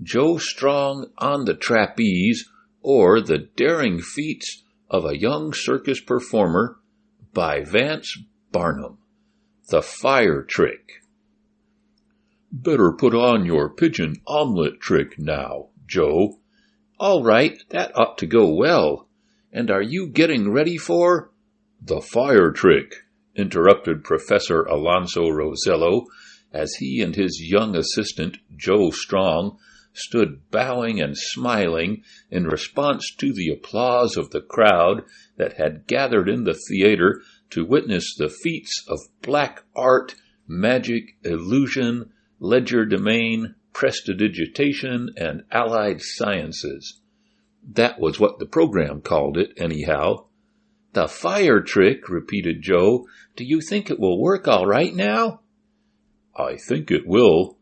Joe Strong on the Trapeze, or The Daring Feats of a Young Circus Performer by Vance Barnum. The Fire Trick. Better put on your pigeon omelet trick now, Joe. All right, that ought to go well. And are you getting ready for... The fire trick, interrupted Professor Alonso Rosello, as he and his young assistant, Joe Strong, stood bowing and smiling in response to the applause of the crowd that had gathered in the theater to witness the feats of black art, magic, illusion, legerdemain, prestidigitation, and allied sciences. That was what the program called it, anyhow. The fire trick, repeated Joe. Do you think it will work all right now? I think it will.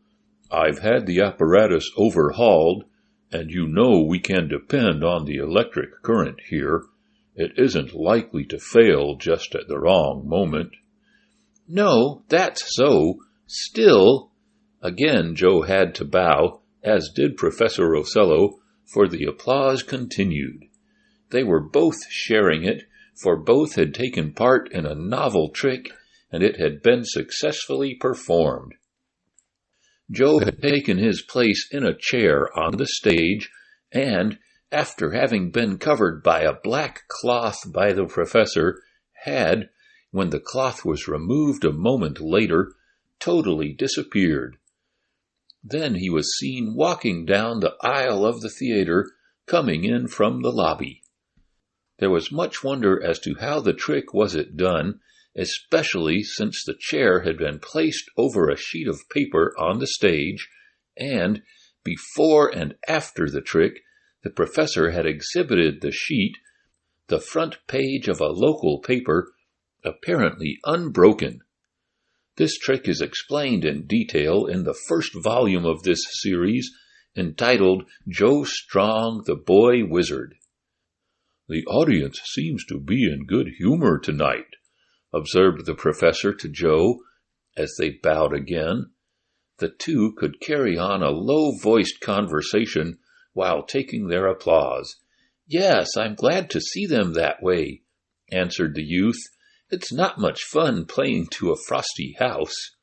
I've had the apparatus overhauled, and you know we can depend on the electric current here. It isn't likely to fail just at the wrong moment. No, that's so. Still... Again Joe had to bow, as did Professor Rosello, for the applause continued. They were both sharing it, for both had taken part in a novel trick, and it had been successfully performed. Joe had taken his place in a chair on the stage, and, after having been covered by a black cloth by the professor, had, when the cloth was removed a moment later, totally disappeared. Then he was seen walking down the aisle of the theater, coming in from the lobby. There was much wonder as to how the trick was done, especially since the chair had been placed over a sheet of paper on the stage, and, before and after the trick, the professor had exhibited the sheet, the front page of a local paper, apparently unbroken. This trick is explained in detail in the first volume of this series, entitled Joe Strong, the Boy Wizard. The audience seems to be in good humor tonight, observed the professor to Joe, as they bowed again. The two could carry on a low-voiced conversation while taking their applause. Yes, I'm glad to see them that way, answered the youth. It's not much fun playing to a frosty house.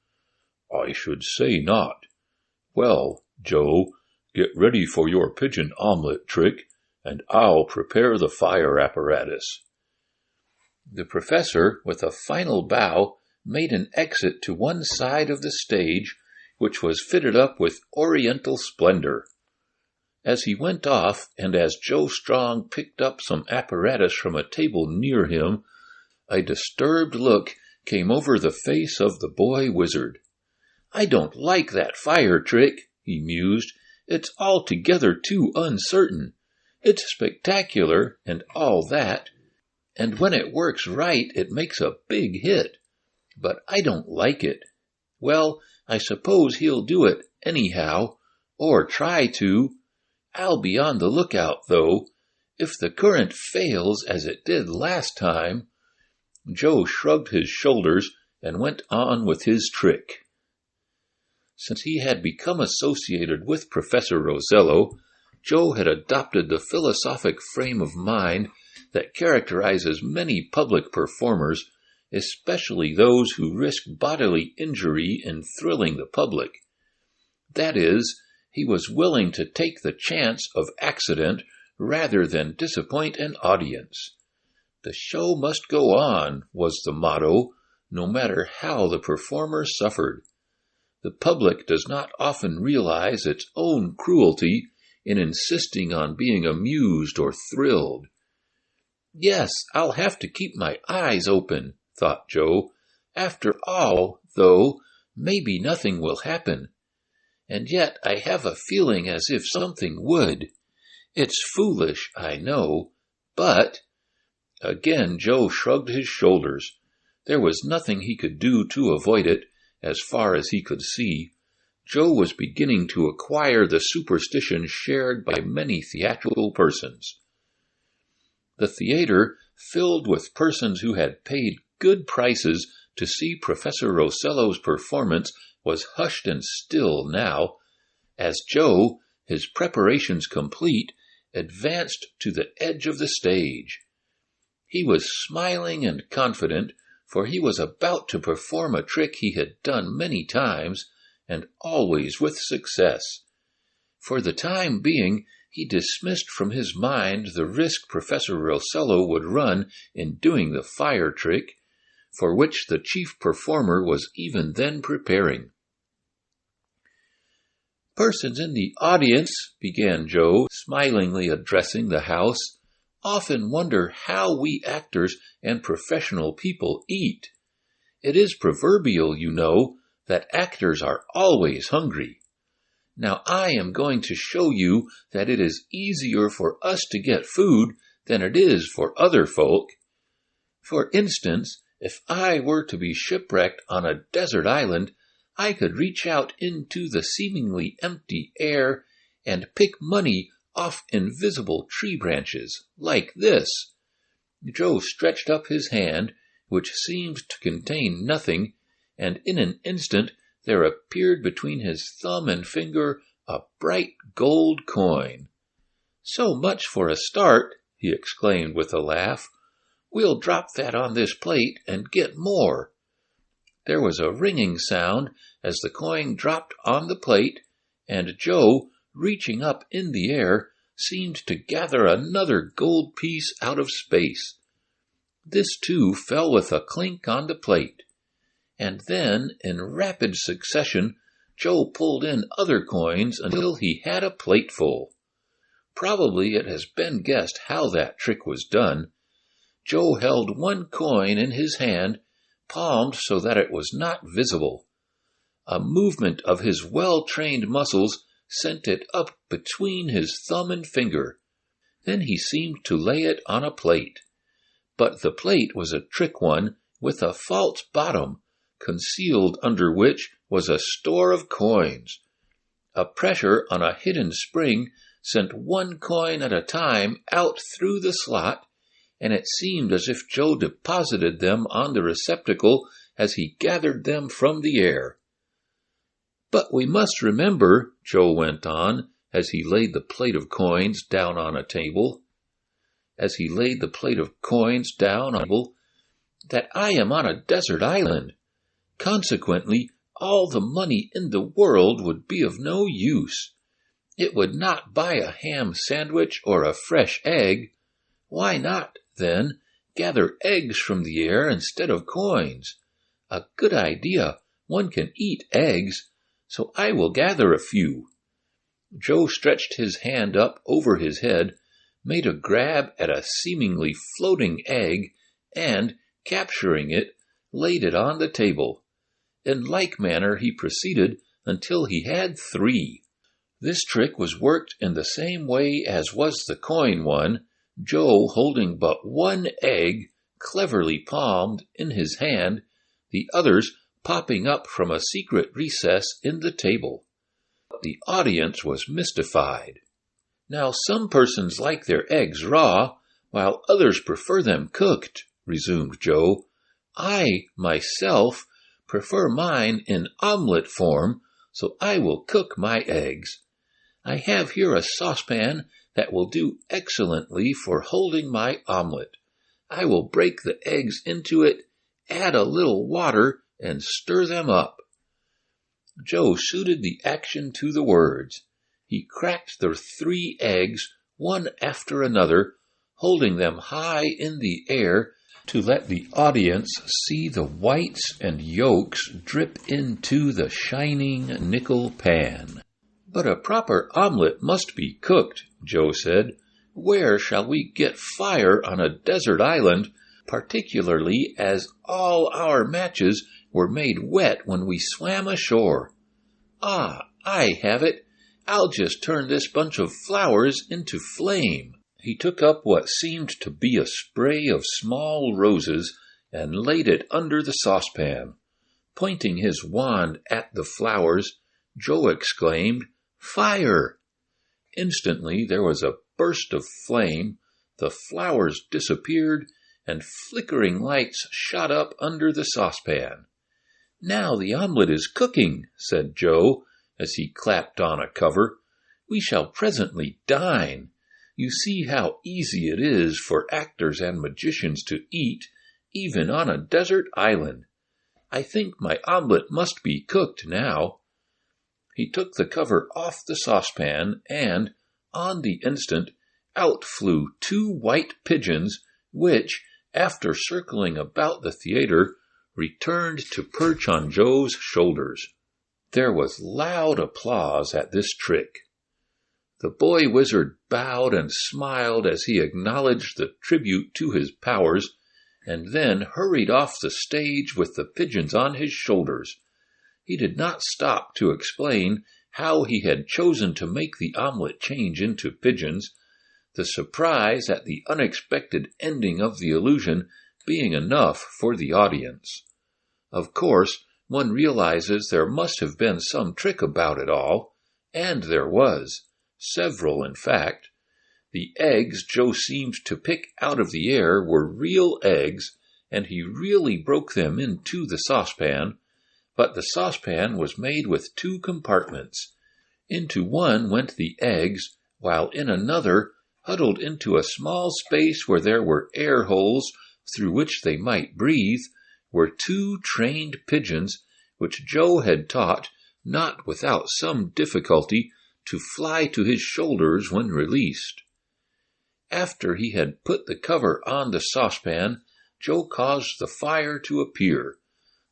I should say not. Well, Joe, get ready for your pigeon omelet trick, and I'll prepare the fire apparatus. The professor, with a final bow, made an exit to one side of the stage, which was fitted up with oriental splendor. As he went off, and as Joe Strong picked up some apparatus from a table near him, a disturbed look came over the face of the boy wizard. I don't like that fire trick, he mused. It's altogether too uncertain. It's spectacular and all that, and when it works right, it makes a big hit. But I don't like it. Well, I suppose he'll do it anyhow, or try to. I'll be on the lookout, though. If the current fails as it did last time... Joe shrugged his shoulders and went on with his trick. Since he had become associated with Professor Rosello, Joe had adopted the philosophic frame of mind that characterizes many public performers, especially those who risk bodily injury in thrilling the public. That is, he was willing to take the chance of accident rather than disappoint an audience. The show must go on, was the motto, no matter how the performer suffered. The public does not often realize its own cruelty in insisting on being amused or thrilled. Yes, I'll have to keep my eyes open, thought Joe. After all, though, maybe nothing will happen. And yet I have a feeling as if something would. It's foolish, I know, but... Again Joe shrugged his shoulders. There was nothing he could do to avoid it, as far as he could see. Joe was beginning to acquire the superstition shared by many theatrical persons. The theater, filled with persons who had paid good prices to see Professor Rosello's performance, was hushed and still now, as Joe, his preparations complete, advanced to the edge of the stage. He was smiling and confident, for he was about to perform a trick he had done many times, and always with success. For the time being, he dismissed from his mind the risk Professor Rosello would run in doing the fire trick, for which the chief performer was even then preparing. "Persons in the audience," began Joe, smilingly addressing the house, "often wonder how we actors and professional people eat. It is proverbial, you know, that actors are always hungry. Now I am going to show you that it is easier for us to get food than it is for other folk. For instance, if I were to be shipwrecked on a desert island, I could reach out into the seemingly empty air and pick money off invisible tree branches, like this." Joe stretched up his hand, which seemed to contain nothing, and in an instant there appeared between his thumb and finger a bright gold coin. "So much for a start," he exclaimed with a laugh. "We'll drop that on this plate and get more." There was a ringing sound as the coin dropped on the plate, and Joe, reaching up in the air, seemed to gather another gold piece out of space. This too fell with a clink on the plate. And then, in rapid succession, Joe pulled in other coins until he had a plateful. Probably it has been guessed how that trick was done. Joe held one coin in his hand, palmed so that it was not visible. A movement of his well-trained muscles sent it up between his thumb and finger. Then he seemed to lay it on a plate. But the plate was a trick one with a false bottom, concealed under which was a store of coins. A pressure on a hidden spring sent one coin at a time out through the slot, and it seemed as if Joe deposited them on the receptacle as he gathered them from the air. "But we must remember," Joe went on, as he laid the plate of coins down on a table, "that I am on a desert island. Consequently, all the money in the world would be of no use. It would not buy a ham sandwich or a fresh egg. Why not, then, gather eggs from the air instead of coins? A good idea. One can eat eggs, so I will gather a few." Joe stretched his hand up over his head, made a grab at a seemingly floating egg, and, capturing it, laid it on the table. In like manner he proceeded until he had 3. This trick was worked in the same way as was the coin one, Joe holding but one egg, cleverly palmed, in his hand, the others popping up from a secret recess in the table. The audience was mystified. "Now some persons like their eggs raw, while others prefer them cooked," resumed Joe. "I, myself, prefer mine in omelet form, so I will cook my eggs. I have here a saucepan that will do excellently for holding my omelet. I will break the eggs into it, add a little water, and stir them up." Joe suited the action to the words. He cracked the 3 eggs, one after another, holding them high in the air to let the audience see the whites and yolks drip into the shining nickel pan. "But a proper omelet must be cooked," Joe said. "Where shall we get fire on a desert island, particularly as all our matches were made wet when we swam ashore? Ah, I have it. I'll just turn this bunch of flowers into flame." He took up what seemed to be a spray of small roses and laid it under the saucepan. Pointing his wand at the flowers, Joe exclaimed, "Fire!" Instantly there was a burst of flame, the flowers disappeared, and flickering lights shot up under the saucepan. "Now the omelet is cooking," said Joe, as he clapped on a cover. We shall presently dine. You see how easy it is for actors and magicians to eat, even on a desert island. I think my omelet must be cooked now." He took the cover off the saucepan, and, on the instant, out flew 2 white pigeons, which, after circling about the theater, returned to perch on Joe's shoulders. There was loud applause at this trick. The boy wizard bowed and smiled as he acknowledged the tribute to his powers, and then hurried off the stage with the pigeons on his shoulders. He did not stop to explain how he had chosen to make the omelet change into pigeons, the surprise at the unexpected ending of the illusion being enough for the audience. Of course, one realizes there must have been some trick about it all, and there was, several in fact. The eggs Joe seemed to pick out of the air were real eggs, and he really broke them into the saucepan, but the saucepan was made with 2 compartments. Into one went the eggs, while in another, huddled into a small space where there were air holes through which they might breathe, were 2 trained pigeons, which Joe had taught, not without some difficulty, to fly to his shoulders when released. After he had put the cover on the saucepan, Joe caused the fire to appear.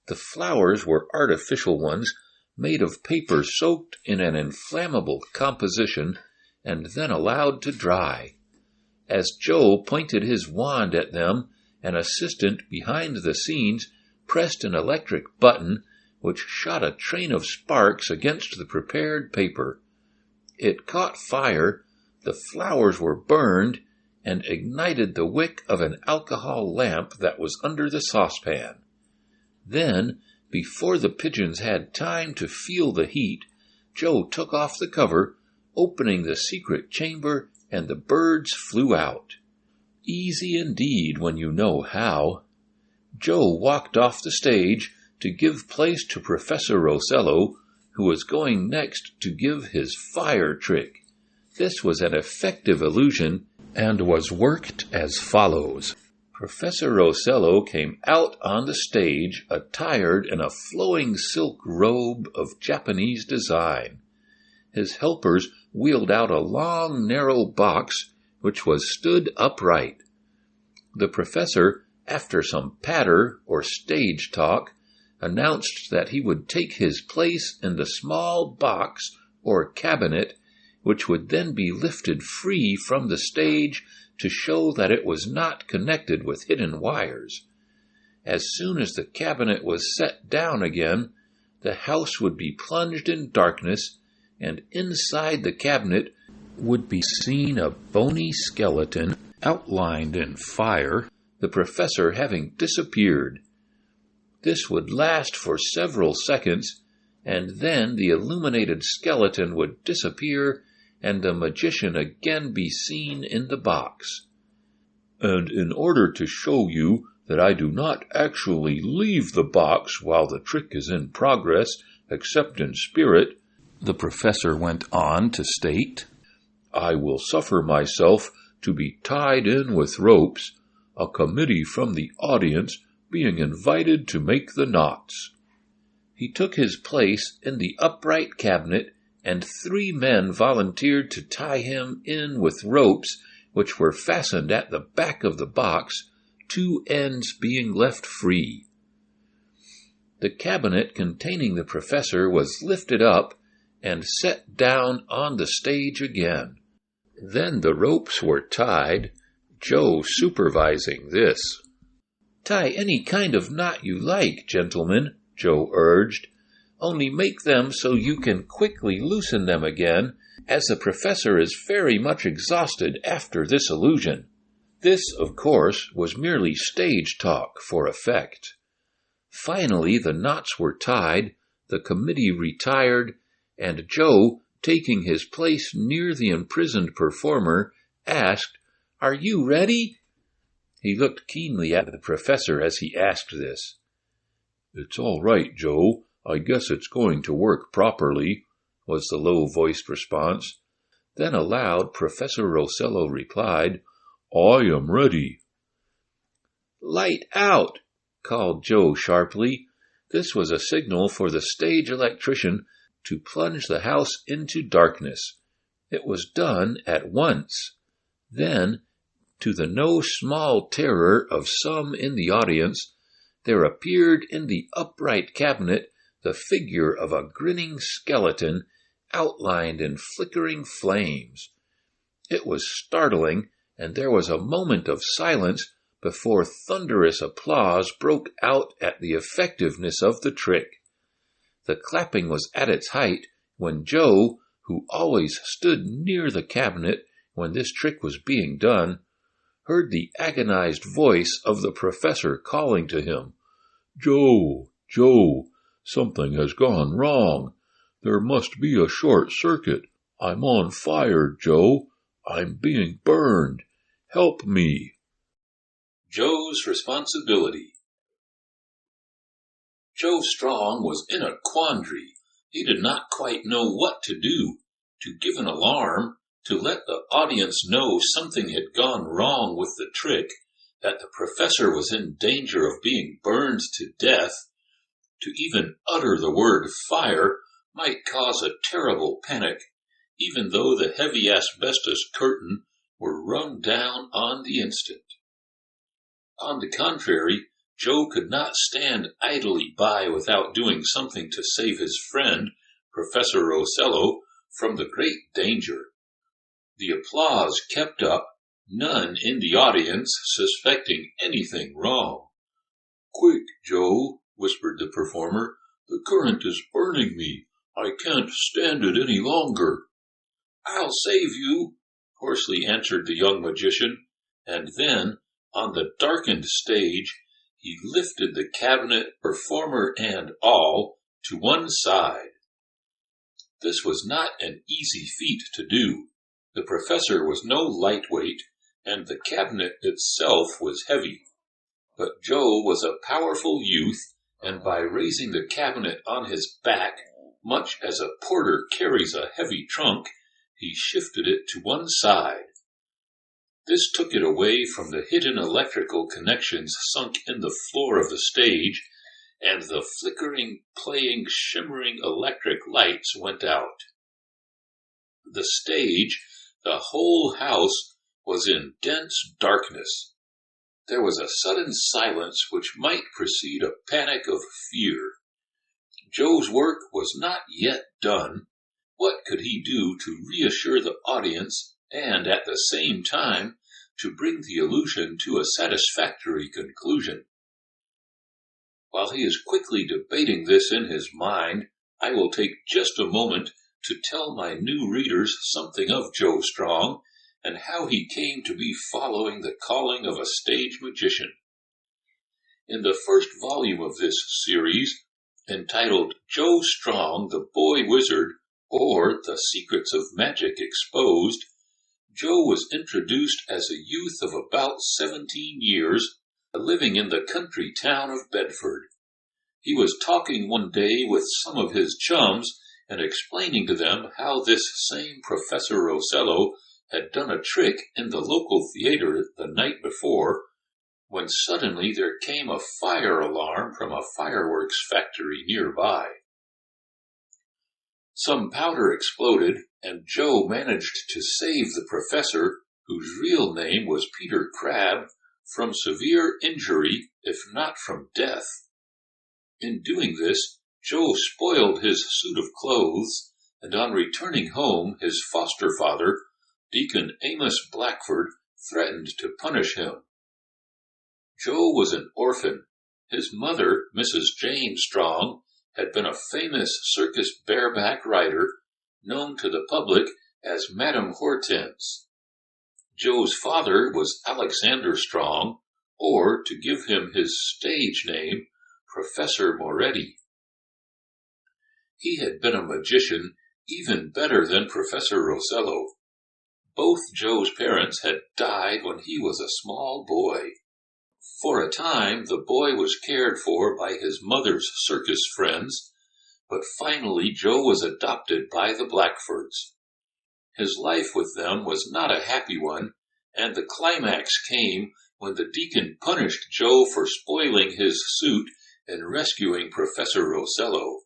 The flowers were artificial ones, made of paper soaked in an inflammable composition, and then allowed to dry. As Joe pointed his wand at them, an assistant behind the scenes pressed an electric button, which shot a train of sparks against the prepared paper. It caught fire, the flowers were burned, and ignited the wick of an alcohol lamp that was under the saucepan. Then, before the pigeons had time to feel the heat, Joe took off the cover, opening the secret chamber, and the birds flew out. Easy indeed when you know how. Joe walked off the stage to give place to Professor Rosello, who was going next to give his fire trick. This was an effective illusion, and was worked as follows. Professor Rosello came out on the stage attired in a flowing silk robe of Japanese design. His helpers wheeled out a long, narrow box, which was stood upright. The professor, after some patter or stage talk, announced that he would take his place in the small box or cabinet, which would then be lifted free from the stage to show that it was not connected with hidden wires. As soon as the cabinet was set down again, the house would be plunged in darkness, and inside the cabinet would be seen a bony skeleton outlined in fire, the professor having disappeared. This would last for several seconds, and then the illuminated skeleton would disappear, and the magician again be seen in the box. "And in order to show you that I do not actually leave the box while the trick is in progress, except in spirit," the professor went on to state, "I will suffer myself to be tied in with ropes, a committee from the audience being invited to make the knots." He took his place in the upright cabinet, and 3 men volunteered to tie him in with ropes which were fastened at the back of the box, 2 ends being left free. The cabinet containing the professor was lifted up and set down on the stage again. Then the ropes were tied, Joe supervising this. "Tie any kind of knot you like, gentlemen," Joe urged. "Only make them so you can quickly loosen them again, as the professor is very much exhausted after this illusion." This, of course, was merely stage talk for effect. Finally, the knots were tied, the committee retired, and Joe, taking his place near the imprisoned performer, asked, "Are you ready?" He looked keenly at the professor as he asked this. "It's all right, Joe. I guess it's going to work properly," was the low-voiced response. Then aloud, Professor Rosello replied, "I am ready." "Light out!" called Joe sharply. This was a signal for the stage electrician to plunge the house into darkness. It was done at once. Then, to the no small terror of some in the audience, there appeared in the upright cabinet the figure of a grinning skeleton outlined in flickering flames. It was startling, and there was a moment of silence before thunderous applause broke out at the effectiveness of the trick. The clapping was at its height when Joe, who always stood near the cabinet when this trick was being done, heard the agonized voice of the professor calling to him, "Joe, Joe, something has gone wrong. There must be a short circuit. I'm on fire, Joe. I'm being burned. Help me." Joe's responsibility. Joe Strong was in a quandary. He did not quite know what to do. To give an alarm, to let the audience know something had gone wrong with the trick, that the professor was in danger of being burned to death. To even utter the word fire might cause a terrible panic, even though the heavy asbestos curtain were rung down on the instant. On the contrary, Joe could not stand idly by without doing something to save his friend, Professor Rosello, from the great danger. The applause kept up, none in the audience suspecting anything wrong. "Quick, Joe," whispered the performer. "The current is burning me. I can't stand it any longer." "I'll save you," hoarsely answered the young magician, and then, on the darkened stage, he lifted the cabinet, performer and all, to one side. This was not an easy feat to do. The professor was no lightweight, and the cabinet itself was heavy. But Joe was a powerful youth, and by raising the cabinet on his back, much as a porter carries a heavy trunk, he shifted it to one side. This took it away from the hidden electrical connections sunk in the floor of the stage, and the flickering, playing, shimmering electric lights went out. The stage, the whole house, was in dense darkness. There was a sudden silence which might precede a panic of fear. Joe's work was not yet done. What could he do to reassure the audience and, at the same time, to bring the illusion to a satisfactory conclusion? While he is quickly debating this in his mind, I will take just a moment to tell my new readers something of Joe Strong and how he came to be following the calling of a stage magician. In the first volume of this series, entitled Joe Strong, the Boy Wizard, or The Secrets of Magic Exposed, Joe was introduced as a youth of about 17 years, living in the country town of Bedford. He was talking one day with some of his chums and explaining to them how this same Professor Rosello had done a trick in the local theater the night before, when suddenly there came a fire alarm from a fireworks factory nearby. Some powder exploded, and Joe managed to save the professor, whose real name was Peter Crabb, from severe injury, if not from death. In doing this, Joe spoiled his suit of clothes, and on returning home, his foster father, Deacon Amos Blackford, threatened to punish him. Joe was an orphan. His mother, Mrs. Jane Strong, had been a famous circus bareback rider, known to the public as Madame Hortense. Joe's father was Alexander Strong, or, to give him his stage name, Professor Moretti. He had been a magician even better than Professor Rosello. Both Joe's parents had died when he was a small boy. For a time, the boy was cared for by his mother's circus friends, but finally Joe was adopted by the Blackfords. His life with them was not a happy one, and the climax came when the deacon punished Joe for spoiling his suit and rescuing Professor Rosello.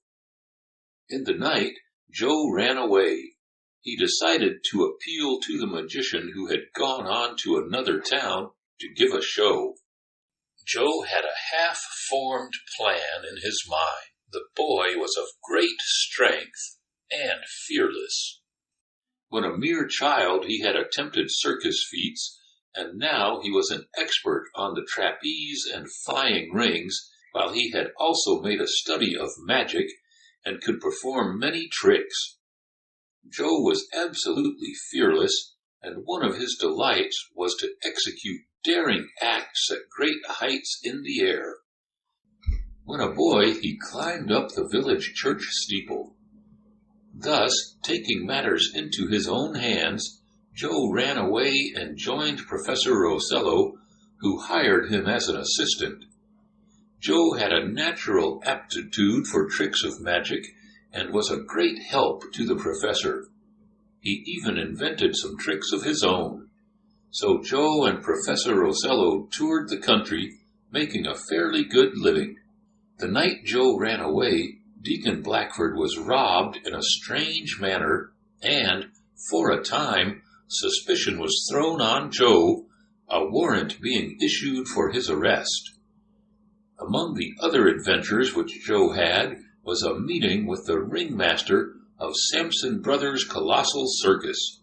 In the night, Joe ran away. He decided to appeal to the magician who had gone on to another town to give a show. Joe had a half-formed plan in his mind. The boy was of great strength and fearless. When a mere child, he had attempted circus feats, and now he was an expert on the trapeze and flying rings, while he had also made a study of magic and could perform many tricks. Joe was absolutely fearless, and one of his delights was to execute daring acts at great heights in the air. When a boy, he climbed up the village church steeple. Thus, taking matters into his own hands, Joe ran away and joined Professor Rosello, who hired him as an assistant. Joe had a natural aptitude for tricks of magic and was a great help to the professor. He even invented some tricks of his own. So Joe and Professor Rosello toured the country, making a fairly good living. The night Joe ran away, Deacon Blackford was robbed in a strange manner, and, for a time, suspicion was thrown on Joe, a warrant being issued for his arrest. Among the other adventures which Joe had was a meeting with the ringmaster of Sampson Brothers' colossal circus.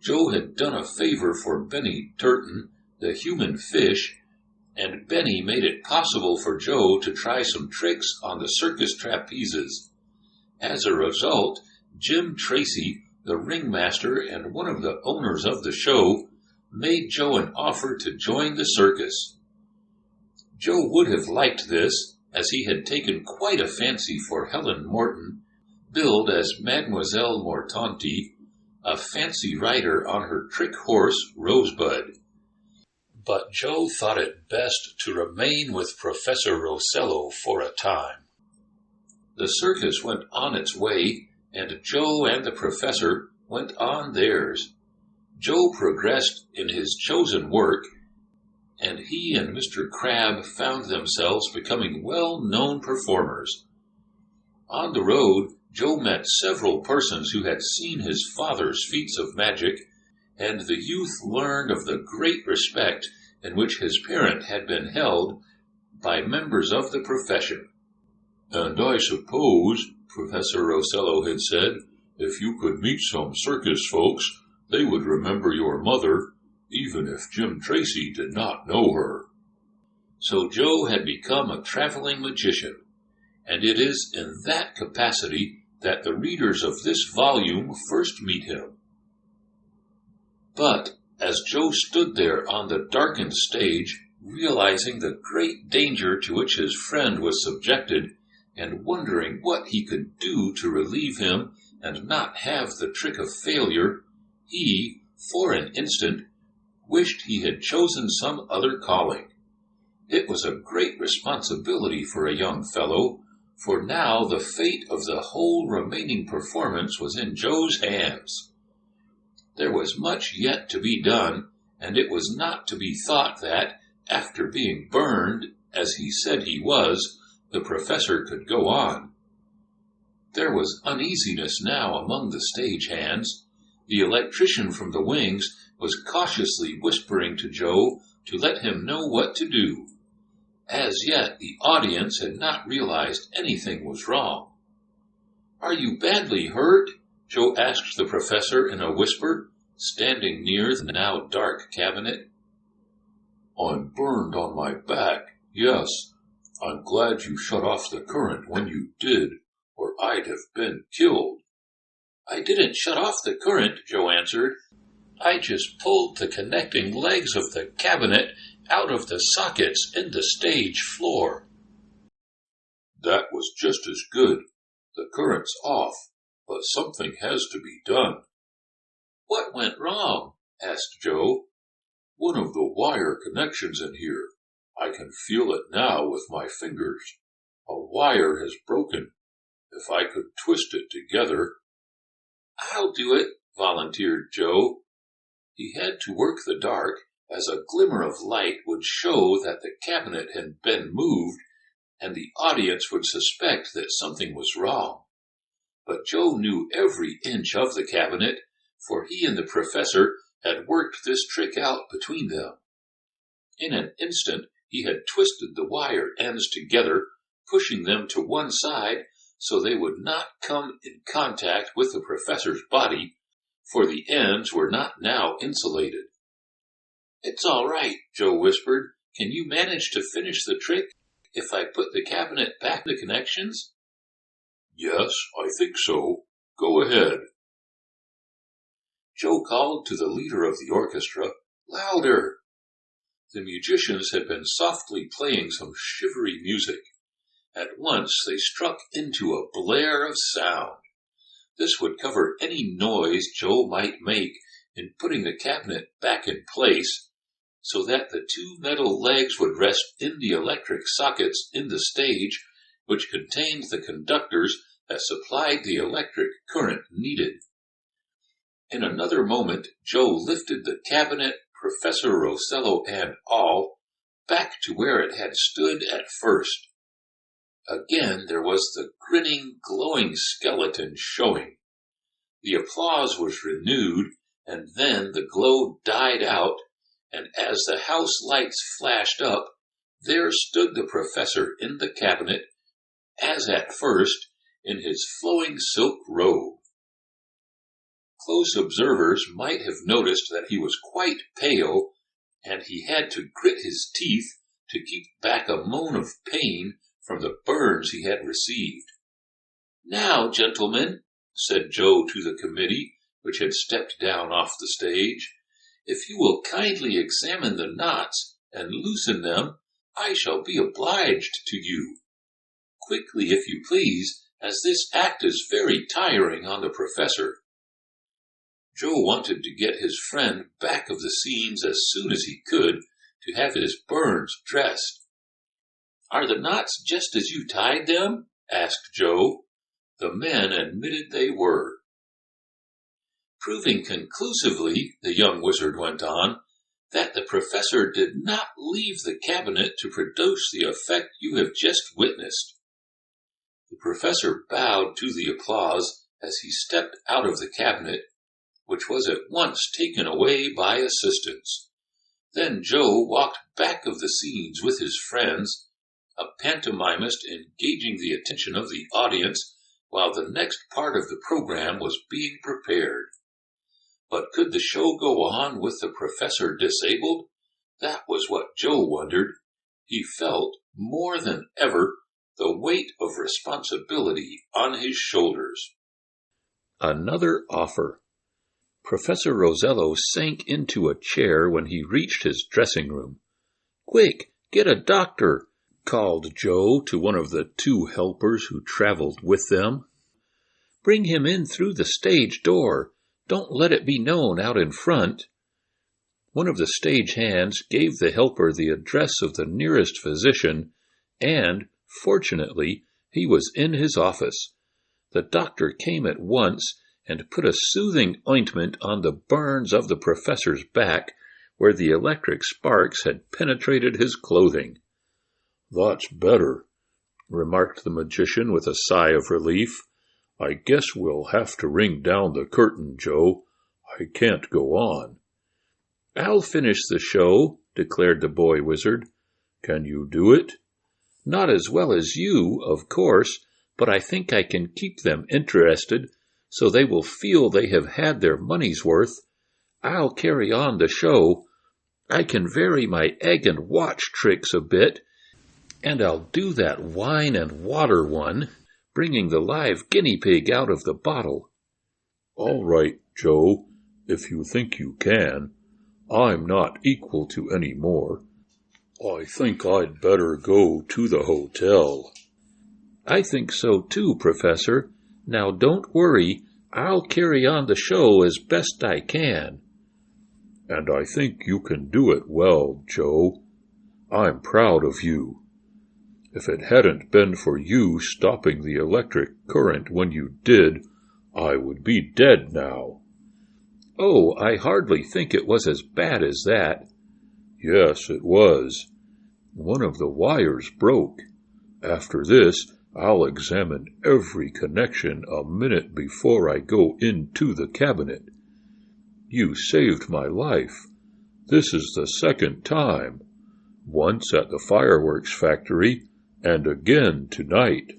Joe had done a favor for Benny Turton, the human fish, and Benny made it possible for Joe to try some tricks on the circus trapezes. As a result, Jim Tracy, the ringmaster and one of the owners of the show, made Joe an offer to join the circus. Joe would have liked this, as he had taken quite a fancy for Helen Morton, billed as Mademoiselle Mortanti, a fancy rider on her trick horse Rosebud. But Joe thought it best to remain with Professor Rosello for a time. The circus went on its way, and Joe and the professor went on theirs. Joe progressed in his chosen work, and he and Mr. Crabbe found themselves becoming well-known performers. On the road, Joe met several persons who had seen his father's feats of magic, and the youth learned of the great respect in which his parent had been held by members of the profession. "And I suppose," Professor Rosello had said, "if you could meet some circus folks, they would remember your mother, even if Jim Tracy did not know her." So Joe had become a traveling magician, and it is in that capacity that the readers of this volume first meet him. But as Joe stood there on the darkened stage, realizing the great danger to which his friend was subjected, and wondering what he could do to relieve him and not have the trick of failure, he, for an instant, wished he had chosen some other calling. It was a great responsibility for a young fellow, for now the fate of the whole remaining performance was in Joe's hands. There was much yet to be done, and it was not to be thought that, after being burned, as he said he was, the professor could go on. There was uneasiness now among the stage hands. The electrician from the wings was cautiously whispering to Joe to let him know what to do. As yet, the audience had not realized anything was wrong. "Are you badly hurt?" Joe asked the professor in a whisper, standing near the now dark cabinet. "I'm burned on my back, yes. I'm glad you shut off the current when you did, or I'd have been killed." "I didn't shut off the current," Joe answered. "I just pulled the connecting legs of the cabinet out of the sockets in the stage floor." "That was just as good. The current's off, but something has to be done." "What went wrong?" asked Joe. "One of the wire connections in here. I can feel it now with my fingers. A wire has broken. If I could twist it together—" "I'll do it," volunteered Joe. He had to work the dark, as a glimmer of light would show that the cabinet had been moved, and the audience would suspect that something was wrong. But Joe knew every inch of the cabinet, for he and the professor had worked this trick out between them. In an instant he had twisted the wire ends together, pushing them to one side so they would not come in contact with the professor's body, for the ends were not now insulated. "It's all right," Joe whispered. "Can you manage to finish the trick if I put the cabinet back in the connections?" "Yes, I think so. Go ahead." Joe called to the leader of the orchestra, "Louder!" The musicians had been softly playing some shivery music. At once they struck into a blare of sound. This would cover any noise Joe might make in putting the cabinet back in place, so that the two metal legs would rest in the electric sockets in the stage, which contained the conductors that supplied the electric current needed. In another moment, Joe lifted the cabinet, Professor Rosello and all, back to where it had stood at first. Again there was the grinning, glowing skeleton showing. The applause was renewed, and then the glow died out, and as the house lights flashed up, there stood the professor in the cabinet, as at first, in his flowing silk robe. Close observers might have noticed that he was quite pale, and he had to grit his teeth to keep back a moan of pain from the burns he had received. "Now, gentlemen," said Joe to the committee, which had stepped down off the stage, "if you will kindly examine the knots and loosen them, I shall be obliged to you. Quickly, if you please, as this act is very tiring on the professor." Joe wanted to get his friend back of the scenes as soon as he could to have his burns dressed. "Are the knots just as you tied them?" asked Joe. The men admitted they were. "Proving conclusively," the young wizard went on, "that the professor did not leave the cabinet to produce the effect you have just witnessed." The professor bowed to the applause as he stepped out of the cabinet, which was at once taken away by assistants. Then Joe walked back of the scenes with his friends, a pantomimist engaging the attention of the audience while the next part of the program was being prepared. But could the show go on with the professor disabled? That was what Joe wondered. He felt, more than ever, the weight of responsibility on his shoulders. Another offer. Professor Rosello sank into a chair when he reached his dressing room. "Quick, get a doctor," called Joe to one of the two helpers who traveled with them. "Bring him in through the stage door. Don't let it be known out in front." One of the stage hands gave the helper the address of the nearest physician, and, fortunately, he was in his office. The doctor came at once and put a soothing ointment on the burns of the professor's back, where the electric sparks had penetrated his clothing. "That's better," remarked the magician with a sigh of relief. "I guess we'll have to ring down the curtain, Joe. I can't go on." "I'll finish the show," declared the boy wizard. "Can you do it?" "Not as well as you, of course, but I think I can keep them interested, so they will feel they have had their money's worth. I'll carry on the show. I can vary my egg and watch tricks a bit, and I'll do that wine and water one, bringing the live guinea pig out of the bottle." "All right, Joe, if you think you can. I'm not equal to any more. I think I'd better go to the hotel." "I think so too, Professor. Now don't worry, I'll carry on the show as best I can." "And I think you can do it well, Joe. I'm proud of you. If it hadn't been for you stopping the electric current when you did, I would be dead now." "Oh, I hardly think it was as bad as that." "Yes, it was. One of the wires broke. After this, I'll examine every connection a minute before I go into the cabinet. You saved my life. This is the second time. Once at the fireworks factory, and again tonight.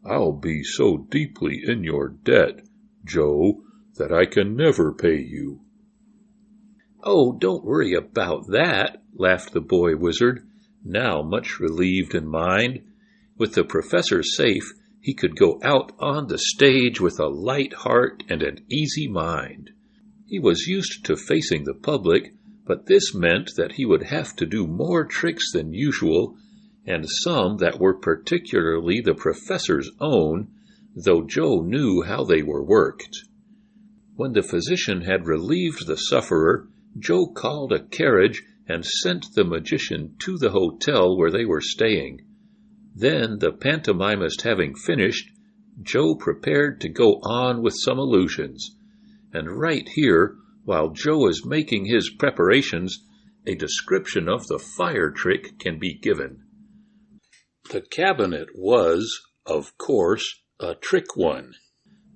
I'll be so deeply in your debt, Joe, that I can never pay you." "Oh, don't worry about that," laughed the boy wizard, now much relieved in mind. With the professor safe, he could go out on the stage with a light heart and an easy mind. He was used to facing the public, but this meant that he would have to do more tricks than usual, and some that were particularly the professor's own, though Joe knew how they were worked. When the physician had relieved the sufferer, Joe called a carriage and sent the magician to the hotel where they were staying. Then, the pantomimist having finished, Joe prepared to go on with some illusions. And right here, while Joe is making his preparations, a description of the fire trick can be given. The cabinet was, of course, a trick one.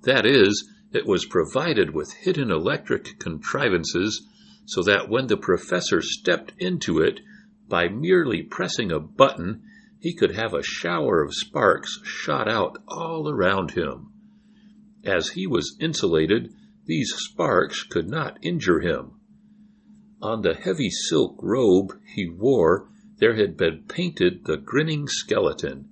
That is, it was provided with hidden electric contrivances so that when the professor stepped into it, by merely pressing a button, he could have a shower of sparks shot out all around him. As he was insulated, these sparks could not injure him. On the heavy silk robe he wore, there had been painted the grinning skeleton.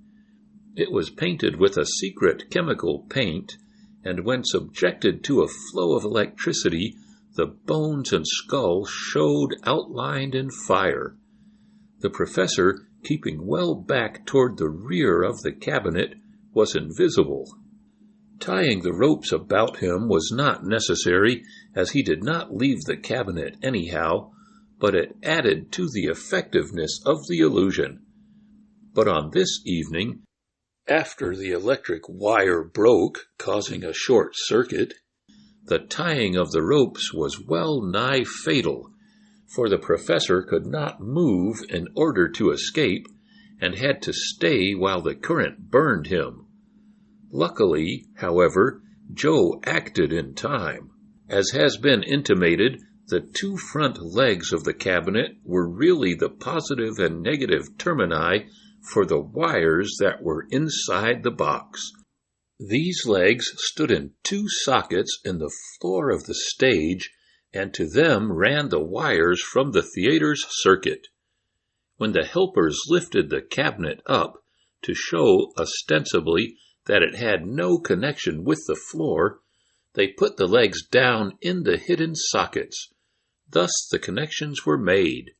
It was painted with a secret chemical paint, and when subjected to a flow of electricity, the bones and skull showed outlined in fire. The professor, keeping well back toward the rear of the cabinet, was invisible. Tying the ropes about him was not necessary, as he did not leave the cabinet anyhow, but it added to the effectiveness of the illusion. But on this evening, after the electric wire broke, causing a short circuit, the tying of the ropes was well nigh fatal, for the professor could not move in order to escape, and had to stay while the current burned him. Luckily, however, Joe acted in time. As has been intimated, the two front legs of the cabinet were really the positive and negative termini for the wires that were inside the box. These legs stood in two sockets in the floor of the stage, and to them ran the wires from the theater's circuit. When the helpers lifted the cabinet up to show ostensibly that it had no connection with the floor, they put the legs down in the hidden sockets. Thus the connections were made.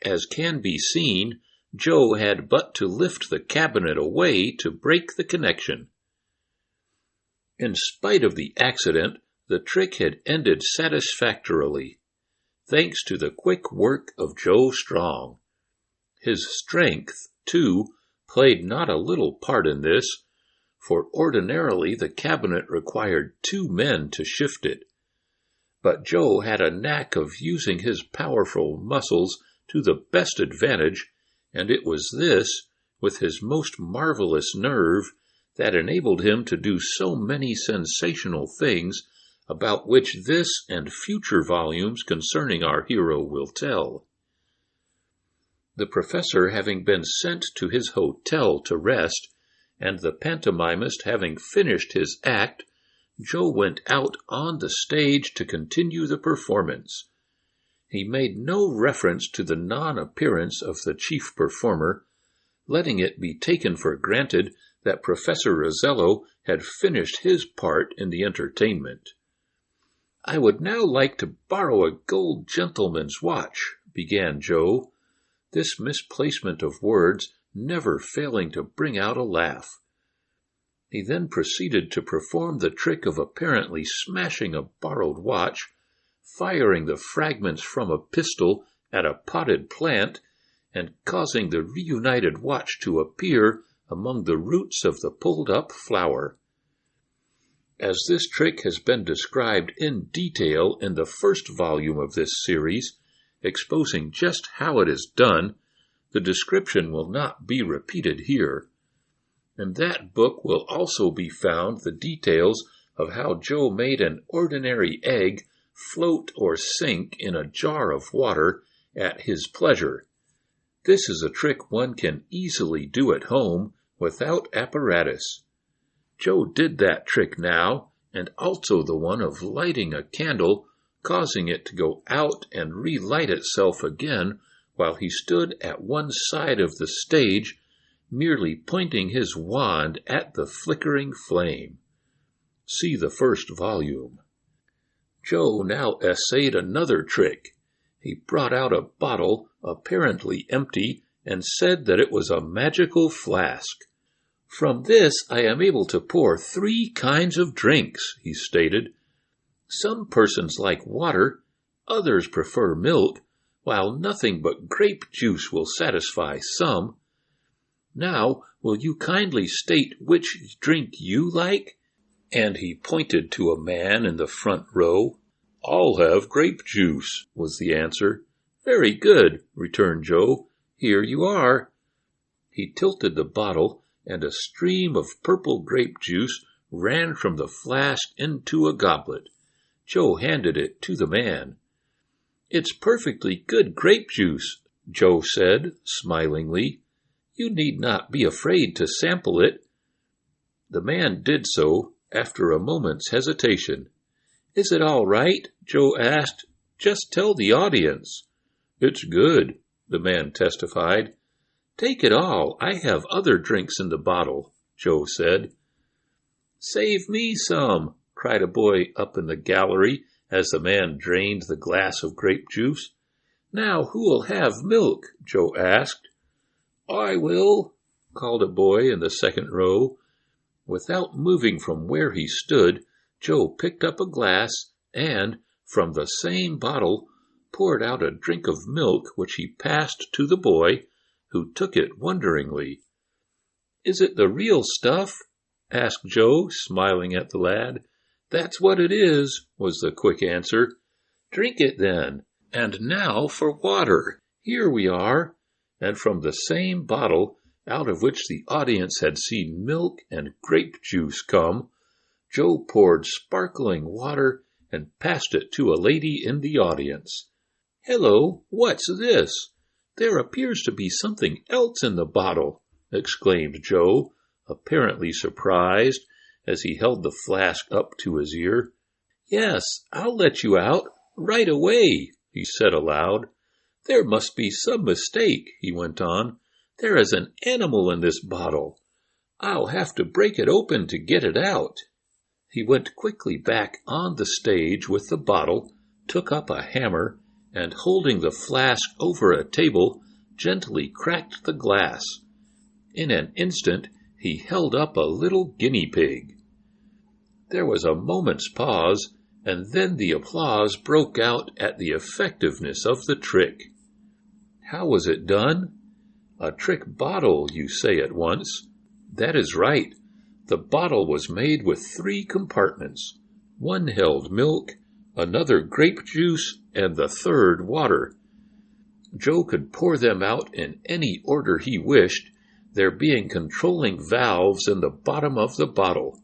As can be seen, Joe had but to lift the cabinet away to break the connection. In spite of the accident, the trick had ended satisfactorily, thanks to the quick work of Joe Strong. His strength, too, played not a little part in this, for ordinarily the cabinet required 2 men to shift it. But Joe had a knack of using his powerful muscles to the best advantage, and it was this, with his most marvelous nerve, that enabled him to do so many sensational things about which this and future volumes concerning our hero will tell. The professor having been sent to his hotel to rest, and the pantomimist having finished his act, Joe went out on the stage to continue the performance. He made no reference to the non-appearance of the chief performer, letting it be taken for granted that Professor Rosello had finished his part in the entertainment. "I would now like to borrow a gold gentleman's watch," began Joe, this misplacement of words never failing to bring out a laugh. He then proceeded to perform the trick of apparently smashing a borrowed watch, firing the fragments from a pistol at a potted plant, and causing the reunited watch to appear among the roots of the pulled-up flower. As this trick has been described in detail in the first volume of this series, exposing just how it is done, the description will not be repeated here. In that book will also be found the details of how Joe made an ordinary egg float or sink in a jar of water at his pleasure. This is a trick one can easily do at home without apparatus. Joe did that trick now, and also the one of lighting a candle, causing it to go out and relight itself again while he stood at one side of the stage, merely pointing his wand at the flickering flame. See the first volume. Joe now essayed another trick. He brought out a bottle, apparently empty, and said that it was a magical flask. "From this I am able to pour 3 kinds of drinks," he stated. "Some persons like water, others prefer milk, while nothing but grape juice will satisfy some. Now, will you kindly state which drink you like?" And he pointed to a man in the front row. "I'll have grape juice," was the answer. "Very good," returned Joe. "Here you are." He tilted the bottle, and a stream of purple grape juice ran from the flask into a goblet. Joe handed it to the man. "It's perfectly good grape juice," Joe said, smilingly. "You need not be afraid to sample it." The man did so after a moment's hesitation. "Is it all right?" Joe asked. "Just tell the audience." "It's good," the man testified. "Take it all. I have other drinks in the bottle," Joe said. "Save me some," cried a boy up in the gallery as the man drained the glass of grape juice. "Now who'll have milk?" Joe asked. "I will," called a boy in the second row. Without moving from where he stood, Joe picked up a glass and, from the same bottle, poured out a drink of milk which he passed to the boy, who took it wonderingly. "Is it the real stuff?" asked Joe, smiling at the lad. "That's what it is," was the quick answer. "Drink it then. And now for water. Here we are." And from the same bottle, out of which the audience had seen milk and grape juice come, Joe poured sparkling water and passed it to a lady in the audience. "Hello, what's this? There appears to be something else in the bottle," exclaimed Joe, apparently surprised, as he held the flask up to his ear. "Yes, I'll let you out right away," he said aloud. "There must be some mistake," he went on. "There is an animal in this bottle. I'll have to break it open to get it out." He went quickly back on the stage with the bottle, took up a hammer, and holding the flask over a table, gently cracked the glass. In an instant, he held up a little guinea pig. There was a moment's pause, and then the applause broke out at the effectiveness of the trick. How was it done? A trick bottle, you say at once. That is right. The bottle was made with 3 compartments. One held milk, another grape juice, and the third water. Joe could pour them out in any order he wished, there being controlling valves in the bottom of the bottle.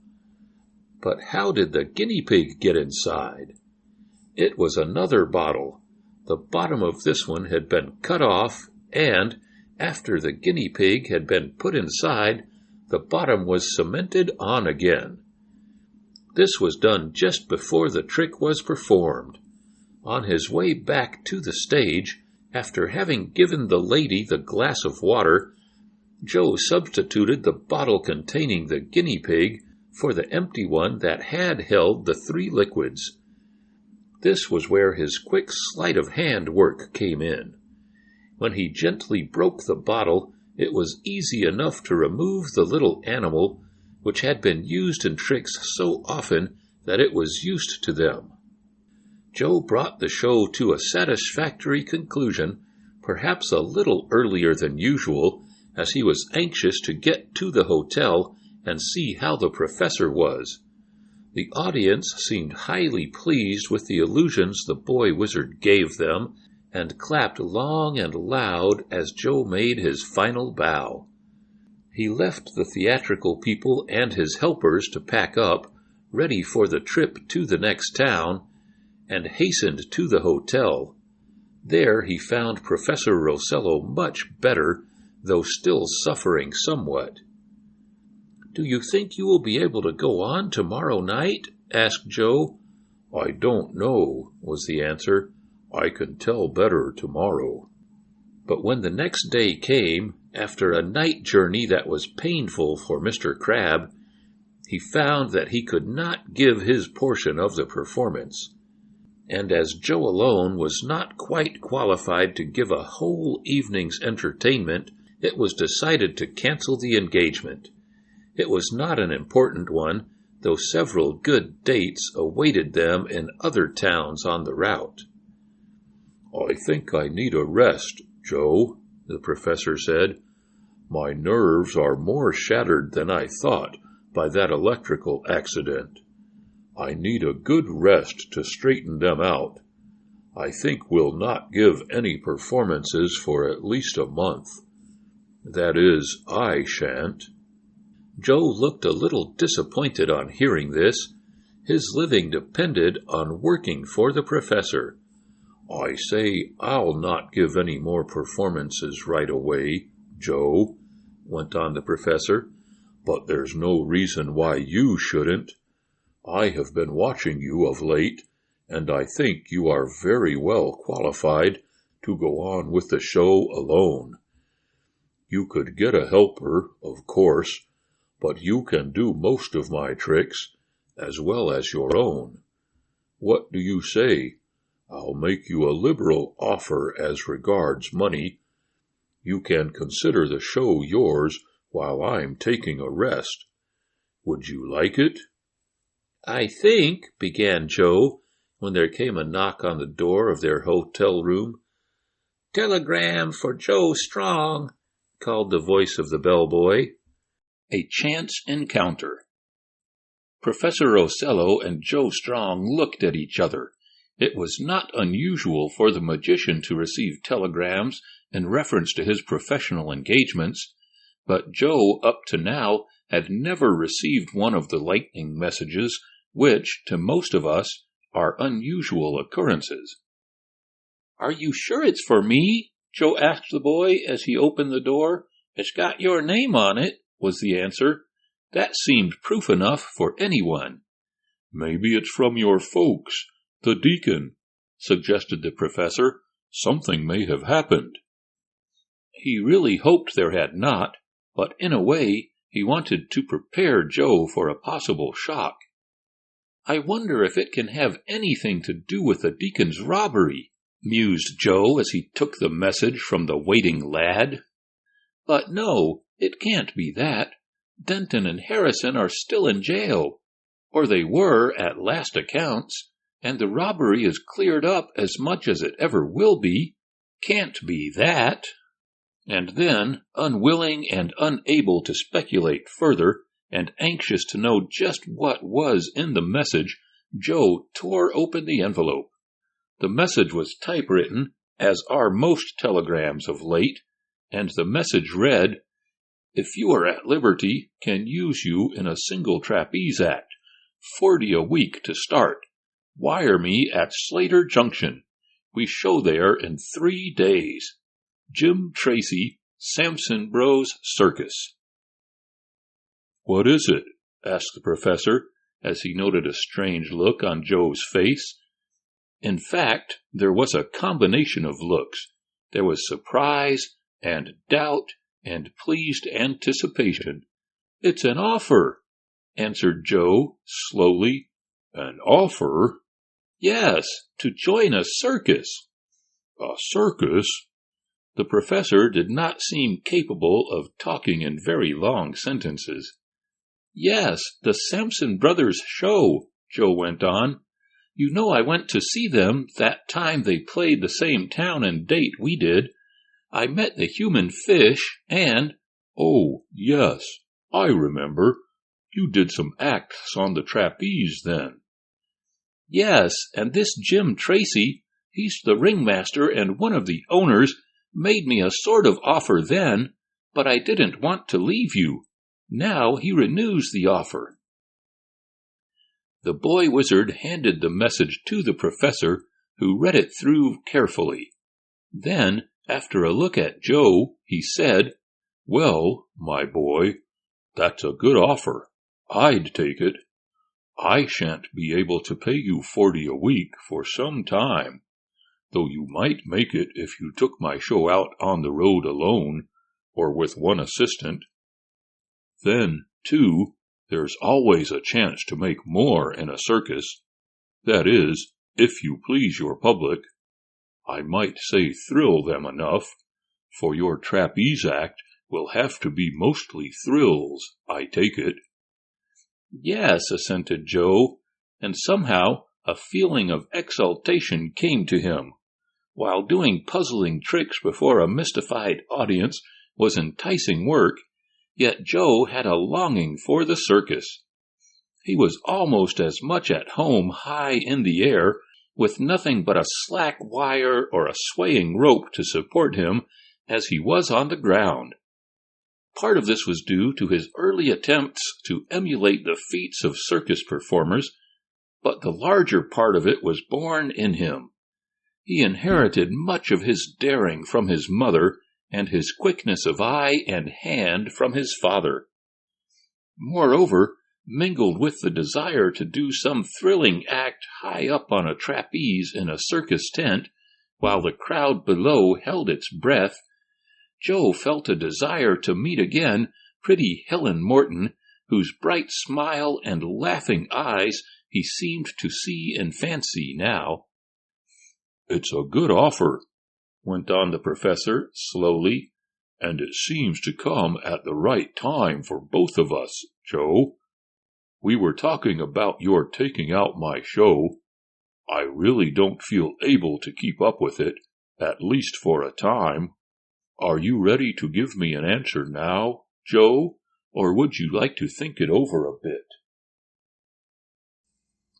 But how did the guinea pig get inside? It was another bottle. The bottom of this one had been cut off, and, after the guinea pig had been put inside, the bottom was cemented on again. This was done just before the trick was performed. On his way back to the stage, after having given the lady the glass of water, Joe substituted the bottle containing the guinea pig for the empty one that had held the 3 liquids. This was where his quick sleight of hand work came in. When he gently broke the bottle, it was easy enough to remove the little animal, which had been used in tricks so often that it was used to them. Joe brought the show to a satisfactory conclusion, perhaps a little earlier than usual, as he was anxious to get to the hotel and see how the professor was. The audience seemed highly pleased with the illusions the boy wizard gave them, and clapped long and loud as Joe made his final bow. He left the theatrical people and his helpers to pack up, ready for the trip to the next town, and hastened to the hotel. There he found Professor Rosello much better, though still suffering somewhat. "Do you think you will be able to go on tomorrow night?" asked Joe. "I don't know," was the answer. "I can tell better tomorrow." But when the next day came, after a night journey that was painful for Mr. Crab, he found that he could not give his portion of the performance. And as Joe alone was not quite qualified to give a whole evening's entertainment, it was decided to cancel the engagement. It was not an important one, though several good dates awaited them in other towns on the route. "I think I need a rest, Joe," the professor said. "My nerves are more shattered than I thought by that electrical accident. I need a good rest to straighten them out. I think we'll not give any performances for at least a month. That is, I shan't." Joe looked a little disappointed on hearing this. His living depended on working for the professor. "I say I'll not give any more performances right away, Joe," went on the professor, "but there's no reason why you shouldn't. I have been watching you of late, and I think you are very well qualified to go on with the show alone. You could get a helper, of course, but you can do most of my tricks, as well as your own. What do you say? I'll make you a liberal offer as regards money. You can consider the show yours while I'm taking a rest. Would you like it?" "I think," began Joe, when there came a knock on the door of their hotel room. "Telegram for Joe Strong," called the voice of the bellboy. A chance encounter. Professor Rosello and Joe Strong looked at each other. It was not unusual for the magician to receive telegrams in reference to his professional engagements, but Joe, up to now, had never received one of the lightning messages, which, to most of us, are unusual occurrences. "Are you sure it's for me?" Joe asked the boy as he opened the door. "It's got your name on it," was the answer. That seemed proof enough for anyone. "Maybe it's from your folks, the deacon," suggested the professor. "Something may have happened." He really hoped there had not, but in a way he wanted to prepare Joe for a possible shock. "I wonder if it can have anything to do with the deacon's robbery," mused Joe as he took the message from the waiting lad. "But no, it can't be that. Denton and Harrison are still in jail, or they were at last accounts, and the robbery is cleared up as much as it ever will be. Can't be that." And then, unwilling and unable to speculate further, and anxious to know just what was in the message, Joe tore open the envelope. The message was typewritten, as are most telegrams of late, and the message read, "If you are at liberty, can use you in a single trapeze act. 40 a week to start. Wire me at Slater Junction. We show there in 3 days. Jim Tracy, Samson Bros Circus." "What is it?" asked the professor, as he noted a strange look on Joe's face. In fact, there was a combination of looks. There was surprise and doubt and pleased anticipation. "It's an offer," answered Joe slowly. "An offer?" "Yes, to join a circus." "A circus?" The professor did not seem capable of talking in very long sentences. "Yes, the Sampson Brothers show," Joe went on. "You know I went to see them that time they played the same town and date we did. I met the human fish and—" "Oh, yes, I remember. You did some acts on the trapeze then. Yes, and this Jim Tracy, he's the ringmaster and one of the owners, made me a sort of offer then, but I didn't want to leave you. Now he renews the offer. The boy wizard handed the message to the professor, who read it through carefully. Then, after a look at Joe, he said, "Well, my boy, that's a good offer. I'd take it. I shan't be able to pay you 40 a week for some time, though you might make it if you took my show out on the road alone, or with one assistant. Then, too, there's always a chance to make more in a circus. That is, if you please your public. I might say thrill them enough, for your trapeze act will have to be mostly thrills, I take it." "Yes," assented Joe, and somehow a feeling of exultation came to him. While doing puzzling tricks before a mystified audience was enticing work, yet Joe had a longing for the circus. He was almost as much at home high in the air, with nothing but a slack wire or a swaying rope to support him, as he was on the ground. Part of this was due to his early attempts to emulate the feats of circus performers, but the larger part of it was born in him. He inherited much of his daring from his mother, and his quickness of eye and hand from his father. Moreover, mingled with the desire to do some thrilling act high up on a trapeze in a circus tent, while the crowd below held its breath, Joe felt a desire to meet again pretty Helen Morton, whose bright smile and laughing eyes he seemed to see in fancy now. "It's a good offer," went on the professor slowly, "and it seems to come at the right time for both of us, Joe. We were talking about your taking out my show. I really don't feel able to keep up with it, at least for a time. Are you ready to give me an answer now, Joe, or would you like to think it over a bit?"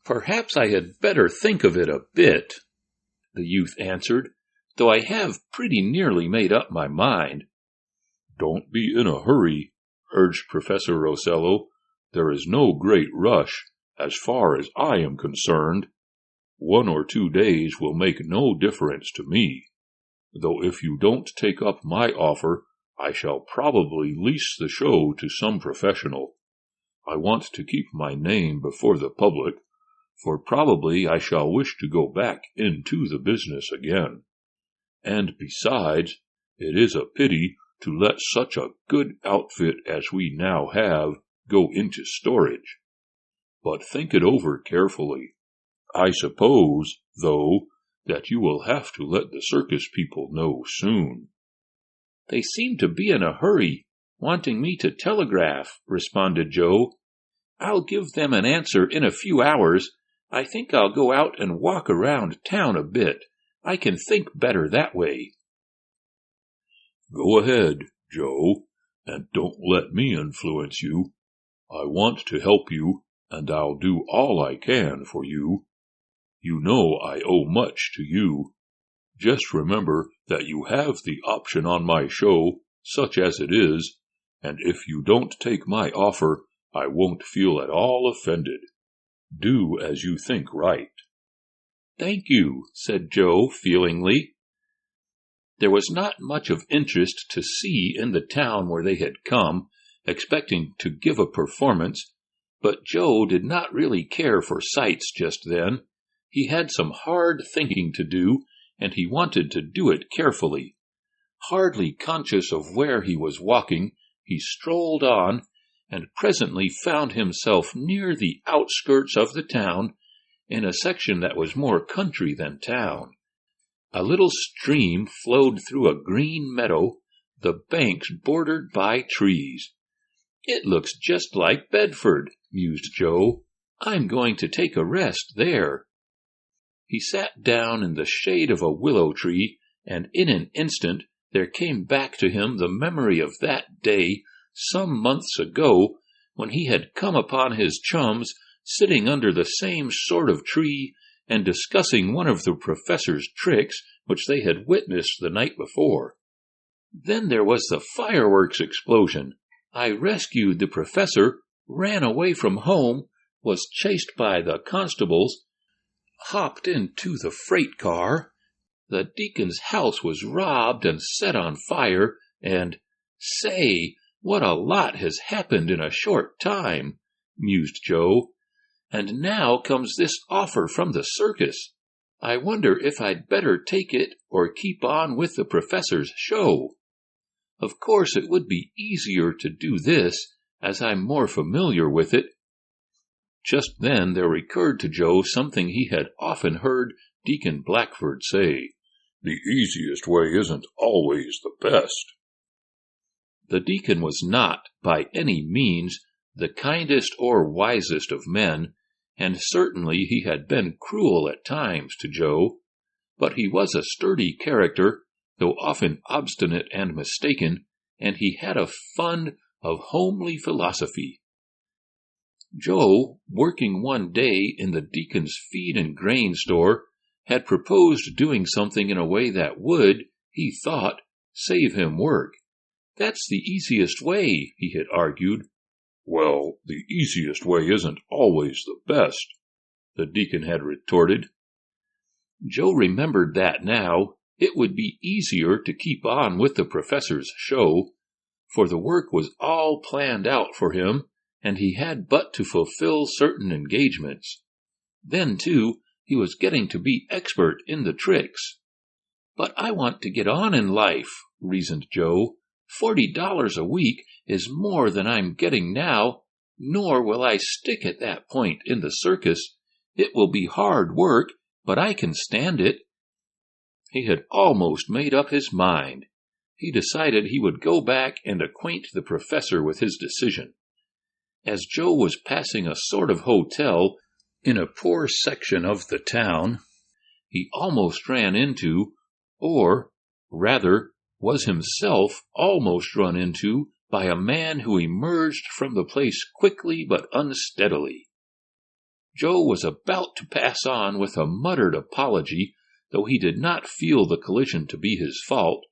"Perhaps I had better think of it a bit," the youth answered, "though I have pretty nearly made up my mind." "Don't be in a hurry," urged Professor Rosello. "There is no great rush, as far as I am concerned. 1 or 2 days will make no difference to me. Though if you don't take up my offer, I shall probably lease the show to some professional. I want to keep my name before the public, for probably I shall wish to go back into the business again. And besides, it is a pity to let such a good outfit as we now have go into storage. But think it over carefully. I suppose, though, that you will have to let the circus people know soon." "They seem to be in a hurry, wanting me to telegraph," responded Joe. "I'll give them an answer in a few hours. I think I'll go out and walk around town a bit. I can think better that way." "Go ahead, Joe, and don't let me influence you. I want to help you, and I'll do all I can for you. You know I owe much to you. Just remember that you have the option on my show, such as it is, and if you don't take my offer, I won't feel at all offended. Do as you think right." "Thank you," said Joe feelingly. There was not much of interest to see in the town where they had come, expecting to give a performance, but Joe did not really care for sights just then. He had some hard thinking to do, and he wanted to do it carefully. Hardly conscious of where he was walking, he strolled on, and presently found himself near the outskirts of the town, in a section that was more country than town. A little stream flowed through a green meadow, the banks bordered by trees. "It looks just like Bedford," mused Joe. "I'm going to take a rest there." He sat down in the shade of a willow tree, and in an instant there came back to him the memory of that day, some months ago, when he had come upon his chums sitting under the same sort of tree and discussing one of the professor's tricks which they had witnessed the night before. Then there was the fireworks explosion. I rescued the professor, ran away from home, was chased by the constables, hopped into the freight car. The deacon's house was robbed and set on fire, and, say, what a lot has happened in a short time, mused Joe. And now comes this offer from the circus. I wonder if I'd better take it or keep on with the professor's show. Of course it would be easier to do this, as I'm more familiar with it. Just then there recurred to Joe something he had often heard Deacon Blackford say. The easiest way isn't always the best. The deacon was not, by any means, the kindest or wisest of men, and certainly he had been cruel at times to Joe, but he was a sturdy character, though often obstinate and mistaken, and he had a fund of homely philosophy. Joe, working one day in the deacon's feed and grain store, had proposed doing something in a way that would, he thought, save him work. That's the easiest way, he had argued. Well, the easiest way isn't always the best, the deacon had retorted. Joe remembered that now. It would be easier to keep on with the professor's show, for the work was all planned out for him, and he had but to fulfill certain engagements. Then, too, he was getting to be expert in the tricks. But I want to get on in life, reasoned Joe. $40 a week is more than I'm getting now, nor will I stick at that point in the circus. It will be hard work, but I can stand it. He had almost made up his mind. He decided he would go back and acquaint the professor with his decision. As Joe was passing a sort of hotel in a poor section of the town, he almost ran into, or rather was himself almost run into, by a man who emerged from the place quickly but unsteadily. Joe was about to pass on with a muttered apology, though he did not feel the collision to be his fault,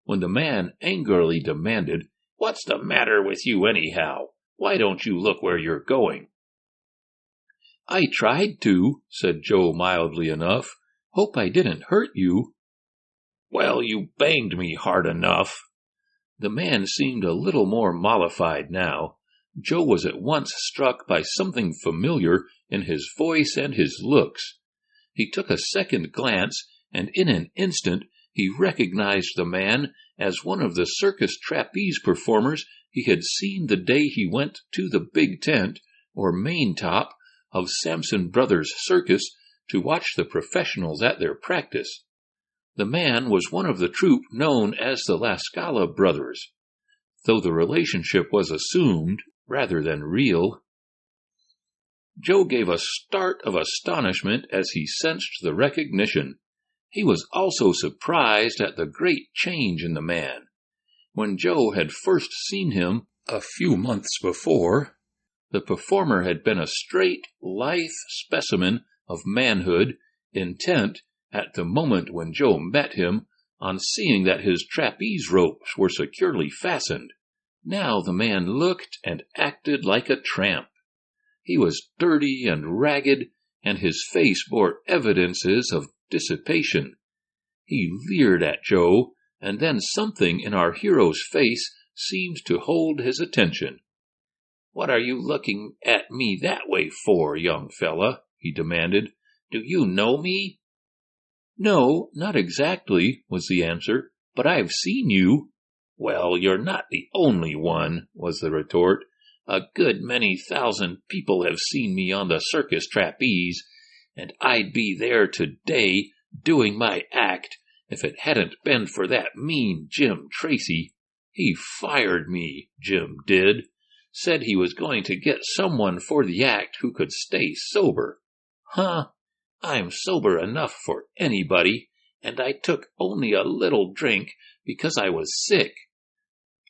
when the man angrily demanded, "What's the matter with you anyhow? Why don't you look where you're going?" "I tried to," said Joe mildly enough. "Hope I didn't hurt you." "Well, you banged me hard enough." The man seemed a little more mollified now. Joe was at once struck by something familiar in his voice and his looks. He took a second glance, and in an instant he recognized the man as one of the circus trapeze performers he had seen the day he went to the big tent, or main top, of Sampson Brothers' Circus to watch the professionals at their practice. The man was one of the troupe known as the La Scala Brothers, though the relationship was assumed rather than real. Joe gave a start of astonishment as he sensed the recognition. He was also surprised at the great change in the man. When Joe had first seen him a few months before, the performer had been a straight, lithe specimen of manhood, intent, at the moment when Joe met him, on seeing that his trapeze ropes were securely fastened. Now the man looked and acted like a tramp. He was dirty and ragged, and his face bore evidences of dissipation. He leered at Joe, and then something in our hero's face seemed to hold his attention. "What are you looking at me that way for, young fella?" he demanded. "Do you know me?" "No, not exactly," was the answer, "but I've seen you." "Well, you're not the only one," was the retort. "A good many thousand people have seen me on the circus trapeze, and I'd be there today doing my act if it hadn't been for that mean Jim Tracy. He fired me, Jim did. Said he was going to get someone for the act who could stay sober. Huh? I'm sober enough for anybody, and I took only a little drink because I was sick.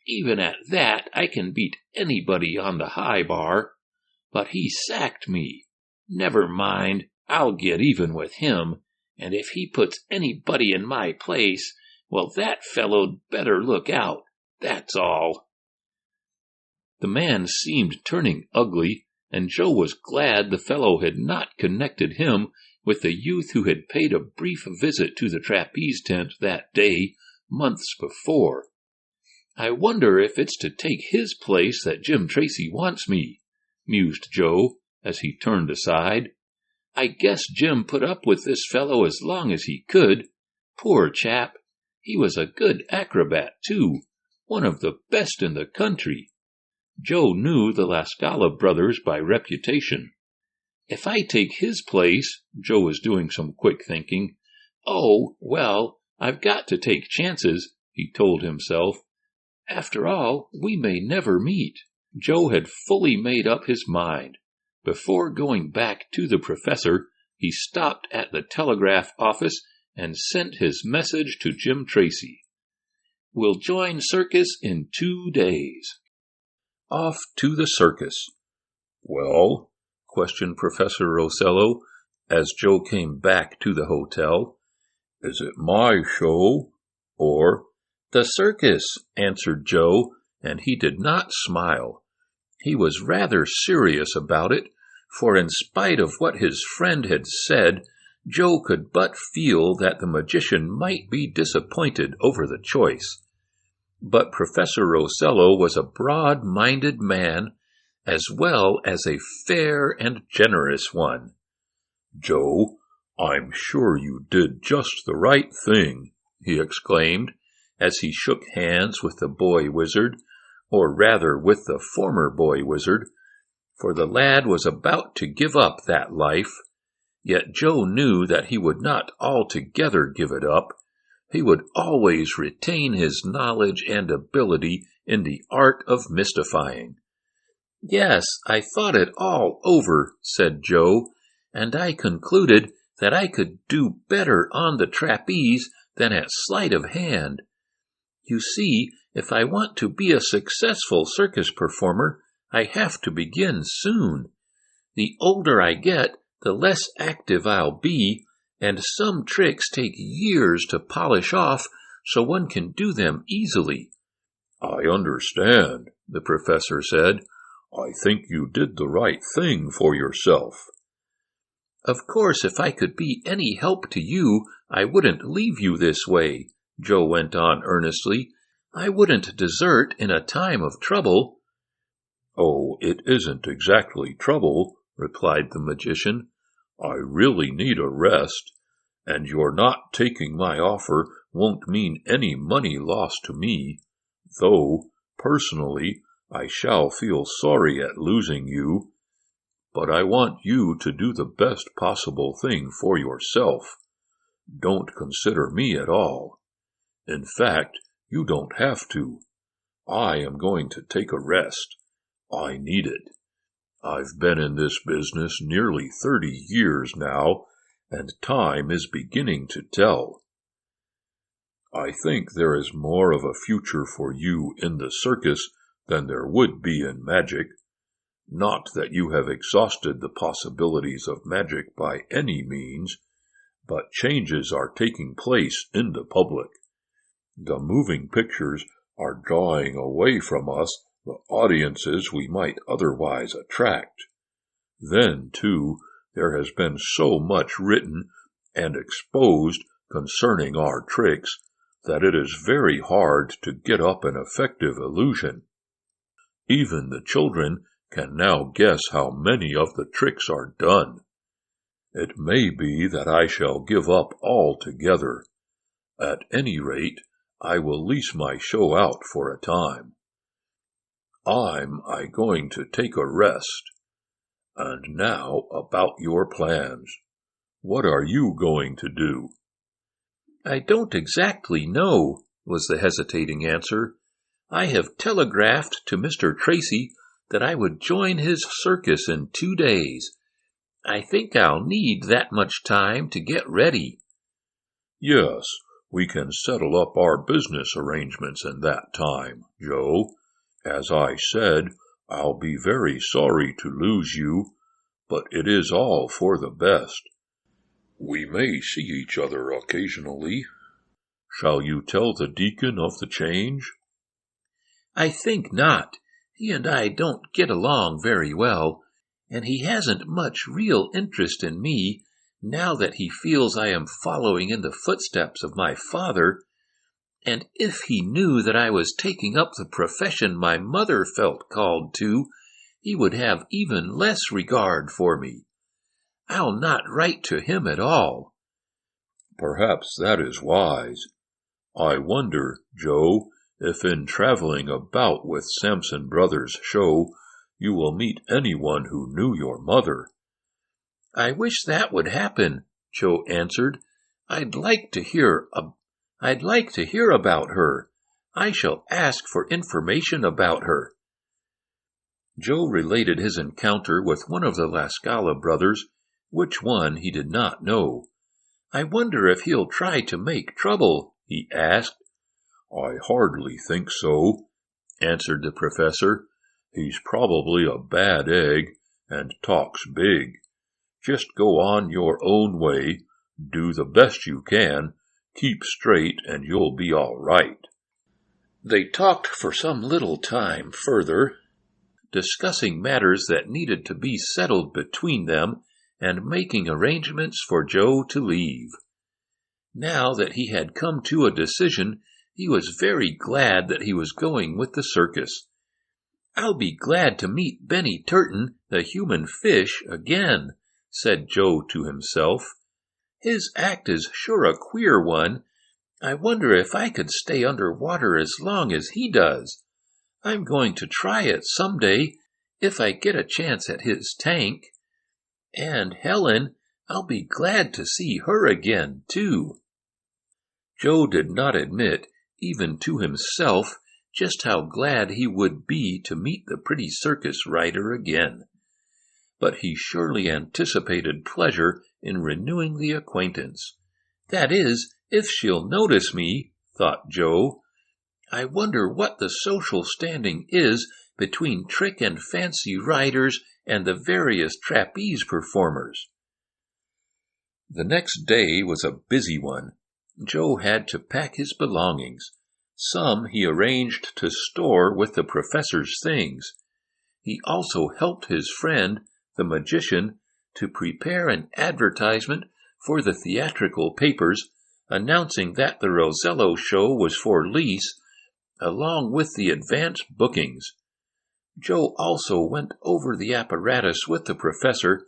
Even at that, I can beat anybody on the high bar. But he sacked me. Never mind, I'll get even with him, and if he puts anybody in my place, well, that fellow'd better look out, that's all." The man seemed turning ugly, and Joe was glad the fellow had not connected him with the youth who had paid a brief visit to the trapeze tent that day, months before. "I wonder if it's to take his place that Jim Tracy wants me," mused Joe as he turned aside. "I guess Jim put up with this fellow as long as he could. Poor chap. He was a good acrobat, too, one of the best in the country." Joe knew the La Scala brothers by reputation. "If I take his place," Joe was doing some quick thinking. "Oh, well, I've got to take chances," he told himself. "After all, we may never meet." Joe had fully made up his mind. Before going back to the professor, he stopped at the telegraph office and sent his message to Jim Tracy. "We'll join circus in 2 days." Off to the circus. "Well?" questioned Professor Rosello as Joe came back to the hotel. "Is it my show, or—" "The circus," answered Joe, and he did not smile. He was rather serious about it, for in spite of what his friend had said, Joe could but feel that the magician might be disappointed over the choice. But Professor Rosello was a broad-minded man, as well as a fair and generous one. "Joe, I'm sure you did just the right thing," he exclaimed, as he shook hands with the boy wizard, or rather with the former boy wizard, for the lad was about to give up that life. Yet Joe knew that he would not altogether give it up. He would always retain his knowledge and ability in the art of mystifying. "Yes, I thought it all over," said Joe, "and I concluded that I could do better on the trapeze than at sleight of hand. You see, if I want to be a successful circus performer, I have to begin soon. The older I get, the less active I'll be, and some tricks take years to polish off so one can do them easily." "I understand," the professor said. "I think you did the right thing for yourself." "Of course, if I could be any help to you, I wouldn't leave you this way," Joe went on earnestly. "I wouldn't desert in a time of trouble." "Oh, it isn't exactly trouble," replied the magician. "I really need a rest, and your not taking my offer won't mean any money lost to me, though, personally, I shall feel sorry at losing you. But I want you to do the best possible thing for yourself. Don't consider me at all. In fact, you don't have to. I am going to take a rest. I need it. I've been in this business nearly 30 years now, and time is beginning to tell. I think there is more of a future for you in the circus than there would be in magic. Not that you have exhausted the possibilities of magic by any means, but changes are taking place in the public. The moving pictures are drawing away from us the audiences we might otherwise attract. Then, too, there has been so much written and exposed concerning our tricks that it is very hard to get up an effective illusion. Even the children can now guess how many of the tricks are done. It may be that I shall give up altogether. At any rate, I will lease my show out for a time. I'm going to take a rest. And now about your plans. What are you going to do?" "I don't exactly know," was the hesitating answer. "I have telegraphed to Mr. Tracy that I would join his circus in 2 days. I think I'll need that much time to get ready." "Yes, We can settle up our business arrangements in that time, Joe. As I said, I'll be very sorry to lose you, but it is all for the best. We may see each other occasionally. Shall you tell the deacon of the change? I think not. He and I don't get along very well, and he hasn't much real interest in me now that he feels I am following in the footsteps of my father, and if he knew that I was taking up the profession my mother felt called to, he would have even less regard for me. I'll not write to him at all. Perhaps that is wise. I wonder, Joe, if in traveling about with Sampson Brothers' show you will meet anyone who knew your mother. I wish that would happen, Joe answered. I'd like to hear about her. I shall ask for information about her. Joe related his encounter with one of the La Scala brothers, which one he did not know. I wonder if he'll try to make trouble, he asked. I hardly think so, answered the professor. He's probably a bad egg and talks big. Just go on your own way, do the best you can, keep straight, and you'll be all right. They talked for some little time further, discussing matters that needed to be settled between them and making arrangements for Joe to leave. Now that he had come to a decision, he was very glad that he was going with the circus. I'll be glad to meet Benny Turton, the human fish, again, said Joe to himself. His act is sure a queer one. I wonder if I could stay under water as long as he does. I'm going to try it some day, if I get a chance at his tank. And Helen, I'll be glad to see her again, too. Joe did not admit, even to himself, just how glad he would be to meet the pretty circus rider again. But he surely anticipated pleasure in renewing the acquaintance. That is, if she'll notice me, thought Joe. I wonder what the social standing is between trick and fancy riders and the various trapeze performers. The next day was a busy one. Joe had to pack his belongings. Some he arranged to store with the professor's things. He also helped his friend, the magician, to prepare an advertisement for the theatrical papers announcing that the Rosello show was for lease, along with the advance bookings. Joe also went over the apparatus with the professor,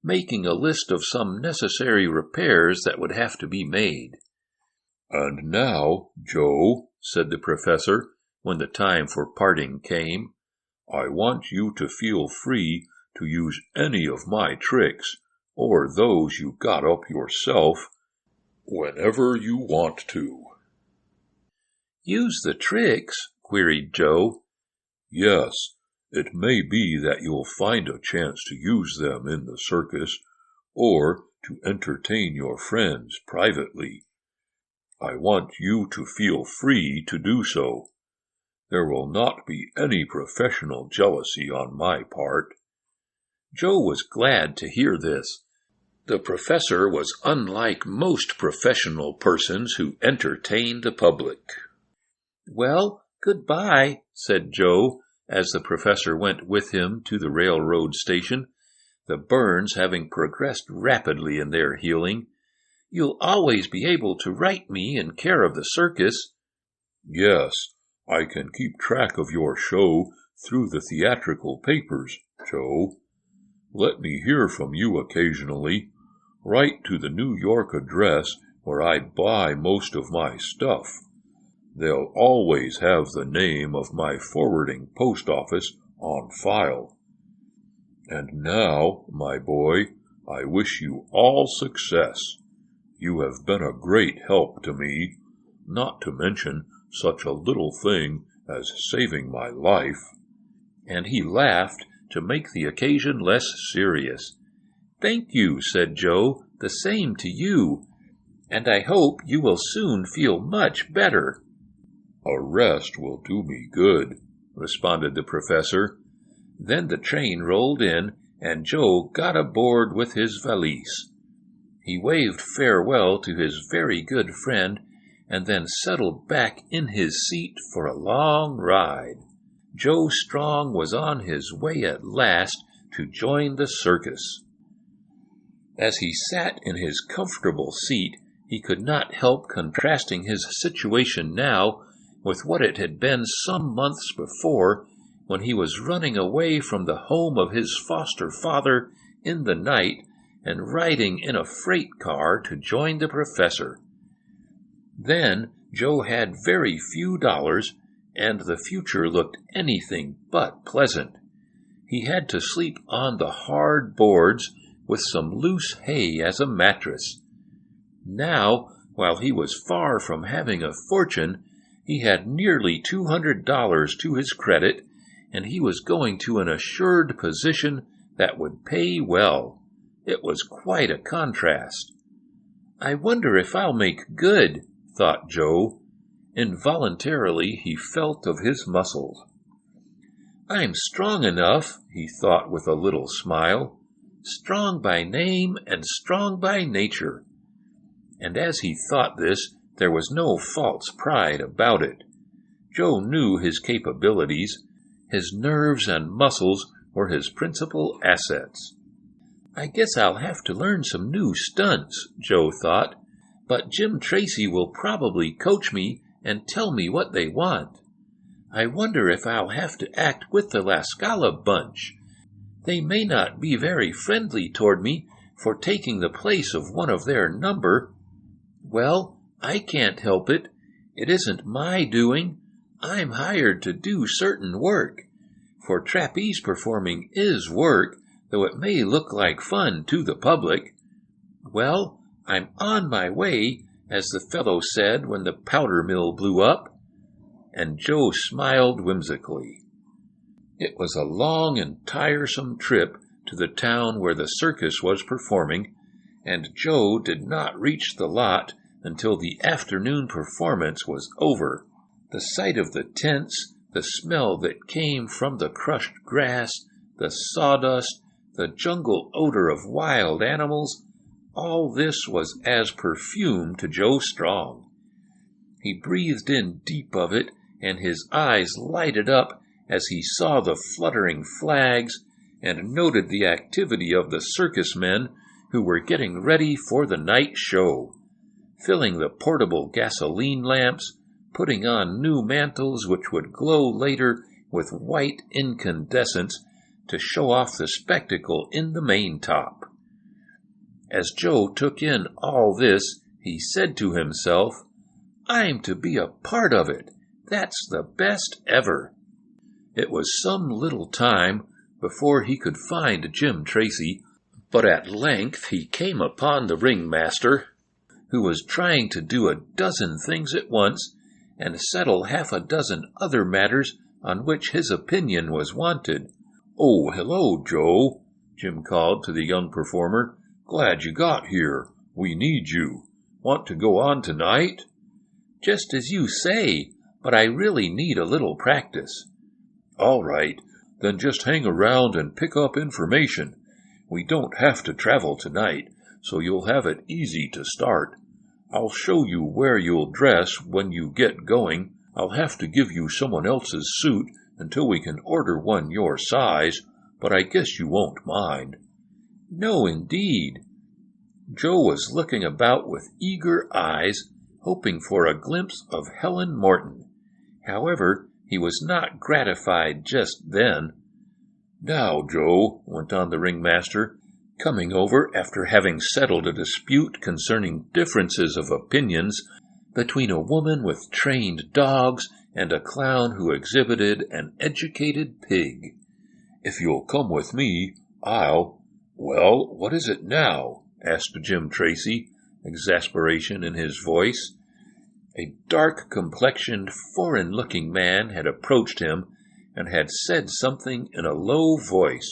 making a list of some necessary repairs that would have to be made. And now, Joe, said the professor, when the time for parting came, I want you to feel free to use any of my tricks, or those you got up yourself, whenever you want to. Use the tricks? Queried Joe. Yes, it may be that you'll find a chance to use them in the circus, or to entertain your friends privately. I want you to feel free to do so. There will not be any professional jealousy on my part. Joe was glad to hear this. The professor was unlike most professional persons who entertain the public. Well, goodbye, said Joe, as the professor went with him to the railroad station, the burns having progressed rapidly in their healing. You'll always be able to write me in care of the circus. Yes, I can keep track of your show through the theatrical papers, Joe. Let me hear from you occasionally. Write to the New York address where I buy most of my stuff. They'll always have the name of my forwarding post office on file. And now, my boy, I wish you all success. You have been a great help to me, not to mention such a little thing as saving my life. And he laughed to make the occasion less serious. Thank you, said Joe, the same to you. and I hope you will soon feel much better." "A rest will do me good," responded the professor. Then the train rolled in, and Joe got aboard with his valise. He waved farewell to his very good friend, and then settled back in his seat for a long ride. Joe Strong was on his way at last to join the circus. As he sat in his comfortable seat, he could not help contrasting his situation now with what it had been some months before, when he was running away from the home of his foster father in the night and riding in a freight car to join the professor. Then Joe had very few dollars, and the future looked anything but pleasant. He had to sleep on the hard boards with some loose hay as a mattress. Now, while he was far from having a fortune, he had nearly $200 to his credit, and he was going to an assured position that would pay well. It was quite a contrast. "I wonder if I'll make good," thought Joe. Involuntarily he felt of his muscles. "I'm strong enough," he thought with a little smile. "Strong by name and strong by nature." And as he thought this, there was no false pride about it. Joe knew his capabilities. His nerves and muscles were his principal assets. "I guess I'll have to learn some new stunts," Joe thought, "but Jim Tracy will probably coach me and tell me what they want. I wonder if I'll have to act with the La Scala bunch. They may not be very friendly toward me for taking the place of one of their number. Well, I can't help it. It isn't my doing. I'm hired to do certain work. For trapeze performing is work, though it may look like fun to the public. Well, I'm on my way, as the fellow said when the powder mill blew up." And Joe smiled whimsically. It was a long and tiresome trip to the town where the circus was performing, and Joe did not reach the lot until the afternoon performance was over. The sight of the tents, the smell that came from the crushed grass, the sawdust, the jungle odor of wild animals, all this was as perfume to Joe Strong. He breathed in deep of it, and his eyes lighted up as he saw the fluttering flags and noted the activity of the circus men who were getting ready for the night show, filling the portable gasoline lamps, putting on new mantles which would glow later with white incandescence to show off the spectacle in the maintop. As Joe took in all this, he said to himself, "I'm to be a part of it. That's the best ever." It was some little time before he could find Jim Tracy, but at length he came upon the ringmaster, who was trying to do a dozen things at once and settle half a dozen other matters on which his opinion was wanted. "Oh, hello, Joe," Jim called to the young performer. "Glad you got here. We need you. Want to go on tonight?" "Just as you say, but I really need a little practice." "All right, then just hang around and pick up information. We don't have to travel tonight, so you'll have it easy to start. I'll show you where you'll dress when you get going. I'll have to give you someone else's suit until we can order one your size, but I guess you won't mind." "No, indeed." Joe was looking about with eager eyes, hoping for a glimpse of Helen Morton. However, he was not gratified just then. "Now, Joe," went on the ringmaster, coming over after having settled a dispute concerning differences of opinions between a woman with trained dogs and a clown who exhibited an educated pig. "If you'll come with me, Well, what is it now?" asked Jim Tracy, exasperation in his voice. A dark-complexioned, foreign-looking man had approached him and had said something in a low voice.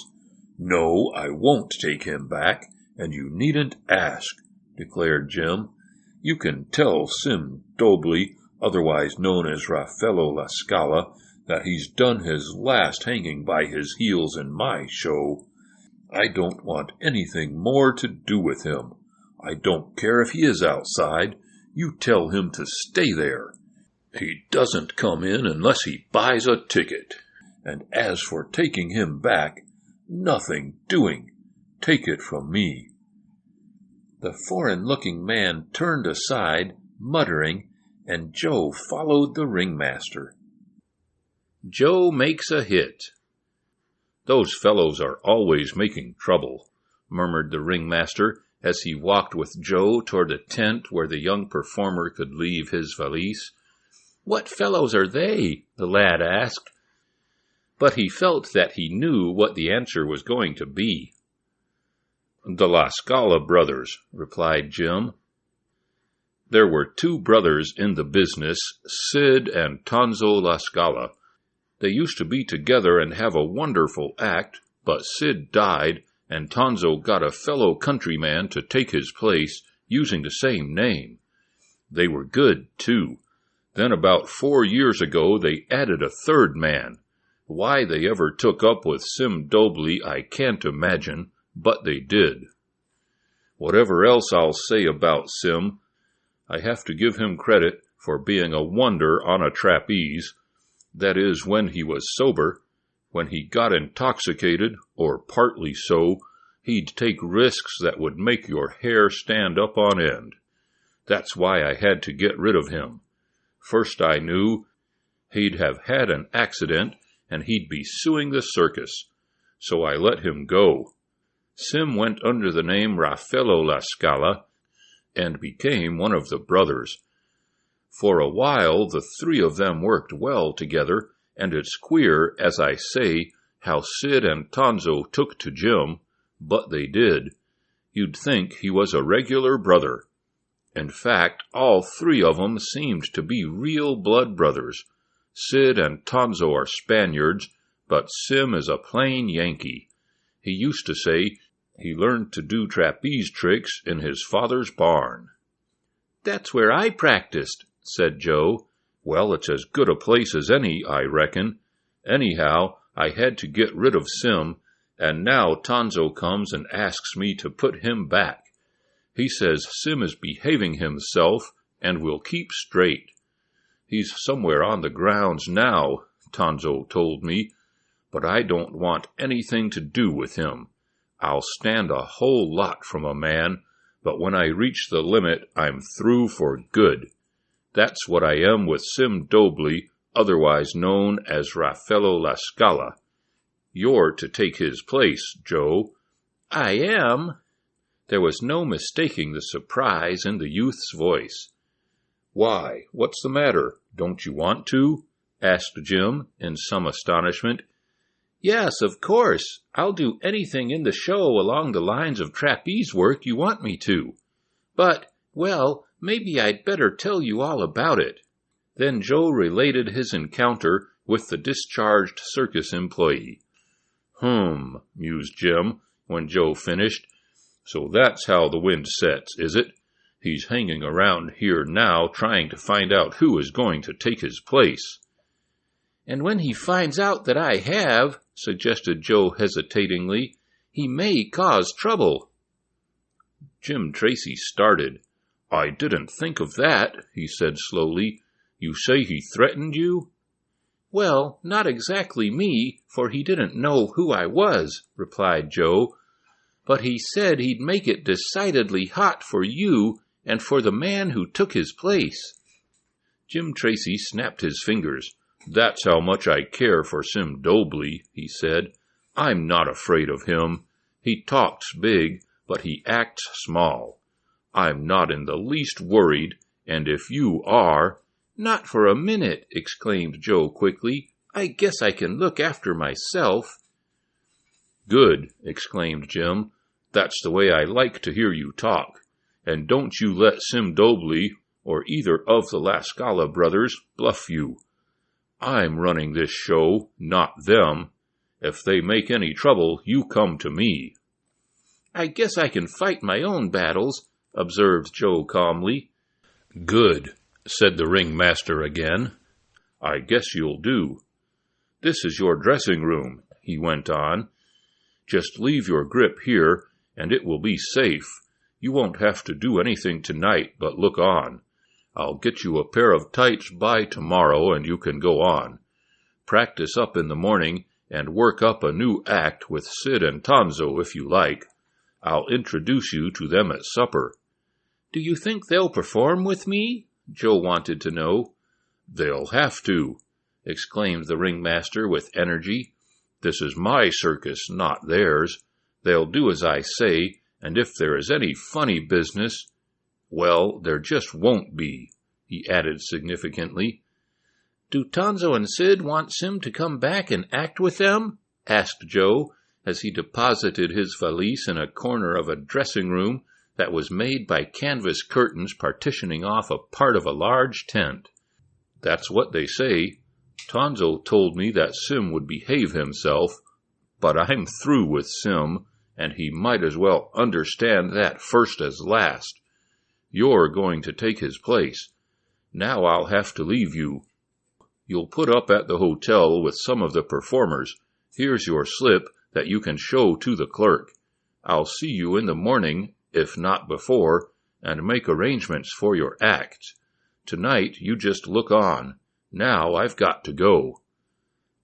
"No, I won't take him back, and you needn't ask," declared Jim. You can tell Sim Dobley, otherwise known as Raffaello La Scala, that he's done his last hanging by his heels in my show. I don't want anything more to do with him. I don't care if he is outside. You tell him to stay there. He doesn't come in unless he buys a ticket. And as for taking him back, nothing doing. Take it from me." The foreign-looking man turned aside, muttering, and Joe followed the ringmaster. Joe makes a hit. "Those fellows are always making trouble," murmured the ringmaster as he walked with Joe toward a tent where the young performer could leave his valise. "What fellows are they?" the lad asked. But he felt that he knew what the answer was going to be. "The La Scala brothers," replied Jim. There were two brothers in the business, Sid and Tonzo La Scala. They used to be together and have a wonderful act, but Sid died, and Tonzo got a fellow countryman to take his place, using the same name. They were good, too. Then about 4 years ago they added a third man. Why they ever took up with Sim Dobley I can't imagine, but they did. Whatever else I'll say about Sim, I have to give him credit for being a wonder on a trapeze. That is, when he was sober. When he got intoxicated, or partly so, he'd take risks that would make your hair stand up on end. That's why I had to get rid of him. First I knew he'd have had an accident, and he'd be suing the circus. So I let him go. Sim went under the name Raffaello La Scala, and became one of the brothers. For a while the three of them worked well together, and it's queer, as I say, how Sid and Tonzo took to Jim, but they did. You'd think he was a regular brother. In fact, all three of 'em seemed to be real blood brothers. Sid and Tonzo are Spaniards, but Sim is a plain Yankee. He used to say he learned to do trapeze tricks in his father's barn. "That's where I practiced," said Joe. "Well, it's as good a place as any, I reckon. Anyhow, I had to get rid of Sim, and now Tonzo comes and asks me to put him back. He says Sim is behaving himself and will keep straight. He's somewhere on the grounds now, Tonzo told me, but I don't want anything to do with him. I'll stand a whole lot from a man, but when I reach the limit, I'm through for good. That's what I am with Sim Dobley, otherwise known as Raffaello La Scala. You're to take his place, Joe." "I am?" There was no mistaking the surprise in the youth's voice. "Why, what's the matter? Don't you want to?" asked Jim, in some astonishment. "Yes, of course. I'll do anything in the show along the lines of trapeze work you want me to. But, well, maybe I'd better tell you all about it." Then Joe related his encounter with the discharged circus employee. Mused Jim, when Joe finished. "So that's how the wind sets, is it? He's hanging around here now trying to find out who is going to take his place." "And when he finds out that I have," suggested Joe hesitatingly, "he may cause trouble." Jim Tracy started. "I didn't think of that," he said slowly. "You say he threatened you?" "Well, not exactly me, for he didn't know who I was," replied Joe. "But he said he'd make it decidedly hot for you and for the man who took his place." Jim Tracy snapped his fingers. "That's how much I care for Sim Dobley," he said. "I'm not afraid of him. He talks big, but he acts small. I'm not in the least worried, and if you are—" "Not for a minute," exclaimed Joe quickly. "I guess I can look after myself." "Good," exclaimed Jim. "That's the way I like to hear you talk. And don't you let Sim Dobley, or either of the La Scala brothers, bluff you. I'm running this show, not them. If they make any trouble, you come to me." "I guess I can fight my own battles," observed Joe calmly. "Good," said the ringmaster again. "I guess you'll do. This is your dressing room," he went on. "Just leave your grip here, and it will be safe. You won't have to do anything tonight but look on. I'll get you a pair of tights by tomorrow, and you can go on. Practice up in the morning, and work up a new act with Sid and Tonzo if you like. I'll introduce you to them at supper." "Do you think they'll perform with me?" Joe wanted to know. "They'll have to," exclaimed the ringmaster with energy. "This is my circus, not theirs. They'll do as I say, and if there is any funny business, well, there just won't be," he added significantly. "Do Tonzo and Sid want Sim to come back and act with them?" asked Joe, as he deposited his valise in a corner of a dressing room that was made by canvas curtains partitioning off a part of a large tent. "That's what they say. Tonzo told me that Sim would behave himself, but I'm through with Sim, and he might as well understand that first as last. You're going to take his place. Now I'll have to leave you. You'll put up at the hotel with some of the performers. Here's your slip that you can show to the clerk. I'll see you in the morning, if not before, and make arrangements for your acts. Tonight you just look on. Now I've got to go."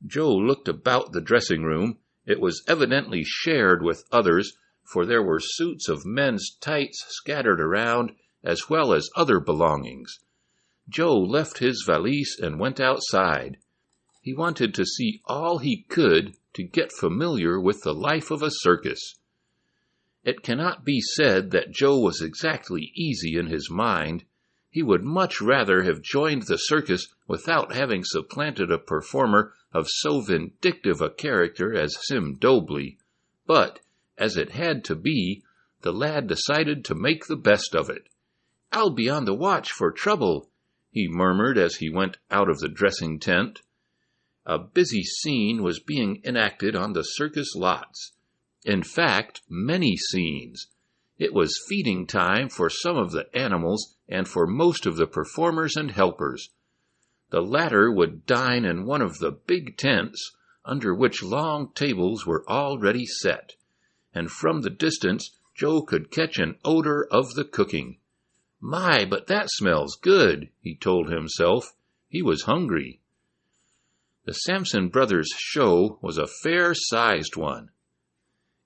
Joe looked about the dressing room. It was evidently shared with others, for there were suits of men's tights scattered around, as well as other belongings. Joe left his valise and went outside. He wanted to see all he could to get familiar with the life of a circus. It cannot be said that Joe was exactly easy in his mind. He would much rather have joined the circus without having supplanted a performer of so vindictive a character as Sim Dobley. But, as it had to be, the lad decided to make the best of it. "I'll be on the watch for trouble," he murmured as he went out of the dressing tent. A busy scene was being enacted on the circus lots. In fact, many scenes. It was feeding time for some of the animals and for most of the performers and helpers. The latter would dine in one of the big tents, under which long tables were already set, and from the distance Joe could catch an odor of the cooking. "My, but that smells good," he told himself. He was hungry. The Sampson Brothers show was a fair-sized one.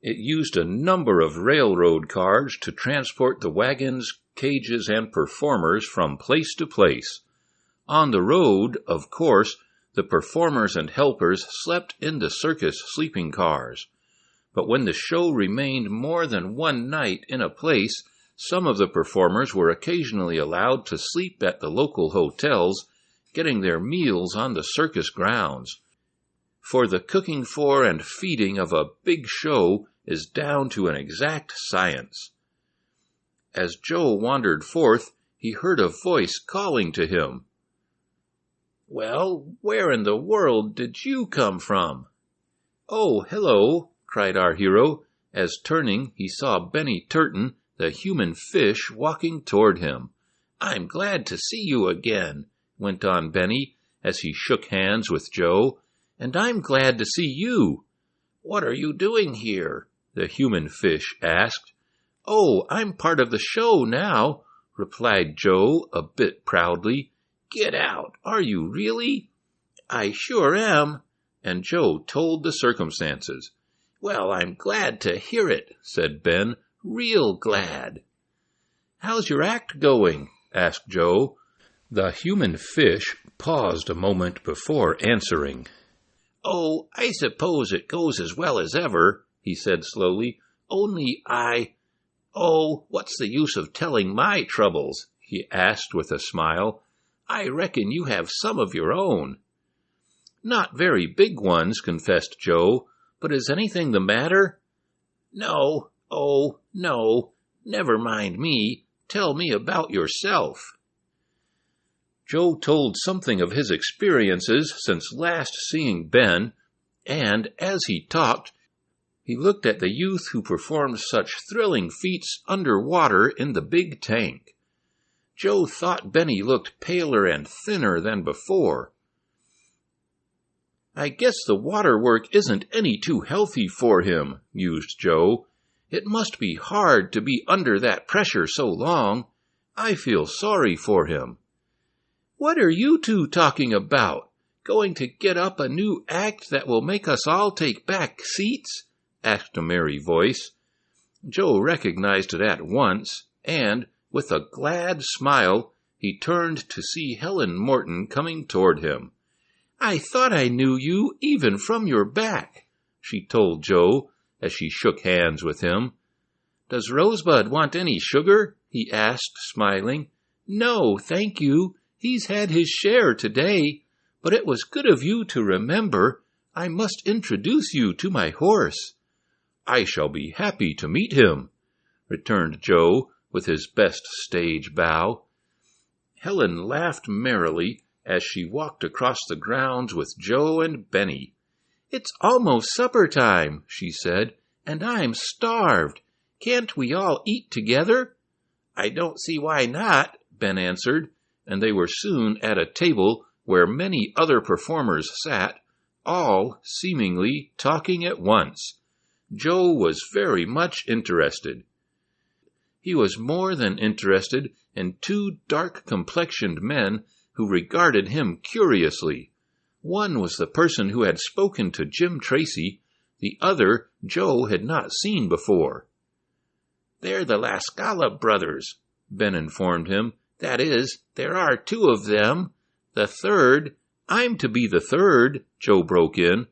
It used a number of railroad cars to transport the wagons, cages, and performers from place to place. On the road, of course, the performers and helpers slept in the circus sleeping cars. But when the show remained more than one night in a place, some of the performers were occasionally allowed to sleep at the local hotels, getting their meals on the circus grounds. For the cooking for and feeding of a big show is down to an exact science. As Joe wandered forth, he heard a voice calling to him. "Well, where in the world did you come from?" "Oh, hello," cried our hero, as turning he saw Benny Turton, the human fish, walking toward him. "I'm glad to see you again," went on Benny, as he shook hands with Joe. "And I'm glad to see you." "What are you doing here?" the human fish asked. "Oh, I'm part of the show now," replied Joe a bit proudly. "Get out, are you really?" "I sure am," and Joe told the circumstances. "Well, I'm glad to hear it," said Ben. "Real glad." "How's your act going?" asked Joe. The human fish paused a moment before answering. "Oh, I suppose it goes as well as ever," he said slowly. "Only Oh, what's the use of telling my troubles?" he asked with a smile. "I reckon you have some of your own." "Not very big ones," confessed Joe. "But is anything the matter?" "No. Oh, no. Never mind me. Tell me about yourself." Joe told something of his experiences since last seeing Ben, and as he talked, he looked at the youth who performed such thrilling feats underwater in the big tank. Joe thought Benny looked paler and thinner than before. "I guess the water work isn't any too healthy for him," mused Joe. "It must be hard to be under that pressure so long. I feel sorry for him." "What are you two talking about? Going to get up a new act that will make us all take back seats?" asked a merry voice. Joe recognized it at once, and, with a glad smile, he turned to see Helen Morton coming toward him. "I thought I knew you even from your back," she told Joe as she shook hands with him. "Does Rosebud want any sugar?" he asked, smiling. "No, thank you. He's had his share today. But it was good of you to remember. I must introduce you to my horse." "I shall be happy to meet him," returned Joe with his best stage bow. Helen laughed merrily as she walked across the grounds with Joe and Benny. "It's almost supper time," she said, "and I'm starved. Can't we all eat together?" "I don't see why not," Ben answered, and they were soon at a table where many other performers sat, all seemingly talking at once. Joe was very much interested. He was more than interested in two dark-complexioned men who regarded him curiously. One was the person who had spoken to Jim Tracy, the other Joe had not seen before. "They're the La Scala brothers," Ben informed him. "That is, there are two of them. The third—" "I'm to be the third," Joe broke in.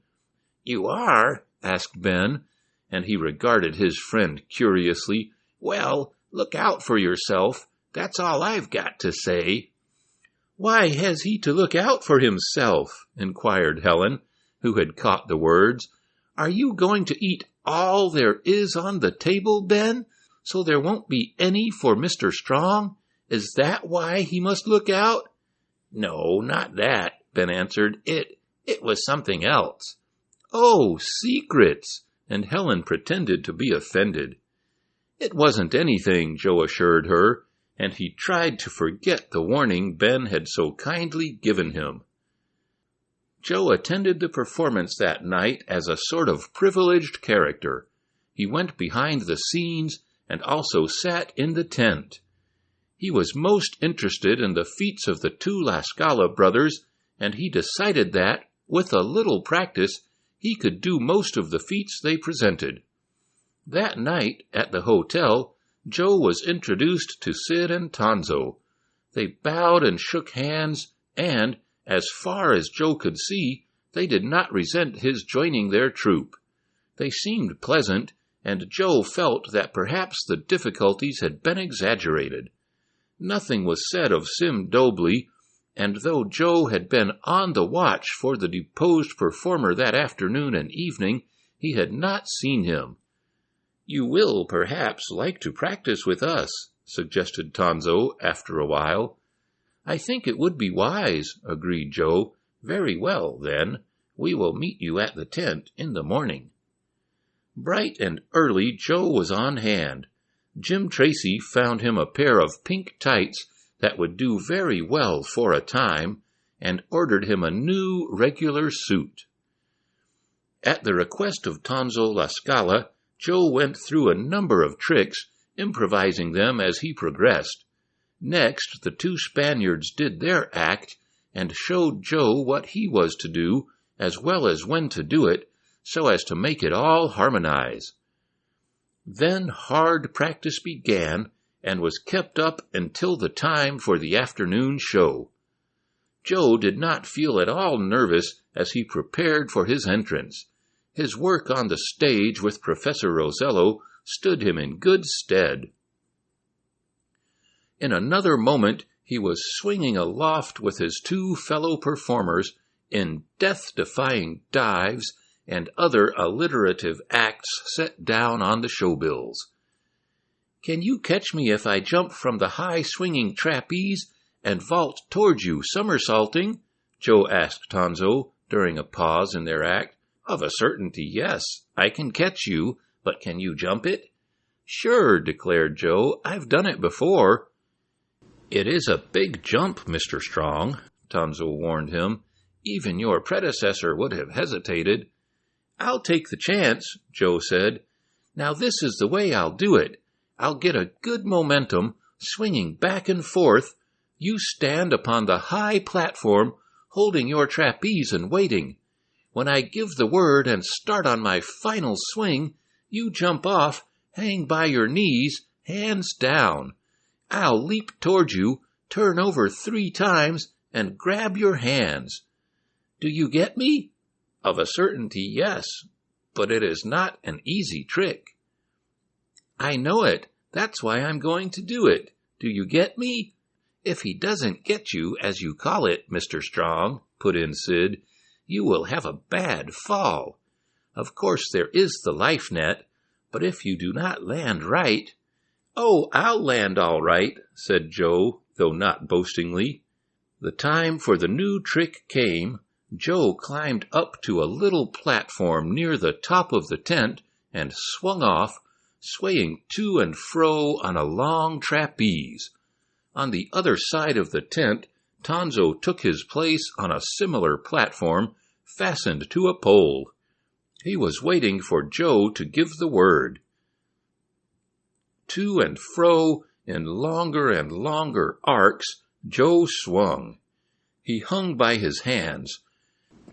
"You are?" asked Ben, and he regarded his friend curiously. "Well, look out for yourself. That's all I've got to say." "Why has he to look out for himself?" inquired Helen, who had caught the words. "Are you going to eat all there is on the table, Ben, so there won't be any for Mr. Strong? Is that why he must look out?" "No, not that," Ben answered. It was something else." "Oh, secrets!" and Helen pretended to be offended. "It wasn't anything," Joe assured her, and he tried to forget the warning Ben had so kindly given him. Joe attended the performance that night as a sort of privileged character. He went behind the scenes and also sat in the tent. He was most interested in the feats of the two La Scala brothers, and he decided that, with a little practice, he could do most of the feats they presented. That night, at the hotel, Joe was introduced to Sid and Tonzo. They bowed and shook hands, and, as far as Joe could see, they did not resent his joining their troupe. They seemed pleasant, and Joe felt that perhaps the difficulties had been exaggerated. Nothing was said of Sim Dobley, and though Joe had been on the watch for the deposed performer that afternoon and evening, he had not seen him. "You will perhaps like to practice with us," suggested Tonzo after a while. "I think it would be wise," agreed Joe. "Very well, then. We will meet you at the tent in the morning." Bright and early, Joe was on hand. Jim Tracy found him a pair of pink tights that would do very well for a time, and ordered him a new regular suit. At the request of Tonzo La Scala, Joe went through a number of tricks, improvising them as he progressed. Next, the two Spaniards did their act, and showed Joe what he was to do, as well as when to do it, so as to make it all harmonize. Then hard practice began, and was kept up until the time for the afternoon show. Joe did not feel at all nervous as he prepared for his entrance. His work on the stage with Professor Rosello stood him in good stead. In another moment he was swinging aloft with his two fellow performers in death-defying dives and other alliterative acts set down on the show bills. "Can you catch me if I jump from the high swinging trapeze and vault toward you somersaulting?" Joe asked Tonzo during a pause in their act. "Of a certainty, yes. I can catch you, but can you jump it?" "Sure," declared Joe. "I've done it before." "It is a big jump, Mr. Strong," Tonzo warned him. "Even your predecessor would have hesitated." "I'll take the chance," Joe said. "Now this is the way I'll do it. I'll get a good momentum, swinging back and forth. You stand upon the high platform, holding your trapeze and waiting. When I give the word and start on my final swing, you jump off, hang by your knees, hands down. I'll leap toward you, turn over 3 times, and grab your hands. Do you get me?" "Of a certainty, yes, but it is not an easy trick." "I know it. That's why I'm going to do it. Do you get me?" "If he doesn't get you, as you call it, Mr. Strong," put in Sid, "you will have a bad fall. Of course there is the life net, but if you do not land right—" "Oh, I'll land all right," said Joe, though not boastingly. The time for the new trick came. Joe climbed up to a little platform near the top of the tent and swung off, swaying to and fro on a long trapeze. On the other side of the tent, Tonzo took his place on a similar platform fastened to a pole. He was waiting for Joe to give the word. To and fro, in longer and longer arcs, Joe swung. He hung by his hands.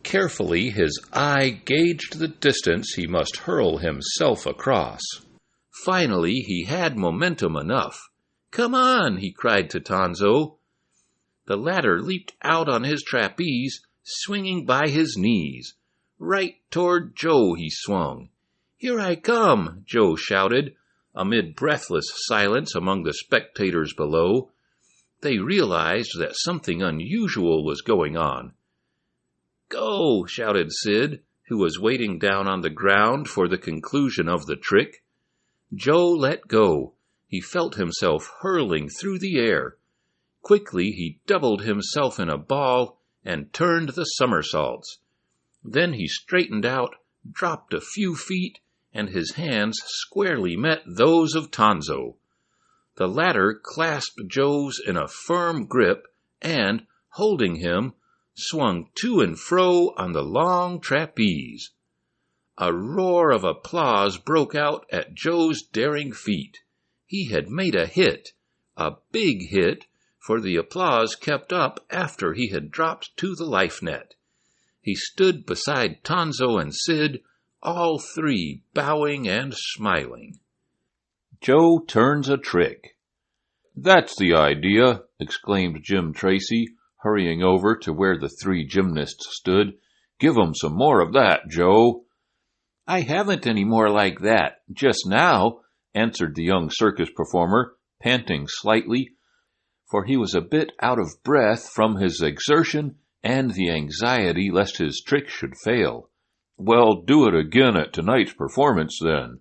Carefully, his eye gauged the distance he must hurl himself across. Finally, he had momentum enough. "Come on," he cried to Tonzo. The latter leaped out on his trapeze, swinging by his knees. Right toward Joe he swung. "Here I come," Joe shouted, amid breathless silence among the spectators below. They realized that something unusual was going on. "Go!" shouted Sid, who was waiting down on the ground for the conclusion of the trick. Joe let go. He felt himself hurling through the air. Quickly he doubled himself in a ball and turned the somersaults. Then he straightened out, dropped a few feet, and his hands squarely met those of Tonzo. The latter clasped Joe's in a firm grip and, holding him, swung to and fro on the long trapeze. A roar of applause broke out at Joe's daring feat. He had made a hit, a big hit, for the applause kept up after he had dropped to the life net. He stood beside Tonzo and Sid, all 3 bowing and smiling. Joe turns a trick. "That's the idea," exclaimed Jim Tracy, hurrying over to where the 3 gymnasts stood. "Give 'em some more of that, Joe." "I haven't any more like that, just now," answered the young circus performer, panting slightly, for he was a bit out of breath from his exertion and the anxiety lest his trick should fail. "Well, do it again at tonight's performance, then,"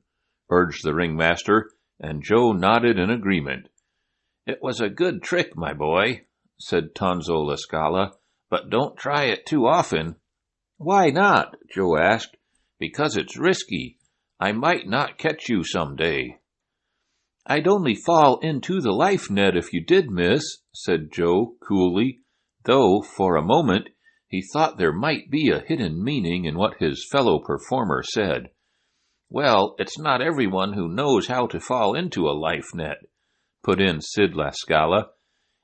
urged the ringmaster, and Joe nodded in agreement. "It was a good trick, my boy," said Tonzo La Scala, "but don't try it too often." "Why not?" Joe asked. "Because it's risky. I might not catch you some day." "I'd only fall into the life net if you did miss," said Joe coolly, though, for a moment, he thought there might be a hidden meaning in what his fellow performer said. "Well, it's not everyone who knows how to fall into a life net," put in Sid La Scala.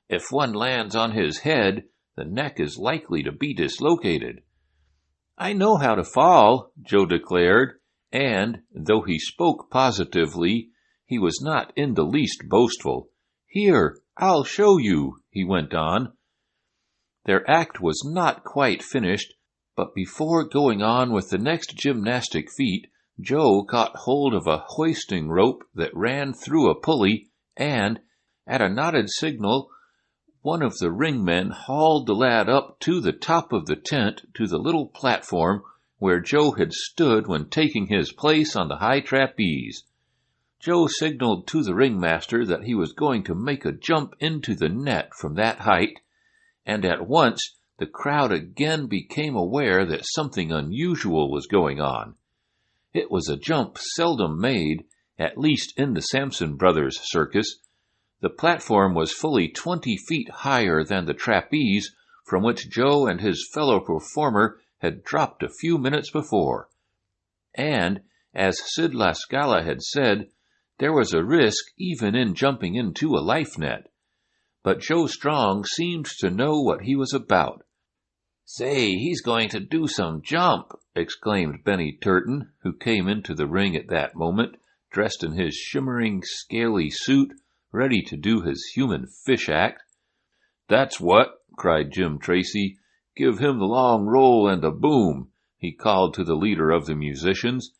"If one lands on his head, the neck is likely to be dislocated." "I know how to fall," Joe declared, and, though he spoke positively, he was not in the least boastful. "Here, I'll show you," he went on. Their act was not quite finished, but before going on with the next gymnastic feat, Joe caught hold of a hoisting rope that ran through a pulley, and, at a nodded signal, one of the ringmen hauled the lad up to the top of the tent to the little platform where Joe had stood when taking his place on the high trapeze. Joe signaled to the ringmaster that he was going to make a jump into the net from that height, and at once the crowd again became aware that something unusual was going on. It was a jump seldom made, at least in the Sampson Brothers circus. The platform was fully 20 feet higher than the trapeze from which Joe and his fellow performer had dropped a few minutes before. And, as Sid La Scala had said, there was a risk even in jumping into a life net. But Joe Strong seemed to know what he was about. "Say, he's going to do some jump," exclaimed Benny Turton, who came into the ring at that moment, dressed in his shimmering, scaly suit, ready to do his human fish act. "That's what," cried Jim Tracy. "Give him the long roll and the boom," he called to the leader of the musicians.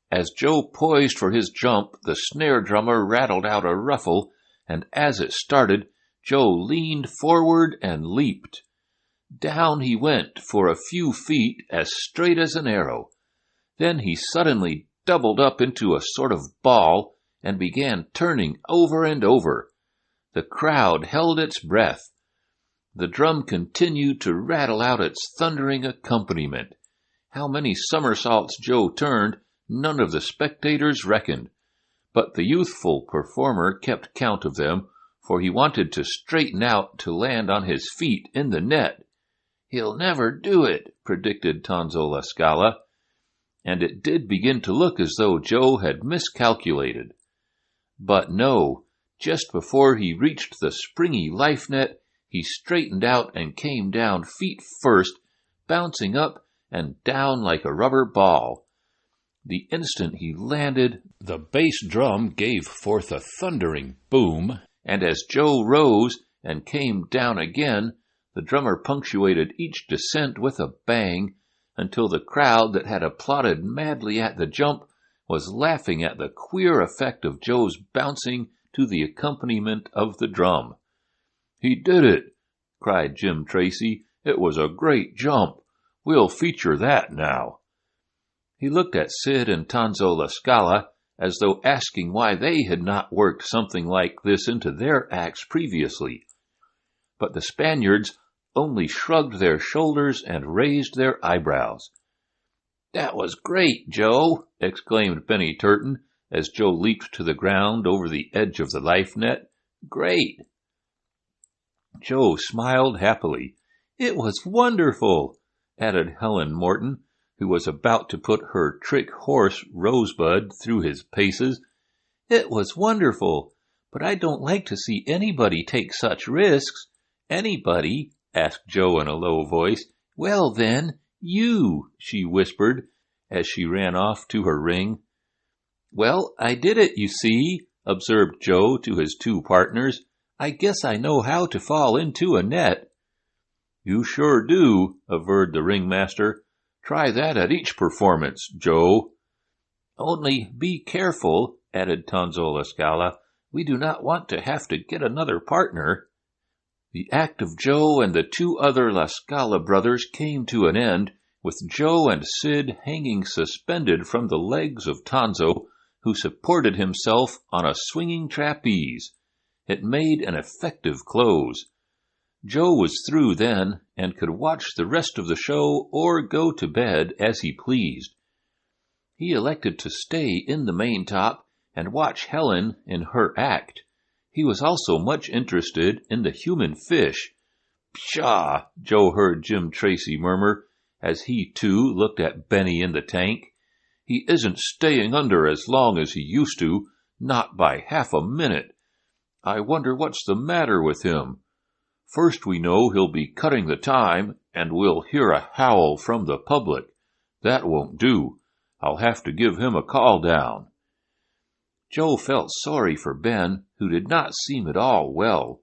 As Joe poised for his jump, the snare drummer rattled out a ruffle, and as it started, Joe leaned forward and leaped. Down he went for a few feet as straight as an arrow. Then he suddenly doubled up into a sort of ball and began turning over and over. The crowd held its breath. The drum continued to rattle out its thundering accompaniment. How many somersaults Joe turned, none of the spectators reckoned. But the youthful performer kept count of them, for he wanted to straighten out to land on his feet in the net. "He'll never do it," predicted Tonzo La Scala. And it did begin to look as though Joe had miscalculated. But no, just before he reached the springy life net, he straightened out and came down feet first, bouncing up and down like a rubber ball. The instant he landed, the bass drum gave forth a thundering boom, and as Joe rose and came down again, the drummer punctuated each descent with a bang, until the crowd that had applauded madly at the jump was laughing at the queer effect of Joe's bouncing to the accompaniment of the drum. "He did it!" cried Jim Tracy. "It was a great jump. We'll feature that now." He looked at Sid and Tonzo La Scala as though asking why they had not worked something like this into their acts previously. But the Spaniards only shrugged their shoulders and raised their eyebrows. "That was great, Joe!" exclaimed Benny Turton as Joe leaped to the ground over the edge of the life net. "Great!" Joe smiled happily. "It was wonderful," added Helen Morton, who was about to put her trick horse Rosebud through his paces. "It was wonderful, but I don't like to see anybody take such risks." "Anybody?" asked Joe in a low voice. "Well then, you," she whispered as she ran off to her ring. "Well, I did it, you see," observed Joe to his two partners. "I guess I know how to fall into a net." "You sure do," averred the ringmaster. "Try that at each performance, Joe." "Only be careful," added Tonzo La Scala. "We do not want to have to get another partner." The act of Joe and the two other La Scala brothers came to an end, with Joe and Sid hanging suspended from the legs of Tonzo, who supported himself on a swinging trapeze. It made an effective close. Joe was through then, and could watch the rest of the show or go to bed as he pleased. He elected to stay in the maintop and watch Helen in her act. He was also much interested in the human fish. "Pshaw!" Joe heard Jim Tracy murmur, as he too looked at Benny in the tank. "He isn't staying under as long as he used to, not by half a minute. I wonder what's the matter with him. First we know he'll be cutting the time, and we'll hear a howl from the public. That won't do. I'll have to give him a call down." Joe felt sorry for Ben, who did not seem at all well.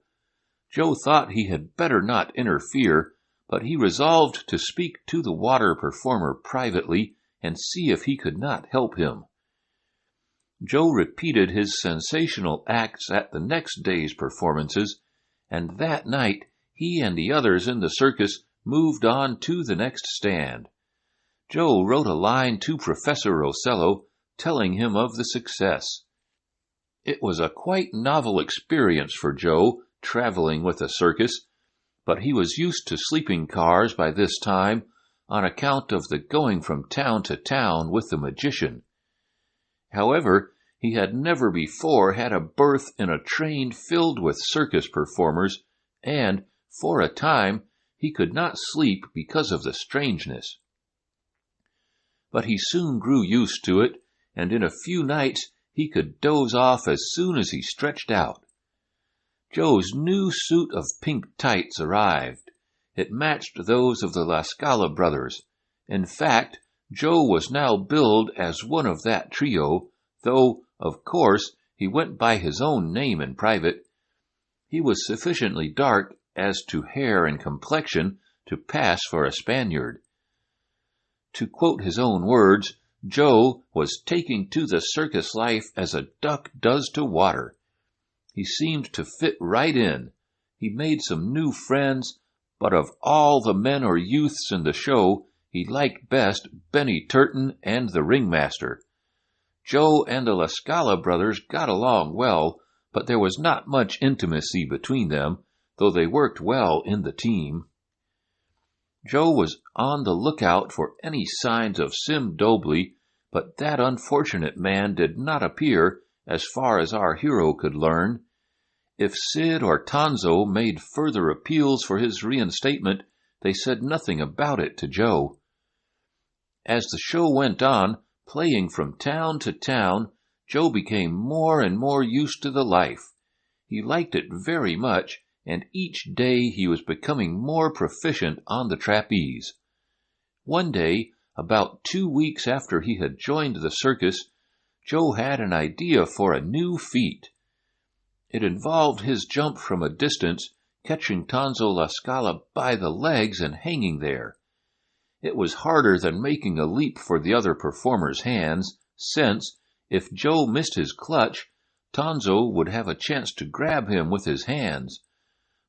Joe thought he had better not interfere, but he resolved to speak to the water performer privately and see if he could not help him. Joe repeated his sensational acts at the next day's performances, and that night he and the others in the circus moved on to the next stand. Joe wrote a line to Professor Rosello, telling him of the success. It was a quite novel experience for Joe, traveling with a circus, but he was used to sleeping cars by this time on account of the going from town to town with the magician. However, He had never before had a berth in a train filled with circus performers, and, for a time, he could not sleep because of the strangeness. But he soon grew used to it, and in a few nights he could doze off as soon as he stretched out. Joe's new suit of pink tights arrived. It matched those of the La Scala brothers. In fact, Joe was now billed as one of that trio, though, of course, he went by his own name in private. He was sufficiently dark as to hair and complexion to pass for a Spaniard. To quote his own words, Joe was taking to the circus life as a duck does to water. He seemed to fit right in. He made some new friends, but of all the men or youths in the show, he liked best Benny Turton and the ringmaster. Joe and the La Scala brothers got along well, but there was not much intimacy between them, though they worked well in the team. Joe was on the lookout for any signs of Sim Dobley, but that unfortunate man did not appear, as far as our hero could learn. If Sid or Tonzo made further appeals for his reinstatement, they said nothing about it to Joe. As the show went on, playing from town to town, Joe became more and more used to the life. He liked it very much, and each day he was becoming more proficient on the trapeze. One day, about 2 weeks after he had joined the circus, Joe had an idea for a new feat. It involved his jump from a distance, catching Tonzo La Scala by the legs and hanging there. It was harder than making a leap for the other performer's hands, since, if Joe missed his clutch, Tonzo would have a chance to grab him with his hands.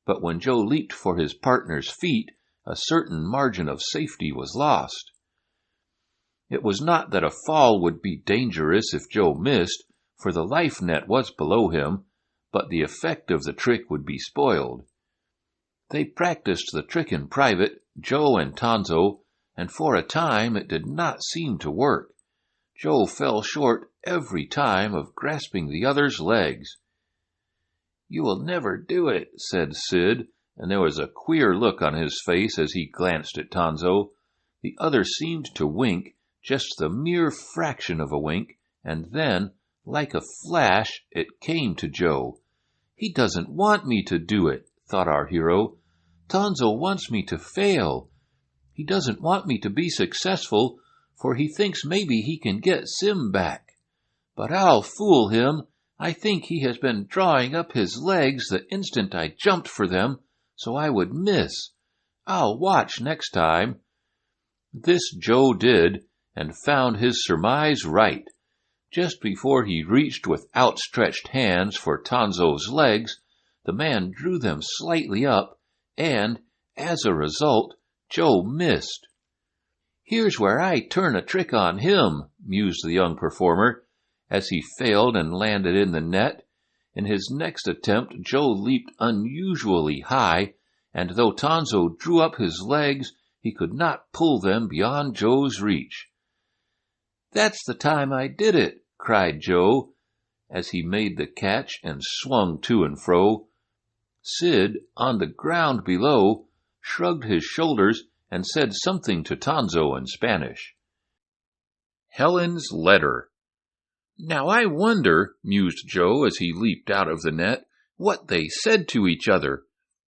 But when Joe leaped for his partner's feet, a certain margin of safety was lost. It was not that a fall would be dangerous if Joe missed, for the life net was below him, but the effect of the trick would be spoiled. They practiced the trick in private, Joe and Tonzo, and for a time it did not seem to work. Joe fell short every time of grasping the other's legs. "You will never do it," said Sid, and there was a queer look on his face as he glanced at Tonzo. The other seemed to wink, just the mere fraction of a wink, and then, like a flash, it came to Joe. "He doesn't want me to do it," thought our hero. "Tonzo wants me to fail. He doesn't want me to be successful, for he thinks maybe he can get Sim back. But I'll fool him. I think he has been drawing up his legs the instant I jumped for them, so I would miss. I'll watch next time." This Joe did, and found his surmise right. Just before he reached with outstretched hands for Tonzo's legs, the man drew them slightly up, and, as a result, Joe missed. "Here's where I turn a trick on him," mused the young performer, as he failed and landed in the net. In his next attempt, Joe leaped unusually high, and though Tonzo drew up his legs, he could not pull them beyond Joe's reach. "That's the time I did it," cried Joe, as he made the catch and swung to and fro. Sid, on the ground below, shrugged his shoulders and said something to Tonzo in Spanish. Helen's letter. "Now I wonder," mused Joe as he leaped out of the net, "what they said to each other.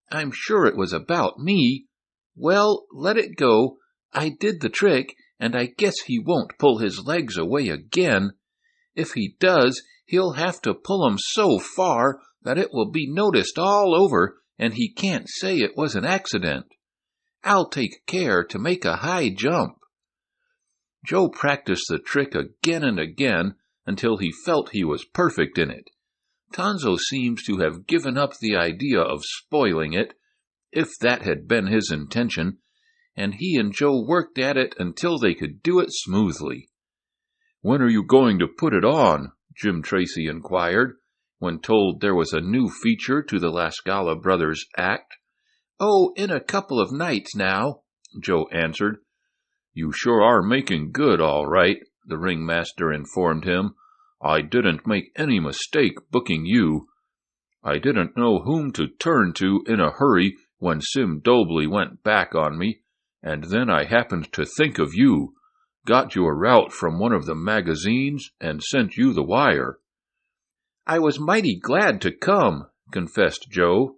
I'm sure it was about me. Well, let it go. I did the trick, and I guess he won't pull his legs away again. If he does, he'll have to pull 'em so far that it will be noticed all over, and he can't say it was an accident. I'll take care to make a high jump." Joe practiced the trick again and again until he felt he was perfect in it. Tonzo seemed to have given up the idea of spoiling it, if that had been his intention, and he and Joe worked at it until they could do it smoothly. "When are you going to put it on?" Jim Tracy inquired, when told there was a new feature to the La Scala brothers' act. "Oh, in a couple of nights now," Joe answered. "You sure are making good, all right," the ringmaster informed him, I didn't make any mistake booking you. I didn't know whom to turn to in a hurry when Sim Dobley went back on me, and then I happened to think of you, got your route from one of the magazines, and sent you the wire." "I was mighty glad to come," confessed Joe.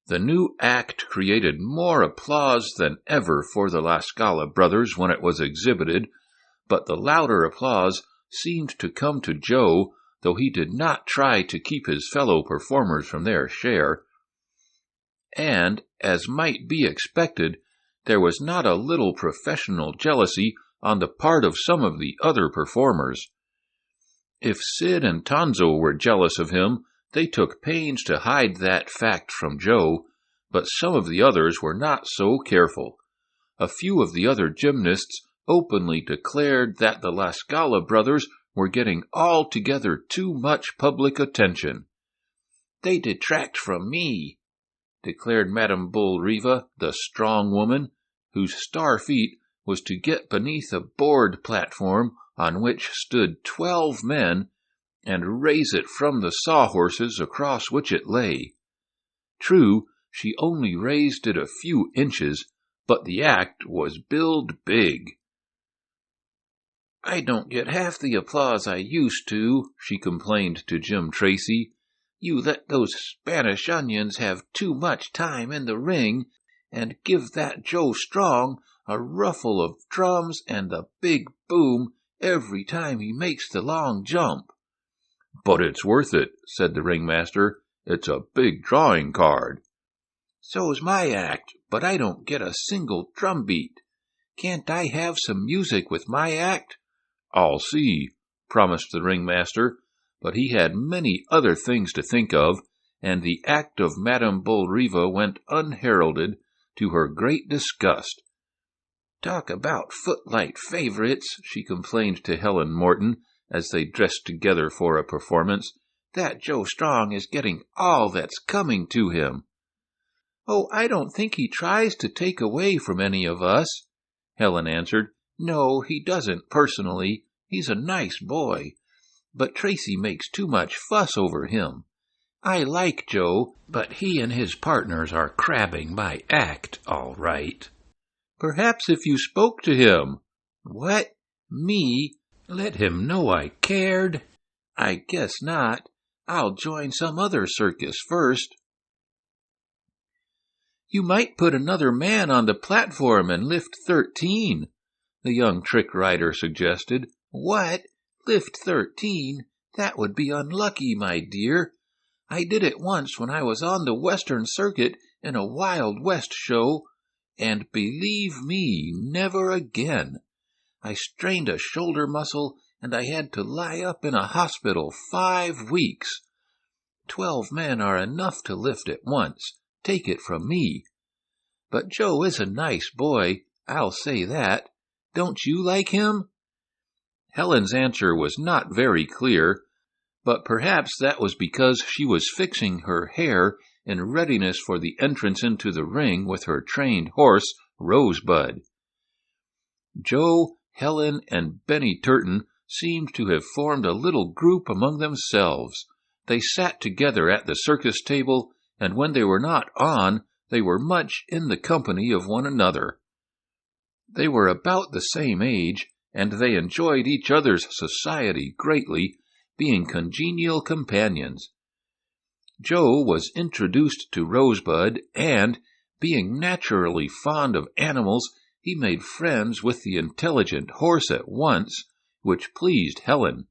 The new act created more applause than ever for the La Scala brothers when it was exhibited, but the louder applause seemed to come to Joe, though he did not try to keep his fellow performers from their share. And, as might be expected, there was not a little professional jealousy on the part of some of the other performers. If Sid and Tonzo were jealous of him, they took pains to hide that fact from Joe, but some of the others were not so careful. A few of the other gymnasts openly declared that the La Scala brothers were getting altogether too much public attention. "They detract from me," declared Madame Bullriva, the strong woman, whose star feat was to get beneath a board platform on which stood 12 men and raise it from the sawhorses across which it lay. True, she only raised it a few inches, but the act was billed big. "I don't get half the applause I used to," she complained to Jim Tracy. "You let those Spanish onions have too much time in the ring, and give that Joe Strong a ruffle of drums and the big boom every time he makes the long jump." "But it's worth it," said the ringmaster. "It's a big drawing card." "So's my act, but I don't get a single drum beat. Can't I have some music with my act?" "I'll see," promised the ringmaster, but he had many other things to think of, and the act of Madame Bullriva went unheralded, to her great disgust. "Talk about footlight favorites," she complained to Helen Morton, as they dressed together for a performance. "That Joe Strong is getting all that's coming to him." "Oh, I don't think he tries to take away from any of us," Helen answered. "No, he doesn't personally. He's a nice boy. But Tracy makes too much fuss over him. I like Joe, but he and his partners are crabbing my act, all right." "Perhaps if you spoke to him." "What? Me? Let him know I cared? I guess not. I'll join some other circus first." "You might put another man on the platform and lift 13, the young trick rider suggested. "What? Lift 13? That would be unlucky, my dear. I did it once when I was on the Western Circuit in a Wild West show, and believe me, never again. I strained a shoulder muscle, and I had to lie up in a hospital 5 weeks. 12 men are enough to lift at once, take it from me. But Joe is a nice boy, I'll say that. Don't you like him?" Helen's answer was not very clear, but perhaps that was because she was fixing her hair in readiness for the entrance into the ring with her trained horse, Rosebud. Joe, Helen, and Benny Turton seemed to have formed a little group among themselves. They sat together at the circus table, and when they were not on, they were much in the company of one another. They were about the same age, and they enjoyed each other's society greatly, being congenial companions. Joe was introduced to Rosebud, and, being naturally fond of animals, he made friends with the intelligent horse at once, which pleased Helen.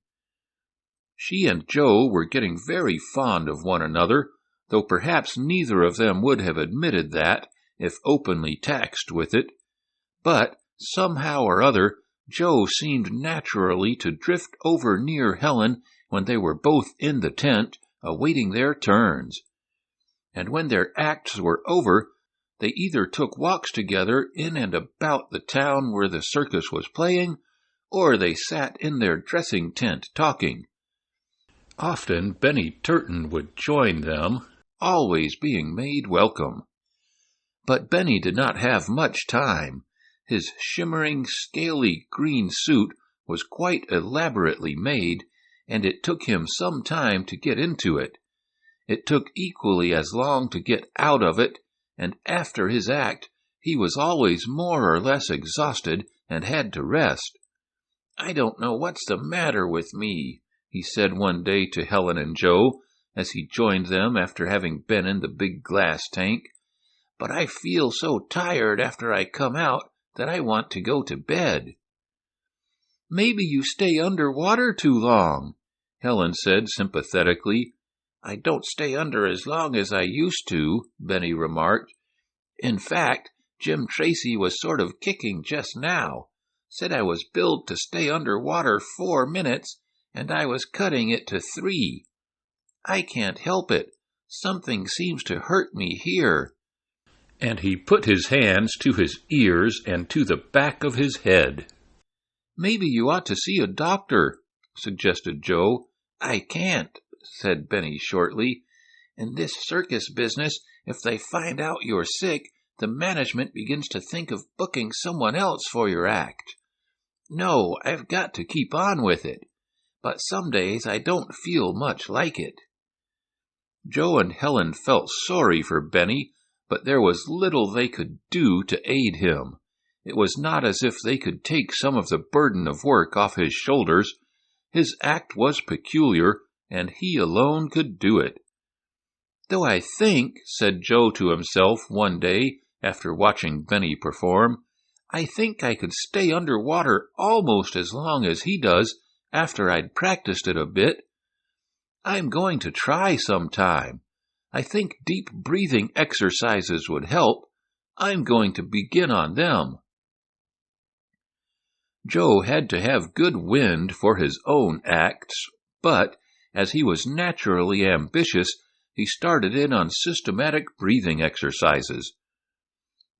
She and Joe were getting very fond of one another, though perhaps neither of them would have admitted that, if openly taxed with it. But, somehow or other, Joe seemed naturally to drift over near Helen when they were both in the tent, awaiting their turns. And when their acts were over, they either took walks together in and about the town where the circus was playing, or they sat in their dressing tent talking. Often Benny Turton would join them, always being made welcome. But Benny did not have much time. His shimmering, scaly green suit was quite elaborately made, and it took him some time to get into it. It took equally as long to get out of it, and after his act, he was always more or less exhausted and had to rest. "I don't know what's the matter with me," he said one day to Helen and Joe, as he joined them after having been in the big glass tank, "but I feel so tired after I come out that I want to go to bed." "Maybe you stay under water too long," Helen said sympathetically. "I don't stay under as long as I used to," Benny remarked. "In fact, Jim Tracy was sort of kicking just now. Said I was billed to stay under water 4 minutes, and I was cutting it to 3. I can't help it. Something seems to hurt me here." And he put his hands to his ears and to the back of his head. "Maybe you ought to see a doctor," suggested Joe. "I can't," said Benny shortly. "In this circus business, if they find out you're sick, the management begins to think of booking someone else for your act. No, I've got to keep on with it. But some days I don't feel much like it." Joe and Helen felt sorry for Benny, but there was little they could do to aid him. It was not as if they could take some of the burden of work off his shoulders. His act was peculiar, and he alone could do it. "Though I think," said Joe to himself one day after watching Benny perform, "I think I could stay under water almost as long as he does after I'd practiced it a bit. I'm going to try sometime. I think deep breathing exercises would help. I'm going to begin on them." Joe had to have good wind for his own acts, but, as he was naturally ambitious, he started in on systematic breathing exercises.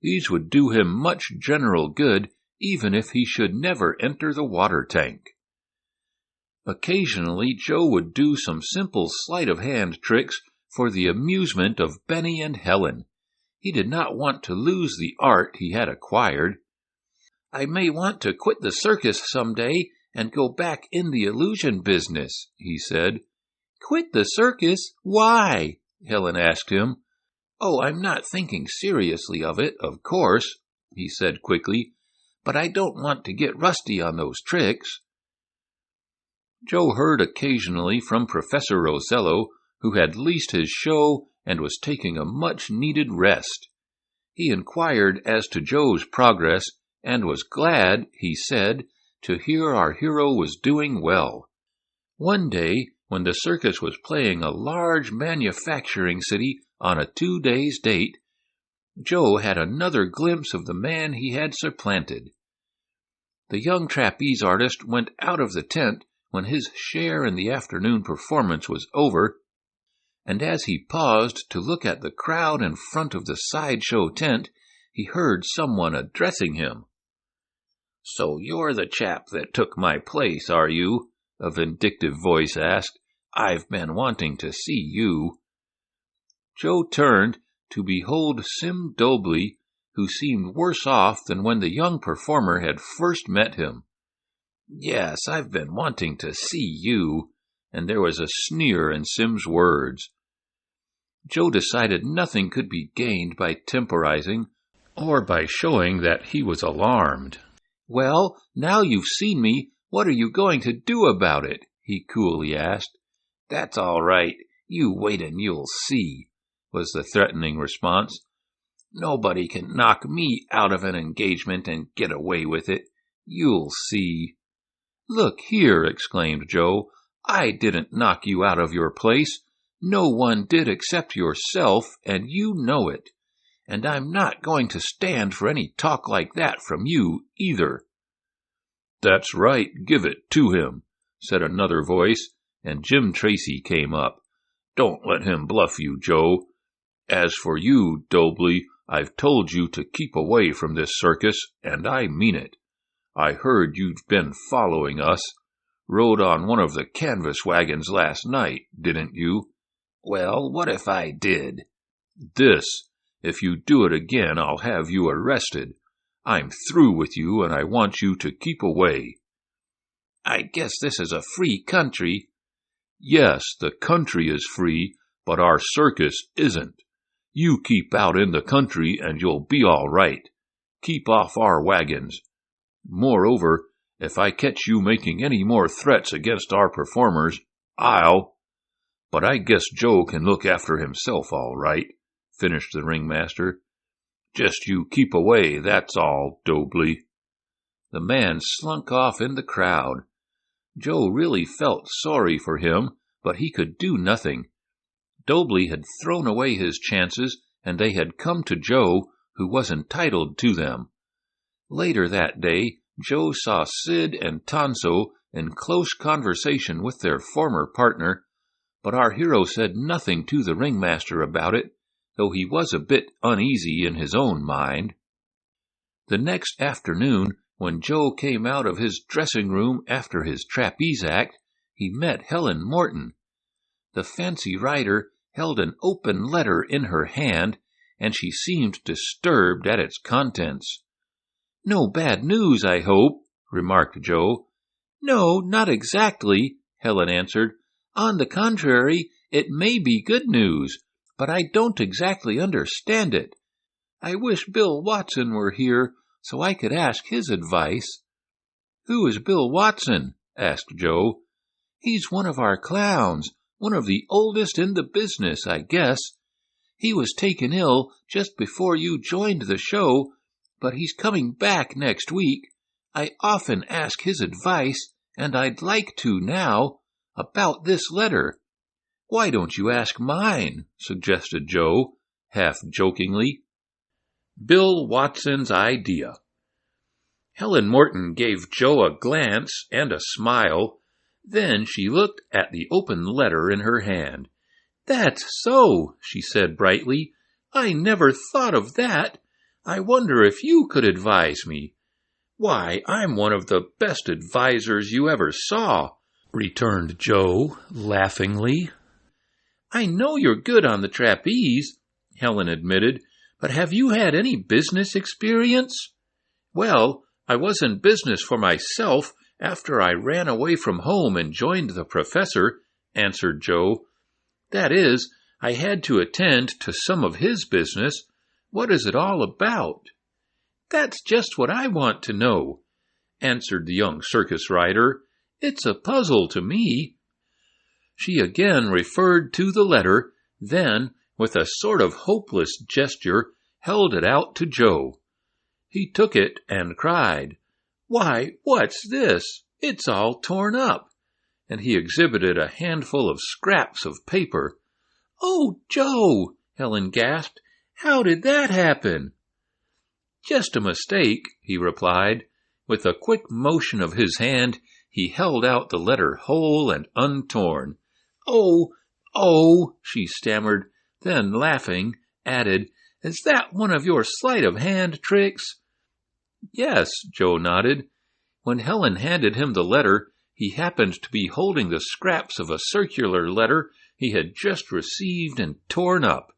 These would do him much general good, even if he should never enter the water tank. Occasionally, Joe would do some simple sleight-of-hand tricks for the amusement of Benny and Helen. He did not want to lose the art he had acquired. "I may want to quit the circus some day and go back in the illusion business," he said. "Quit the circus? Why?" Helen asked him. "Oh, I'm not thinking seriously of it, of course," he said quickly, "but I don't want to get rusty on those tricks." Joe heard occasionally from Professor Rosello, who had leased his show and was taking a much-needed rest. He inquired as to Joe's progress, and was glad, he said, to hear our hero was doing well. One day, when the circus was playing a large manufacturing city on a 2 days' date, Joe had another glimpse of the man he had supplanted. The young trapeze artist went out of the tent when his share in the afternoon performance was over, and as he paused to look at the crowd in front of the sideshow tent, he heard someone addressing him. "So you're the chap that took my place, are you?" a vindictive voice asked. "I've been wanting to see you." Joe turned to behold Sim Dobley, who seemed worse off than when the young performer had first met him. "Yes, I've been wanting to see you," and there was a sneer in Sim's words. Joe decided nothing could be gained by temporizing or by showing that he was alarmed. "Well, now you've seen me, what are you going to do about it?" he coolly asked. "That's all right. You wait and you'll see," was the threatening response. "Nobody can knock me out of an engagement and get away with it. You'll see." "Look here," exclaimed Joe, "I didn't knock you out of your place. No one did except yourself, and you know it. And I'm not going to stand for any talk like that from you, either." "That's right, give it to him," said another voice, and Jim Tracy came up. "Don't let him bluff you, Joe. As for you, Dobley, I've told you to keep away from this circus, and I mean it. I heard you'd been following us. Rode on one of the canvas wagons last night, didn't you?" "Well, what if I did?" "This. If you do it again, I'll have you arrested. I'm through with you, and I want you to keep away." I guess this is a free country." "Yes, the country is free, but our circus isn't. You keep out in the country and you'll be all right. Keep off our wagons. Moreover, if I catch you making any more threats against our performers, But I guess Joe can look after himself all right," finished the ringmaster. "Just you keep away, that's all, Dobley." The man slunk off in the crowd. Joe really felt sorry for him, but he could do nothing. Dobley had thrown away his chances, and they had come to Joe, who was entitled to them. Later that day, Joe saw Sid and Tonso in close conversation with their former partner, but our hero said nothing to the ringmaster about it, though he was a bit uneasy in his own mind. The next afternoon, when Joe came out of his dressing room after his trapeze act, he met Helen Morton. The fancy writer held an open letter in her hand, and she seemed disturbed at its contents. "No bad news, I hope," remarked Joe. "No, not exactly," Helen answered. "On the contrary, it may be good news, but I don't exactly understand it. I wish Bill Watson were here so I could ask his advice." "Who is Bill Watson?" asked Joe. "He's one of our clowns, one of the oldest in the business, I guess. He was taken ill just before you joined the show, but he's coming back next week. I often ask his advice, and I'd like to now, about this letter." "Why don't you ask mine?" suggested Joe, half jokingly. Bill Watson's idea. Helen Morton gave Joe a glance and a smile. Then she looked at the open letter in her hand. "That's so," she said brightly. "I never thought of that. I wonder if you could advise me." "Why, I'm one of the best advisers you ever saw," returned Joe laughingly. "I know you're good on the trapeze," Helen admitted, "but have you had any business experience?" "Well, I was in business for myself after I ran away from home and joined the professor," answered Joe. "That is, I had to attend to some of his business. What is it all about?" "That's just what I want to know," answered the young circus rider. "It's a puzzle to me." She again referred to the letter, then, with a sort of hopeless gesture, held it out to Joe. He took it and cried, "Why, what's this? It's all torn up." And he exhibited a handful of scraps of paper. "Oh, Joe," Helen gasped, "how did that happen?" "Just a mistake," he replied. With a quick motion of his hand, he held out the letter whole and untorn. Oh, she stammered, then, laughing, added, "Is that one of your sleight-of-hand tricks?" "Yes," Joe nodded. When Helen handed him the letter, he happened to be holding the scraps of a circular letter he had just received and torn up.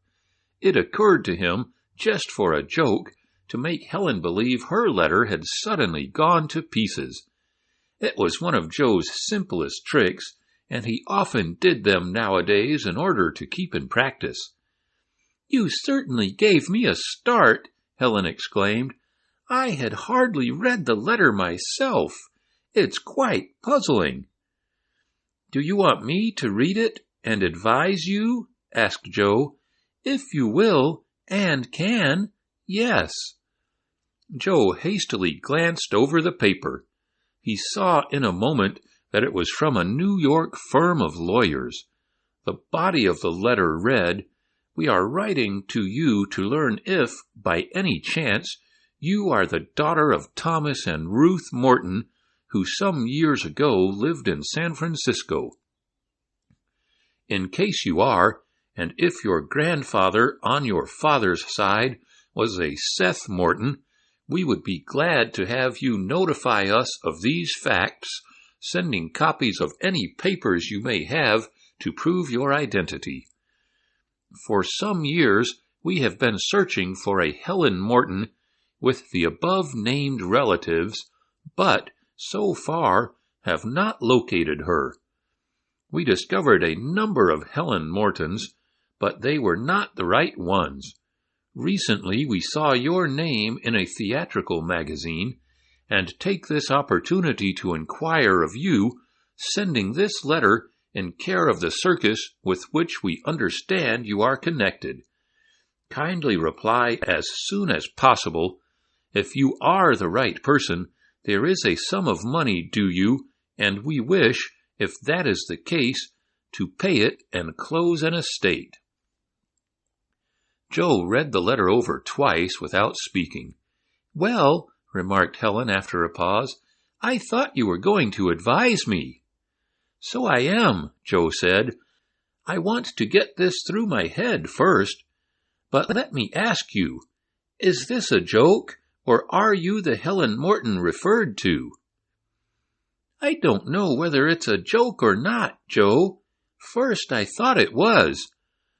It occurred to him, just for a joke, to make Helen believe her letter had suddenly gone to pieces. It was one of Joe's simplest tricks, and he often did them nowadays in order to keep in practice. "You certainly gave me a start," Helen exclaimed. "I had hardly read the letter myself. It's quite puzzling." "Do you want me to read it and advise you?" asked Joe. "If you will, and can, yes." Joe hastily glanced over the paper. He saw in a moment that it was from a New York firm of lawyers. The body of the letter read, "We are writing to you to learn if, by any chance, you are the daughter of Thomas and Ruth Morton, who some years ago lived in San Francisco. In case you are, and if your grandfather on your father's side was a Seth Morton, we would be glad to have you notify us of these facts, sending copies of any papers you may have to prove your identity. For some years we have been searching for a Helen Morton with the above-named relatives, but, so far, have not located her. We discovered a number of Helen Mortons, but they were not the right ones. Recently we saw your name in a theatrical magazine, and take this opportunity to inquire of you, sending this letter in care of the circus with which we understand you are connected. Kindly reply as soon as possible. If you are the right person, there is a sum of money due you, and we wish, if that is the case, to pay it and close an estate. Joe read the letter over twice without speaking. "Well," remarked Helen after a pause, "I thought you were going to advise me." "So I am," Joe said. "I want to get this through my head first. But let me ask you, is this a joke, or are you the Helen Morton referred to?" "I don't know whether it's a joke or not, Joe. First I thought it was.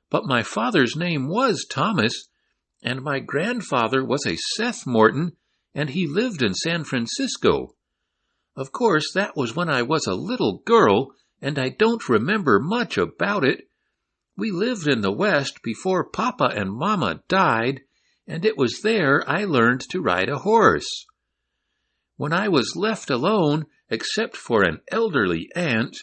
But my father's name was Thomas, and my grandfather was a Seth Morton, and he lived in San Francisco. Of course, that was when I was a little girl, and I don't remember much about it. We lived in the West before Papa and Mama died, and it was there I learned to ride a horse. When I was left alone, except for an elderly aunt,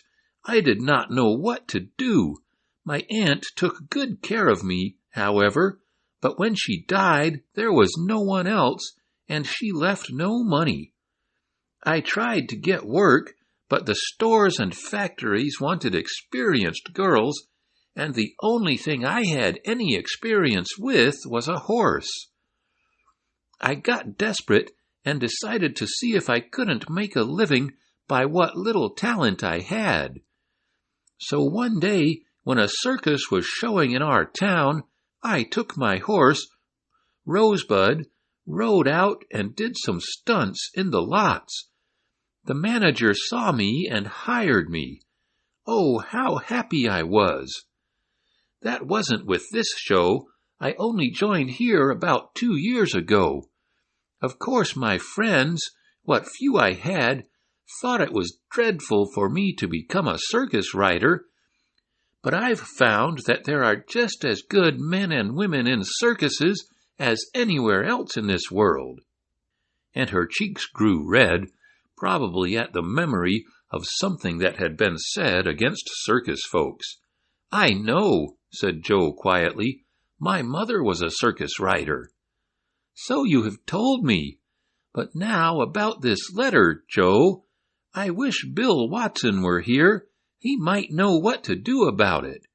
I did not know what to do. My aunt took good care of me, however, but when she died, there was no one else, and she left no money. I tried to get work, but the stores and factories wanted experienced girls, and the only thing I had any experience with was a horse. I got desperate and decided to see if I couldn't make a living by what little talent I had. So one day, when a circus was showing in our town, I took my horse, Rosebud, rode out and did some stunts in the lots. The manager saw me and hired me. Oh, how happy I was! That wasn't with this show. I only joined here about 2 years ago. Of course my friends, what few I had, thought it was dreadful for me to become a circus rider, but I've found that there are just as good men and women in circuses as anywhere else in this world." And her cheeks grew red, probably at the memory of something that had been said against circus folks. "I know," said Joe quietly. "My mother was a circus rider." "So you have told me. But now about this letter, Joe. I wish Bill Watson were here. He might know what to do about it."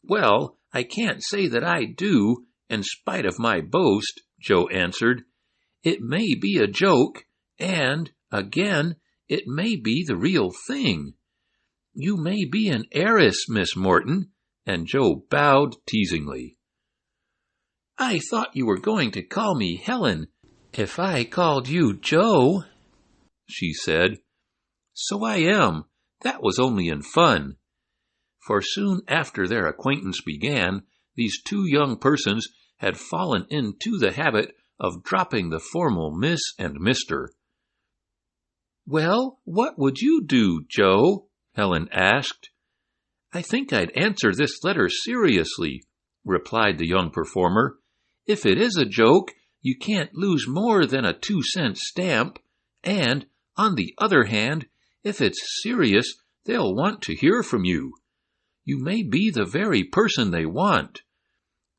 "Well, I can't say that I do, in spite of my boast," Joe answered. "It may be a joke, and, again, it may be the real thing. You may be an heiress, Miss Morton," and Joe bowed teasingly. "I thought you were going to call me Helen, if I called you Joe," she said. "So I am. That was only in fun." For soon after their acquaintance began, these two young persons had fallen into the habit of dropping the formal Miss and Mr. "Well, what would you do, Joe?" Helen asked. "I think I'd answer this letter seriously," replied the young performer. "If it is a joke, you can't lose more than a 2-cent stamp, and, on the other hand, if it's serious, they'll want to hear from you. You may be the very person they want.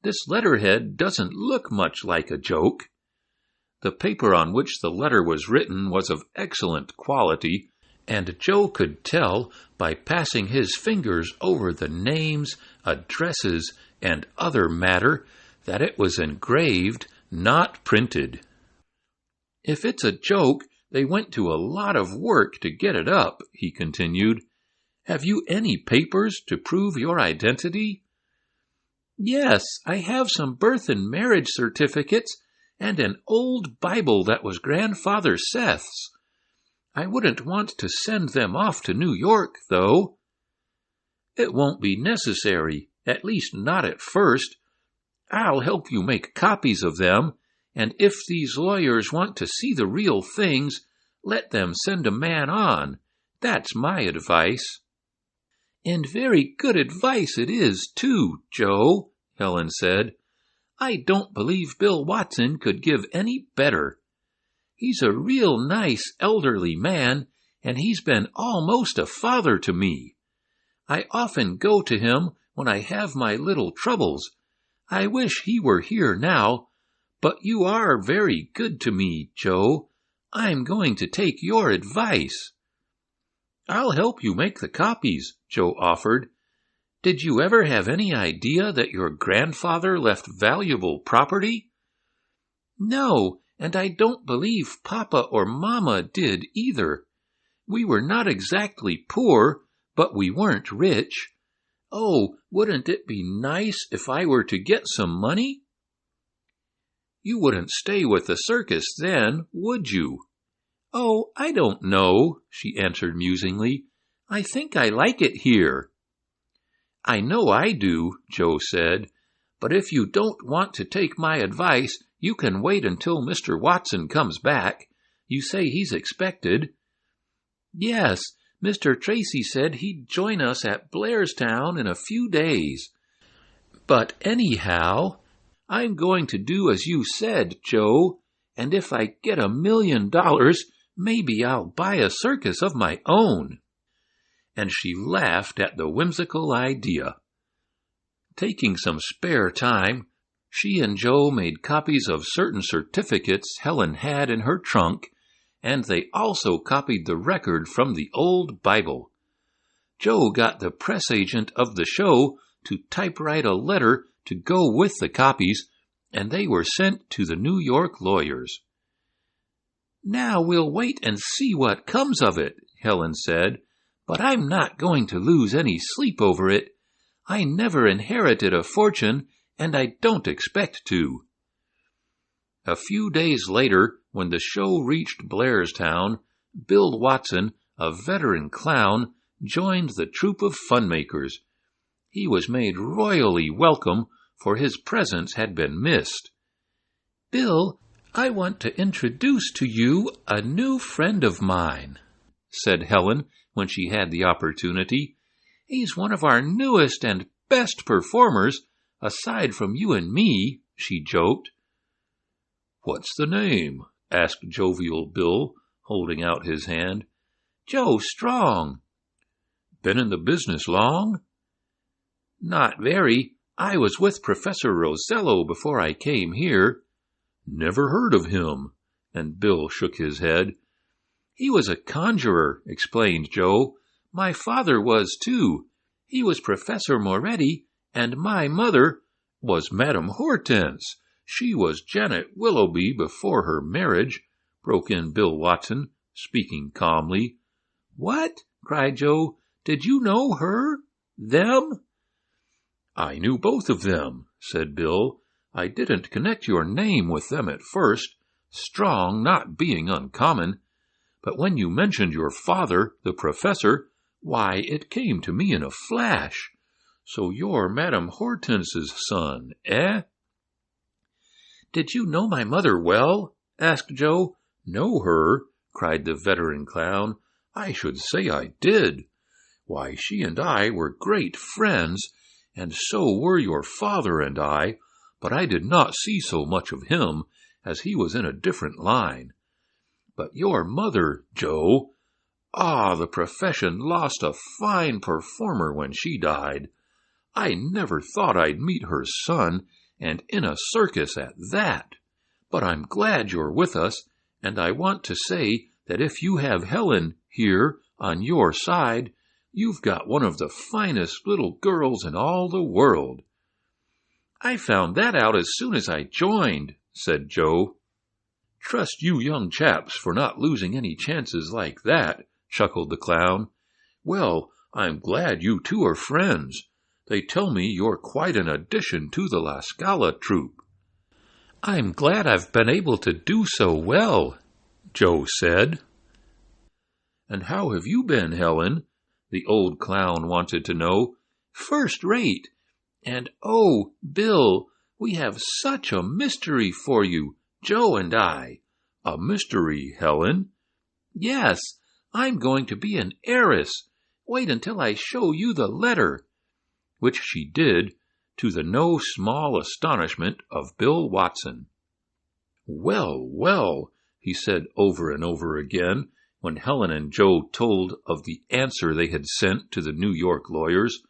This letterhead doesn't look much like a joke." The paper on which the letter was written was of excellent quality, and Joe could tell by passing his fingers over the names, addresses, and other matter that it was engraved, not printed. "If it's a joke, they went to a lot of work to get it up," he continued. "Have you any papers to prove your identity?" "Yes, I have some birth and marriage certificates and an old Bible that was Grandfather Seth's. I wouldn't want to send them off to New York, though." "It won't be necessary, at least not at first. I'll help you make copies of them, and if these lawyers want to see the real things, let them send a man on. That's my advice." "And very good advice it is, too, Joe," Helen said. "I don't believe Bill Watson could give any better. He's a real nice elderly man, and he's been almost a father to me. I often go to him when I have my little troubles. I wish he were here now, but you are very good to me, Joe. I'm going to take your advice." "I'll help you make the copies," Joe offered. "Did you ever have any idea that your grandfather left valuable property?" "No, and I don't believe Papa or Mama did either. We were not exactly poor, but we weren't rich. Oh, wouldn't it be nice if I were to get some money?" "You wouldn't stay with the circus then, would you?" "Oh, I don't know," she answered musingly. "I think I like it here." "I know I do," Joe said. "But if you don't want to take my advice, you can wait until Mr. Watson comes back. You say he's expected." "Yes, Mr. Tracy said he'd join us at Blairstown in a few days. But anyhow, I'm going to do as you said, Joe, and if I get $1 million, maybe I'll buy a circus of my own." And she laughed at the whimsical idea. Taking some spare time, she and Joe made copies of certain certificates Helen had in her trunk, and they also copied the record from the old Bible. Joe got the press agent of the show to typewrite a letter to go with the copies, and they were sent to the New York lawyers. "Now we'll wait and see what comes of it," Helen said, "but I'm not going to lose any sleep over it. I never inherited a fortune, and I don't expect to." A few days later, when the show reached Blairstown, Bill Watson, a veteran clown, joined the troupe of funmakers. He was made royally welcome, for his presence had been missed. "Bill, I want to introduce to you a new friend of mine," said Helen when she had the opportunity. "He's one of our newest and best performers, aside from you and me," she joked. "What's the name?" asked jovial Bill, holding out his hand. "Joe Strong." "Been in the business long?" "Not very. I was with Professor Rosello before I came here." "Never heard of him," and Bill shook his head. "He was a conjurer," explained Joe. "My father was, too. He was Professor Moretti, and my mother was Madame Hortense. She was Janet Willoughby before her marriage," broke in Bill Watson, speaking calmly. "What?" cried Joe. "Did you know her? Them?" "I knew both of them," said Bill. "I didn't connect your name with them at first, Strong not being uncommon. But when you mentioned your father, the professor, why, it came to me in a flash. So you're Madame Hortense's son, eh?" "Did you know my mother well?" asked Joe. "Know her?" cried the veteran clown. "I should say I did. Why, she and I were great friends, and so were your father and I, but I did not see so much of him, as he was in a different line. But your mother, Joe, the profession lost a fine performer when she died. I never thought I'd meet her son, and in a circus at that. But I'm glad you're with us, and I want to say that if you have Helen here on your side, you've got one of the finest little girls in all the world." "I found that out as soon as I joined," said Joe. "Trust you young chaps for not losing any chances like that," chuckled the clown. "Well, I'm glad you two are friends. They tell me you're quite an addition to the La Scala troupe." "I'm glad I've been able to do so well," Joe said. "And how have you been, Helen?" the old clown wanted to know. "First rate. And oh, Bill, we have such a mystery for you, Joe and I." "A mystery, Helen?" "Yes, I'm going to be an heiress. Wait until I show you the letter. Which she did, to the no small astonishment of Bill Watson. Well, well, he said over and over again, when Helen and Joe told of the answer they had sent to the New York lawyers.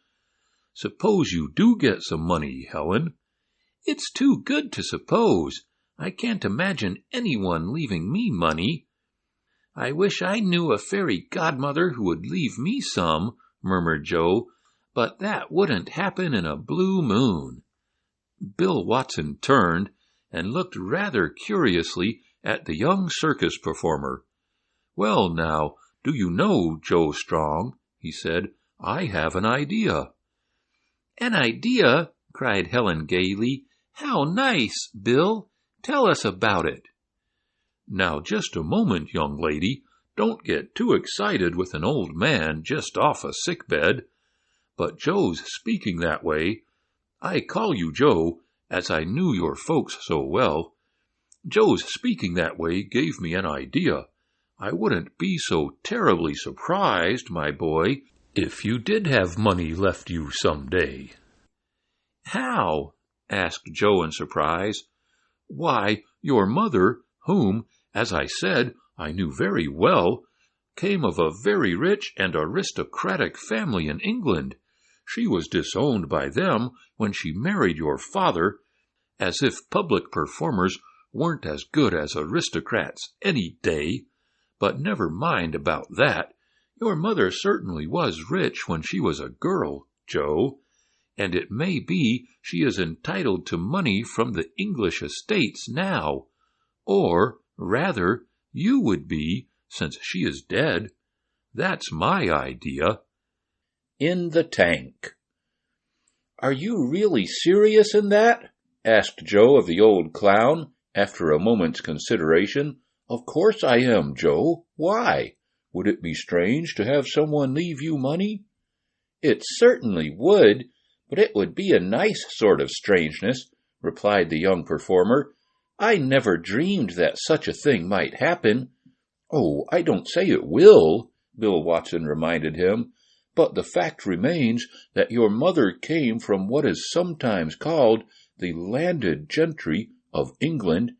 Suppose you do get some money, Helen. It's too good to suppose. I can't imagine anyone leaving me money. I wish I knew a fairy godmother who would leave me some, murmured Joe, but that wouldn't happen in a blue moon. Bill Watson turned and looked rather curiously at the young circus performer. Well, now, do you know, Joe Strong, he said, I have an idea. An idea? Cried Helen gaily. How nice, Bill. Tell us about it. Now, just a moment, young lady. Don't get too excited with an old man just off a sick bed. But Joe's speaking that way. I call you Joe, as I knew your folks so well. Joe's speaking that way gave me an idea. I wouldn't be so terribly surprised, my boy, if you did have money left you some day. How? Asked Joe in surprise. Why, your mother, whom, as I said, I knew very well, came of a very rich and aristocratic family in England. She was disowned by them when she married your father, as if public performers weren't as good as aristocrats any day. But never mind about that. Your mother certainly was rich when she was a girl, Joe, and it may be she is entitled to money from the English estates now. Or, rather, you would be, since she is dead. That's my idea. In the tank. Are you really serious in that? Asked Joe of the old clown, after a moment's consideration. Of course I am, Joe. Why? Would it be strange to have someone leave you money? It certainly would, but it would be a nice sort of strangeness, replied the young performer. I never dreamed that such a thing might happen. Oh, I don't say it will, Bill Watson reminded him, but the fact remains that your mother came from what is sometimes called the landed gentry of England,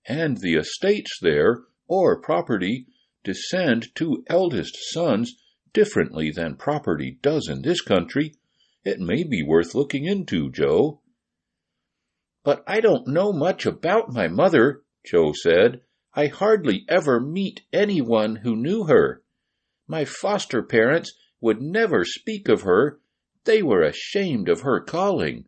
and the estates there, or property, descend to eldest sons differently than property does in this country. It may be worth looking into, Joe. But I don't know much about my mother, Joe said. I hardly ever meet anyone who knew her. My foster parents would never speak of her. They were ashamed of her calling.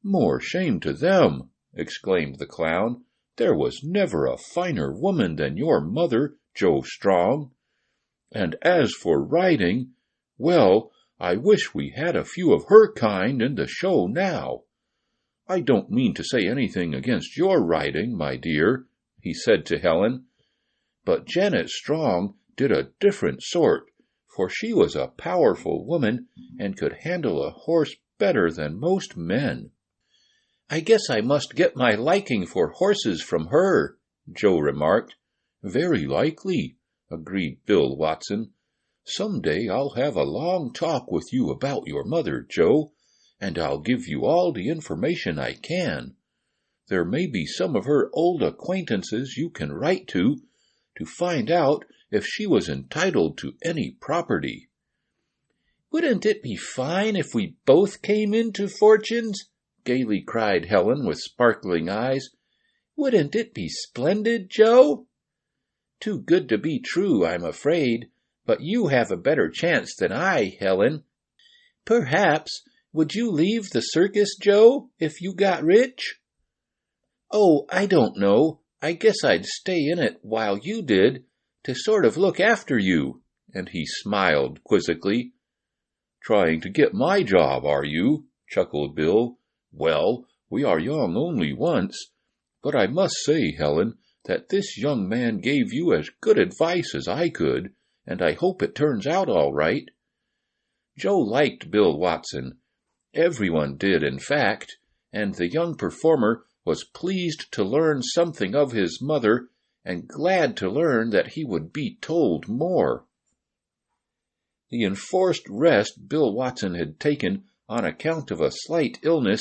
More shame to them, exclaimed the clown. There was never a finer woman than your mother, Joe Strong. And as for riding, well, I wish we had a few of her kind in the show now. I don't mean to say anything against your riding, my dear, he said to Helen, but Janet Strong did a different sort, for she was a powerful woman and could handle a horse better than most men. I guess I must get my liking for horses from her, Joe remarked. Very likely, agreed Bill Watson. Some day I'll have a long talk with you about your mother, Joe, and I'll give you all the information I can. There may be some of her old acquaintances you can write to find out if she was entitled to any property. Wouldn't it be fine if we both came into fortunes? Gaily cried Helen with sparkling eyes. Wouldn't it be splendid, Joe? Too good to be true, I'm afraid, but you have a better chance than I, Helen. Perhaps. Would you leave the circus, Joe, if you got rich? Oh, I don't know. I guess I'd stay in it while you did, to sort of look after you, and he smiled quizzically. Trying to get my job, are you? Chuckled Bill. Well, we are young only once, but I must say, Helen, that this young man gave you as good advice as I could, and I hope it turns out all right. Joe liked Bill Watson. Everyone did, in fact, and the young performer was pleased to learn something of his mother and glad to learn that he would be told more. The enforced rest Bill Watson had taken on account of a slight illness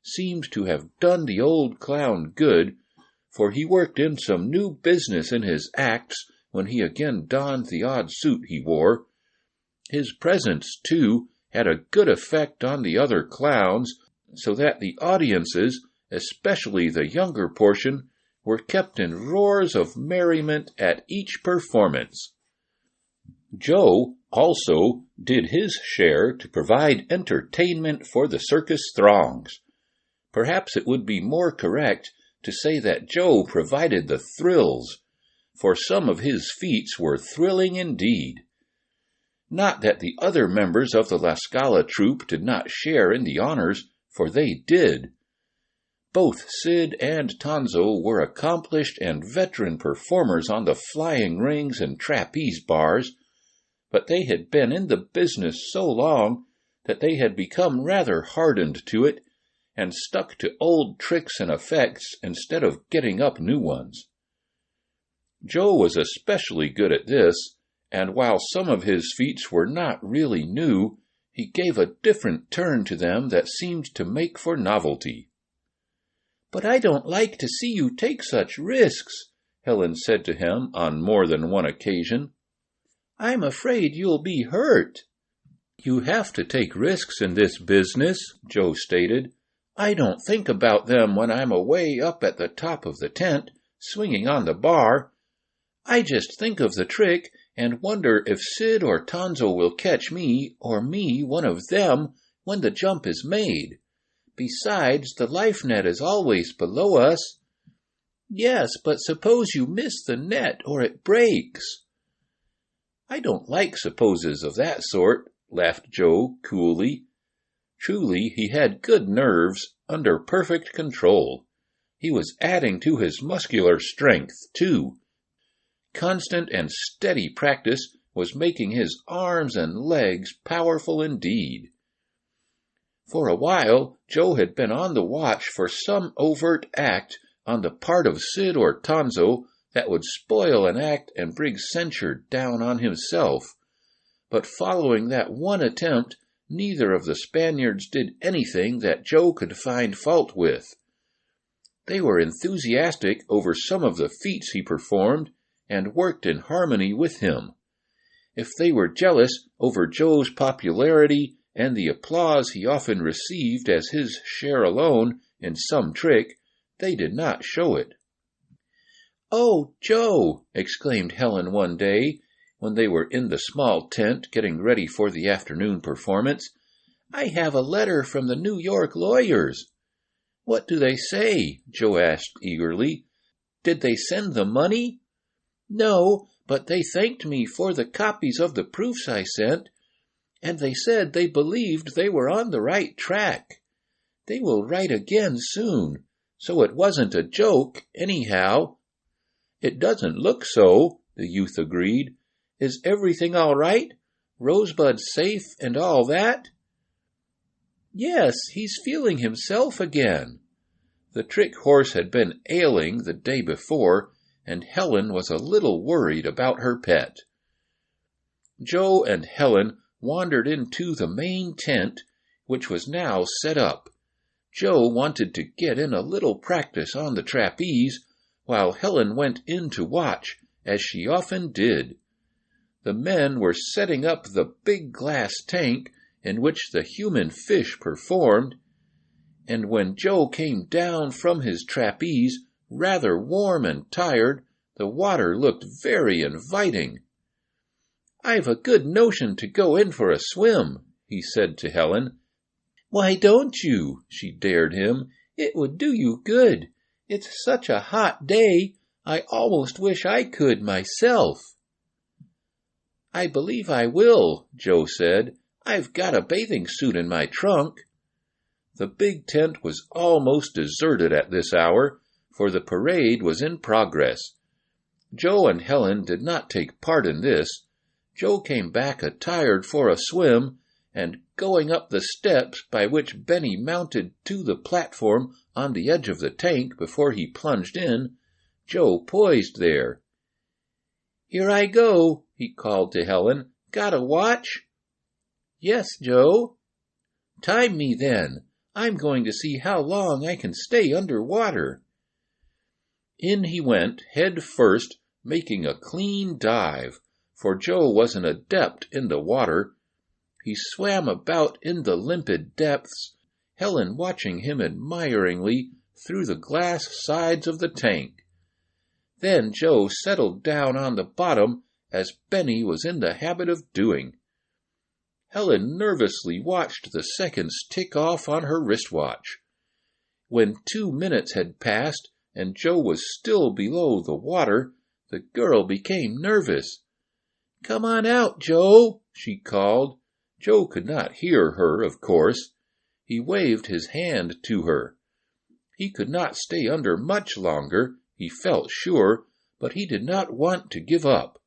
seemed to have done the old clown good, for he worked in some new business in his acts when he again donned the odd suit he wore. His presence, too, had a good effect on the other clowns, so that the audiences, especially the younger portion, were kept in roars of merriment at each performance. Joe also did his share to provide entertainment for the circus throngs. Perhaps it would be more correct to say that Joe provided the thrills, for some of his feats were thrilling indeed. Not that the other members of the La Scala troupe did not share in the honors, for they did. Both Sid and Tonzo were accomplished and veteran performers on the flying rings and trapeze bars, but they had been in the business so long that they had become rather hardened to it and stuck to old tricks and effects instead of getting up new ones. Joe was especially good at this, and while some of his feats were not really new, he gave a different turn to them that seemed to make for novelty. "But I don't like to see you take such risks," Helen said to him on more than one occasion. "I'm afraid you'll be hurt." "You have to take risks in this business," Joe stated. "I don't think about them when I'm away up at the top of the tent, swinging on the bar. I just think of the trick and wonder if Sid or Tonzo will catch me, or me one of them, when the jump is made. Besides, the life net is always below us." "Yes, but suppose you miss the net or it breaks." "I don't like supposes of that sort," laughed Joe coolly. Truly, he had good nerves, under perfect control. He was adding to his muscular strength, too. Constant and steady practice was making his arms and legs powerful indeed. For a while, Joe had been on the watch for some overt act on the part of Sid or Tonzo that would spoil an act and bring censure down on himself. But following that one attempt, neither of the Spaniards did anything that Joe could find fault with. They were enthusiastic over some of the feats he performed, and worked in harmony with him. If they were jealous over Joe's popularity and the applause he often received as his share alone in some trick, they did not show it. "Oh, Joe!" exclaimed Helen one day, when they were in the small tent getting ready for the afternoon performance. "I have a letter from the New York lawyers." "What do they say?" Joe asked eagerly. "Did they send the money?" "No, but they thanked me for the copies of the proofs I sent, and they said they believed they were on the right track. They will write again soon, so it wasn't a joke, anyhow." "It doesn't look so," the youth agreed. "Is everything all right? Rosebud safe and all that?" "Yes, he's feeling himself again." The trick horse had been ailing the day before, and Helen was a little worried about her pet. Joe and Helen wandered into the main tent, which was now set up. Joe wanted to get in a little practice on the trapeze, while Helen went in to watch, as she often did. The men were setting up the big glass tank in which the human fish performed, and when Joe came down from his trapeze, rather warm and tired, the water looked very inviting. "I've a good notion to go in for a swim," he said to Helen. "Why don't you?" she dared him. "It would do you good. It's such a hot day, I almost wish I could myself." "I believe I will," Joe said. "I've got a bathing suit in my trunk." The big tent was almost deserted at this hour, for the parade was in progress. Joe and Helen did not take part in this. Joe came back attired for a swim, and going up the steps by which Benny mounted to the platform on the edge of the tank before he plunged in, Joe poised there. "Here I go," he called to Helen. "Got a watch?" "Yes, Joe." "Time me then. I'm going to see how long I can stay under water." In he went, head first, making a clean dive, for Joe was an adept in the water. He swam about in the limpid depths, Helen watching him admiringly through the glass sides of the tank. Then Joe settled down on the bottom, as Benny was in the habit of doing. Helen nervously watched the seconds tick off on her wristwatch. When 2 minutes had passed and Joe was still below the water, the girl became nervous. "Come on out, Joe," she called. Joe could not hear her, of course. He waved his hand to her. He could not stay under much longer, he felt sure, but he did not want to give up.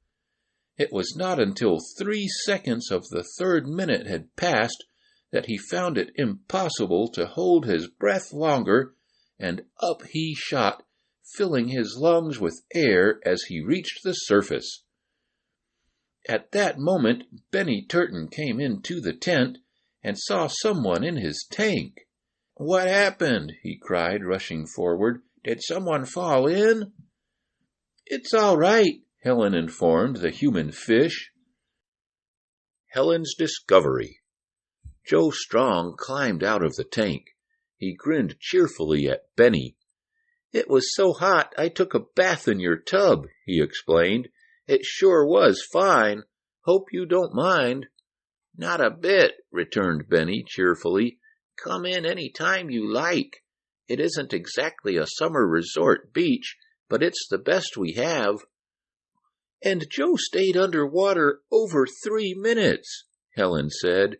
It was not until 3 seconds of the 3rd minute had passed that he found it impossible to hold his breath longer, and up he shot, filling his lungs with air as he reached the surface. At that moment, Benny Turton came into the tent and saw someone in his tank. "What happened?" he cried, rushing forward. "Did someone fall in?" "It's all right," Helen informed the human fish. Helen's discovery. Joe Strong climbed out of the tank. He grinned cheerfully at Benny. "It was so hot I took a bath in your tub," he explained. "It sure was fine. Hope you don't mind." "Not a bit," returned Benny cheerfully. "Come in any time you like. It isn't exactly a summer resort beach, but it's the best we have." "And Joe stayed underwater over 3 minutes," Helen said.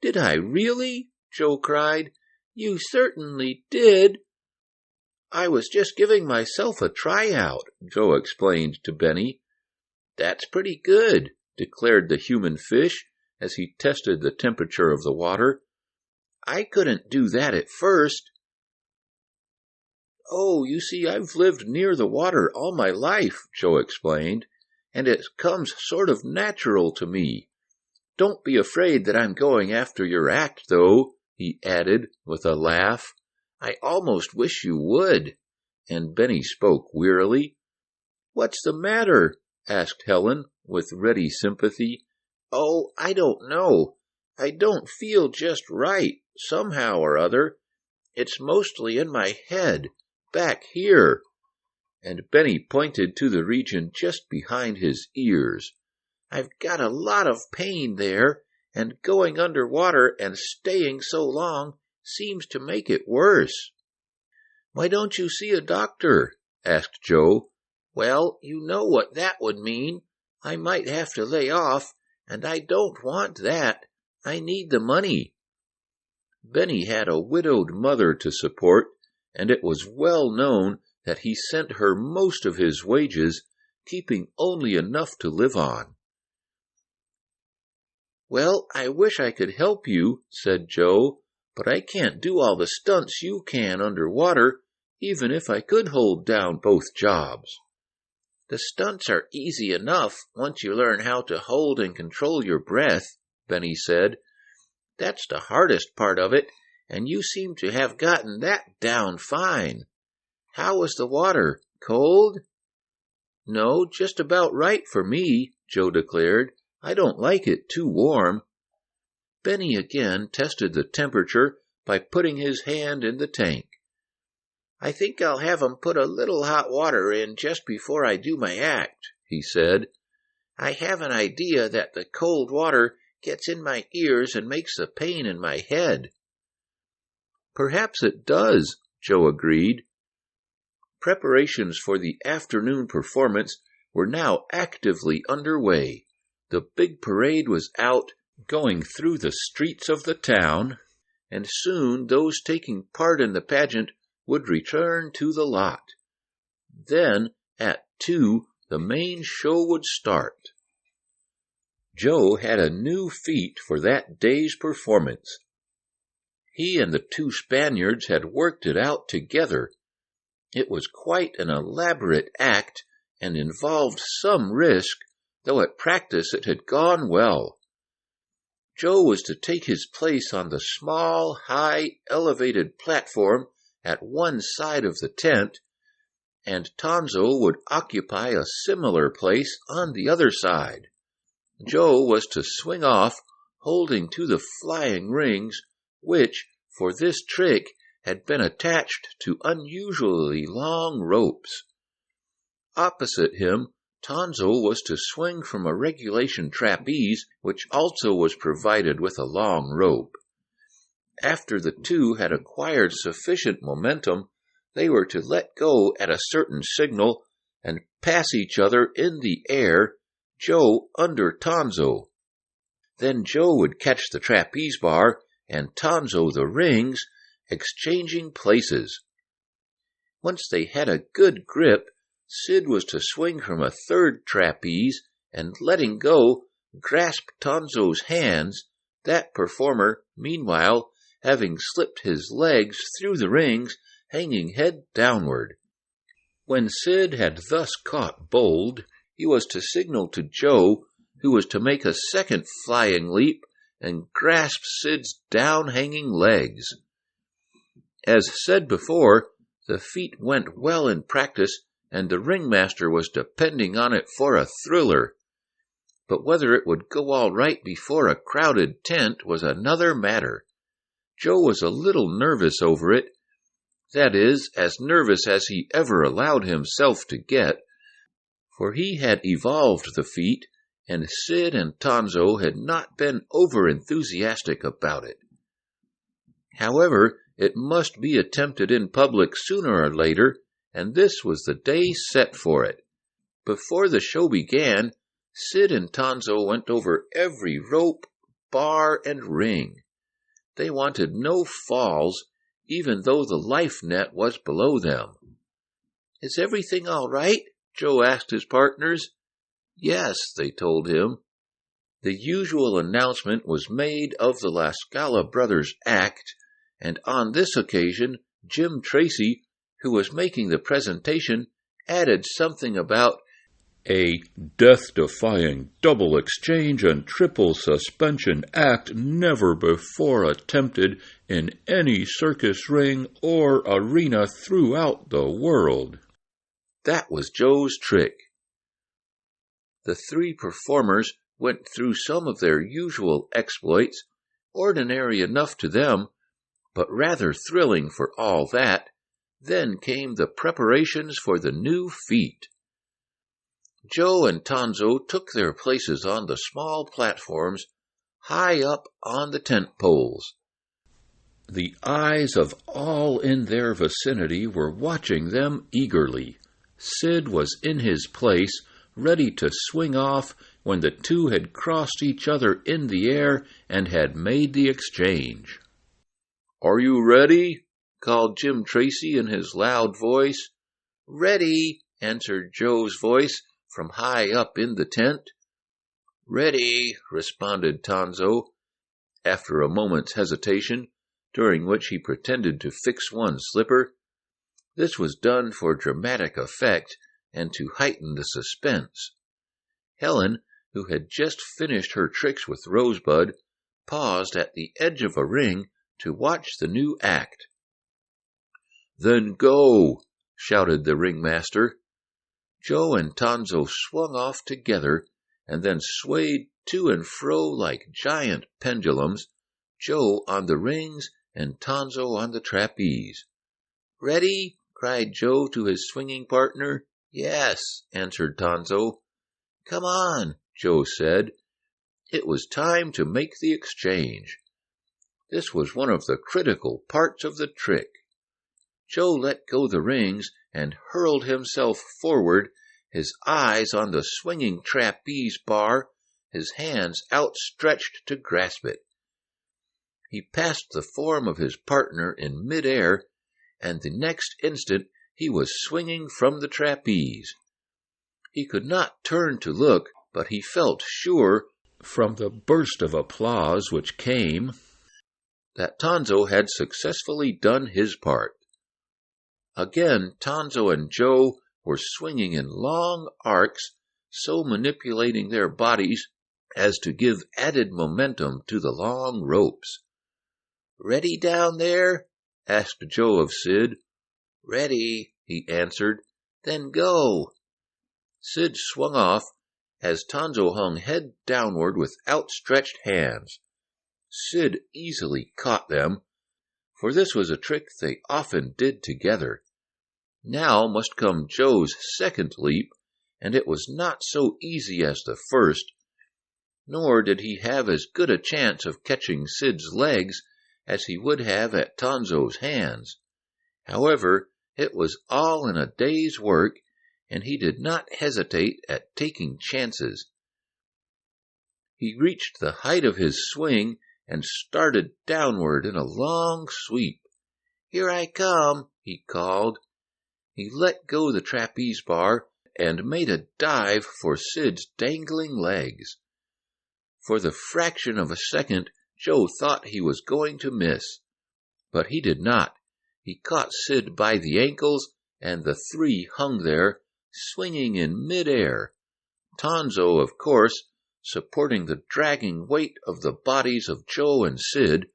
"Did I really?" Joe cried. "You certainly did." "I was just giving myself a tryout," Joe explained to Benny. "That's pretty good," declared the human fish as he tested the temperature of the water. "I couldn't do that at first." "Oh, you see, I've lived near the water all my life," Joe explained, "and it comes sort of natural to me. Don't be afraid that I'm going after your act, though," he added with a laugh. "I almost wish you would." And Benny spoke wearily. "What's the matter?" asked Helen with ready sympathy. "Oh, I don't know. I don't feel just right, somehow or other. It's mostly in my head, back here." And Benny pointed to the region just behind his ears. "I've got a lot of pain there, and going underwater and staying so long seems to make it worse." "Why don't you see a doctor?" asked Joe. "Well, you know what that would mean. I might have to lay off, and I don't want that. I need the money." Benny had a widowed mother to support, and it was well known that he sent her most of his wages, keeping only enough to live on. "Well, I wish I could help you," said Joe, "but I can't do all the stunts you can underwater, even if I could hold down both jobs." "The stunts are easy enough once you learn how to hold and control your breath," Benny said. "That's the hardest part of it, and you seem to have gotten that down fine. How was the water? Cold?" "No, just about right for me," Joe declared. "I don't like it too warm." Benny again tested the temperature by putting his hand in the tank. "I think I'll have 'em put a little hot water in just before I do my act," he said. "I have an idea that the cold water gets in my ears and makes the pain in my head." "Perhaps it does," Joe agreed. Preparations for the afternoon performance were now actively underway. The big parade was out, going through the streets of the town, and soon those taking part in the pageant would return to the lot. Then, at 2, the main show would start. Joe had a new feat for that day's performance. He and the 2 Spaniards had worked it out together. It was quite an elaborate act and involved some risk, though at practice it had gone well. Joe was to take his place on the small, high, elevated platform at one side of the tent, and Tonzo would occupy a similar place on the other side. Joe was to swing off, holding to the flying rings, which, for this trick, had been attached to unusually long ropes. Opposite him, Tonzo was to swing from a regulation trapeze, which also was provided with a long rope. After the two had acquired sufficient momentum, they were to let go at a certain signal and pass each other in the air, Joe under Tonzo. Then Joe would catch the trapeze bar and Tonzo the rings, exchanging places. Once they had a good grip, Sid was to swing from a third trapeze and, letting go, grasp Tonzo's hands, that performer, meanwhile, having slipped his legs through the rings, hanging head downward. When Sid had thus caught bold, he was to signal to Joe, who was to make a second flying leap and grasp Sid's down-hanging legs. As said before, the feat went well in practice, and the ringmaster was depending on it for a thriller. But whether it would go all right before a crowded tent was another matter. Joe was a little nervous over it, that is, as nervous as he ever allowed himself to get, for he had evolved the feat, and Sid and Tonzo had not been over-enthusiastic about it. However, it must be attempted in public sooner or later, and this was the day set for it. Before the show began, Sid and Tonzo went over every rope, bar, and ring. They wanted no falls, even though the life net was below them. "Is everything all right?" Joe asked his partners. "Yes," they told him. The usual announcement was made of the La Scala brothers' act, and on this occasion Jim Tracy, who was making the presentation, added something about a death-defying double exchange and triple suspension act never before attempted in any circus ring or arena throughout the world. That was Joe's trick. The three performers went through some of their usual exploits, ordinary enough to them, but rather thrilling for all that. Then came the preparations for the new feat. Joe and Tonzo took their places on the small platforms, high up on the tent poles. The eyes of all in their vicinity were watching them eagerly. Sid was in his place, ready to swing off when the two had crossed each other in the air and had made the exchange. "Are you ready?" called Jim Tracy in his loud voice. "Ready," answered Joe's voice from high up in the tent. "Ready," responded Tonzo, after a moment's hesitation, during which he pretended to fix one slipper. This was done for dramatic effect and to heighten the suspense. Helen, who had just finished her tricks with Rosebud, paused at the edge of a ring to watch the new act. "Then go!" shouted the ringmaster. Joe and Tonzo swung off together and then swayed to and fro like giant pendulums, Joe on the rings and Tonzo on the trapeze. "Ready?" cried Joe to his swinging partner. "Yes," answered Tonzo. "Come on," Joe said. It was time to make the exchange. This was one of the critical parts of the trick. Joe let go the rings and hurled himself forward, his eyes on the swinging trapeze bar, his hands outstretched to grasp it. He passed the form of his partner in mid-air, and the next instant he was swinging from the trapeze. He could not turn to look, but he felt sure, from the burst of applause which came, that Tonzo had successfully done his part. Again, Tonzo and Joe were swinging in long arcs, so manipulating their bodies as to give added momentum to the long ropes. "Ready down there?" asked Joe of Sid. "Ready," he answered. "Then go." Sid swung off as Tonzo hung head downward with outstretched hands. Sid easily caught them, for this was a trick they often did together. Now must come Joe's second leap, and it was not so easy as the first, nor did he have as good a chance of catching Sid's legs as he would have at Tonzo's hands. However, it was all in a day's work, and he did not hesitate at taking chances. He reached the height of his swing and started downward in a long sweep. "Here I come," he called. He let go the trapeze bar and made a dive for Sid's dangling legs. For the fraction of a second, Joe thought he was going to miss, but he did not. He caught Sid by the ankles, and the three hung there, swinging in mid-air. Tonzo, of course, supporting the dragging weight of the bodies of Joe and Sid,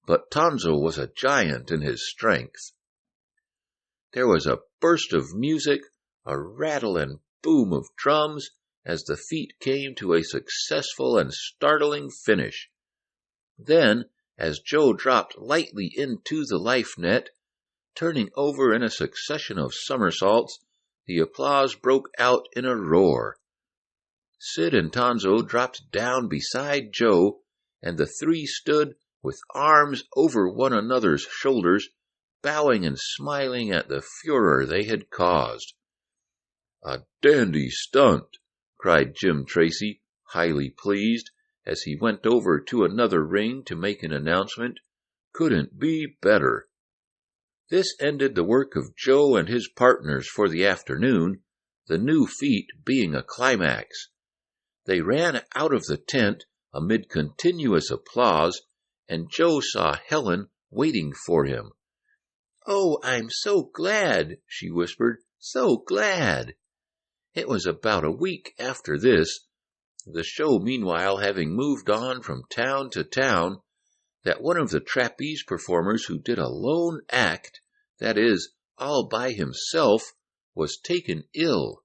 but Tonzo was a giant in his strength. There was a burst of music, a rattle and boom of drums, as the feat came to a successful and startling finish. Then, as Joe dropped lightly into the life net, turning over in a succession of somersaults, the applause broke out in a roar. Sid and Tonzo dropped down beside Joe, and the three stood with arms over one another's shoulders, bowing and smiling at the furor they had caused. "A dandy stunt," cried Jim Tracy, highly pleased, as he went over to another ring to make an announcement. "Couldn't be better." This ended the work of Joe and his partners for the afternoon, the new feat being a climax. They ran out of the tent amid continuous applause, and Joe saw Helen waiting for him. "Oh, I'm so glad," she whispered, "so glad." It was about a week after this, the show meanwhile having moved on from town to town, that one of the trapeze performers who did a lone act, that is, all by himself, was taken ill.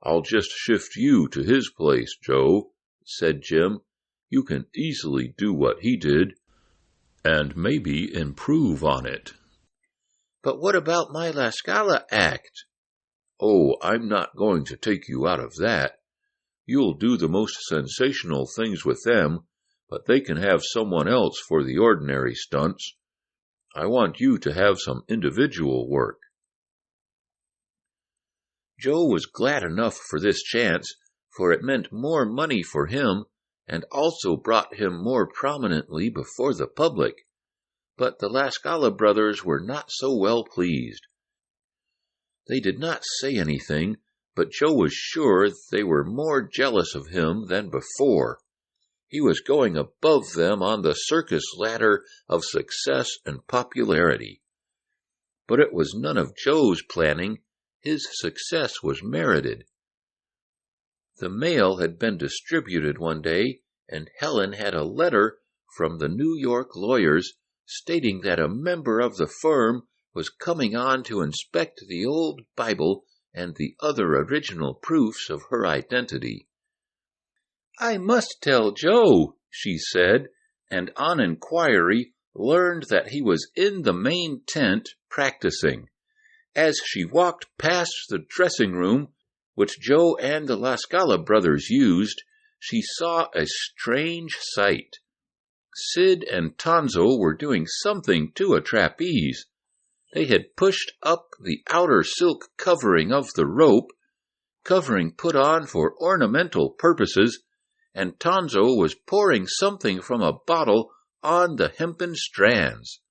"I'll just shift you to his place, Joe," said Jim. "You can easily do what he did, and maybe improve on it." "But what about my La Scala act?" "Oh, I'm not going to take you out of that. You'll do the most sensational things with them, but they can have someone else for the ordinary stunts. I want you to have some individual work." Joe was glad enough for this chance, for it meant more money for him, and also brought him more prominently before the public. But the La Scala brothers were not so well pleased. They did not say anything, but Joe was sure they were more jealous of him than before. He was going above them on the circus ladder of success and popularity. But it was none of Joe's planning. His success was merited. The mail had been distributed one day, and Helen had a letter from the New York lawyers stating that a member of the firm was coming on to inspect the old Bible and the other original proofs of her identity. "I must tell Joe," she said, and on inquiry learned that he was in the main tent practicing. As she walked past the dressing room, which Joe and the La Scala brothers used, she saw a strange sight. Sid and Tonzo were doing something to a trapeze. They had pushed up the outer silk covering of the rope, covering put on for ornamental purposes, and Tonzo was pouring something from a bottle on the hempen strands.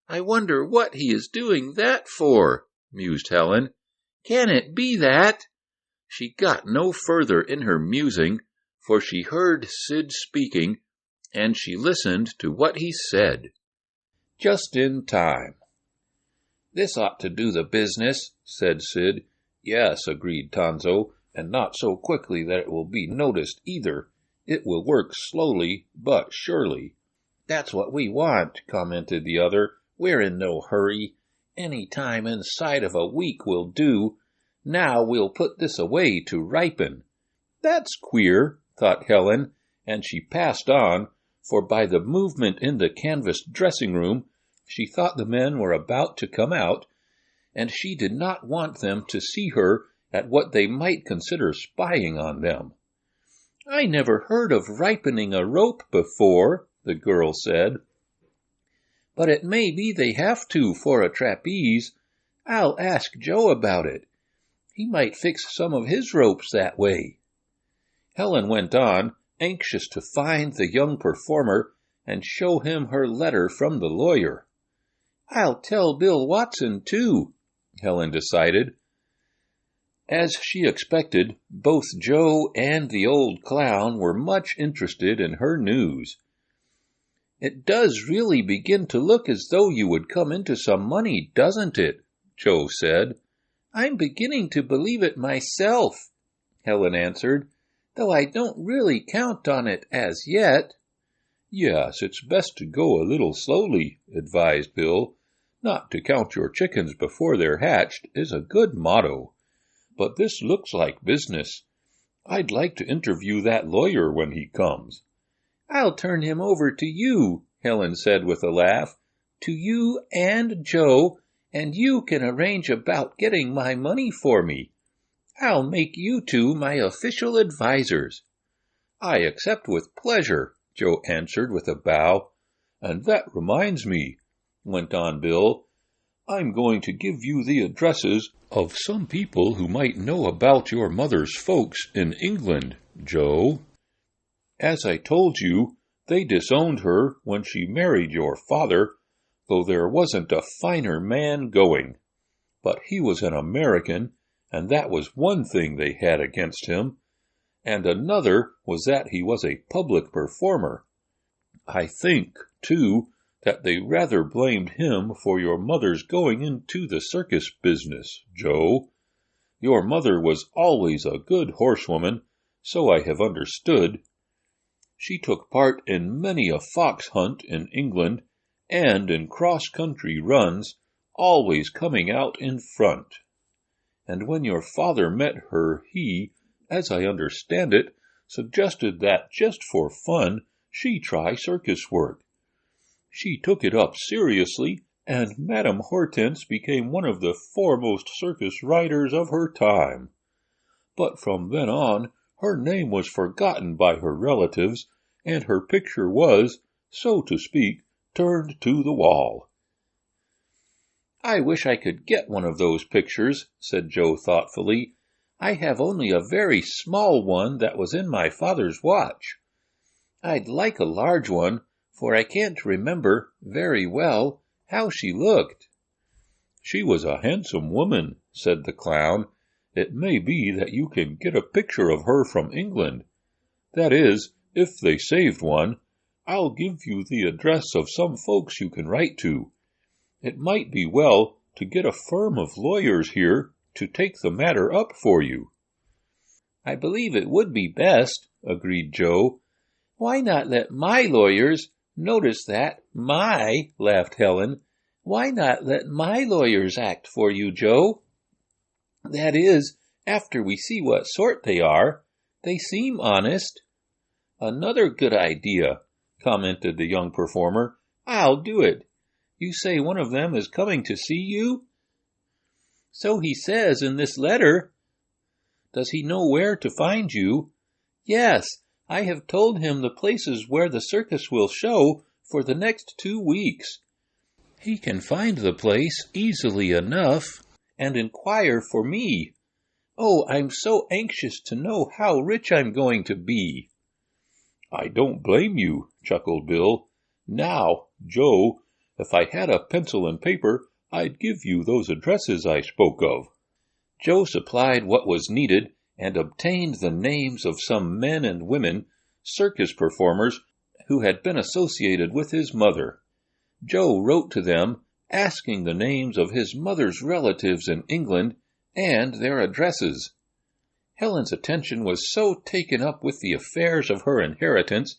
"I wonder what he is doing that for," mused Helen. "Can it be that?" She got no further in her musing, for she heard Sid speaking, and she listened to what he said. Just in time. "This ought to do the business," said Sid. "Yes," agreed Tonzo, and not so quickly that it will be noticed either. It will work slowly but surely." "That's what we want," commented the other. "We're in no hurry. Any time inside of a week will do. Now we'll put this away to ripen." "That's queer," thought Helen, and she passed on, for by the movement in the canvas dressing room, she thought the men were about to come out, and she did not want them to see her at what they might consider spying on them. "I never heard of ripening a rope before," the girl said. "But it may be they have to for a trapeze. I'll ask Joe about it. He might fix some of his ropes that way." Helen went on, anxious to find the young performer and show him her letter from the lawyer. "I'll tell Bill Watson, too," Helen decided. As she expected, both Joe and the old clown were much interested in her news. "It does really begin to look as though you would come into some money, doesn't it?" Joe said. "I'm beginning to believe it myself," Helen answered, "though I don't really count on it as yet." "Yes, it's best to go a little slowly," advised Bill. "Not to count your chickens before they're hatched is a good motto. But this looks like business. I'd like to interview that lawyer when he comes." "I'll turn him over to you," Helen said with a laugh. "To you and Joe, and you can arrange about getting my money for me. I'll make you two my official advisers." "I accept with pleasure," Joe answered with a bow. "And that reminds me," went on Bill, "I'm going to give you the addresses of some people who might know about your mother's folks in England, Joe. As I told you, they disowned her when she married your father, though there wasn't a finer man going. But he was an American, and that was one thing they had against him, and another was that he was a public performer. I think, too, that they rather blamed him for your mother's going into the circus business, Joe. Your mother was always a good horsewoman, so I have understood. She took part in many a fox hunt in England, and in cross-country runs, always coming out in front. And when your father met her, he, as I understand it, suggested that just for fun she try circus work. She took it up seriously, and Madame Hortense became one of the foremost circus riders of her time. But from then on, her name was forgotten by her relatives, and her picture was, so to speak, turned to the wall." "I wish I could get one of those pictures," said Joe thoughtfully. "I have only a very small one that was in my father's watch. I'd like a large one, for I can't remember very well how she looked." "She was a handsome woman," said the clown. "It may be that you can get a picture of her from England. That is, if they saved one. I'll give you the address of some folks you can write to. It might be well to get a firm of lawyers here to take the matter up for you." "I believe it would be best," agreed Joe. "Why not let my lawyers—" "Notice that, my," laughed Helen. "Why not let my lawyers act for you, Joe? That is, after we see what sort they are. They seem honest." "Another good idea," commented the young performer. "I'll do it. You say one of them is coming to see you?" "So he says in this letter." "Does he know where to find you?" "Yes, I have told him the places where the circus will show for the next 2 weeks. He can find the place easily enough and inquire for me. Oh, I'm so anxious to know how rich I'm going to be." "I don't blame you," chuckled Bill. "Now, Joe, if I had a pencil and paper, I'd give you those addresses I spoke of." Joe supplied what was needed and obtained the names of some men and women, circus performers, who had been associated with his mother. Joe wrote to them, asking the names of his mother's relatives in England and their addresses. Helen's attention was so taken up with the affairs of her inheritance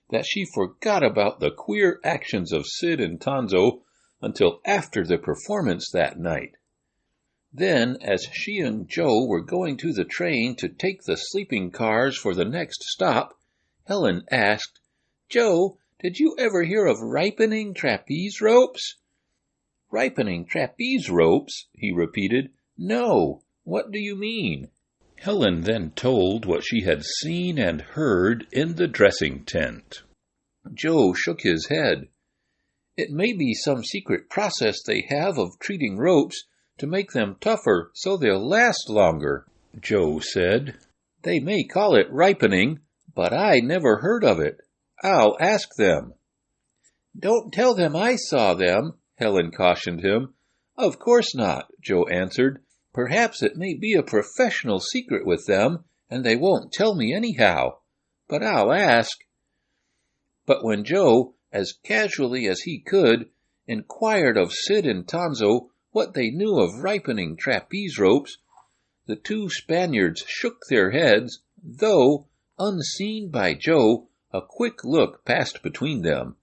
that she forgot about the queer actions of Sid and Tonzo until after the performance that night. Then, as she and Joe were going to the train to take the sleeping cars for the next stop, Helen asked, "Joe, did you ever hear of ripening trapeze ropes?" "Ripening trapeze ropes?" he repeated. "No. What do you mean?" Helen then told what she had seen and heard in the dressing tent. Joe shook his head. "It may be some secret process they have of treating ropes to make them tougher so they'll last longer," Joe said. "They may call it ripening, but I never heard of it. I'll ask them." "Don't tell them I saw them," Helen cautioned him. "Of course not," Joe answered. "Perhaps it may be a professional secret with them, and they won't tell me anyhow. But I'll ask." But when Joe, as casually as he could, inquired of Sid and Tonzo what they knew of ripening trapeze ropes, the two Spaniards shook their heads, though, unseen by Joe, a quick look passed between them.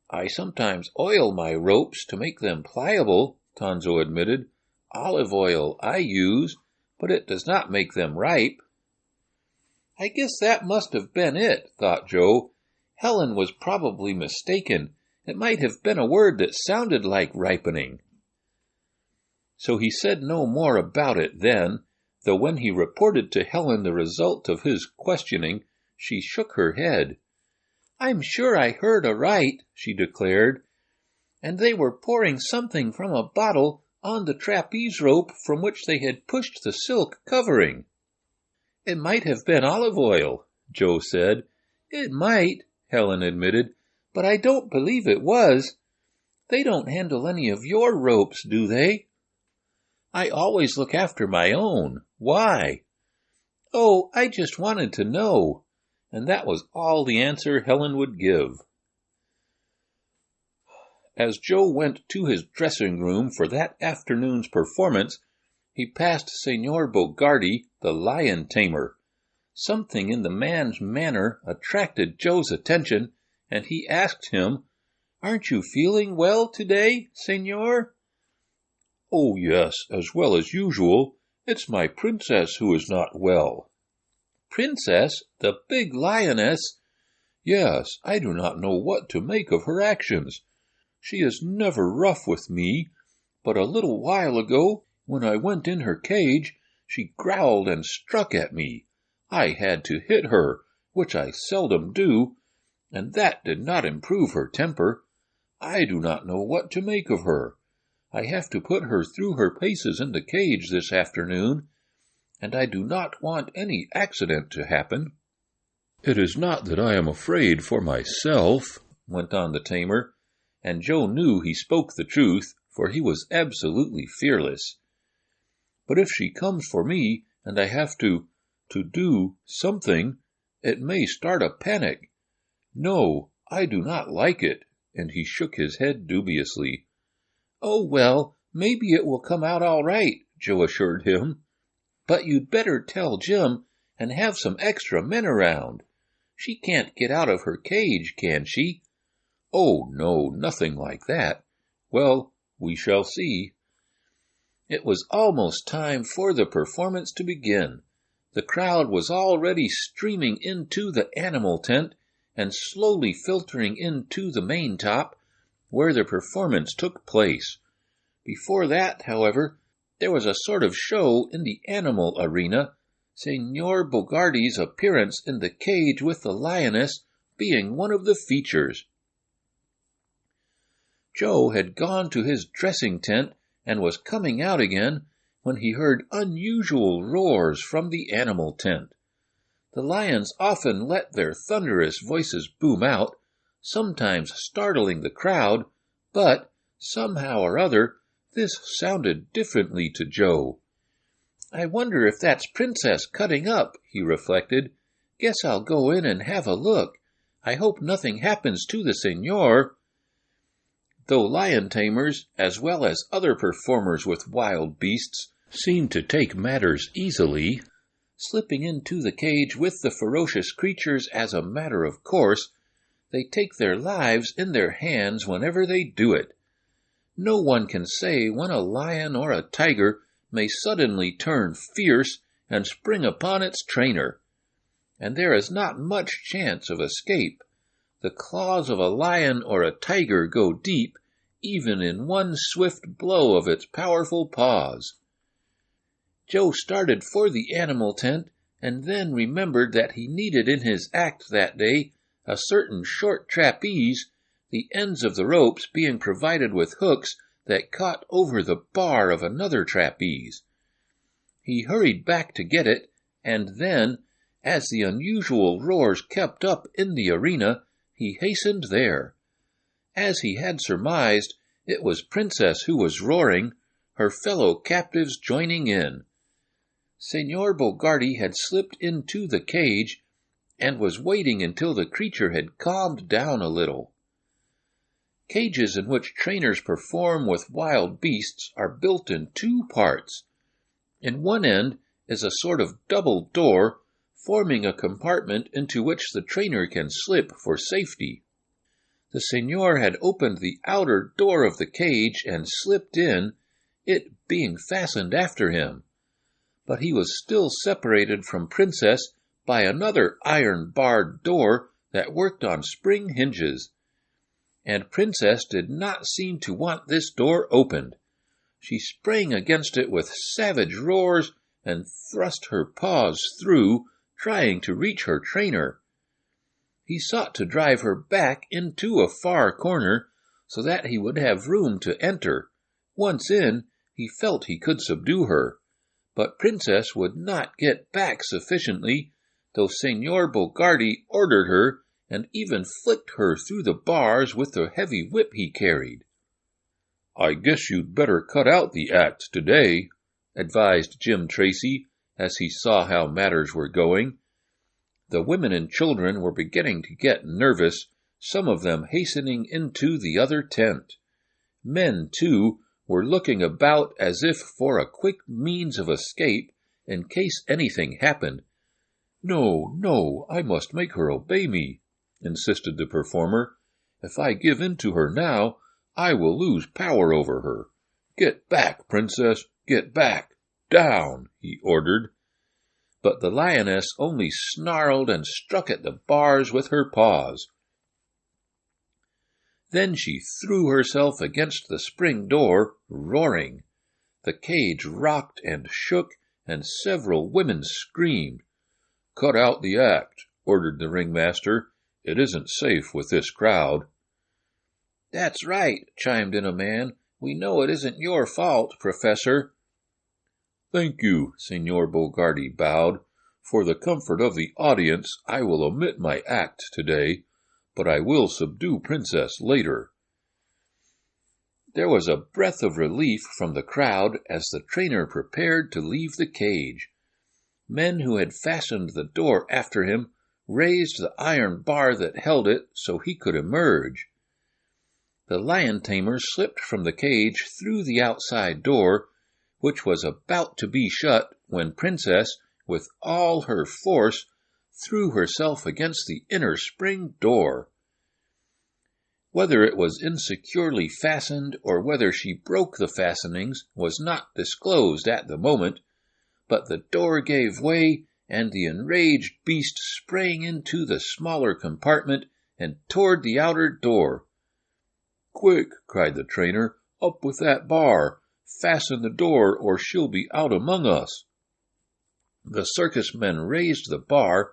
"I sometimes oil my ropes to make them pliable," Tonzo admitted. "Olive oil I use, but it does not make them ripe." "I guess that must have been it," thought Joe. "Helen was probably mistaken. It might have been a word that sounded like ripening." So he said no more about it then, though when he reported to Helen the result of his questioning, she shook her head. "I'm sure I heard aright," she declared, "and they were pouring something from a bottle on the trapeze rope from which they had pushed the silk covering." "It might have been olive oil," Joe said. "It might," Helen admitted, "but I don't believe it was. They don't handle any of your ropes, do they?" "I always look after my own. Why?" "Oh, I just wanted to know." And that was all the answer Helen would give. As Joe went to his dressing room for that afternoon's performance, he passed Senor Bogardi, the lion tamer. Something in the man's manner attracted Joe's attention, and he asked him, "Aren't you feeling well today, Senor?" "Oh, yes, as well as usual. It's my princess who is not well." "Princess? The big lioness?" "Yes, I do not know what to make of her actions. She is never rough with me, but a little while ago, when I went in her cage, she growled and struck at me. I had to hit her, which I seldom do, and that did not improve her temper. I do not know what to make of her. I have to put her through her paces in the cage this afternoon, and I do not want any accident to happen." "It is not that I am afraid for myself," went on the tamer, and Joe knew he spoke the truth, for he was absolutely fearless. "But if she comes for me, and I have to do something, it may start a panic. No, I do not like it," and he shook his head dubiously. "Oh, well, maybe it will come out all right," Joe assured him. "But you'd better tell Jim and have some extra men around. She can't get out of her cage, can she?" "Oh, no, nothing like that." "Well, we shall see." It was almost time for the performance to begin. The crowd was already streaming into the animal tent and slowly filtering into the main top, where the performance took place. Before that, however, there was a sort of show in the animal arena, Senor Bogardi's appearance in the cage with the lioness being one of the features. Joe had gone to his dressing tent and was coming out again when he heard unusual roars from the animal tent. The lions often let their thunderous voices boom out, sometimes startling the crowd, but, somehow or other, this sounded differently to Joe. "I wonder if that's Princess cutting up," he reflected. "Guess I'll go in and have a look. I hope nothing happens to the Senor." Though lion tamers, as well as other performers with wild beasts, seemed to take matters easily, Slipping into the cage with the ferocious creatures as a matter of course, they take their lives in their hands whenever they do it. No one can say when a lion or a tiger may suddenly turn fierce and spring upon its trainer. And there is not much chance of escape. The claws of a lion or a tiger go deep, even in one swift blow of its powerful paws. Joe started for the animal tent, and then remembered that he needed in his act that day a certain short trapeze, the ends of the ropes being provided with hooks that caught over the bar of another trapeze. He hurried back to get it, and then, as the unusual roars kept up in the arena, he hastened there. As he had surmised, it was Princess who was roaring, her fellow captives joining in. Senor Bogarty had slipped into the cage and was waiting until the creature had calmed down a little. Cages in which trainers perform with wild beasts are built in two parts. In one end is a sort of double door, forming a compartment into which the trainer can slip for safety. The senor had opened the outer door of the cage and slipped in, it being fastened after him. But he was still separated from Princess by another iron-barred door that worked on spring hinges. And Princess did not seem to want this door opened. She sprang against it with savage roars and thrust her paws through, trying to reach her trainer. He sought to drive her back into a far corner so that he would have room to enter. Once in, he felt he could subdue her. But Princess would not get back sufficiently, though Senor Bogarty ordered her and even flicked her through the bars with the heavy whip he carried. "I guess you'd better cut out the act today," advised Jim Tracy, as he saw how matters were going. The women and children were beginning to get nervous, some of them hastening into the other tent. Men, too, were looking about as if for a quick means of escape in case anything happened. No, I must make her obey me," insisted the performer. "If I give in to her now, I will lose power over her. Get back, Princess, get back. Down," he ordered. But the lioness only snarled and struck at the bars with her paws. Then she threw herself against the spring door, roaring. The cage rocked and shook, and several women screamed. "Cut out the act," ordered the ringmaster. "It isn't safe with this crowd." "That's right," chimed in a man. "We know it isn't your fault, Professor." "Thank you," Senor Bogarty bowed. "For the comfort of the audience, I will omit my act today, but I will subdue Princess later." There was a breath of relief from the crowd as the trainer prepared to leave the cage. Men who had fastened the door after him raised the iron bar that held it so he could emerge. The lion tamer slipped from the cage through the outside door, which was about to be shut when Princess, with all her force, threw herself against the inner spring door. Whether it was insecurely fastened or whether she broke the fastenings was not disclosed at the moment, but the door gave way, and the enraged beast sprang into the smaller compartment and toward the outer door. "Quick," cried the trainer, "up with that bar. Fasten the door, or she'll be out among us." The circus men raised the bar,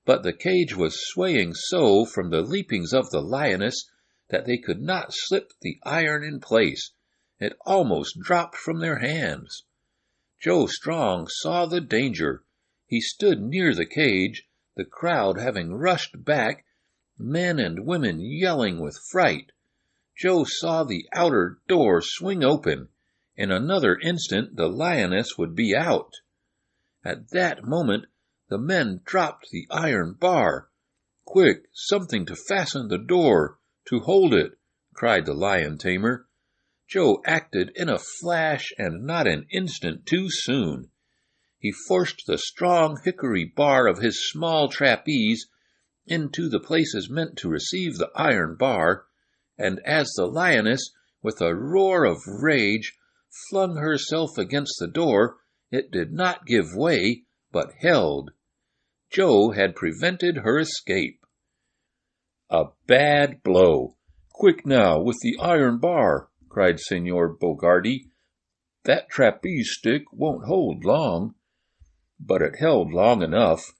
but the cage was swaying so from the leapings of the lioness that they could not slip the iron in place. It almost dropped from their hands. Joe Strong saw the danger. He stood near the cage, the crowd having rushed back, men and women yelling with fright. Joe saw the outer door swing open. In another instant the lioness would be out. At that moment the men dropped the iron bar. "Quick, something to fasten the door, to hold it," cried the lion tamer. Joe acted in a flash and not an instant too soon. he forced the strong hickory bar of his small trapeze into the places meant to receive the iron bar, and as the lioness, with a roar of rage, flung herself against the door, it did not give way, but held. Joe had prevented her escape. "A bad blow. Quick now, with the iron bar," cried Signor Bogardi. "That trapeze stick won't hold long." But it held long enough.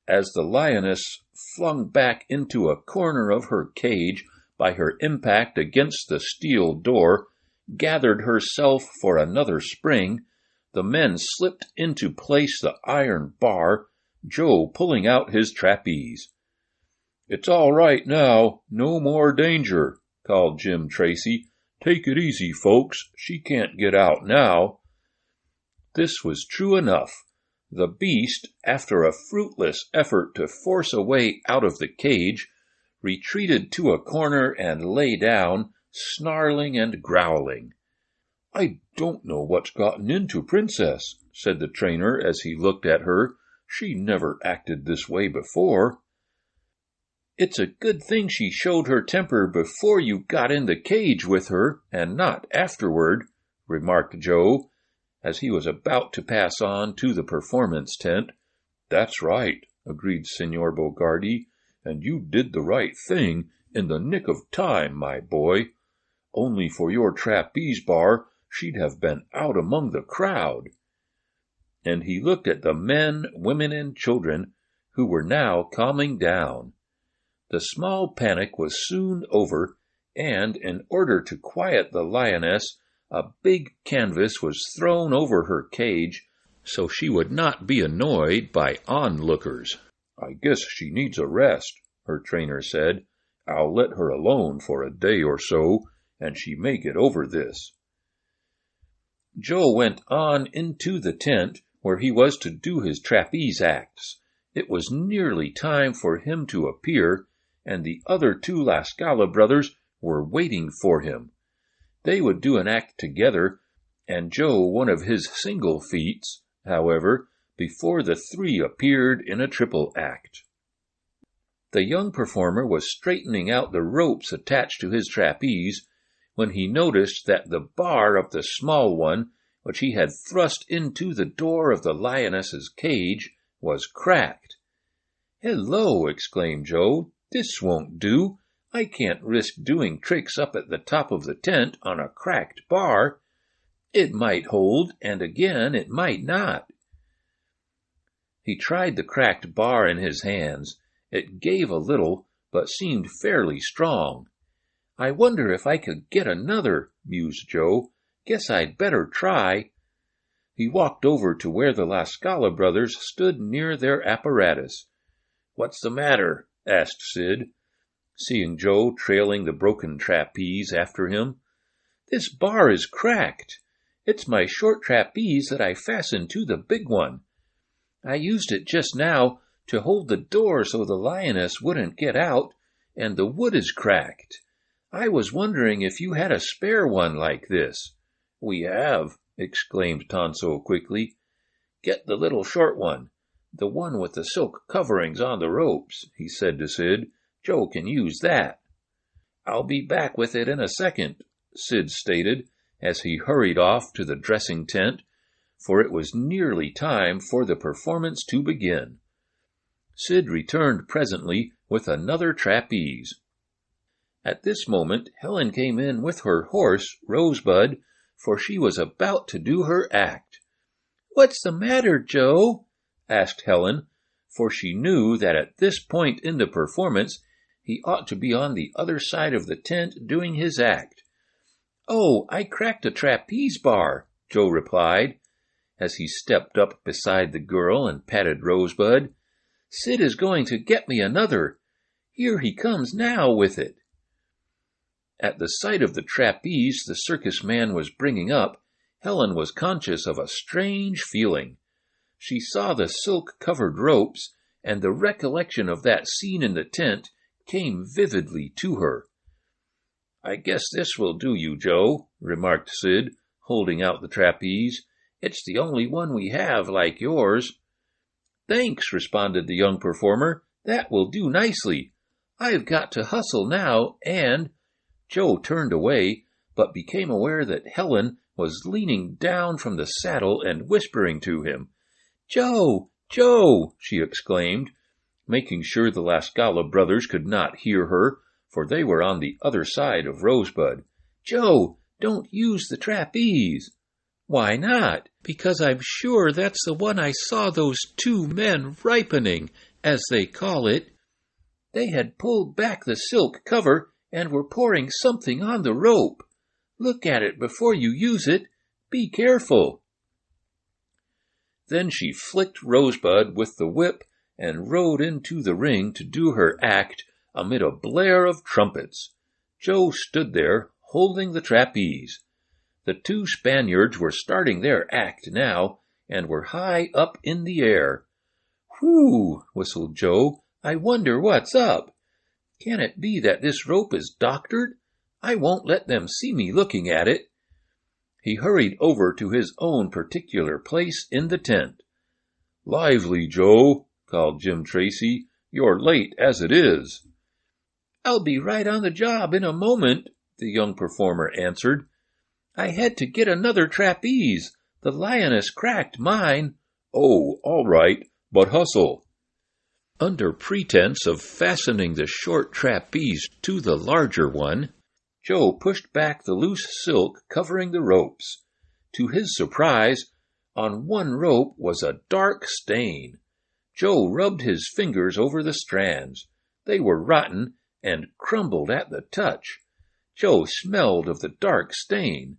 As the lioness, flung back into a corner of her cage by her impact against the steel door, gathered herself for another spring, the men slipped into place the iron bar, Joe pulling out his trapeze. "It's all right now. No more danger," called Jim Tracy. "Take it easy, folks. She can't get out now." This was true enough. The beast, after a fruitless effort to force a way out of the cage, retreated to a corner and lay down, snarling and growling. "I don't know what's gotten into Princess," said the trainer as he looked at her. "She never acted this way before." "It's a good thing she showed her temper before you got in the cage with her, and not afterward," remarked Joe, as he was about to pass on to the performance tent. "That's right," agreed Signor Bogardi, "and you did the right thing in the nick of time, my boy. Only for your trapeze bar, she'd have been out among the crowd." And he looked at the men, women, and children, who were now calming down. The small panic was soon over, and in order to quiet the lioness, a big canvas was thrown over her cage so she would not be annoyed by onlookers. "I guess she needs a rest," her trainer said. "I'll let her alone for a day or so, and she may get over this." Joe went on into the tent where he was to do his trapeze acts. It was nearly time for him to appear, and the other two La Scala brothers were waiting for him. They would do an act together, and Joe one of his single feats, however, before the three appeared in a triple act. The young performer was straightening out the ropes attached to his trapeze when he noticed that the bar of the small one, which he had thrust into the door of the lioness's cage, was cracked. "Hello!" exclaimed Joe. "This won't do. I can't risk doing tricks up at the top of the tent on a cracked bar. It might hold, and again it might not." He tried the cracked bar in his hands. It gave a little, but seemed fairly strong. "I wonder if I could get another," mused Joe. "Guess I'd better try." He walked over to where the La Scala brothers stood near their apparatus. "What's the matter?" asked Sid, seeing Joe trailing the broken trapeze after him. "This bar is cracked. It's my short trapeze that I fastened to the big one. I used it just now to hold the door so the lioness wouldn't get out, and the wood is cracked. I was wondering if you had a spare one like this." "We have," exclaimed Tonso quickly. "Get the little short one, the one with the silk coverings on the ropes," he said to Sid. "Joe can use that." "I'll be back with it in a second," Sid stated as he hurried off to the dressing tent, for it was nearly time for the performance to begin. Sid returned presently with another trapeze. At this moment, Helen came in with her horse, Rosebud, for she was about to do her act. "What's the matter, Joe?" asked Helen, for she knew that at this point in the performance he ought to be on the other side of the tent doing his act. "Oh, I cracked a trapeze bar," Joe replied, as he stepped up beside the girl and patted Rosebud. "Sid is going to get me another. Here he comes now with it." At the sight of the trapeze the circus man was bringing up, Helen was conscious of a strange feeling. She saw the silk-covered ropes, and the recollection of that scene in the tent came vividly to her. "I guess this will do you, Joe," remarked Sid, holding out the trapeze, It's the only one we have like yours." "Thanks," responded the young performer. "That will do nicely. I've got to hustle now, and—" Joe turned away, but became aware that Helen was leaning down from the saddle and whispering to him. "Joe! Joe!" she exclaimed, making sure the La Scala brothers could not hear her, for they were on the other side of Rosebud. "Joe, don't use the trapeze." "Why not?" "Because I'm sure that's the one I saw those two men ripening, as they call it. They had pulled back the silk cover and were pouring something on the rope. Look at it before you use it. Be careful." Then she flicked Rosebud with the whip and rode into the ring to do her act amid a blare of trumpets. Joe stood there, holding the trapeze. The two Spaniards were starting their act now, and were high up in the air. "Whew!" whistled Joe. "I wonder what's up. Can it be that this rope is doctored? I won't let them see me looking at it." He hurried over to his own particular place in the tent. "Lively, Joe," called Jim Tracy. "You're late as it is." "I'll be right on the job in a moment," the young performer answered. "I had to get another trapeze. The lioness cracked mine." "Oh, all right, but hustle." Under pretense of fastening the short trapeze to the larger one, Joe pushed back the loose silk covering the ropes. To his surprise, on one rope was a dark stain. Joe rubbed his fingers over the strands. They were rotten and crumbled at the touch. Joe smelled of the dark stain.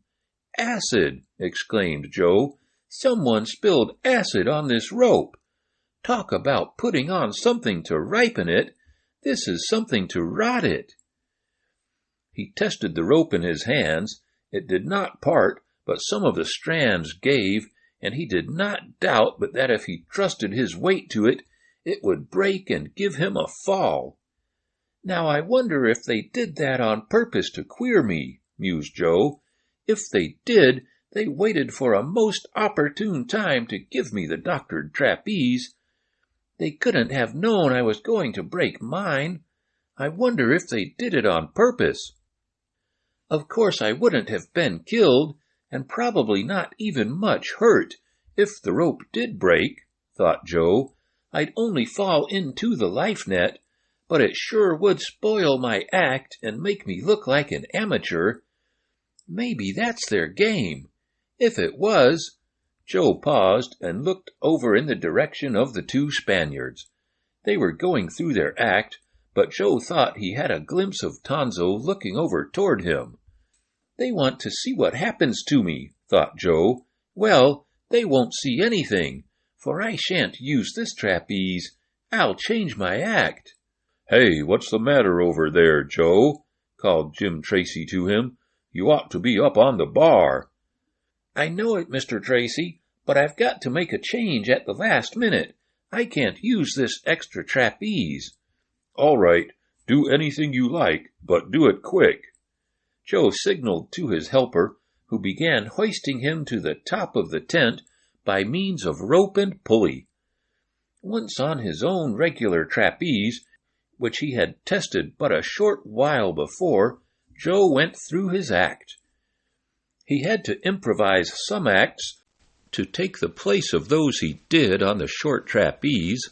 "Acid!" exclaimed Joe. "Someone spilled acid on this rope. Talk about putting on something to ripen it. This is something to rot it." He tested the rope in his hands. It did not part, but some of the strands gave, and he did not doubt but that if he trusted his weight to it, it would break and give him a fall. "Now I wonder if they did that on purpose to queer me," mused Joe. "If they did, they waited for a most opportune time to give me the doctored trapeze. They couldn't have known I was going to break mine. I wonder if they did it on purpose. Of course I wouldn't have been killed, and probably not even much hurt, if the rope did break," thought Joe. "I'd only fall into the life net, but it sure would spoil my act and make me look like an amateur. Maybe that's their game. If it was—" Joe paused and looked over in the direction of the two Spaniards. They were going through their act, but Joe thought he had a glimpse of Tonzo looking over toward him. "They want to see what happens to me," thought Joe. "Well, they won't see anything, for I shan't use this trapeze. I'll change my act." "Hey, what's the matter over there, Joe?" called Jim Tracy to him. "You ought to be up on the bar." "I know it, Mr. Tracy, but I've got to make a change at the last minute. I can't use this extra trapeze." "All right, do anything you like, but do it quick." Joe signaled to his helper, who began hoisting him to the top of the tent by means of rope and pulley. Once on his own regular trapeze, which he had tested but a short while before, Joe went through his act. He had to improvise some acts to take the place of those he did on the short trapeze,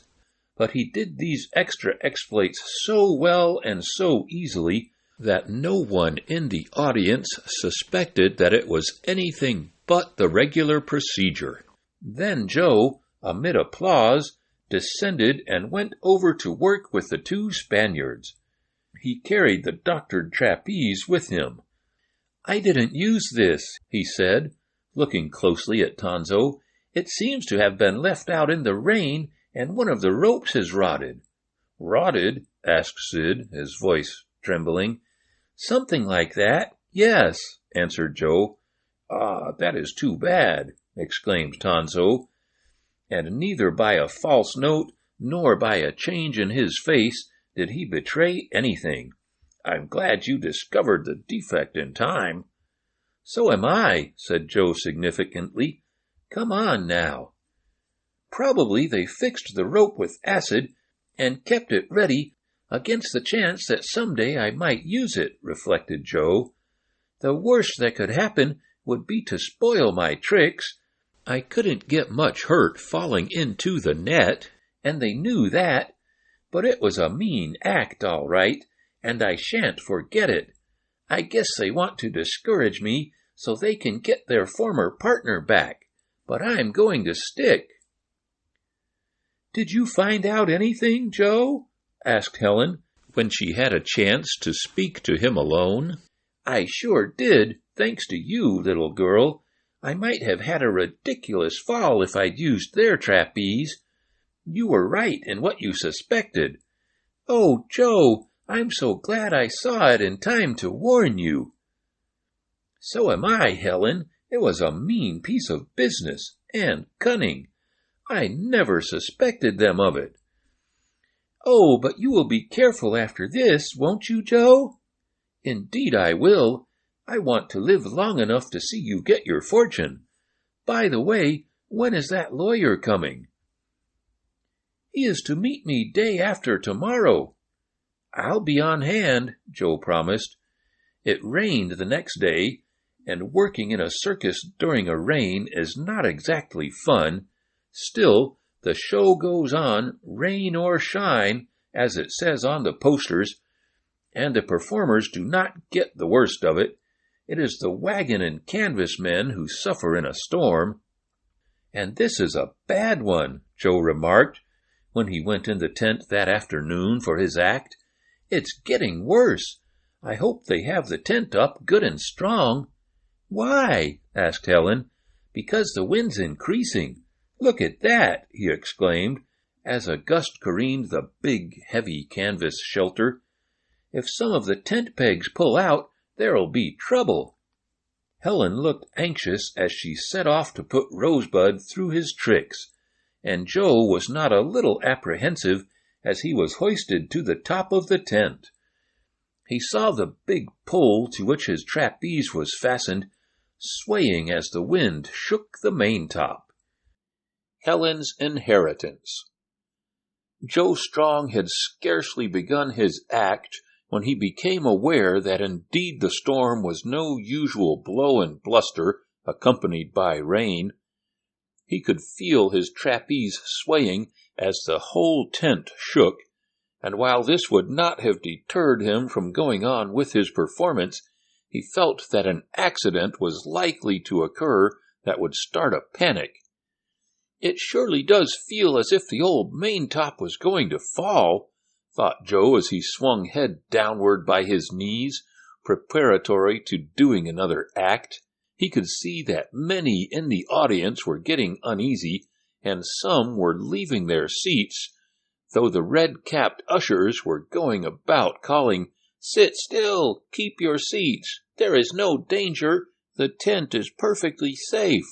but he did these extra exploits so well and so easily that no one in the audience suspected that it was anything but the regular procedure. Then Joe, amid applause, descended and went over to work with the two Spaniards. He carried the doctored trapeze with him. "I didn't use this," he said, looking closely at Tonzo. "It seems to have been left out in the rain, and one of the ropes has rotted." "Rotted?" asked Sid, his voice trembling. "Something like that, yes," answered Joe. "Ah, that is too bad," exclaimed Tonzo. And neither by a false note nor by a change in his face did he betray anything. "I'm glad you discovered the defect in time." "So am I," said Joe significantly. Come on now." "Probably they fixed the rope with acid and kept it ready against the chance that someday I might use it," reflected Joe. "The worst that could happen would be to spoil my tricks. I couldn't get much hurt falling into the net, and they knew that. But it was a mean act, all right, and I shan't forget it. I guess they want to discourage me so they can get their former partner back, but I'm going to stick." "Did you find out anything, Joe?" asked Helen, when she had a chance to speak to him alone. "I sure did, thanks to you, little girl. I might have had a ridiculous fall if I'd used their trapeze. You were right in what you suspected. Oh, Joe, I'm so glad I saw it in time to warn you." "So am I, Helen. It was a mean piece of business, and cunning. I never suspected them of it." "Oh, but you will be careful after this, won't you, Joe?" "Indeed I will. I want to live long enough to see you get your fortune. By the way, when is that lawyer coming?" "He is to meet me day after tomorrow." "I'll be on hand," Joe promised. It rained the next day, and working in a circus during a rain is not exactly fun. Still, the show goes on, rain or shine, as it says on the posters, and the performers do not get the worst of it. It is the wagon and canvas men who suffer in a storm. "And this is a bad one," Joe remarked when he went in the tent that afternoon for his act. "It's getting worse. I hope they have the tent up good and strong." "Why?" asked Helen. "Because the wind's increasing. Look at that," he exclaimed, as a gust careened the big, heavy canvas shelter. "If some of the tent pegs pull out, there'll be trouble." Helen looked anxious as she set off to put Rosebud through his tricks, and Joe was not a little apprehensive as he was hoisted to the top of the tent. He saw the big pole to which his trapeze was fastened swaying as the wind shook the maintop. Helen's inheritance. Joe Strong had scarcely begun his act when he became aware that indeed the storm was no usual blow and bluster accompanied by rain. He could feel his trapeze swaying as the whole tent shook, and while this would not have deterred him from going on with his performance, he felt that an accident was likely to occur that would start a panic. "It surely does feel as if the old maintop was going to fall," thought Joe as he swung head downward by his knees, preparatory to doing another act. He could see that many in the audience were getting uneasy, and some were leaving their seats, though the red-capped ushers were going about calling, "Sit still, keep your seats, there is no danger, the tent is perfectly safe."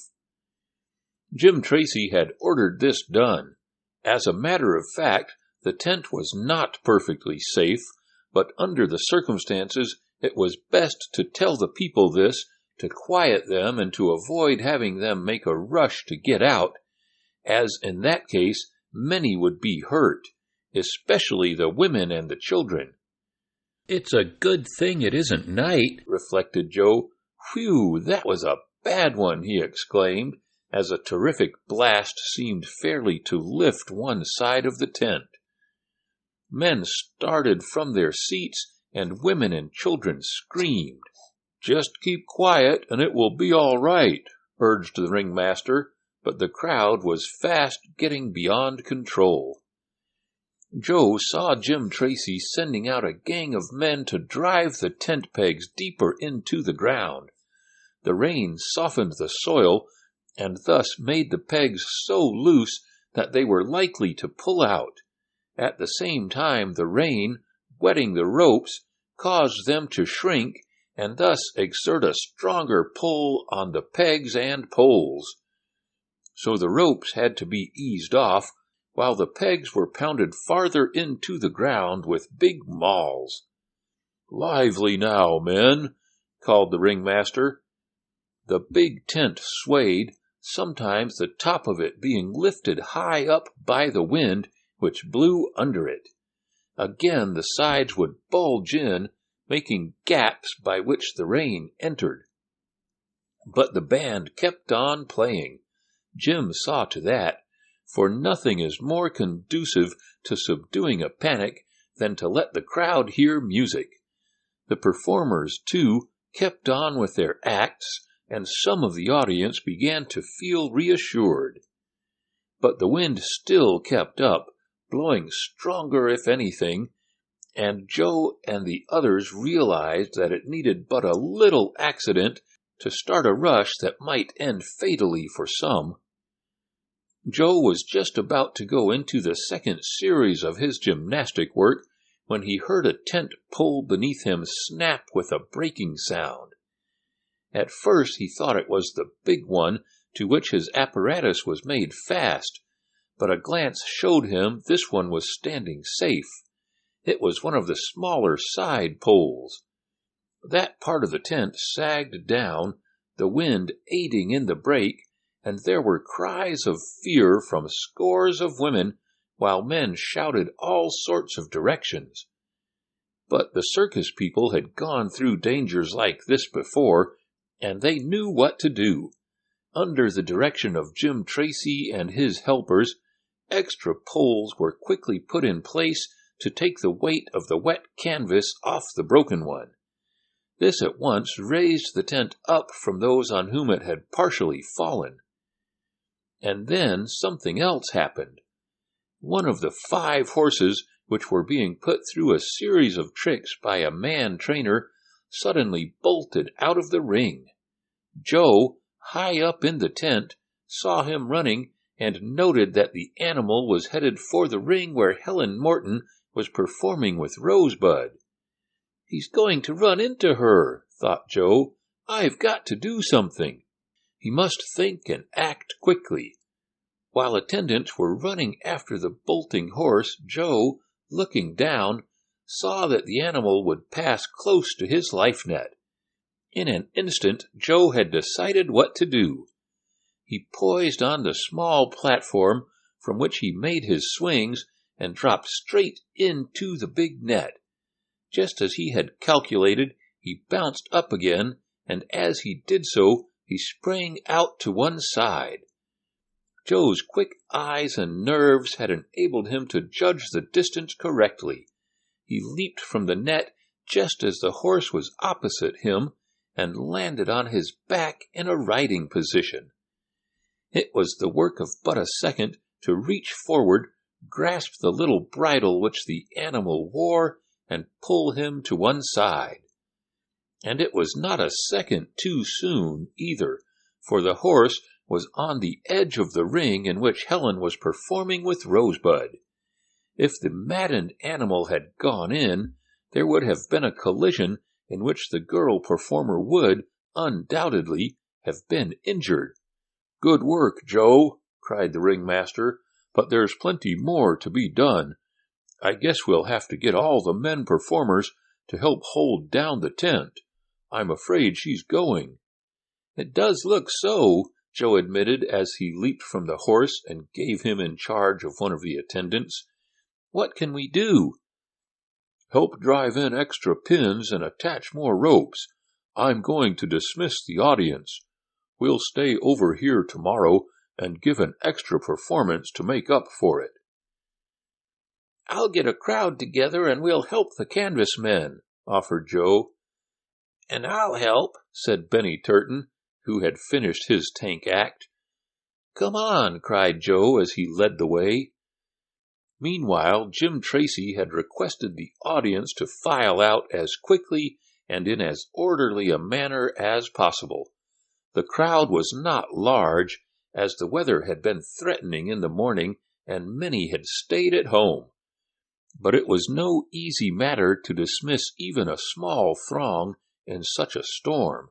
Jim Tracy had ordered this done. As a matter of fact, the tent was not perfectly safe, but under the circumstances it was best to tell the people this, to quiet them and to avoid having them make a rush to get out, as in that case many would be hurt, especially the women and the children. "It's a good thing it isn't night," reflected Joe. "Whew, that was a bad one," he exclaimed, as a terrific blast seemed fairly to lift one side of the tent. Men started from their seats, and women and children screamed. "Just keep quiet, and it will be all right," urged the ringmaster, but the crowd was fast getting beyond control. Joe saw Jim Tracy sending out a gang of men to drive the tent pegs deeper into the ground. The rain softened the soil, and thus made the pegs so loose that they were likely to pull out. At the same time, the rain, wetting the ropes, caused them to shrink, and thus exert a stronger pull on the pegs and poles. So the ropes had to be eased off, while the pegs were pounded farther into the ground with big mauls. "Lively now, men," called the ringmaster. The big tent swayed, sometimes the top of it being lifted high up by the wind which blew under it. Again the sides would bulge in, making gaps by which the rain entered. But the band kept on playing. Jim saw to that, for nothing is more conducive to subduing a panic than to let the crowd hear music. The performers, too, kept on with their acts, and some of the audience began to feel reassured. But the wind still kept up, blowing stronger if anything, and Joe and the others realized that it needed but a little accident to start a rush that might end fatally for some. Joe was just about to go into the second series of his gymnastic work when he heard a tent pole beneath him snap with a breaking sound. At first he thought it was the big one to which his apparatus was made fast, but a glance showed him this one was standing safe. It was one of the smaller side poles. That part of the tent sagged down, the wind aiding in the break, and there were cries of fear from scores of women, while men shouted all sorts of directions. But the circus people had gone through dangers like this before, and they knew what to do. Under the direction of Jim Tracy and his helpers, extra poles were quickly put in place to take the weight of the wet canvas off the broken one. This at once raised the tent up from those on whom it had partially fallen. And then something else happened. One of the 5 horses, which were being put through a series of tricks by a man trainer, suddenly bolted out of the ring. Joe, high up in the tent, saw him running and noted that the animal was headed for the ring where Helen Morton was performing with Rosebud. "He's going to run into her," thought Joe. "I've got to do something." He must think and act quickly. While attendants were running after the bolting horse, Joe, looking down, saw that the animal would pass close to his life net. In an instant, Joe had decided what to do. He poised on the small platform from which he made his swings and dropped straight into the big net. Just as he had calculated, he bounced up again, and as he did so, he sprang out to one side. Joe's quick eyes and nerves had enabled him to judge the distance correctly. He leaped from the net just as the horse was opposite him and landed on his back in a riding position. It was the work of but a second to reach forward, grasp the little bridle which the animal wore, and pull him to one side. And it was not a second too soon, either, for the horse was on the edge of the ring in which Helen was performing with Rosebud. If the maddened animal had gone in, there would have been a collision in which the girl performer would, undoubtedly, have been injured. "Good work, Joe," cried the ringmaster, "but there's plenty more to be done. I guess we'll have to get all the men performers to help hold down the tent. I'm afraid she's going." "It does look so," Joe admitted as he leaped from the horse and gave him in charge of one of the attendants. "What can we do?" "Help drive in extra pins and attach more ropes. I'm going to dismiss the audience. We'll stay over here tomorrow and give an extra performance to make up for it." "I'll get a crowd together and we'll help the canvas men," offered Joe. "And I'll help," said Benny Turton, who had finished his tank act. "Come on," cried Joe as he led the way. Meanwhile, Jim Tracy had requested the audience to file out as quickly and in as orderly a manner as possible. The crowd was not large, as the weather had been threatening in the morning and many had stayed at home. But it was no easy matter to dismiss even a small throng in such a storm.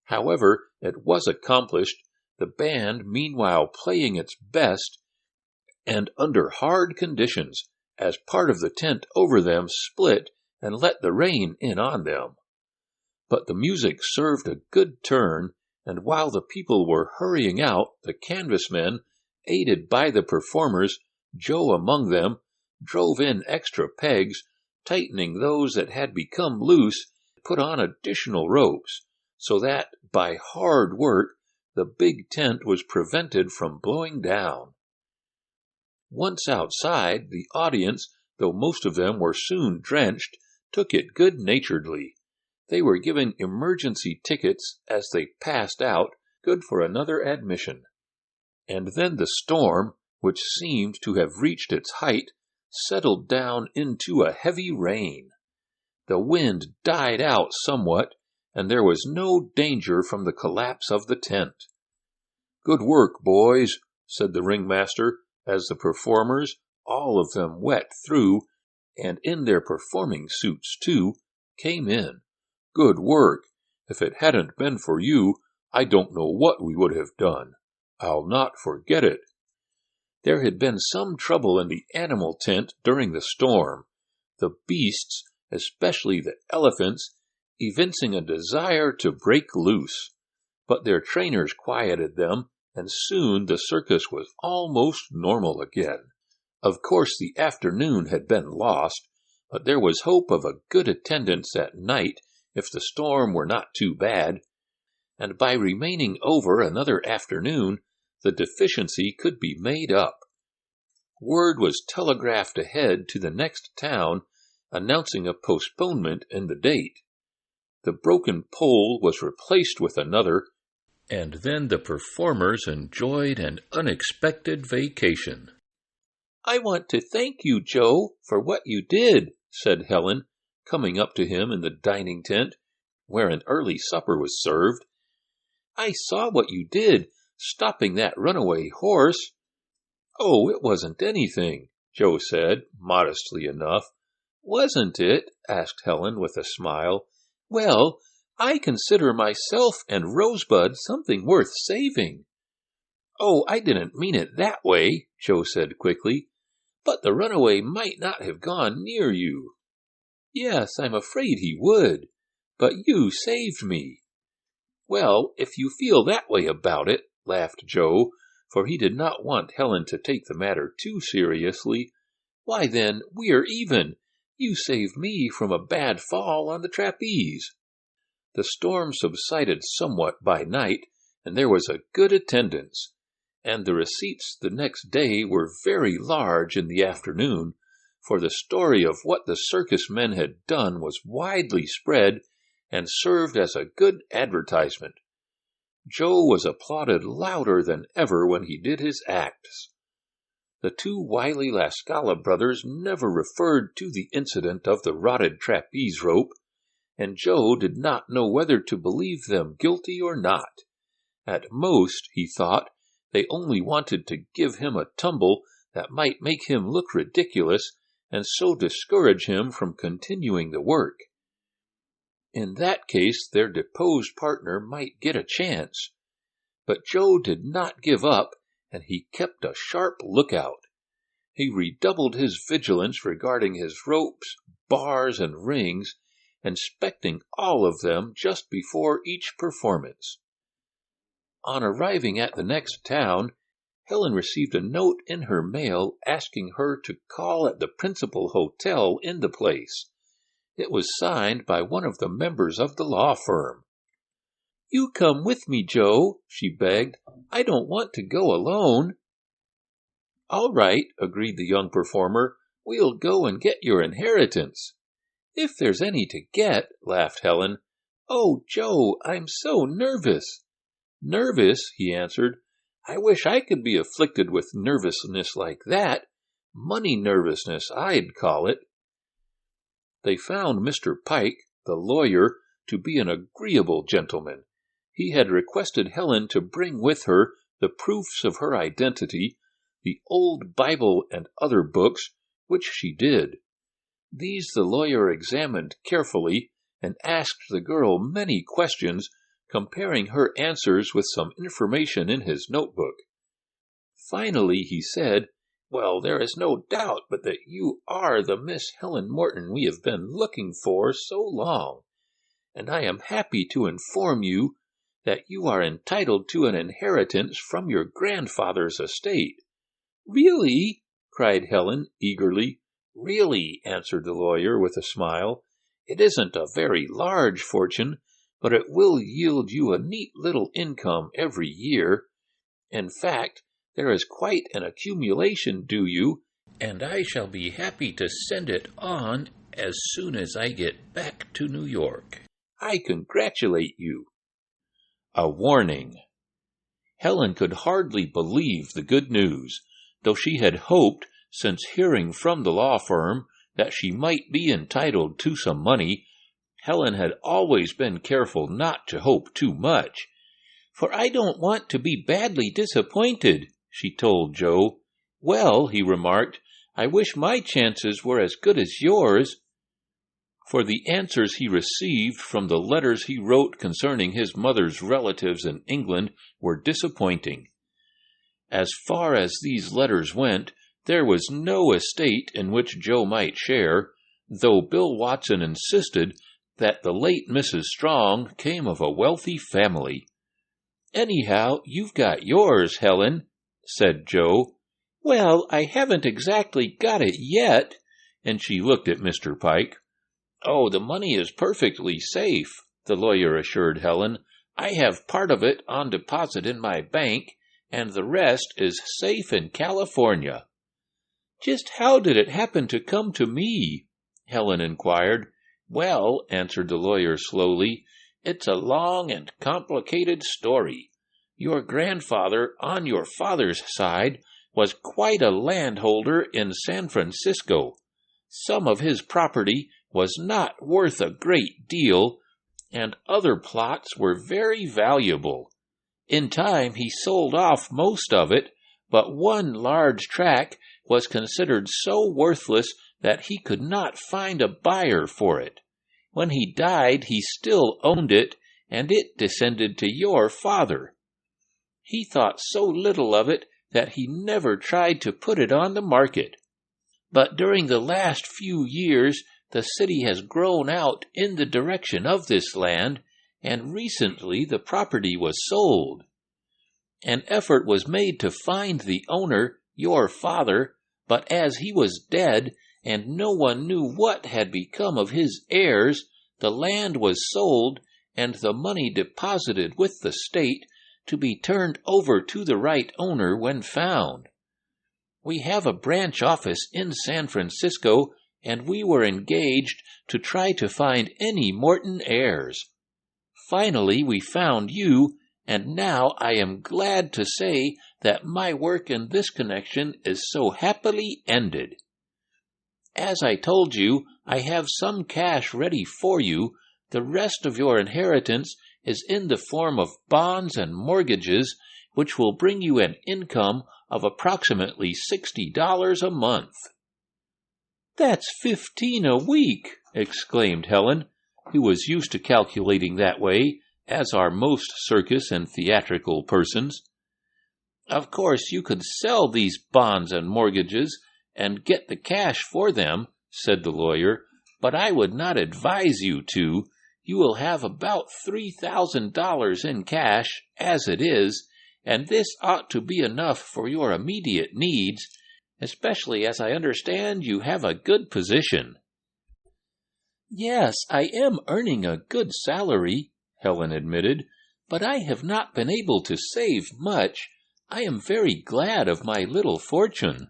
However, it was accomplished, the band meanwhile playing its best, and under hard conditions, as part of the tent over them split and let the rain in on them. But the music served a good turn, and while the people were hurrying out, the canvas men, aided by the performers, Joe among them, drove in extra pegs, tightening those that had become loose, put on additional ropes, so that, by hard work, the big tent was prevented from blowing down. Once outside, the audience, though most of them were soon drenched, took it good-naturedly. They were given emergency tickets as they passed out, good for another admission. And then the storm, which seemed to have reached its height, settled down into a heavy rain. The wind died out somewhat, and there was no danger from the collapse of the tent. "Good work, boys," said the ringmaster, as the performers, all of them wet through, and in their performing suits too, came in. "Good work. If it hadn't been for you, I don't know what we would have done. I'll not forget it." There had been some trouble in the animal tent during the storm, the beasts, especially the elephants, evincing a desire to break loose. But their trainers quieted them, and soon the circus was almost normal again. Of course the afternoon had been lost, but there was hope of a good attendance at night if the storm were not too bad, and by remaining over another afternoon, the deficiency could be made up. Word was telegraphed ahead to the next town, announcing a postponement in the date. The broken pole was replaced with another, and then the performers enjoyed an unexpected vacation. "I want to thank you, Joe, for what you did," said Helen, coming up to him in the dining tent, where an early supper was served. "I saw what you did, stopping that runaway horse." "Oh, it wasn't anything," Joe said, modestly enough. "Wasn't it?" asked Helen with a smile. "Well, I consider myself and Rosebud something worth saving." "Oh, I didn't mean it that way," Joe said quickly. "But the runaway might not have gone near you." "Yes, I'm afraid he would. But you saved me." "Well, if you feel that way about it," laughed Joe, for he did not want Helen to take the matter too seriously, "why then, we're even. You saved me from a bad fall on the trapeze." The storm subsided somewhat by night, and there was a good attendance, and the receipts the next day were very large in the afternoon, for the story of what the circus men had done was widely spread and served as a good advertisement. Joe was applauded louder than ever when he did his acts. The two wily La Scala brothers never referred to the incident of the rotted trapeze rope, and Joe did not know whether to believe them guilty or not. At most, he thought, they only wanted to give him a tumble that might make him look ridiculous, and so discourage him from continuing the work. In that case, their deposed partner might get a chance. But Joe did not give up, and he kept a sharp lookout. He redoubled his vigilance regarding his ropes, bars, and rings, inspecting all of them just before each performance. On arriving at the next town, Helen received a note in her mail asking her to call at the principal hotel in the place. It was signed by one of the members of the law firm. "You come with me, Joe," she begged. "I don't want to go alone." "All right," agreed the young performer. "We'll go and get your inheritance." "If there's any to get," laughed Helen. "Oh, Joe, I'm so nervous." "Nervous?" he answered. "I wish I could be afflicted with nervousness like that. Money nervousness, I'd call it." They found Mr. Pike, the lawyer, to be an agreeable gentleman. He had requested Helen to bring with her the proofs of her identity, the old Bible and other books, which she did. These the lawyer examined carefully and asked the girl many questions, comparing her answers with some information in his notebook. Finally he said, "Well, there is no doubt but that you are the Miss Helen Morton we have been looking for so long, and I am happy to inform you that you are entitled to an inheritance from your grandfather's estate." "Really?" cried Helen eagerly. "Really," answered the lawyer with a smile. "It isn't a very large fortune, but it will yield you a neat little income every year. In fact, there is quite an accumulation due you, and I shall be happy to send it on as soon as I get back to New York. I congratulate you." A warning. Helen could hardly believe the good news, though she had hoped, since hearing from the law firm, that she might be entitled to some money. Helen had always been careful not to hope too much. "For I don't want to be badly disappointed," she told Joe. "Well," he remarked, "I wish my chances were as good as yours." For the answers he received from the letters he wrote concerning his mother's relatives in England were disappointing. As far as these letters went, there was no estate in which Joe might share, though Bill Watson insisted that the late Mrs. Strong came of a wealthy family. "Anyhow, you've got yours, Helen," said Joe. "Well, I haven't exactly got it yet," and she looked at Mr. Pike. "Oh, the money is perfectly safe," the lawyer assured Helen. "I have part of it on deposit in my bank, and the rest is safe in California." "Just how did it happen to come to me?" Helen inquired. "Well," answered the lawyer slowly, "it's a long and complicated story. Your grandfather, on your father's side, was quite a landholder in San Francisco. Some of his property was not worth a great deal, and other plots were very valuable. In time he sold off most of it, but one large tract was considered so worthless that he could not find a buyer for it. When he died, he still owned it, and it descended to your father. He thought so little of it that he never tried to put it on the market. But during the last few years, the city has grown out in the direction of this land, and recently the property was sold. An effort was made to find the owner, your father, but as he was dead, and no one knew what had become of his heirs, the land was sold, and the money deposited with the state to be turned over to the right owner when found. We have a branch office in San Francisco, and we were engaged to try to find any Morton heirs. Finally, we found you, and now I am glad to say that my work in this connection is so happily ended. As I told you, I have some cash ready for you. The rest of your inheritance is in the form of bonds and mortgages, which will bring you an income of approximately $60 a month." "That's $15 a week," exclaimed Helen, who was used to calculating that way, as are most circus and theatrical persons. "Of course, you could sell these bonds and mortgages and get the cash for them," said the lawyer, "but I would not advise you to. You will have about $3,000 in cash, as it is, and this ought to be enough for your immediate needs, especially as I understand you have a good position." "Yes, I am earning a good salary," Helen admitted, "but I have not been able to save much. I am very glad of my little fortune."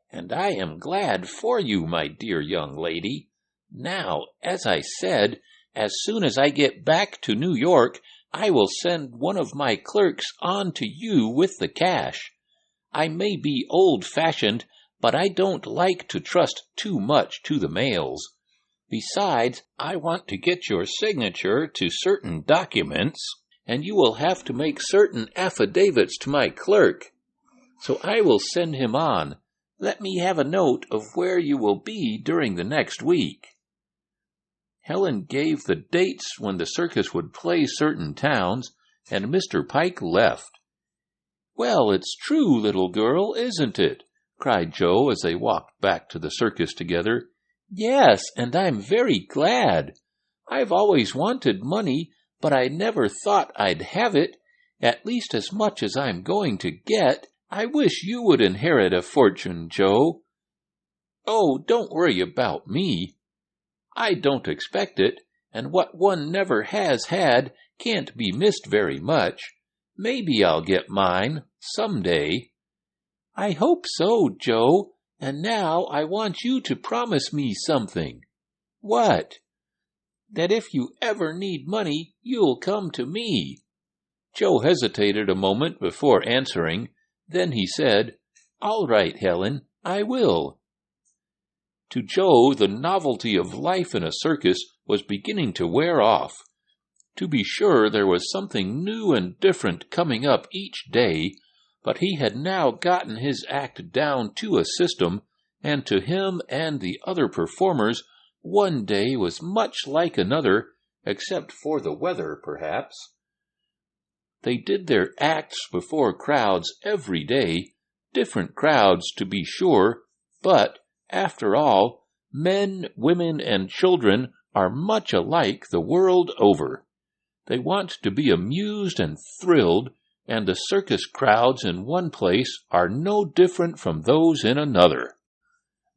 "And I am glad for you, my dear young lady. Now, as I said, as soon as I get back to New York, I will send one of my clerks on to you with the cash. I may be old-fashioned, but I don't like to trust too much to the mails. Besides, I want to get your signature to certain documents, and you will have to make certain affidavits to my clerk. So I will send him on. Let me have a note of where you will be during the next week." Helen gave the dates when the circus would play certain towns, and Mr. Pike left. "Well, it's true, little girl, isn't it?" cried Joe as they walked back to the circus together. "Yes, and I'm very glad. I've always wanted money, but I never thought I'd have it, at least as much as I'm going to get. I wish you would inherit a fortune, Joe." "Oh, don't worry about me. I don't expect it, and what one never has had can't be missed very much. Maybe I'll get mine, some day." "I hope so, Joe, and now I want you to promise me something." "What?" "That if you ever need money, you'll come to me." Joe hesitated a moment before answering. Then he said, "All right, Helen, I will." To Joe, the novelty of life in a circus was beginning to wear off. To be sure, there was something new and different coming up each day, but he had now gotten his act down to a system, and to him and the other performers, one day was much like another, except for the weather, perhaps. They did their acts before crowds every day, different crowds to be sure, but, after all, men, women, and children are much alike the world over. They want to be amused and thrilled, and the circus crowds in one place are no different from those in another.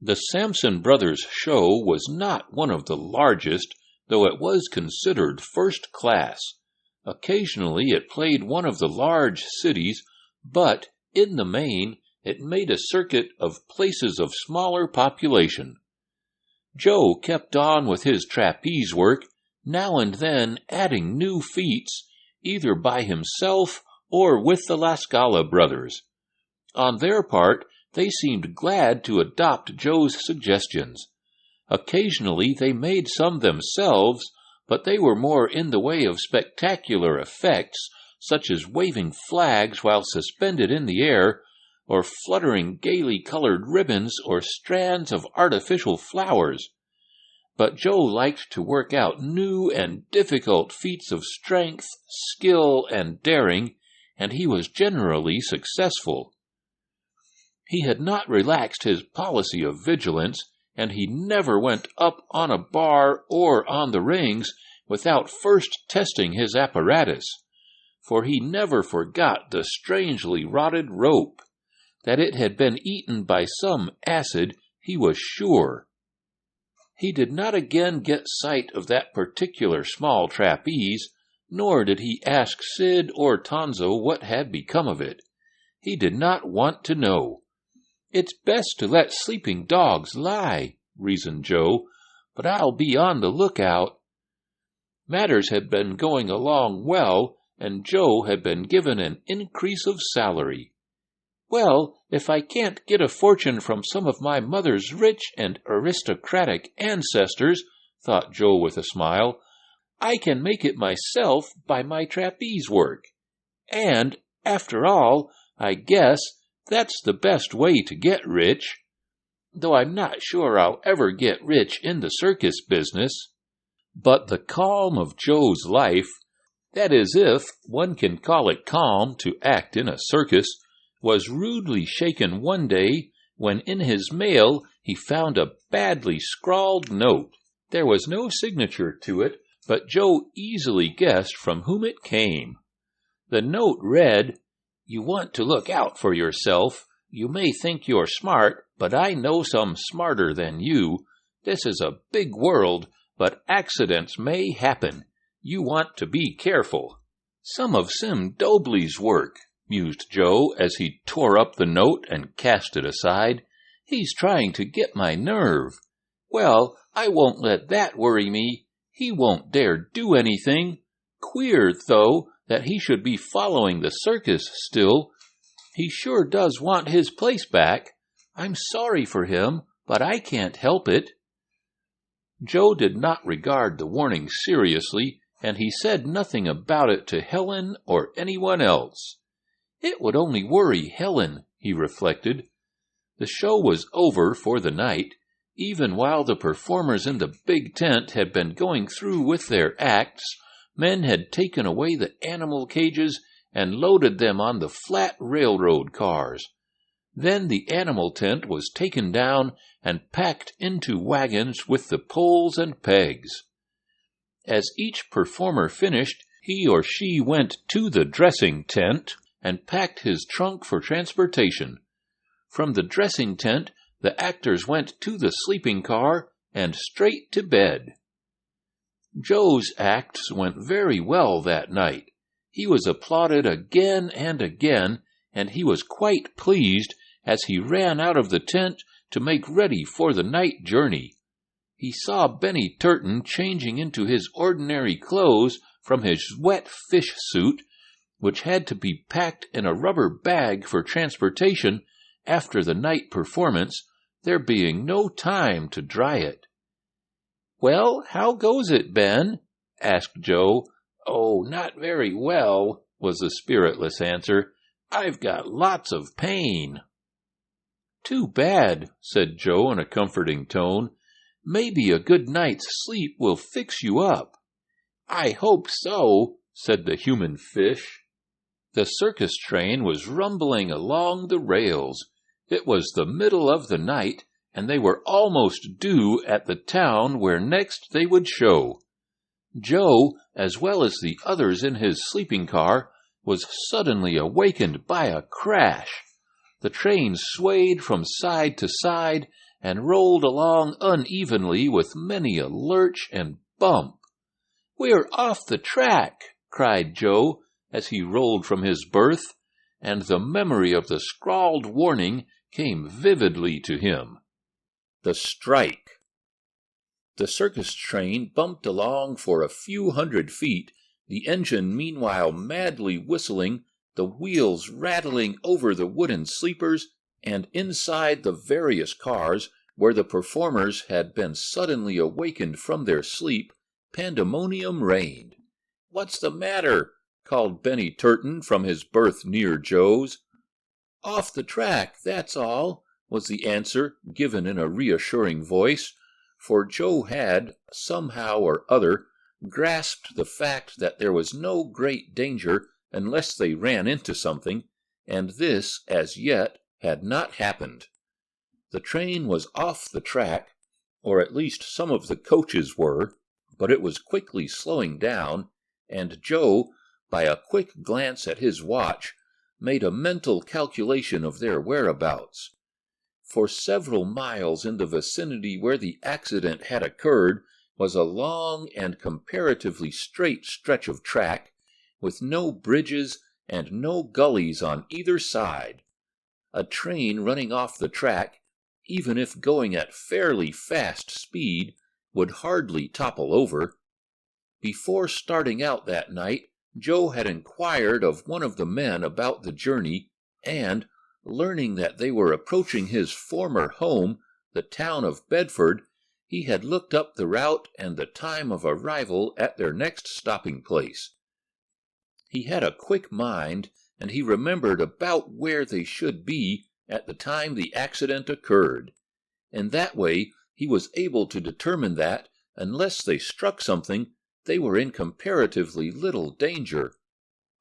The Sampson Brothers show was not one of the largest, though it was considered first class. Occasionally it played one of the large cities, but, in the main, it made a circuit of places of smaller population. Joe kept on with his trapeze work, now and then adding new feats, either by himself or with the La Scala brothers. On their part, they seemed glad to adopt Joe's suggestions. Occasionally they made some themselves, but they were more in the way of spectacular effects, such as waving flags while suspended in the air, or fluttering gaily colored ribbons or strands of artificial flowers. But Joe liked to work out new and difficult feats of strength, skill, and daring, and he was generally successful. He had not relaxed his policy of vigilance, and he never went up on a bar or on the rings without first testing his apparatus, for he never forgot the strangely rotted rope. That it had been eaten by some acid, he was sure. He did not again get sight of that particular small trapeze, nor did he ask Sid or Tonzo what had become of it. He did not want to know. "It's best to let sleeping dogs lie," reasoned Joe, "but I'll be on the lookout." Matters had been going along well, and Joe had been given an increase of salary. "Well, if I can't get a fortune from some of my mother's rich and aristocratic ancestors," thought Joe with a smile, "I can make it myself by my trapeze work. And, after all, I guess that's the best way to get rich, though I'm not sure I'll ever get rich in the circus business." But the calm of Joe's life, that is, if one can call it calm to act in a circus, was rudely shaken one day when in his mail he found a badly scrawled note. There was no signature to it, but Joe easily guessed from whom it came. The note read, "You want to look out for yourself. You may think you're smart, but I know some smarter than you. This is a big world, but accidents may happen. You want to be careful." "Some of Sim Dobley's work," mused Joe as he tore up the note and cast it aside. "He's trying to get my nerve. Well, I won't let that worry me. He won't dare do anything. Queer, though, that he should be following the circus still. He sure does want his place back. I'm sorry for him, but I can't help it." Joe did not regard the warning seriously, and he said nothing about it to Helen or anyone else. It would only worry Helen, he reflected. The show was over for the night, even while the performers in the big tent had been going through with their acts. Men had taken away the animal cages and loaded them on the flat railroad cars. Then the animal tent was taken down and packed into wagons with the poles and pegs. As each performer finished, he or she went to the dressing tent and packed his trunk for transportation. From the dressing tent, the actors went to the sleeping car and straight to bed. Joe's acts went very well that night. He was applauded again and again, and he was quite pleased as he ran out of the tent to make ready for the night journey. He saw Benny Turton changing into his ordinary clothes from his wet fish suit, which had to be packed in a rubber bag for transportation after the night performance, there being no time to dry it. "Well, how goes it, Ben?" asked Joe. "Oh, not very well," was the spiritless answer. "I've got lots of pain." "Too bad," said Joe in a comforting tone. "Maybe a good night's sleep will fix you up." "I hope so," said the human fish. The circus train was rumbling along the rails. It was the middle of the night, and they were almost due at the town where next they would show. Joe, as well as the others in his sleeping car, was suddenly awakened by a crash. The train swayed from side to side and rolled along unevenly with many a lurch and bump. "We're off the track!" cried Joe as he rolled from his berth, and the memory of the scrawled warning came vividly to him. The strike. The circus train bumped along for a few hundred feet, the engine meanwhile madly whistling, the wheels rattling over the wooden sleepers, and inside the various cars, where the performers had been suddenly awakened from their sleep, pandemonium reigned. "What's the matter?" called Benny Turton from his berth near Joe's. "Off the track, that's all," was the answer, given in a reassuring voice, for Joe had, somehow or other, grasped the fact that there was no great danger unless they ran into something, and this, as yet, had not happened. The train was off the track, or at least some of the coaches were, but it was quickly slowing down, and Joe, by a quick glance at his watch, made a mental calculation of their whereabouts. For several miles in the vicinity where the accident had occurred was a long and comparatively straight stretch of track, with no bridges and no gullies on either side. A train running off the track, even if going at fairly fast speed, would hardly topple over. Before starting out that night, Joe had inquired of one of the men about the journey, and, learning that they were approaching his former home, the town of Bedford, he had looked up the route and the time of arrival at their next stopping place. He had a quick mind, and he remembered about where they should be at the time the accident occurred. In that way, he was able to determine that, unless they struck something, they were in comparatively little danger.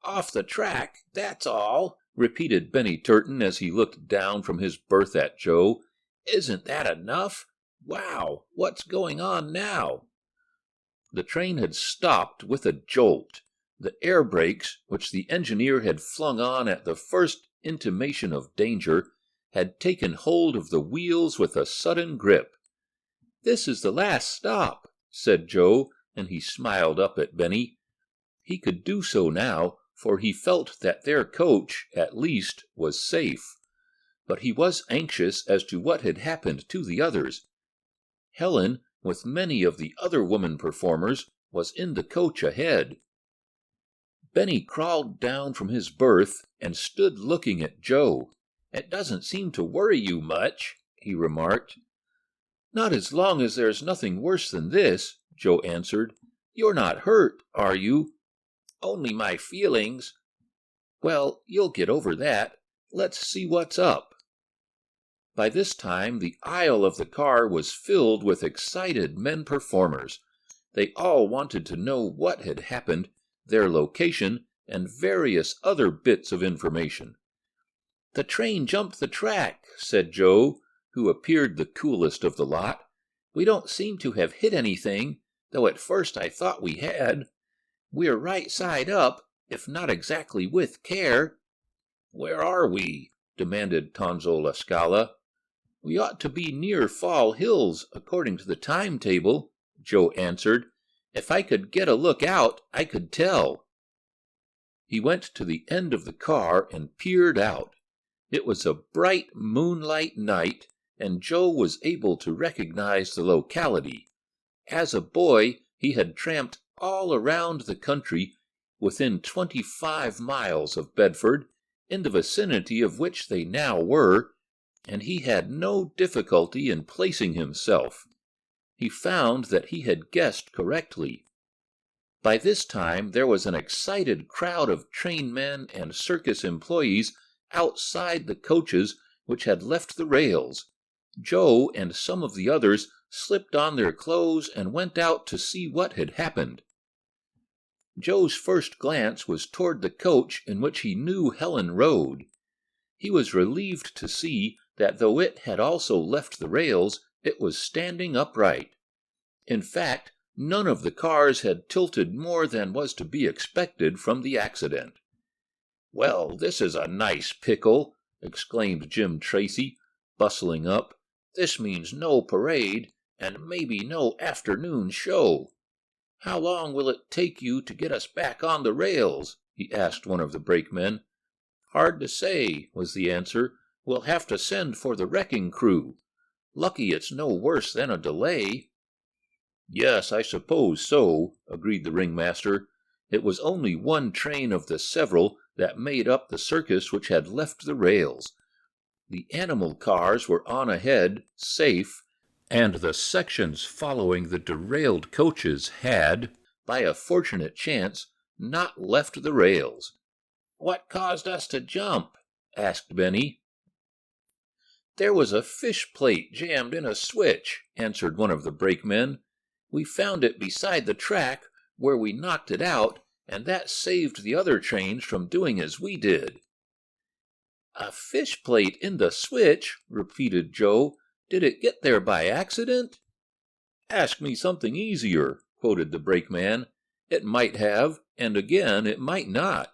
"Off the track, that's all," repeated Benny Turton as he looked down from his berth at Joe. "Isn't that enough? Wow, what's going on now?" The train had stopped with a jolt. The air brakes, which the engineer had flung on at the first intimation of danger, had taken hold of the wheels with a sudden grip. "This is the last stop," said Joe, and he smiled up at Benny. He could do so now, for he felt that their coach, at least, was safe. But he was anxious as to what had happened to the others. Helen, with many of the other woman performers, was in the coach ahead. Benny crawled down from his berth and stood looking at Joe. "It doesn't seem to worry you much," he remarked. "Not as long as there's nothing worse than this," Joe answered. "You're not hurt, are you?" "Only my feelings." "Well, you'll get over that. Let's see what's up." By this time, the aisle of the car was filled with excited men performers. They all wanted to know what had happened, their location, and various other bits of information. "The train jumped the track," said Joe, who appeared the coolest of the lot. "We don't seem to have hit anything, though at first I thought we had. We're right side up, if not exactly with care." "Where are we?" demanded Tonzo La Scala. "We ought to be near Fall Hills, according to the timetable," Joe answered. "If I could get a look out, I could tell." He went to the end of the car and peered out. It was a bright moonlight night, and Joe was able to recognize the locality. As a boy, he had tramped all around the country within 25 miles of Bedford, in the vicinity of which they now were, and he had no difficulty in placing himself. He found that he had guessed correctly. By this time there was an excited crowd of trainmen and circus employees outside the coaches which had left the rails. Joe and some of the others slipped on their clothes and went out to see what had happened. Joe's first glance was toward the coach in which he knew Helen rode. He was relieved to see that though it had also left the rails, it was standing upright. In fact, none of the cars had tilted more than was to be expected from the accident. "Well, this is a nice pickle," exclaimed Jim Tracy, bustling up. "This means no parade, and maybe no afternoon show. How long will it take you to get us back on the rails?" he asked one of the brakemen. "Hard to say," was the answer. "We'll have to send for the wrecking crew. Lucky it's no worse than a delay." "Yes, I suppose so," agreed the ringmaster. It was only one train of the several that made up the circus which had left the rails. The animal cars were on ahead, safe, and the sections following the derailed coaches had, by a fortunate chance, not left the rails. "What caused us to jump?" asked Benny. "There was a fish plate jammed in a switch," answered one of the brakemen. "We found it beside the track where we knocked it out, and that saved the other trains from doing as we did." "A fish plate in the switch?" repeated Joe. "Did it get there by accident?" "Ask me something easier," quoted the brakeman. "It might have, and again it might not.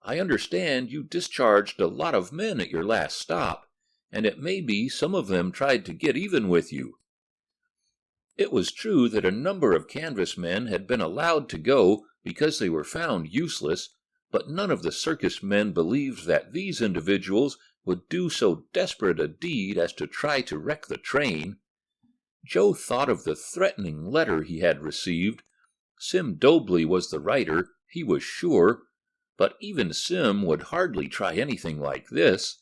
I understand you discharged a lot of men at your last stop, and it may be some of them tried to get even with you." It was true that a number of canvas men had been allowed to go because they were found useless, but none of the circus men believed that these individuals would do so desperate a deed as to try to wreck the train. Joe thought of the threatening letter he had received. Sim Dobley was the writer, he was sure, but even Sim would hardly try anything like this.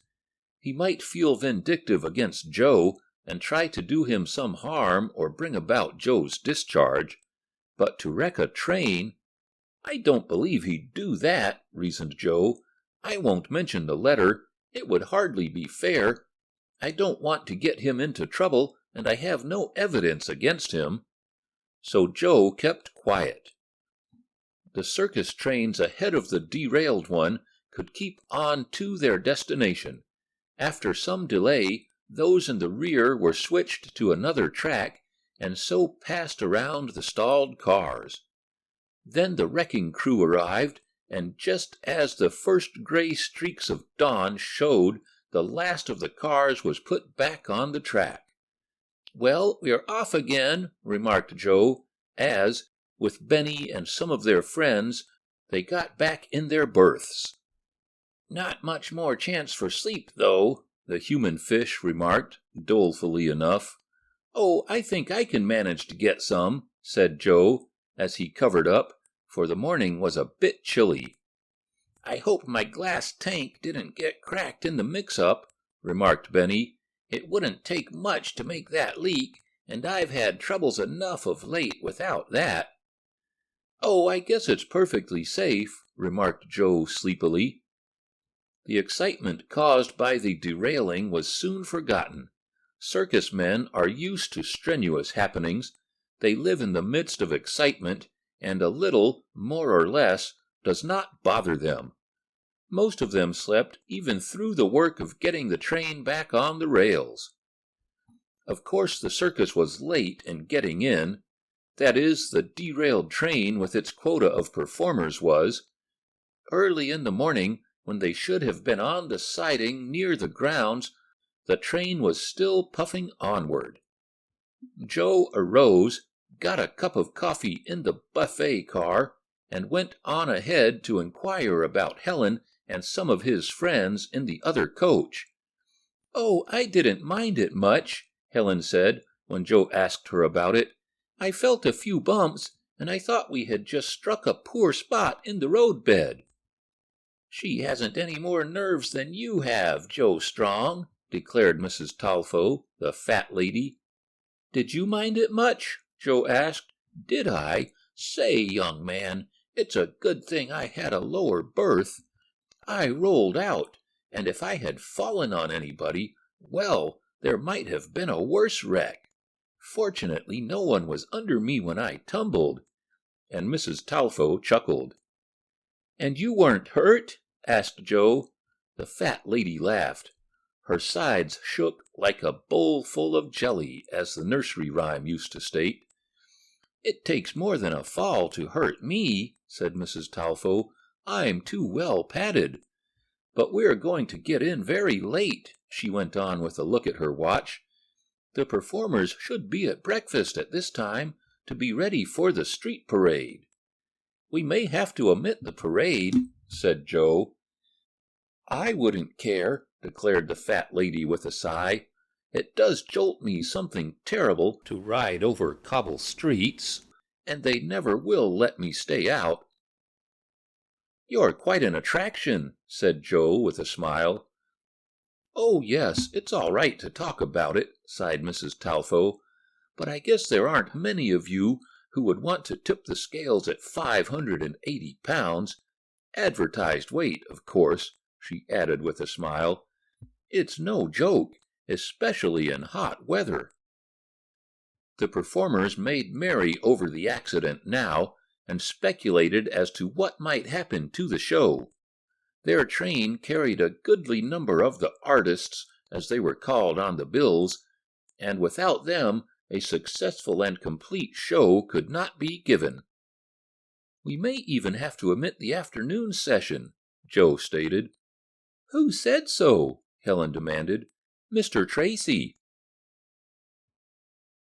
He might feel vindictive against Joe and try to do him some harm or bring about Joe's discharge, but to wreck a train— "I don't believe he'd do that," reasoned Joe. "I won't mention the letter. It would hardly be fair. I don't want to get him into trouble, and I have no evidence against him." So Joe kept quiet. The circus trains ahead of the derailed one could keep on to their destination. After some delay, those in the rear were switched to another track, and so passed around the stalled cars. Then the wrecking crew arrived, and just as the first gray streaks of dawn showed, the last of the cars was put back on the track. "Well, we're off again," remarked Joe, as, with Benny and some of their friends, they got back in their berths. "Not much more chance for sleep, though," the human fish remarked, dolefully enough. "Oh, I think I can manage to get some," said Joe, as he covered up, for the morning was a bit chilly. "I hope my glass tank didn't get cracked in the mix-up," remarked Benny. "It wouldn't take much to make that leak, and I've had troubles enough of late without that." "Oh, I guess it's perfectly safe," remarked Joe sleepily. The excitement caused by the derailing was soon forgotten. Circus men are used to strenuous happenings. They live in the midst of excitement, and a little, more or less, does not bother them. Most of them slept even through the work of getting the train back on the rails. Of course the circus was late in getting in. that is, the derailed train with its quota of performers was. Early in the morning, when they should have been on the siding near the grounds, the train was still puffing onward. Joe arose, got a cup of coffee in the buffet car, and went on ahead to inquire about Helen and some of his friends in the other coach. "Oh, I didn't mind it much," Helen said, when Joe asked her about it. "I felt a few bumps, and I thought we had just struck a poor spot in the roadbed." "She hasn't any more nerves than you have, Joe Strong," declared Mrs. Talfo, the fat lady. "Did you mind it much?" Joe asked. "Did I? Say, young man, it's a good thing I had a lower berth. I rolled out, and if I had fallen on anybody, well, there might have been a worse wreck. Fortunately, no one was under me when I tumbled." And Mrs. Talfo chuckled. "And you weren't hurt?" asked Joe. The fat lady laughed. Her sides shook like a bowl full of jelly, as the nursery rhyme used to state. "It takes more than a fall to hurt me," said Mrs. Talfo. "I'm too well padded. But we're going to get in very late," she went on with a look at her watch. "The performers should be at breakfast at this time to be ready for the street parade." "We may have to omit the parade," said Joe. "I wouldn't care," declared the fat lady with a sigh. "It does jolt me something terrible to ride over cobble streets, and they never will let me stay out." "You're quite an attraction," said Joe with a smile. "Oh, yes, it's all right to talk about it," sighed Mrs. Talfo, "but I guess there aren't many of you who would want to tip the scales at 580 pounds. Advertised weight, of course," she added with a smile. "It's no joke, especially in hot weather." The performers made merry over the accident now, and speculated as to what might happen to the show. Their train carried a goodly number of the artists, as they were called on the bills, and without them a successful and complete show could not be given. "We may even have to omit the afternoon session," Joe stated. "Who said so?" Helen demanded. "Mr. Tracy."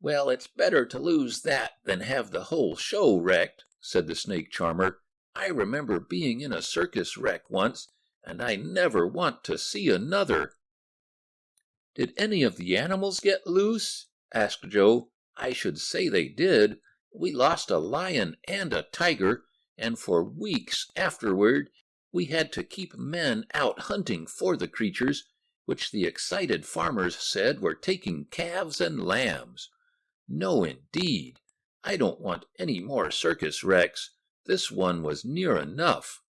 "Well, it's better to lose that than have the whole show wrecked," said the snake charmer. "I remember being in a circus wreck once, and I never want to see another." "Did any of the animals get loose?" asked Joe. "I should say they did. We lost a lion and a tiger, and for weeks afterward we had to keep men out hunting for the creatures, which the excited farmers said were taking calves and lambs. No, indeed. I don't want any more circus wrecks. This one was near enough."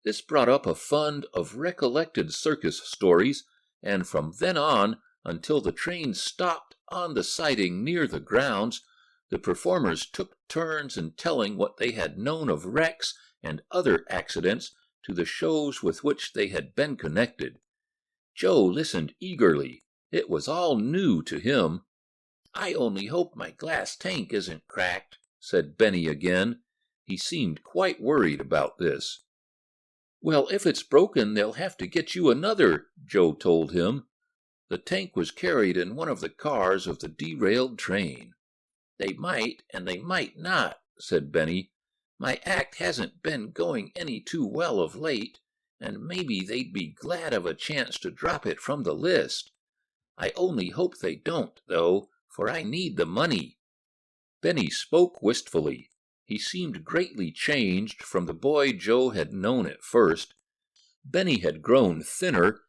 This brought up a fund of recollected circus stories, and from then on, until the train stopped on the siding near the grounds, the performers took turns in telling what they had known of wrecks and other accidents to the shows with which they had been connected. Joe listened eagerly. It was all new to him. "I only hope my glass tank isn't cracked," said Benny again. He seemed quite worried about this. "Well, if it's broken, they'll have to get you another," Joe told him. The tank was carried in one of the cars of the derailed train. "They might, and they might not," said Benny. "My act hasn't been going any too well of late, and maybe they'd be glad of a chance to drop it from the list. I only hope they don't, though, for I need the money." Benny spoke wistfully. He seemed greatly changed from the boy Joe had known at first. Benny had grown thinner,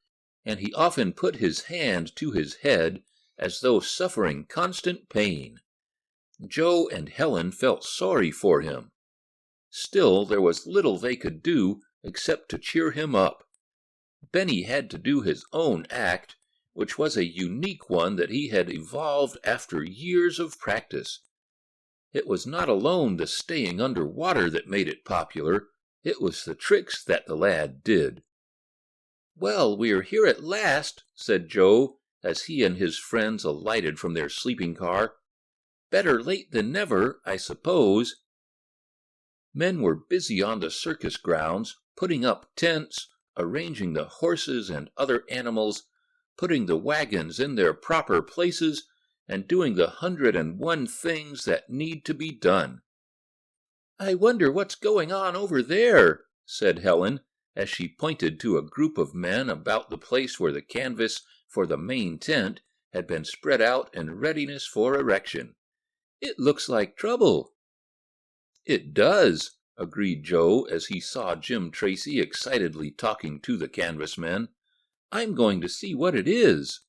and he often put his hand to his head as though suffering constant pain. Joe and Helen felt sorry for him. Still, there was little they could do except to cheer him up. Benny had to do his own act, which was a unique one that he had evolved after years of practice. It was not alone the staying under water that made it popular. It was the tricks that the lad did. "Well, we're here at last," said Joe, as he and his friends alighted from their sleeping car. Better late than never, I suppose." Men were busy on the circus grounds, putting up tents, arranging the horses and other animals, putting the wagons in their proper places, and doing the 101 things that need to be done. "I wonder what's going on over there," said Helen, as she pointed to a group of men about the place where the canvas for the main tent had been spread out in readiness for erection. "It looks like trouble." "It does," agreed Joe as he saw Jim Tracy excitedly talking to the canvas men. "I'm going to see what it is."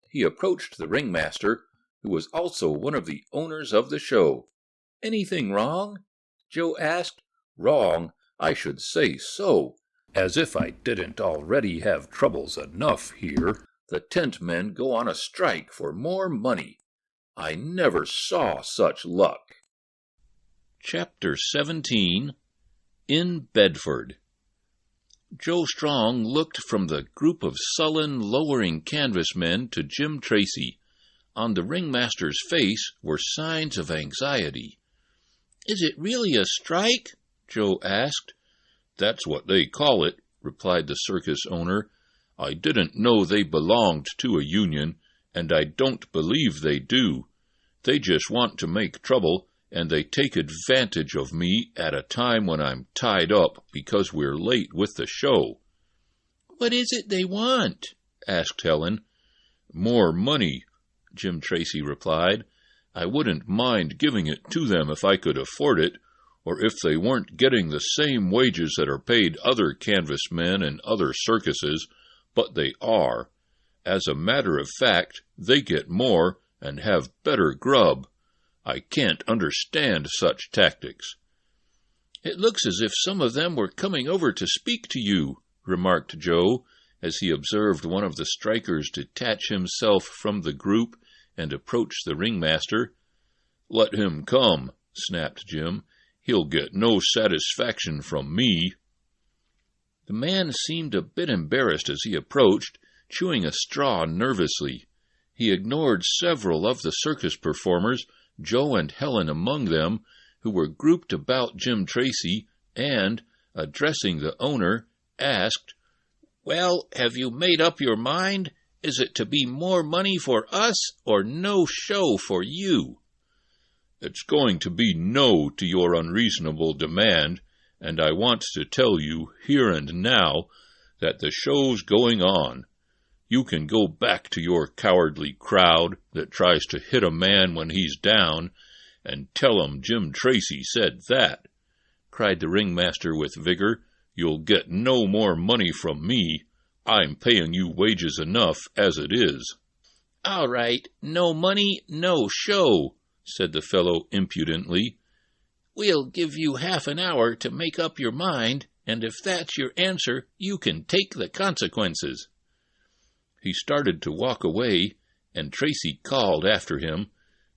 He approached the ringmaster, who was also one of the owners of the show. "Anything wrong?" Joe asked. "Wrong? I should say so. As if I didn't already have troubles enough here. The tent men go on a strike for more money. I never saw such luck." Chapter 17 In Bedford. Joe Strong looked from the group of sullen, lowering canvas men to Jim Tracy. On the ringmaster's face were signs of anxiety. "Is it really a strike?" Joe asked. "That's what they call it," replied the circus owner. "I didn't know they belonged to a union, and I don't believe they do. They just want to make trouble, and they take advantage of me at a time when I'm tied up because we're late with the show." "What is it they want?" asked Helen. "More money," Jim Tracy replied. "I wouldn't mind giving it to them if I could afford it, or if they weren't getting the same wages that are paid other canvas men in other circuses, but they are. As a matter of fact, they get more and have better grub. I can't understand such tactics." "It looks as if some of them were coming over to speak to you," remarked Joe, as he observed one of the strikers detach himself from the group and approach the ringmaster. "Let him come," snapped Jim. "He'll get no satisfaction from me." The man seemed a bit embarrassed as he approached, chewing a straw nervously. He ignored several of the circus performers, Joe and Helen among them, who were grouped about Jim Tracy, and, addressing the owner, asked, "Well, have you made up your mind? Is it to be more money for us, or no show for you?" "It's going to be no to your unreasonable demand, and I want to tell you, here and now, that the show's going on. You can go back to your cowardly crowd that tries to hit a man when he's down, and tell 'em Jim Tracy said that," cried the ringmaster with vigor. "You'll get no more money from me. I'm paying you wages enough as it is." "All right, no money, no show," said the fellow impudently. "We'll give you half an hour to make up your mind, and if that's your answer, you can take the consequences." He started to walk away, and Tracy called after him,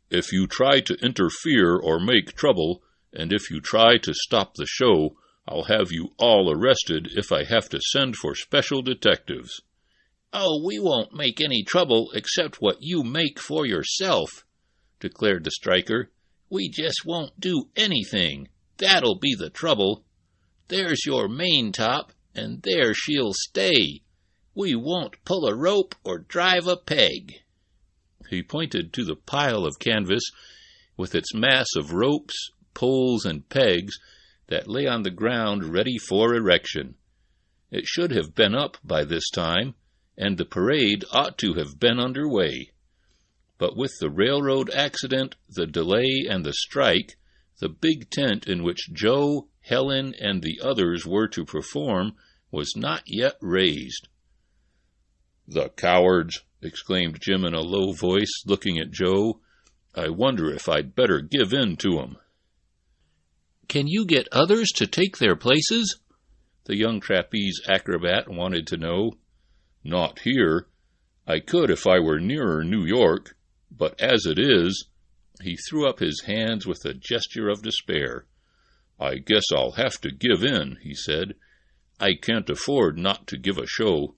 "If you try to interfere or make trouble, and if you try to stop the show, I'll have you all arrested if I have to send for special detectives." "Oh, we won't make any trouble except what you make for yourself," declared the striker. "We just won't do anything. That'll be the trouble. There's your main top, and there she'll stay. We won't pull a rope or drive a peg." He pointed to the pile of canvas, with its mass of ropes, poles, and pegs, that lay on the ground ready for erection. It should have been up by this time, and the parade ought to have been under way. But with the railroad accident, the delay, and the strike, the big tent in which Joe, Helen, and the others were to perform was not yet raised. "The cowards!" exclaimed Jim in a low voice, looking at Joe. "I wonder if I'd better give in to 'em." "Can you get others to take their places?" the young trapeze acrobat wanted to know. "Not here. I could if I were nearer New York, but as it is—" He threw up his hands with a gesture of despair. "I guess I'll have to give in," he said. "I can't afford not to give a show.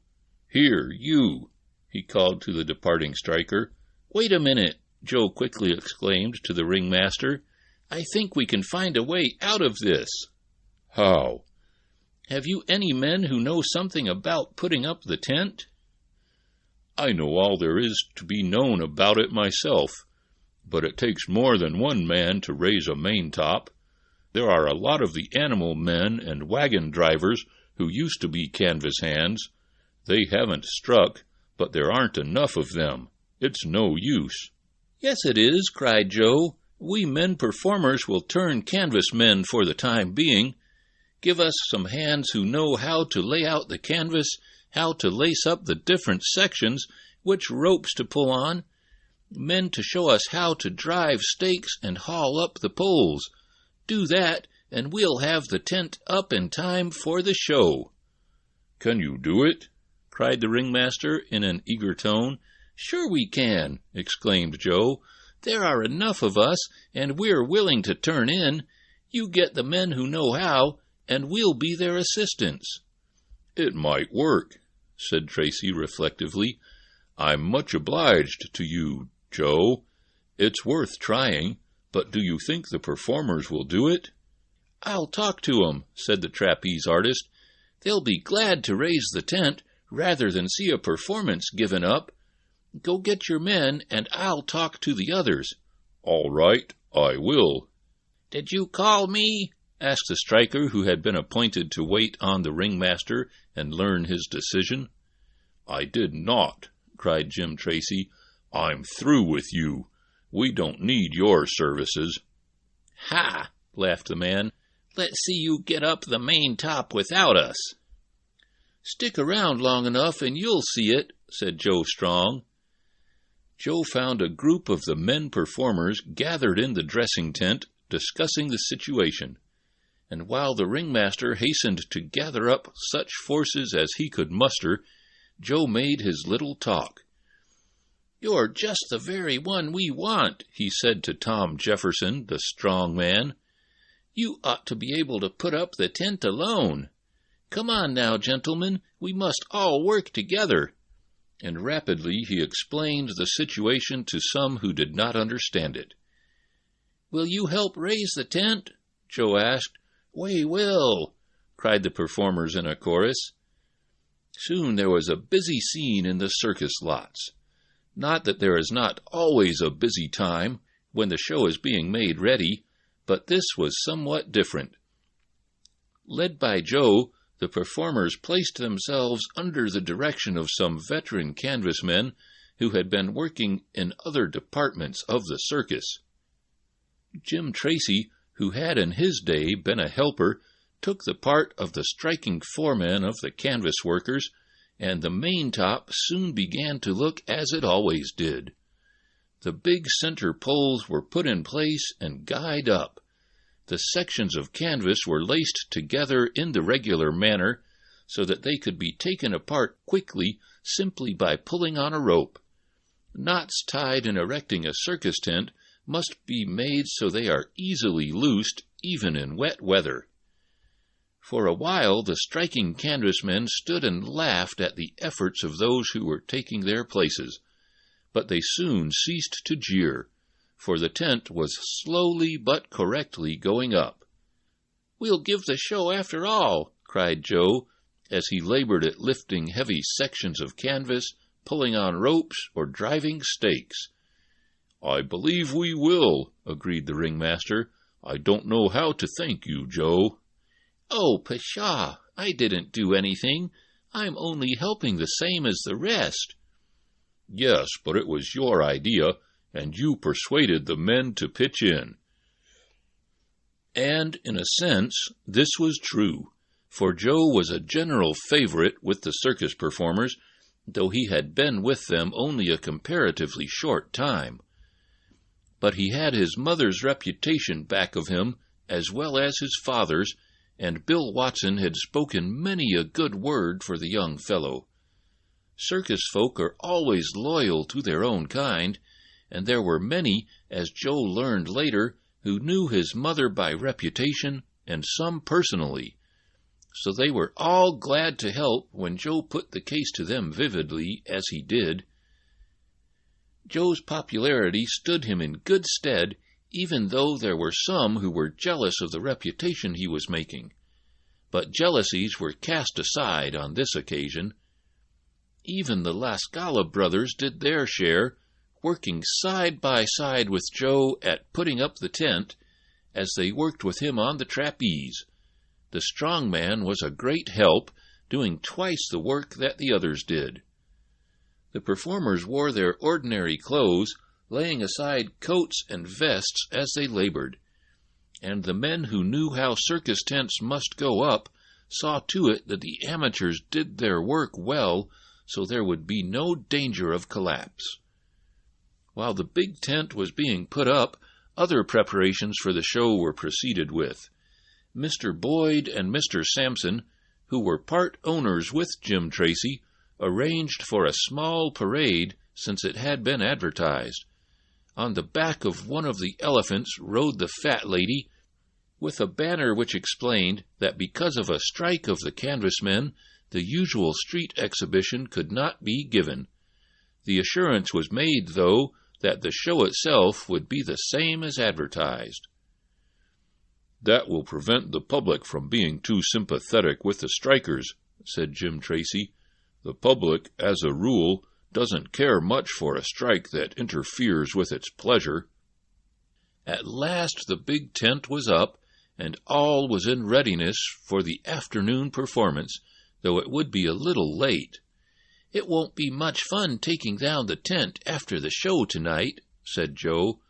Here, you," he called to the departing striker. "Wait a minute. Joe quickly exclaimed to the ringmaster. "I think we can find a way out of this." "How?" "Have you any men who know something about putting up the tent?" "I know all there is to be known about it myself, but it takes more than one man to raise a maintop. There are a lot of the animal men and wagon drivers who used to be canvas hands. They haven't struck, but there aren't enough of them. It's no use." "Yes, it is," cried Joe. "We men performers will turn canvas men for the time being. Give us some hands who know how to lay out the canvas, how to lace up the different sections, which ropes to pull on, men to show us how to drive stakes and haul up the poles. Do that, and we'll have the tent up in time for the show." "Can you do it?" cried the ringmaster in an eager tone. "Sure we can," exclaimed Joe. "There are enough of us, and we're willing to turn in. You get the men who know how, and we'll be their assistants." "It might work," said Tracy reflectively. "I'm much obliged to you, Joe. It's worth trying, but do you think the performers will do it?" "I'll talk to 'em," said the trapeze artist. "They'll be glad to raise the tent rather than see a performance given up. Go get your men, and I'll talk to the others." "All right, I will." "Did you call me?" asked the striker who had been appointed to wait on the ringmaster and learn his decision. "I did not," cried Jim Tracy. "I'm through with you. We don't need your services." "Ha!" laughed the man. "Let's see you get up the main top without us." "Stick around long enough and you'll see it," said Joe Strong. Joe found a group of the men performers gathered in the dressing tent discussing the situation, and while the ringmaster hastened to gather up such forces as he could muster, Joe made his little talk. "You're just the very one we want," he said to Tom Jefferson, the strong man. "You ought to be able to put up the tent alone. Come on now, gentlemen, we must all work together." And rapidly he explained the situation to some who did not understand it. "Will you help raise the tent?" Joe asked. "We will," cried the performers in a chorus. Soon there was a busy scene in the circus lots. Not that there is not always a busy time when the show is being made ready, but this was somewhat different. Led by Joe, the performers placed themselves under the direction of some veteran canvas men who had been working in other departments of the circus. Jim Tracy, who had in his day been a helper, took the part of the striking foreman of the canvas workers, and the maintop soon began to look as it always did. The big center poles were put in place and guyed up. The sections of canvas were laced together in the regular manner, so that they could be taken apart quickly simply by pulling on a rope. Knots tied in erecting a circus tent must be made so they are easily loosed, even in wet weather. For a while the striking canvas men stood and laughed at the efforts of those who were taking their places, but they soon ceased to jeer, for the tent was slowly but correctly going up. "We'll give the show after all," cried Joe, as he labored at lifting heavy sections of canvas, pulling on ropes, or driving stakes. "I believe we will," agreed the ringmaster. "I don't know how to thank you, Joe." "Oh, pshaw! I didn't do anything. I'm only helping the same as the rest." "Yes, but it was your idea, and you persuaded the men to pitch in." And, in a sense, this was true, for Joe was a general favorite with the circus performers, though he had been with them only a comparatively short time. But he had his mother's reputation back of him, as well as his father's, and Bill Watson had spoken many a good word for the young fellow. Circus folk are always loyal to their own kind, and there were many, as Joe learned later, who knew his mother by reputation and some personally. So they were all glad to help when Joe put the case to them vividly, as he did. Joe's popularity stood him in good stead, even though there were some who were jealous of the reputation he was making. But jealousies were cast aside on this occasion. Even the La Scala brothers did their share, working side by side with Joe at putting up the tent, as they worked with him on the trapeze. The strong man was a great help, doing twice the work that the others did. The performers wore their ordinary clothes, laying aside coats and vests as they labored, and the men who knew how circus tents must go up saw to it that the amateurs did their work well, so there would be no danger of collapse. While the big tent was being put up, other preparations for the show were proceeded with. Mr. Boyd and Mr. Sampson, who were part owners with Jim Tracy, arranged for a small parade since it had been advertised. On the back of one of the elephants rode the fat lady, with a banner which explained that because of a strike of the canvasmen, the usual street exhibition could not be given. The assurance was made, though, that the show itself would be the same as advertised. "That will prevent the public from being too sympathetic with the strikers," said Jim Tracy. "The public, as a rule, doesn't care much for a strike that interferes with its pleasure." At last the big tent was up, and all was in readiness for the afternoon performance, though it would be a little late. "It won't be much fun taking down the tent after the show tonight," said Joe.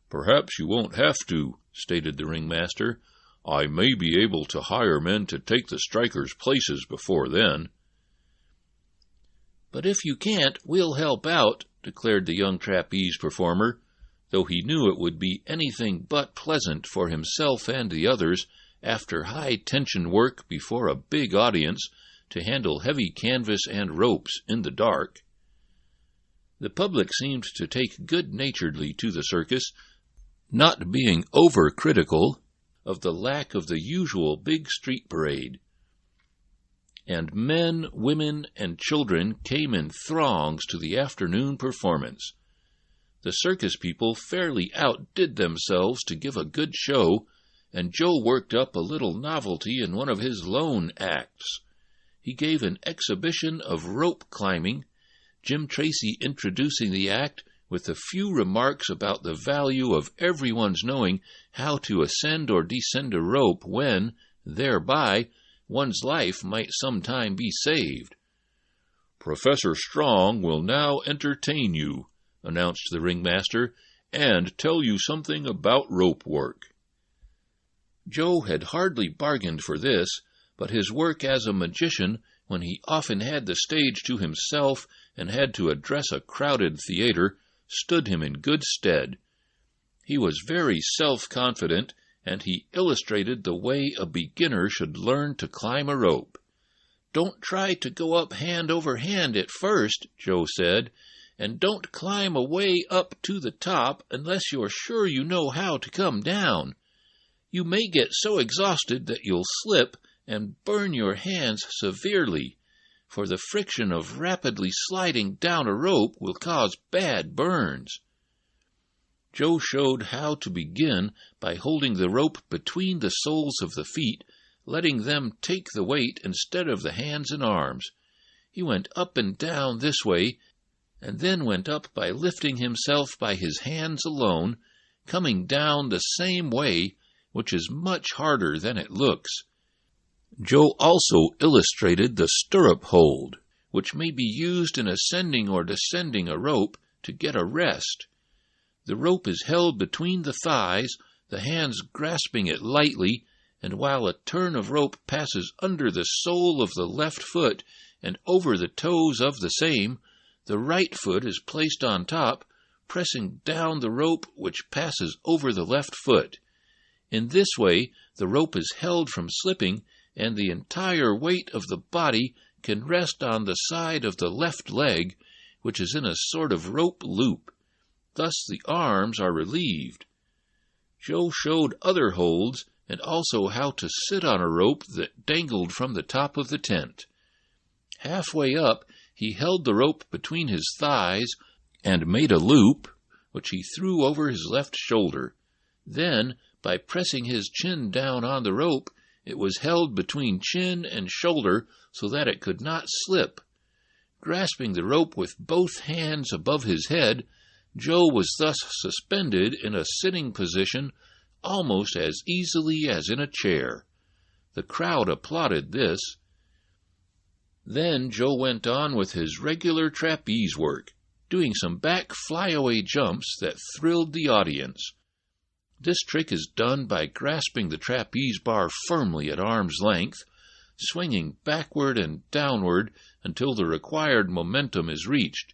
"Perhaps you won't have to," stated the ringmaster. "I may be able to hire men to take the strikers' places before then." "But if you can't, we'll help out," declared the young trapeze performer, though he knew it would be anything but pleasant for himself and the others, after high-tension work before a big audience, to handle heavy canvas and ropes in the dark. The public seemed to take good-naturedly to the circus, not being over-critical of the lack of the usual big street parade. And men, women, and children came in throngs to the afternoon performance. The circus people fairly outdid themselves to give a good show, and Joe worked up a little novelty in one of his lone acts. He gave an exhibition of rope climbing, Jim Tracy introducing the act with a few remarks about the value of everyone's knowing how to ascend or descend a rope when, thereby, one's life might sometime be saved. "Professor Strong will now entertain you," announced the ringmaster, "and tell you something about rope work." Joe had hardly bargained for this, but his work as a magician, when he often had the stage to himself and had to address a crowded theater, stood him in good stead. He was very self-confident, and he illustrated the way a beginner should learn to climb a rope. "Don't try to go up hand over hand at first," Joe said, "and don't climb away up to the top unless you're sure you know how to come down. You may get so exhausted that you'll slip and burn your hands severely, for the friction of rapidly sliding down a rope will cause bad burns." Joe showed how to begin by holding the rope between the soles of the feet, letting them take the weight instead of the hands and arms. He went up and down this way, and then went up by lifting himself by his hands alone, coming down the same way, which is much harder than it looks. Joe also illustrated the stirrup hold, which may be used in ascending or descending a rope to get a rest. The rope is held between the thighs, the hands grasping it lightly, and while a turn of rope passes under the sole of the left foot and over the toes of the same, the right foot is placed on top, pressing down the rope which passes over the left foot. In this way, the rope is held from slipping, and the entire weight of the body can rest on the side of the left leg, which is in a sort of rope loop. Thus the arms are relieved. Joe showed other holds, and also how to sit on a rope that dangled from the top of the tent. Halfway up, he held the rope between his thighs, and made a loop, which he threw over his left shoulder. Then, by pressing his chin down on the rope, it was held between chin and shoulder so that it could not slip. Grasping the rope with both hands above his head, Joe was thus suspended in a sitting position almost as easily as in a chair. The crowd applauded this. Then Joe went on with his regular trapeze work, doing some back flyaway jumps that thrilled the audience. This trick is done by grasping the trapeze bar firmly at arm's length, swinging backward and downward until the required momentum is reached.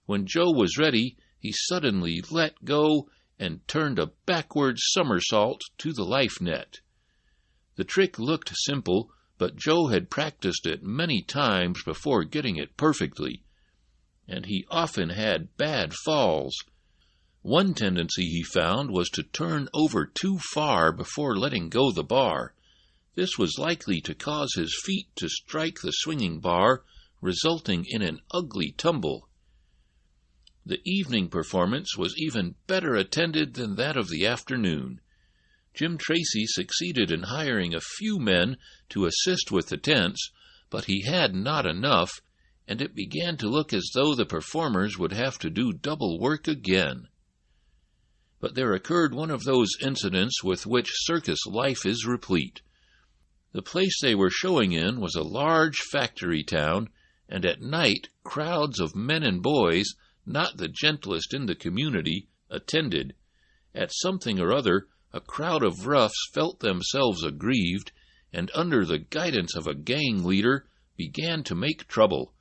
When Joe was ready, he suddenly let go and turned a backward somersault to the life net. The trick looked simple, but Joe had practiced it many times before getting it perfectly, and he often had bad falls. One tendency he found was to turn over too far before letting go the bar. This was likely to cause his feet to strike the swinging bar, resulting in an ugly tumble. The evening performance was even better attended than that of the afternoon. Jim Tracy succeeded in hiring a few men to assist with the tents, but he had not enough, and it began to look as though the performers would have to do double work again. But there occurred one of those incidents with which circus life is replete. The place they were showing in was a large factory town, and at night crowds of men and boys, not the gentlest in the community, attended. At something or other, a crowd of roughs felt themselves aggrieved, and under the guidance of a gang leader, began to make trouble.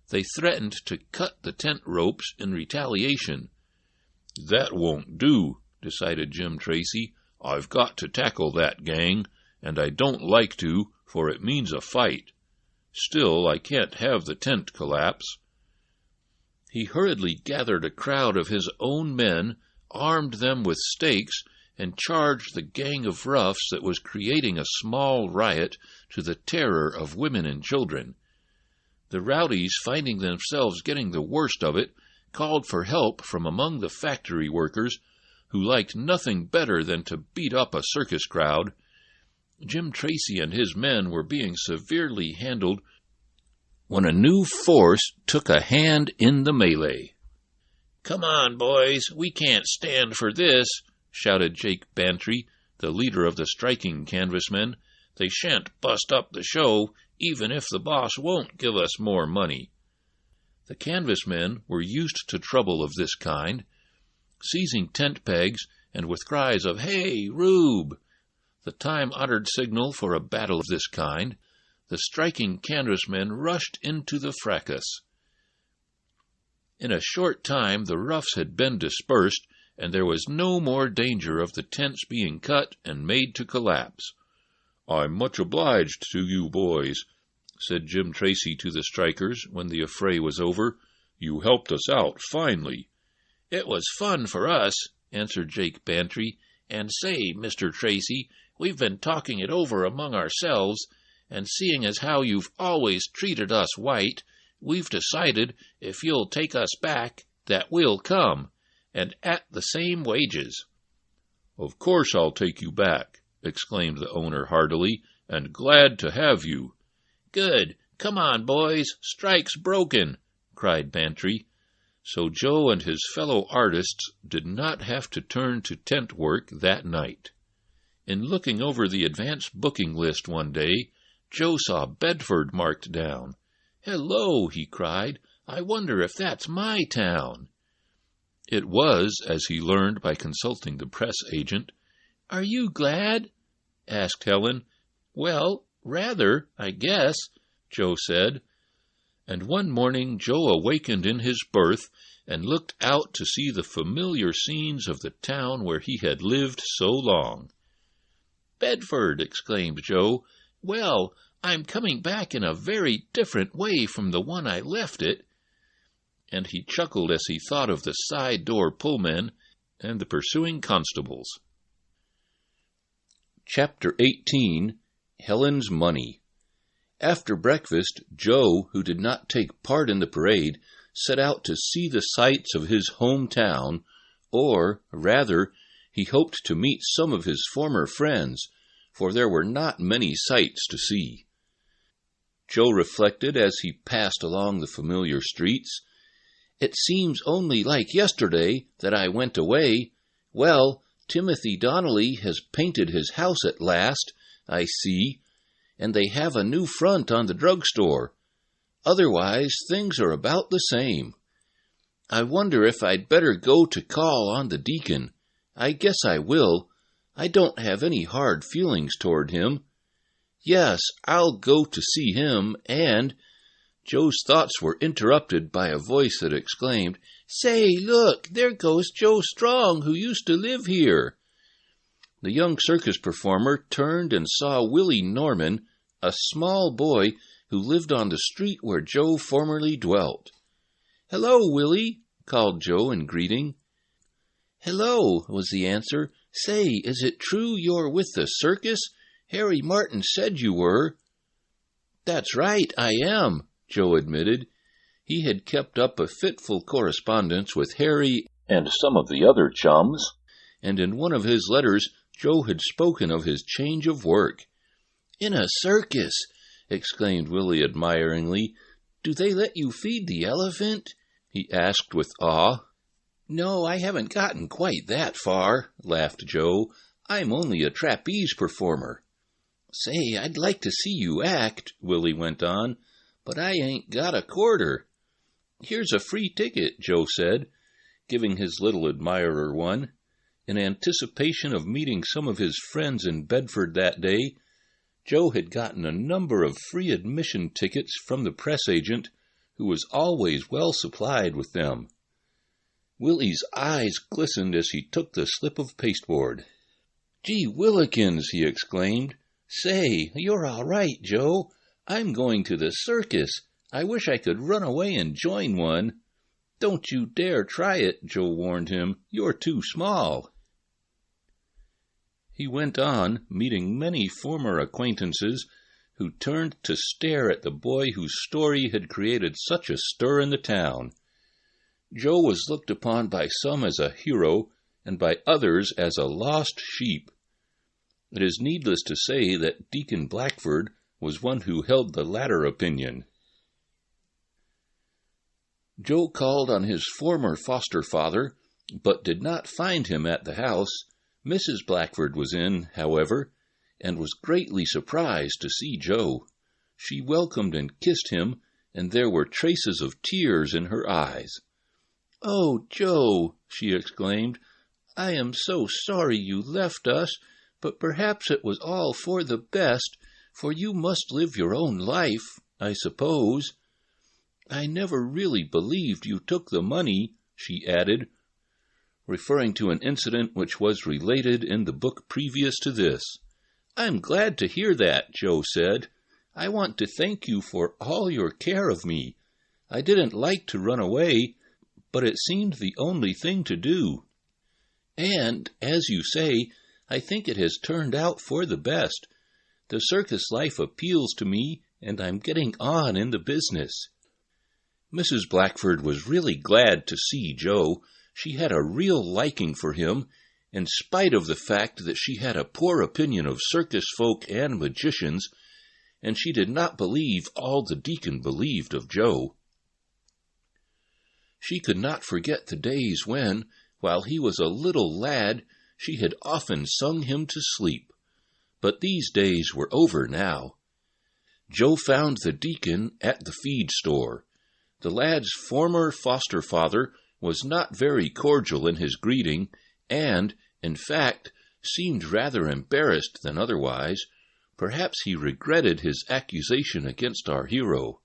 They threatened to cut the tent ropes in retaliation. "That won't do," decided Jim Tracy. "I've got to tackle that gang, and I don't like to, for it means a fight. Still, I can't have the tent collapse." He hurriedly gathered a crowd of his own men, armed them with stakes, and charged the gang of roughs that was creating a small riot to the terror of women and children. The rowdies, finding themselves getting the worst of it, called for help from among the factory workers, who liked nothing better than to beat up a circus crowd. Jim Tracy and his men were being severely handled when a new force took a hand in the melee. "Come on, boys, we can't stand for this," shouted Jake Bantry, the leader of the striking canvasmen. "They shan't bust up the show, even if the boss won't give us more money." The canvasmen were used to trouble of this kind. Seizing tent pegs, and with cries of "Hey, Rube!" the time-honored signal for a battle of this kind, the striking canvasmen rushed into the fracas. In a short time the roughs had been dispersed, and there was no more danger of the tents being cut and made to collapse. "I'm much obliged to you boys," said Jim Tracy to the strikers when the affray was over. "You helped us out finely." "It was fun for us," answered Jake Bantry. "And say, Mr. Tracy, we've been talking it over among ourselves, and seeing as how you've always treated us white, we've decided, if you'll take us back, that we'll come, and at the same wages." "Of course I'll take you back," exclaimed the owner heartily, "and glad to have you." "Good. Come on, boys. Strike's broken," cried Bantry. So Joe and his fellow artists did not have to turn to tent work that night. In looking over the advance booking list one day, Joe saw Bedford marked down. "Hello," he cried. "I wonder if that's my town." It was, as he learned by consulting the press agent. "Are you glad?" asked Helen. "Well, rather, I guess," Joe said. And one morning Joe awakened in his berth and looked out to see the familiar scenes of the town where he had lived so long. "Bedford!" exclaimed Joe. "Well, I'm coming back in a very different way from the one I left it." And he chuckled as he thought of the side-door pullmen and the pursuing constables. Chapter 18. Helen's Money. After breakfast, Joe, who did not take part in the parade, set out to see the sights of his hometown, or, rather, he hoped to meet some of his former friends, for there were not many sights to see. Joe reflected as he passed along the familiar streets. It seems only like yesterday that I went away. Well, Timothy Donnelly has painted his house at last, I see, and they have a new front on the drugstore. Otherwise, things are about the same. I wonder if I'd better go to call on the deacon. I guess I will. I don't have any hard feelings toward him. Yes, I'll go to see him, and— Joe's thoughts were interrupted by a voice that exclaimed, "Say, look, there goes Joe Strong, who used to live here." The young circus performer turned and saw Willie Norman, a small boy who lived on the street where Joe formerly dwelt. "Hello, Willie," called Joe in greeting. "Hello," was the answer. "Say, is it true you're with the circus? Harry Martin said you were." "That's right, I am," Joe admitted. He had kept up a fitful correspondence with Harry and some of the other chums, and in one of his letters Joe had spoken of his change of work. "In a circus!" exclaimed Willie admiringly. "Do they let you feed the elephant?" he asked with awe. "No, I haven't gotten quite that far," laughed Joe. "I'm only a trapeze performer." "Say, I'd like to see you act," Willie went on, "but I ain't got a quarter." "Here's a free ticket," Joe said, giving his little admirer one. In anticipation of meeting some of his friends in Bedford that day, Joe had gotten a number of free admission tickets from the press agent, who was always well supplied with them. Willie's eyes glistened as he took the slip of pasteboard. "Gee Willikins!" he exclaimed. "Say, you're all right, Joe. I'm going to the circus. I wish I could run away and join one." "Don't you dare try it," Joe warned him. "You're too small." He went on, meeting many former acquaintances who turned to stare at the boy whose story had created such a stir in the town. Joe was looked upon by some as a hero, and by others as a lost sheep. It is needless to say that Deacon Blackford was one who held the latter opinion. Joe called on his former foster father, but did not find him at the house. Mrs. Blackford was in, however, and was greatly surprised to see Joe. She welcomed and kissed him, and there were traces of tears in her eyes. "Oh, Joe," she exclaimed, "I am so sorry you left us, but perhaps it was all for the best, for you must live your own life, I suppose. I never really believed you took the money," she added, referring to an incident which was related in the book previous to this. "I'm glad to hear that," Joe said. "I want to thank you for all your care of me. I didn't like to run away, but it seemed the only thing to do. And, as you say, I think it has turned out for the best. The circus life appeals to me, and I'm getting on in the business." Mrs. Blackford was really glad to see Joe. She had a real liking for him, in spite of the fact that she had a poor opinion of circus folk and magicians, and she did not believe all the deacon believed of Joe. She could not forget the days when, while he was a little lad, she had often sung him to sleep. But these days were over now. Joe found the deacon at the feed store. The lad's former foster father was not very cordial in his greeting, and, in fact, seemed rather embarrassed than otherwise. Perhaps he regretted his accusation against our hero.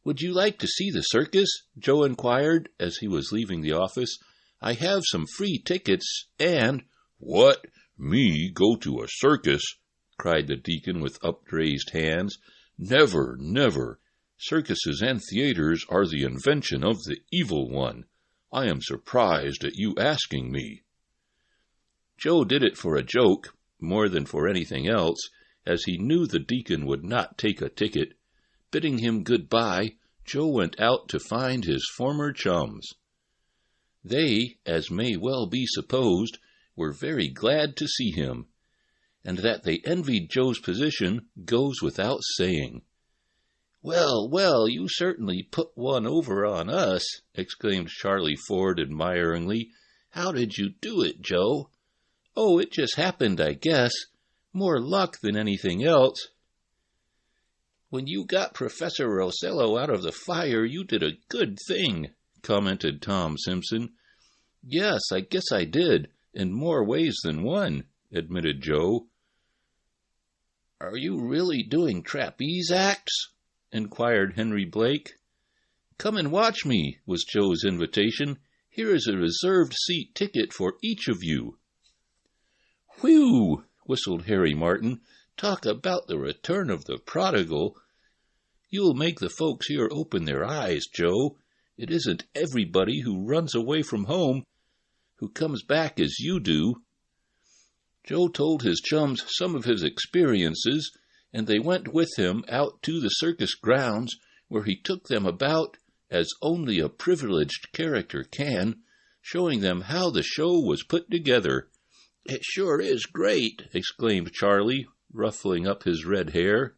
"Would you like to see the circus?" Joe inquired as he was leaving the office. "I have some free tickets, and—" "What? Me go to a circus?" cried the deacon with upraised hands. "Never, never. Circuses and theaters are the invention of the evil one. I am surprised at you asking me." Joe did it for a joke, more than for anything else, as he knew the deacon would not take a ticket. Bidding him good-bye, Joe went out to find his former chums. They, as may well be supposed, were very glad to see him, and that they envied Joe's position goes without saying. "Well, well, you certainly put one over on us," exclaimed Charlie Ford admiringly. "How did you do it, Joe?" "Oh, it just happened, I guess. More luck than anything else." "When you got Professor Rosello out of the fire, you did a good thing," commented Tom Simpson. "Yes, I guess I did, in more ways than one," admitted Joe. "Are you really doing trapeze acts?" inquired Henry Blake. "Come and watch me," was Joe's invitation. "Here is a reserved seat ticket for each of you." "Whew!" whistled Harry Martin. "Talk about the return of the prodigal. You'll make the folks here open their eyes, Joe. It isn't everybody who runs away from home who comes back as you do." Joe told his chums some of his experiences, and they went with him out to the circus grounds, where he took them about as only a privileged character can, showing them how the show was put together. "It sure is great," exclaimed Charlie, ruffling up his red hair.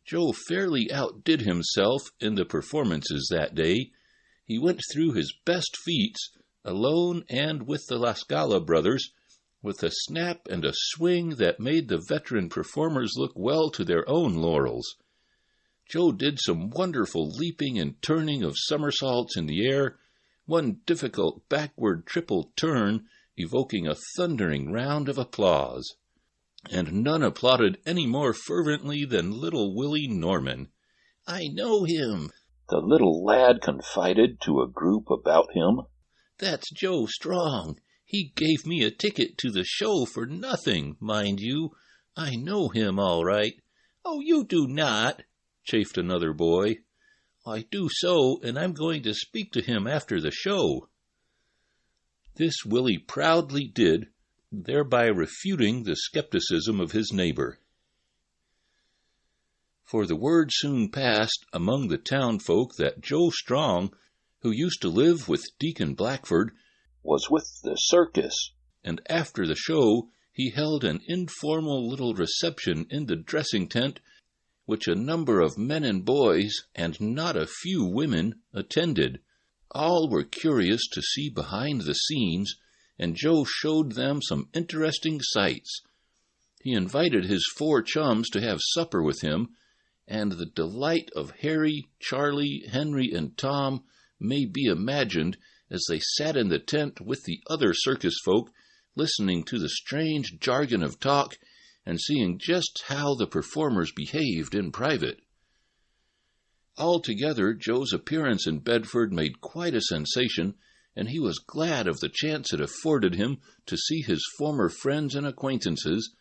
Joe fairly outdid himself in the performances that day. He went through his best feats, alone and with the La Scala brothers, with a snap and a swing that made the veteran performers look well to their own laurels. Joe did some wonderful leaping and turning of somersaults in the air, one difficult backward triple turn evoking a thundering round of applause. And none applauded any more fervently than little Willie Norman. "I know him," the little lad confided to a group about him. "That's Joe Strong. He gave me a ticket to the show for nothing, mind you. I know him all right." "Oh, you do not," chafed another boy. "I do so, and I'm going to speak to him after the show." This Willie proudly did, thereby refuting the skepticism of his neighbor. For the word soon passed among the townfolk that Joe Strong, who used to live with Deacon Blackford, was with the circus, and after the show he held an informal little reception in the dressing tent, which a number of men and boys, and not a few women, attended. All were curious to see behind the scenes, and Joe showed them some interesting sights. He invited his 4 chums to have supper with him, and the delight of Harry, Charlie, Henry, and Tom may be imagined as they sat in the tent with the other circus folk, listening to the strange jargon of talk and seeing just how the performers behaved in private. Altogether, Joe's appearance in Bedford made quite a sensation, and he was glad of the chance it afforded him to see his former friends and acquaintances,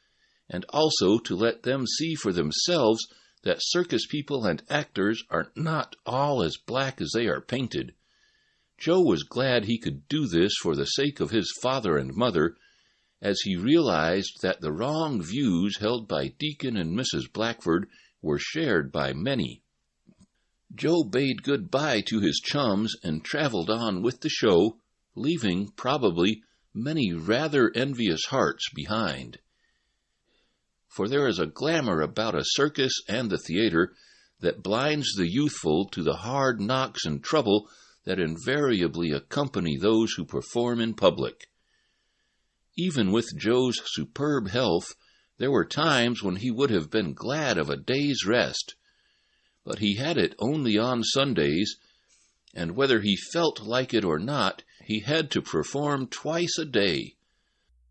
and also to let them see for themselves that circus people and actors are not all as black as they are painted. Joe was glad he could do this for the sake of his father and mother, as he realized that the wrong views held by Deacon and Mrs. Blackford were shared by many. Joe bade good-bye to his chums and traveled on with the show, leaving, probably, many rather envious hearts behind. For there is a glamour about a circus and the theater that blinds the youthful to the hard knocks and trouble that invariably accompany those who perform in public. Even with Joe's superb health, there were times when he would have been glad of a day's rest. But he had it only on Sundays, and whether he felt like it or not, he had to perform twice a day.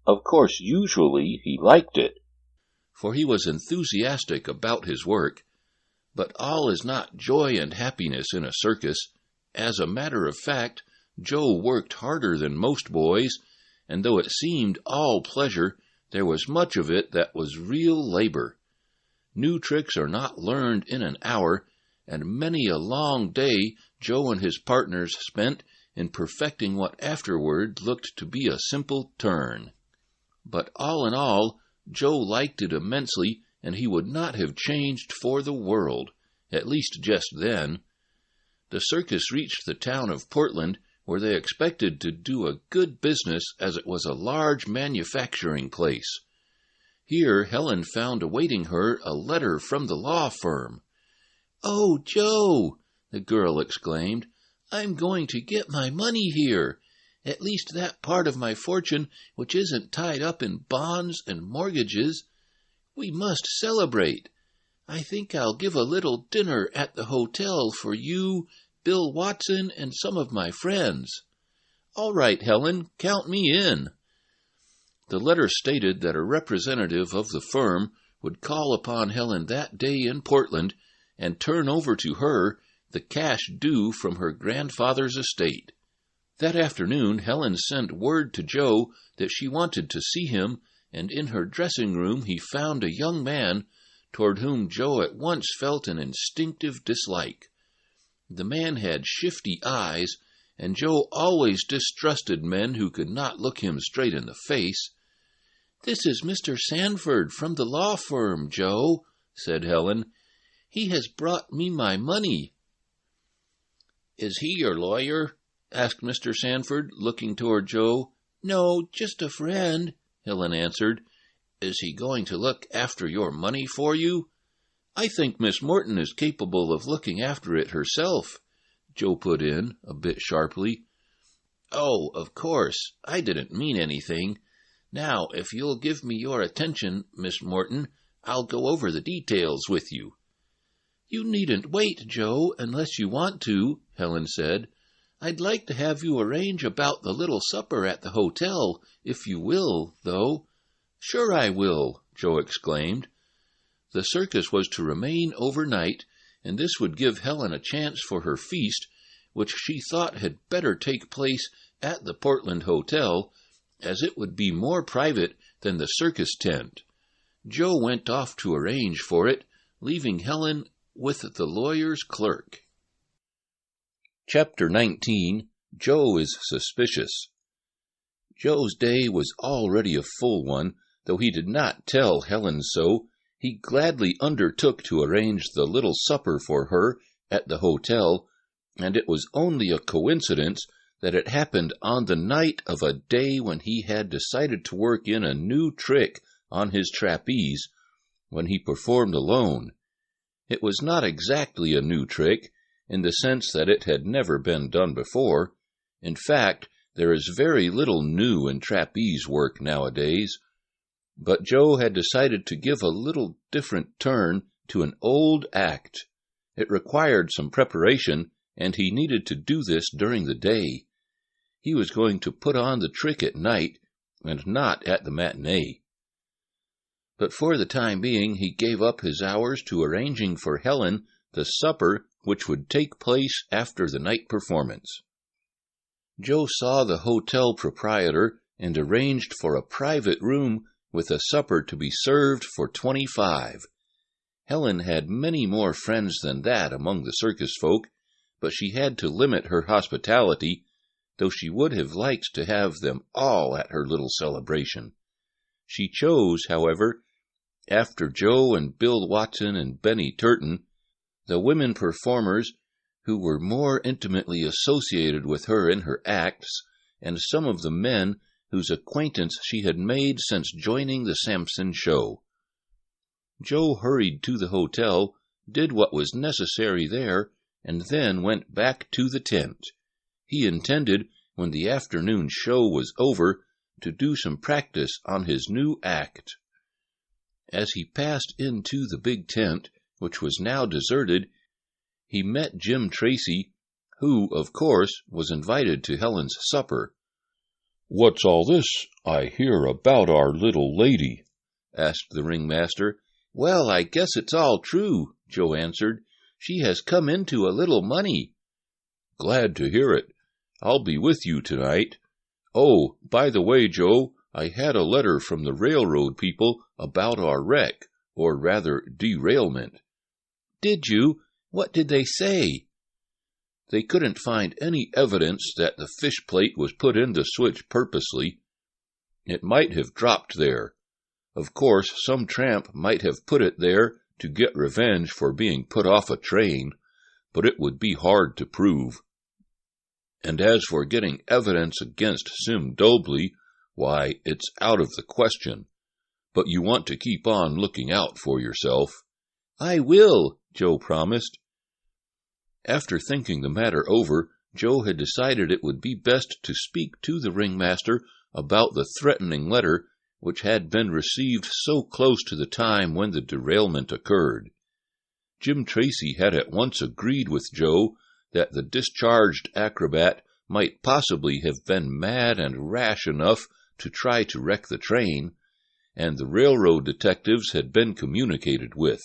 Of course, usually he liked it, for he was enthusiastic about his work, but all is not joy and happiness in a circus. As a matter of fact, Joe worked harder than most boys, and though it seemed all pleasure, there was much of it that was real labor. New tricks are not learned in an hour, and many a long day Joe and his partners spent in perfecting what afterward looked to be a simple turn. But all in all, Joe liked it immensely, and he would not have changed for the world, at least just then. The circus reached the town of Portland, where they expected to do a good business as it was a large manufacturing place. Here Helen found awaiting her a letter from the law firm. "Oh, Joe," the girl exclaimed, "I'm going to get my money here, at least that part of my fortune which isn't tied up in bonds and mortgages. We must celebrate. I think I'll give a little dinner at the hotel for you, Bill Watson, and some of my friends." "All right, Helen, count me in." The letter stated that a representative of the firm would call upon Helen that day in Portland and turn over to her the cash due from her grandfather's estate. That afternoon, Helen sent word to Joe that she wanted to see him, and in her dressing room he found a young man toward whom Joe at once felt an instinctive dislike. The man had shifty eyes, and Joe always distrusted men who could not look him straight in the face. "This is Mr. Sanford from the law firm, Joe," said Helen. "He has brought me my money." "Is he your lawyer?" asked Mr. Sanford, looking toward Joe. "No, just a friend," Helen answered. "Is he going to look after your money for you?" "I think Miss Morton is capable of looking after it herself," Joe put in, a bit sharply. "Oh, of course, I didn't mean anything. Now, if you'll give me your attention, Miss Morton, I'll go over the details with you." "You needn't wait, Joe, unless you want to," Helen said. "I'd like to have you arrange about the little supper at the hotel, if you will, though." "Sure I will," Joe exclaimed. The circus was to remain overnight, and this would give Helen a chance for her feast, which she thought had better take place at the Portland Hotel, as it would be more private than the circus tent. Joe went off to arrange for it, leaving Helen with the lawyer's clerk. Chapter 19. Joe is Suspicious. Joe's day was already a full one, though he did not tell Helen so. He gladly undertook to arrange the little supper for her at the hotel, and it was only a coincidence that it happened on the night of a day when he had decided to work in a new trick on his trapeze, when he performed alone. It was not exactly a new trick, in the sense that it had never been done before. In fact, there is very little new in trapeze work nowadays. But Joe had decided to give a little different turn to an old act. It required some preparation, and he needed to do this during the day. He was going to put on the trick at night, and not at the matinee. But for the time being, he gave up his hours to arranging for Helen the supper which would take place after the night performance. Joe saw the hotel proprietor and arranged for a private room with a supper to be served for 25. Helen had many more friends than that among the circus folk, but she had to limit her hospitality, though she would have liked to have them all at her little celebration. She chose, however, after Joe and Bill Watson and Benny Turton, the women performers who were more intimately associated with her in her acts, and some of the men whose acquaintance she had made since joining the Samson show. Joe hurried to the hotel, did what was necessary there, and then went back to the tent. He intended, when the afternoon show was over, to do some practice on his new act. As he passed into the big tent, which was now deserted, he met Jim Tracy, who, of course, was invited to Helen's supper. "What's all this I hear about our little lady?" asked the ringmaster. "Well, I guess it's all true," Joe answered. "She has come into a little money." "Glad to hear it. I'll be with you tonight. Oh, by the way, Joe, I had a letter from the railroad people about our wreck, or rather derailment." "Did you? What did they say?" "They couldn't find any evidence that the fish plate was put in the switch purposely. It might have dropped there. Of course, some tramp might have put it there to get revenge for being put off a train, but it would be hard to prove. And as for getting evidence against Sim Dobley, why, it's out of the question. But you want to keep on looking out for yourself." "I will," Joe promised. After thinking the matter over, Joe had decided it would be best to speak to the ringmaster about the threatening letter which had been received so close to the time when the derailment occurred. Jim Tracy had at once agreed with Joe that the discharged acrobat might possibly have been mad and rash enough to try to wreck the train, and the railroad detectives had been communicated with.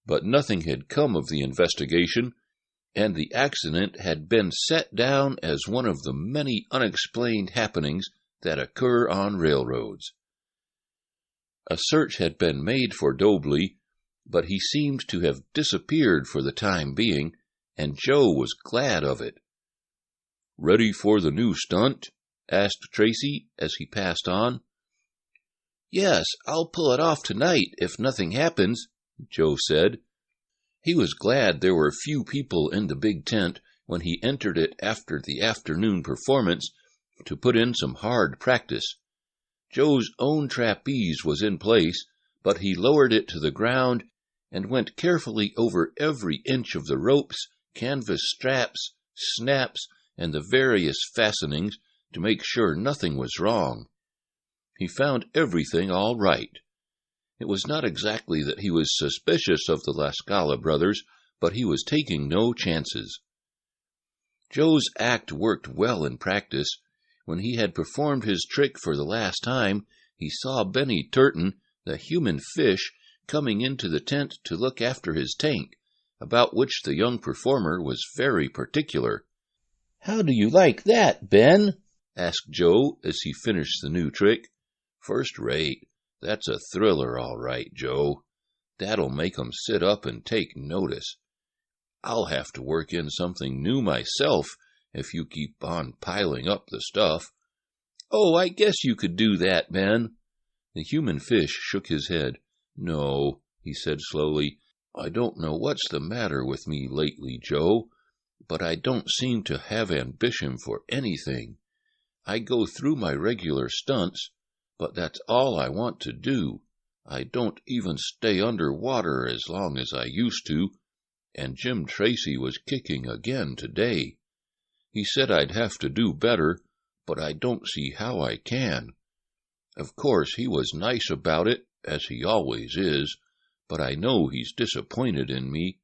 But nothing had come of the investigation, and the accident had been set down as one of the many unexplained happenings that occur on railroads. A search had been made for Dobley, but he seemed to have disappeared for the time being, and Joe was glad of it. "Ready for the new stunt?" asked Tracy as he passed on. "Yes, I'll pull it off tonight if nothing happens," Joe said. He was glad there were few people in the big tent when he entered it after the afternoon performance to put in some hard practice. Joe's own trapeze was in place, but he lowered it to the ground and went carefully over every inch of the ropes, canvas straps, snaps, and the various fastenings to make sure nothing was wrong. He found everything all right. It was not exactly that he was suspicious of the La Scala brothers, but he was taking no chances. Joe's act worked well in practice. When he had performed his trick for the last time, he saw Benny Turton, the human fish, coming into the tent to look after his tank, about which the young performer was very particular. "How do you like that, Ben?" asked Joe as he finished the new trick. "First rate. That's a thriller, all right, Joe. That'll make 'em sit up and take notice. I'll have to work in something new myself if you keep on piling up the stuff." "Oh, I guess you could do that, Ben." The human fish shook his head. "No," he said slowly, "I don't know what's the matter with me lately, Joe, but I don't seem to have ambition for anything. I go through my regular stunts, but that's all I want to do. I don't even stay under water as long as I used to, and Jim Tracy was kicking again today. He said I'd have to do better, but I don't see how I can. Of course, he was nice about it, as he always is, but I know he's disappointed in me."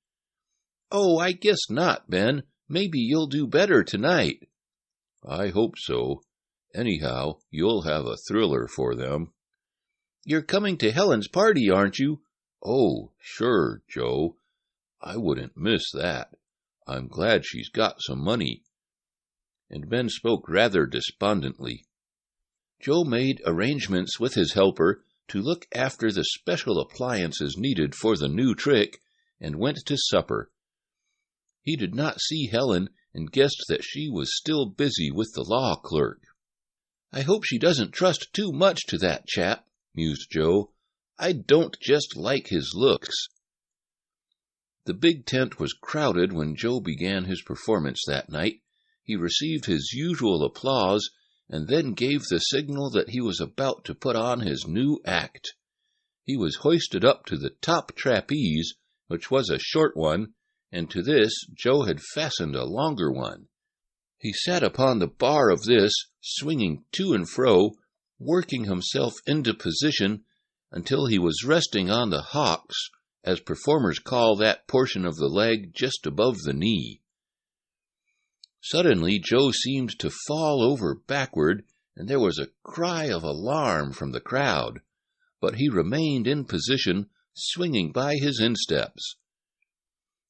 "Oh, I guess not, Ben. Maybe you'll do better tonight." "I hope so. Anyhow, you'll have a thriller for them." "You're coming to Helen's party, aren't you?" "Oh, sure, Joe. I wouldn't miss that. I'm glad she's got some money." And Ben spoke rather despondently. Joe made arrangements with his helper to look after the special appliances needed for the new trick, and went to supper. He did not see Helen and guessed that she was still busy with the law clerk. "I hope she doesn't trust too much to that chap," mused Joe. "I don't just like his looks." The big tent was crowded when Joe began his performance that night. He received his usual applause, and then gave the signal that he was about to put on his new act. He was hoisted up to the top trapeze, which was a short one, and to this Joe had fastened a longer one. He sat upon the bar of this, swinging to and fro, working himself into position until he was resting on the hocks, as performers call that portion of the leg just above the knee. Suddenly Joe seemed to fall over backward, and there was a cry of alarm from the crowd, but he remained in position, swinging by his insteps.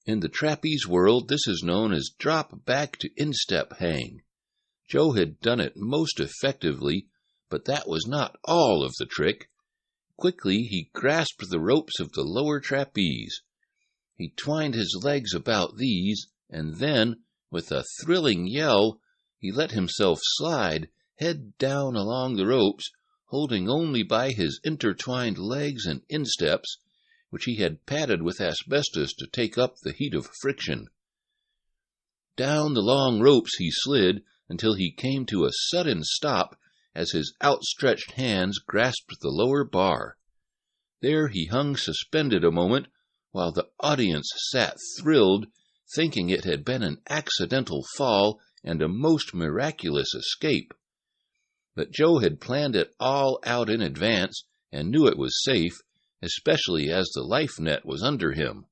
In the trapeze world, this is known as drop back to instep hang. Joe had done it most effectively, but that was not all of the trick. Quickly he grasped the ropes of the lower trapeze. He twined his legs about these, and then, with a thrilling yell, he let himself slide, head down along the ropes, holding only by his intertwined legs and insteps, which he had padded with asbestos to take up the heat of friction. Down the long ropes he slid until he came to a sudden stop as his outstretched hands grasped the lower bar. There he hung suspended a moment, while the audience sat thrilled, thinking it had been an accidental fall and a most miraculous escape. But Joe had planned it all out in advance and knew it was safe, especially as the life net was under him.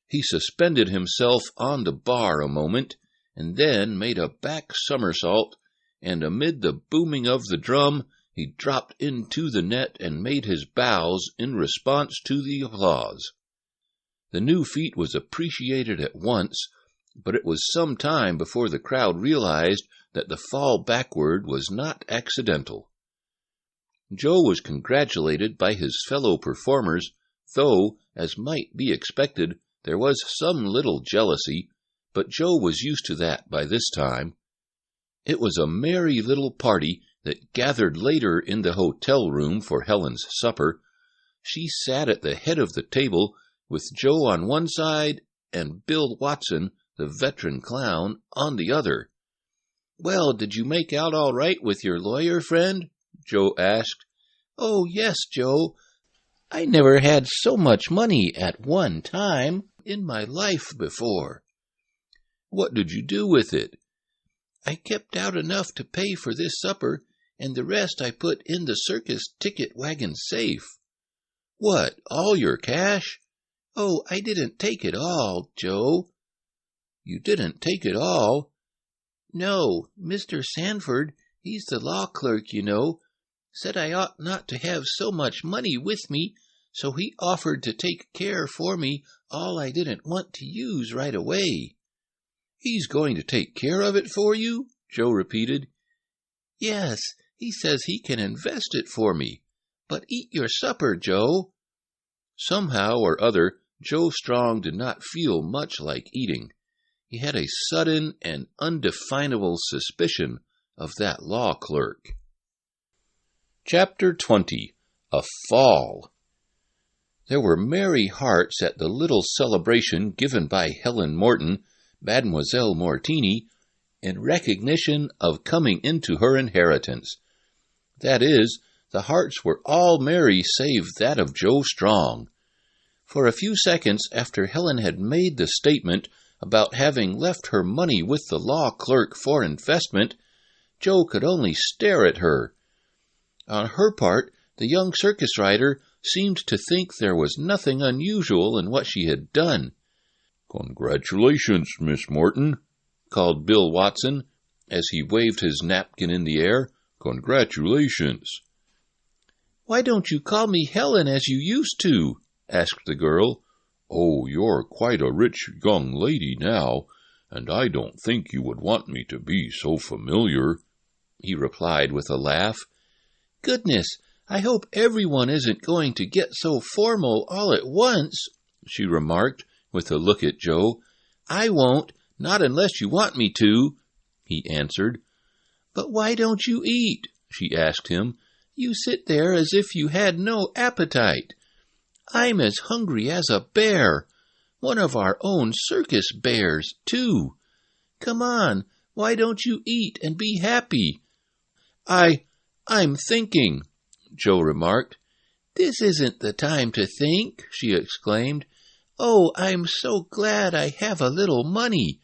He suspended himself on the bar a moment, and then made a back somersault, and amid the booming of the drum, he dropped into the net and made his bows in response to the applause. The new feat was appreciated at once, but it was some time before the crowd realized that the fall backward was not accidental. Joe was congratulated by his fellow performers, though, as might be expected, there was some little jealousy, but Joe was used to that by this time. It was a merry little party that gathered later in the hotel room for Helen's supper. She sat at the head of the table, with Joe on one side and Bill Watson, the veteran clown, on the other. "Well, did you make out all right with your lawyer friend?" Joe asked. "Oh, yes, Joe. I never had so much money at one time in my life before." "What did you do with it?" "I kept out enough to pay for this supper, and the rest I put in the circus ticket wagon safe." "What, all your cash?" "Oh, I didn't take it all, Joe." "You didn't take it all?" "No, Mr. Sanford, he's the law clerk, you know, said I ought not to have so much money with me, so he offered to take care for me all I didn't want to use right away." "He's going to take care of it for you?" Joe repeated. "Yes, he says he can invest it for me. But eat your supper, Joe." Somehow or other, Joe Strong did not feel much like eating. He had a sudden and undefinable suspicion of that law clerk. Chapter 20. A Fall. There were merry hearts at the little celebration given by Helen Morton, Mademoiselle Mortini, in recognition of coming into her inheritance. That is, the hearts were all merry save that of Joe Strong. For a few seconds after Helen had made the statement about having left her money with the law clerk for investment, Joe could only stare at her. On her part, the young circus rider seemed to think there was nothing unusual in what she had done. "Congratulations, Miss Morton," called Bill Watson, as he waved his napkin in the air. "Congratulations." "Why don't you call me Helen as you used to?" asked the girl. "Oh, you're quite a rich young lady now, and I don't think you would want me to be so familiar," he replied with a laugh. "Goodness, I hope everyone isn't going to get so formal all at once," she remarked, with a look at Joe. "I won't, not unless you want me to," he answered. "But why don't you eat?" she asked him. "You sit there as if you had no appetite. I'm as hungry as a bear, one of our own circus bears, too. Come on, why don't you eat and be happy?" I'm thinking," Joe remarked. "This isn't the time to think," she exclaimed. "Oh, I'm so glad I have a little money.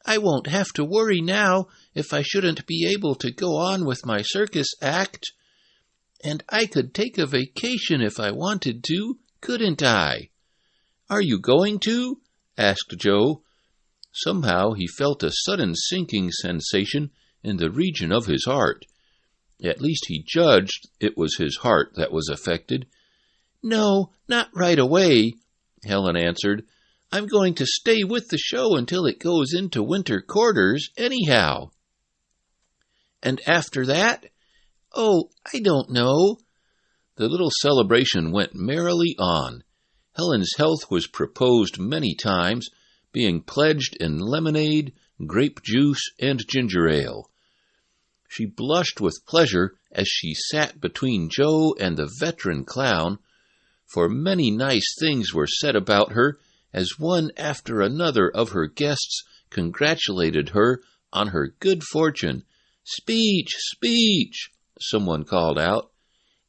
I won't have to worry now if I shouldn't be able to go on with my circus act. And I could take a vacation if I wanted to, couldn't I?" "Are you going to?" asked Joe. Somehow he felt a sudden sinking sensation in the region of his heart. At least he judged it was his heart that was affected. "No, not right away," Helen answered. "I'm going to stay with the show until it goes into winter quarters, anyhow." "And after that?" "Oh, I don't know." The little celebration went merrily on. Helen's health was proposed many times, being pledged in lemonade, grape juice, and ginger ale. She blushed with pleasure as she sat between Joe and the veteran clown, for many nice things were said about her as one after another of her guests congratulated her on her good fortune. "Speech! Speech!" someone called out.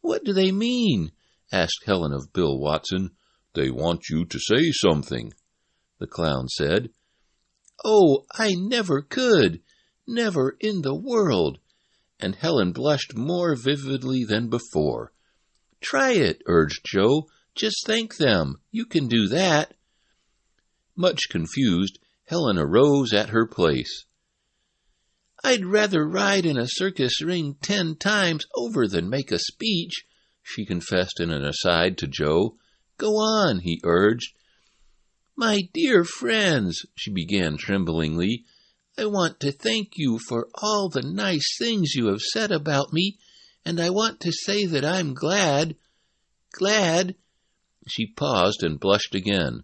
"What do they mean?" asked Helen of Bill Watson. "They want you to say something," the clown said. "Oh, I never could! Never in the world!" And Helen blushed more vividly than before. "Try it," urged Joe. "Just thank them. You can do that." Much confused, Helen arose at her place. "I'd rather ride in a circus ring 10 times over than make a speech," she confessed in an aside to Joe. "Go on," he urged. "My dear friends," she began tremblingly, "I want to thank you for all the nice things you have said about me, and I want to say that I'm glad. She paused and blushed again.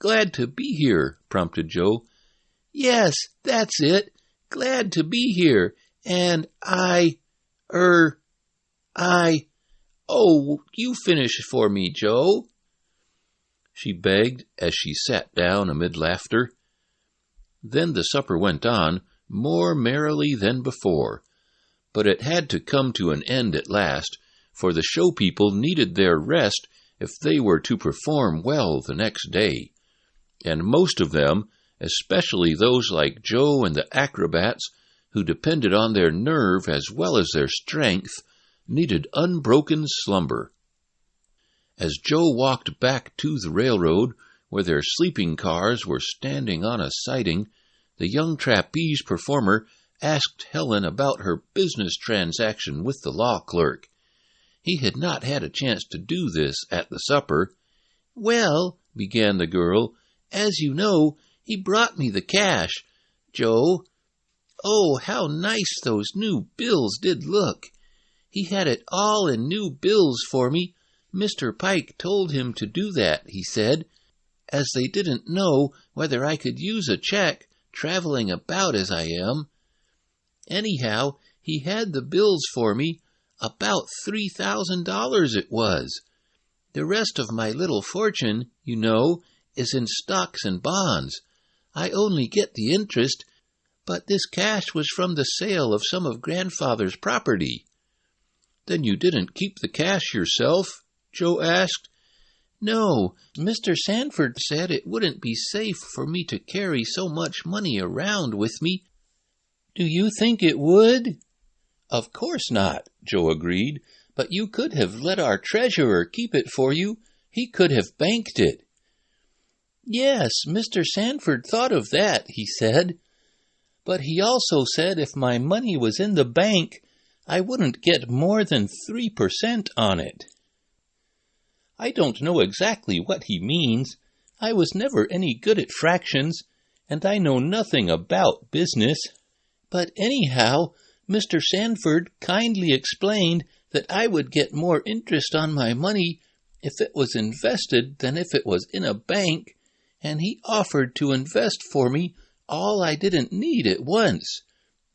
"Glad to be here," prompted Joe. "Yes, that's it. Glad to be here. And Oh, you finish for me, Joe," she begged as she sat down amid laughter. Then the supper went on, more merrily than before. But it had to come to an end at last, for the show people needed their rest if they were to perform well the next day. And most of them, especially those like Joe and the acrobats, who depended on their nerve as well as their strength, needed unbroken slumber. As Joe walked back to the railroad, where their sleeping cars were standing on a siding, the young trapeze performer asked Helen about her business transaction with the law clerk. He had not had a chance to do this at the supper. "Well," began the girl, "as you know, he brought me the cash, Joe. Oh, how nice those new bills did look. He had it all in new bills for me. Mr. Pike told him to do that, he said, as they didn't know whether I could use a check, traveling about as I am. Anyhow, he had the bills for me, about $3,000 it was. The rest of my little fortune, you know, is in stocks and bonds. I only get the interest, but this cash was from the sale of some of Grandfather's property." "Then you didn't keep the cash yourself?" Joe asked. "No, Mr. Sanford said it wouldn't be safe for me to carry so much money around with me. Do you think it would?" "Of course not," Joe agreed, "but you could have let our treasurer keep it for you. He could have banked it." "Yes, Mr. Sanford thought of that," he said. "But he also said if my money was in the bank, I wouldn't get more than 3% on it." "I don't know exactly what he means. I was never any good at fractions, and I know nothing about business. But anyhow, Mr. Sanford kindly explained that I would get more interest on my money if it was invested than if it was in a bank, and he offered to invest for me all I didn't need at once.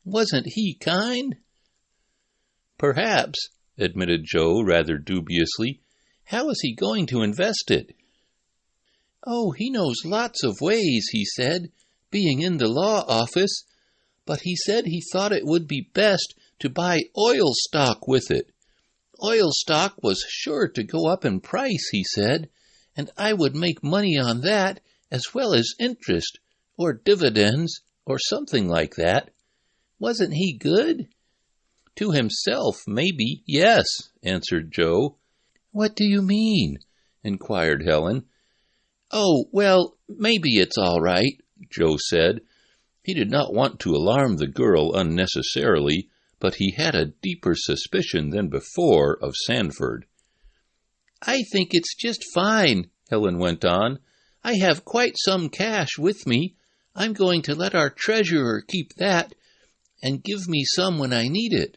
Wasn't he kind?" "Perhaps," admitted Joe rather dubiously. "How is he going to invest it?" "Oh, he knows lots of ways," he said, "being in the law office. But he said he thought it would be best to buy oil stock with it. Oil stock was sure to go up in price, he said, and I would make money on that as well as interest, or dividends, or something like that. Wasn't he good?" "To himself, maybe, yes," answered Joe. "What do you mean?" inquired Helen. "Oh, well, maybe it's all right," Joe said. He did not want to alarm the girl unnecessarily, but he had a deeper suspicion than before of Sanford. "I think it's just fine," Helen went on. "I have quite some cash with me. I'm going to let our treasurer keep that, and give me some when I need it.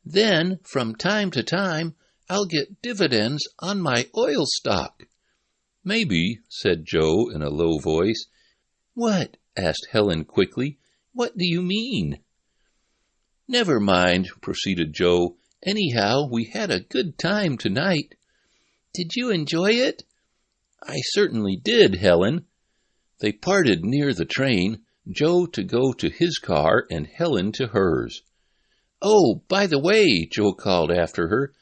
Then, from time to time, I'll get dividends on my oil stock." "Maybe," said Joe in a low voice. "What?" asked Helen quickly. "What do you mean?" "Never mind," proceeded Joe. "Anyhow, we had a good time tonight. Did you enjoy it?" "I certainly did, Helen." They parted near the train. Joe to go to his car and Helen to hers. "Oh, by the way," Joe called after her,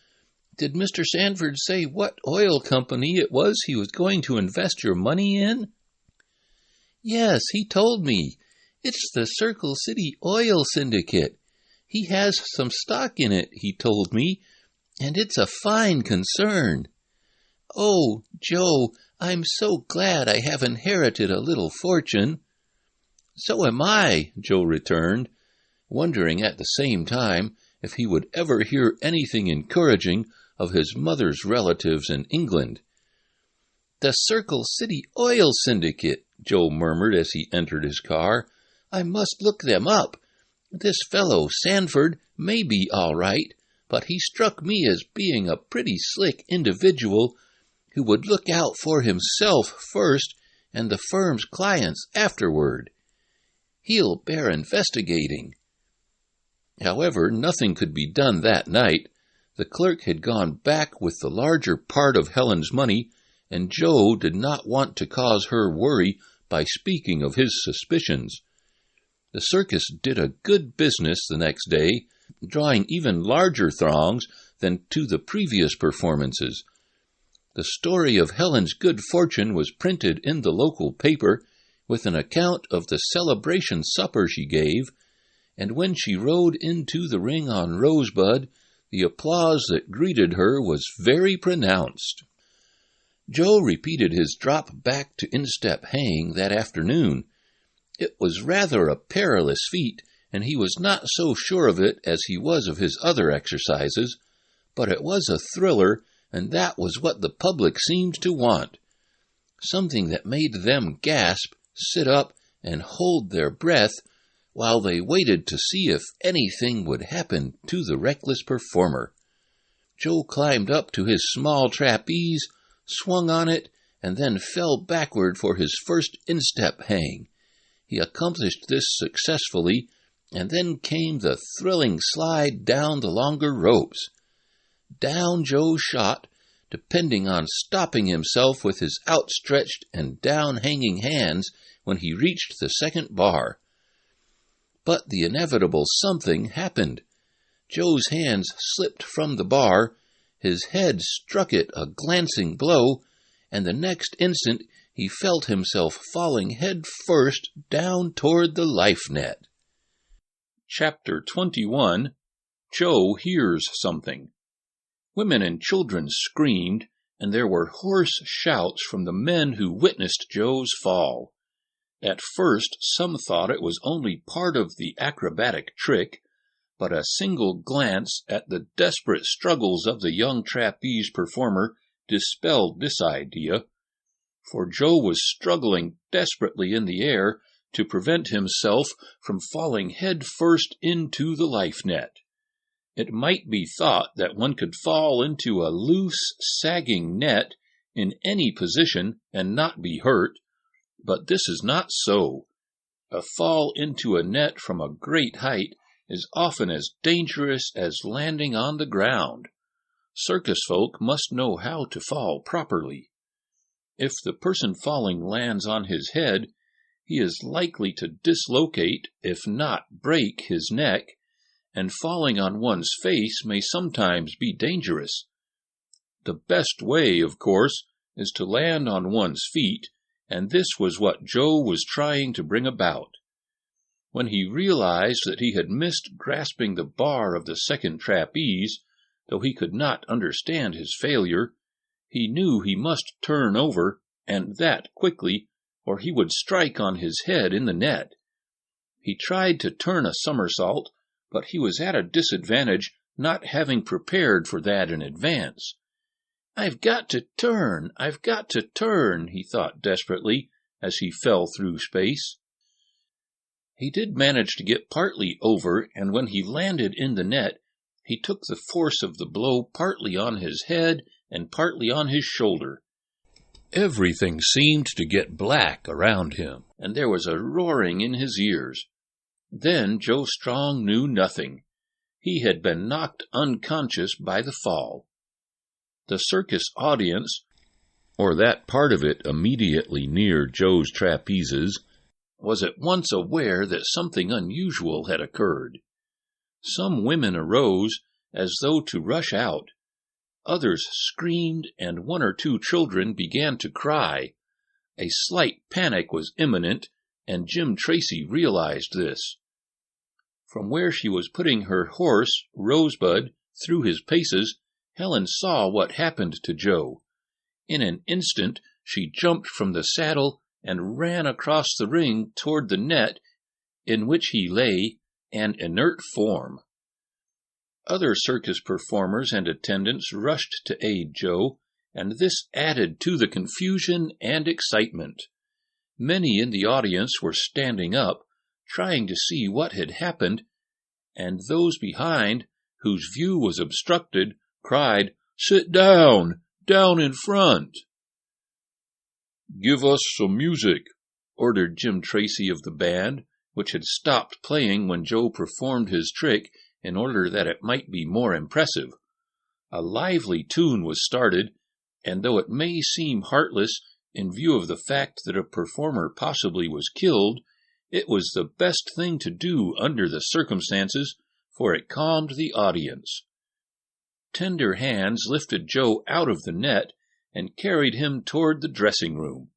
"did Mr. Sanford say what oil company it was he was going to invest your money in?" "Yes, he told me. It's the Circle City Oil Syndicate. He has some stock in it, he told me, and it's a fine concern. Oh, Joe, I'm so glad I have inherited a little fortune." "So am I," Joe returned, wondering at the same time if he would ever hear anything encouraging of his mother's relatives in England. "The Circle City Oil Syndicate," Joe murmured as he entered his car. "I must look them up. This fellow, Sanford, may be all right, but he struck me as being a pretty slick individual who would look out for himself first and the firm's clients afterward. He'll bear investigating." However, nothing could be done that night. The clerk had gone back with the larger part of Helen's money, and Joe did not want to cause her worry by speaking of his suspicions. The circus did a good business the next day, drawing even larger throngs than to the previous performances. The story of Helen's good fortune was printed in the local paper, with an account of the celebration supper she gave, and when she rode into the ring on Rosebud, the applause that greeted her was very pronounced. Joe repeated his drop back to instep hang that afternoon. It was rather a perilous feat, and he was not so sure of it as he was of his other exercises, but it was a thriller, and that was what the public seemed to want. Something that made them gasp, sit up, and hold their breath while they waited to see if anything would happen to the reckless performer. Joe climbed up to his small trapeze, swung on it, and then fell backward for his first instep hang. He accomplished this successfully, and then came the thrilling slide down the longer ropes. Down Joe shot, depending on stopping himself with his outstretched and down-hanging hands when he reached the second bar. But the inevitable something happened. Joe's hands slipped from the bar, his head struck it a glancing blow, and the next instant he felt himself falling head first down toward the life net. Chapter 21. Joe Hears Something. Women and children screamed, and there were hoarse shouts from the men who witnessed Joe's fall. At first, some thought it was only part of the acrobatic trick, but a single glance at the desperate struggles of the young trapeze performer dispelled this idea, for Joe was struggling desperately in the air to prevent himself from falling head first into the life net. It might be thought that one could fall into a loose, sagging net in any position and not be hurt, but this is not so. A fall into a net from a great height is often as dangerous as landing on the ground. Circus folk must know how to fall properly. If the person falling lands on his head, he is likely to dislocate, if not break, his neck, and falling on one's face may sometimes be dangerous. The best way, of course, is to land on one's feet, and this was what Joe was trying to bring about. When he realized that he had missed grasping the bar of the second trapeze, though he could not understand his failure, he knew he must turn over, and that quickly, or he would strike on his head in the net. He tried to turn a somersault, but he was at a disadvantage, not having prepared for that in advance. I've got to turn, he thought desperately, as he fell through space. He did manage to get partly over, and when he landed in the net, he took the force of the blow partly on his head and partly on his shoulder. Everything seemed to get black around him, and there was a roaring in his ears. Then Joe Strong knew nothing. He had been knocked unconscious by the fall. The circus audience, or that part of it immediately near Joe's trapezes, was at once aware that something unusual had occurred. Some women arose as though to rush out. Others screamed, and one or two children began to cry. A slight panic was imminent, and Jim Tracy realized this. From where she was putting her horse, Rosebud, through his paces, Helen saw what happened to Joe. In an instant, she jumped from the saddle and ran across the ring toward the net in which he lay, an inert form. Other circus performers and attendants rushed to aid Joe, and this added to the confusion and excitement. Many in the audience were standing up, trying to see what had happened, and those behind, whose view was obstructed, cried, "Sit down! Down in front!" "Give us some music," ordered Jim Tracy of the band, which had stopped playing when Joe performed his trick in order that it might be more impressive. A lively tune was started, and though it may seem heartless in view of the fact that a performer possibly was killed, it was the best thing to do under the circumstances, for it calmed the audience. Tender hands lifted Joe out of the net and carried him toward the dressing room.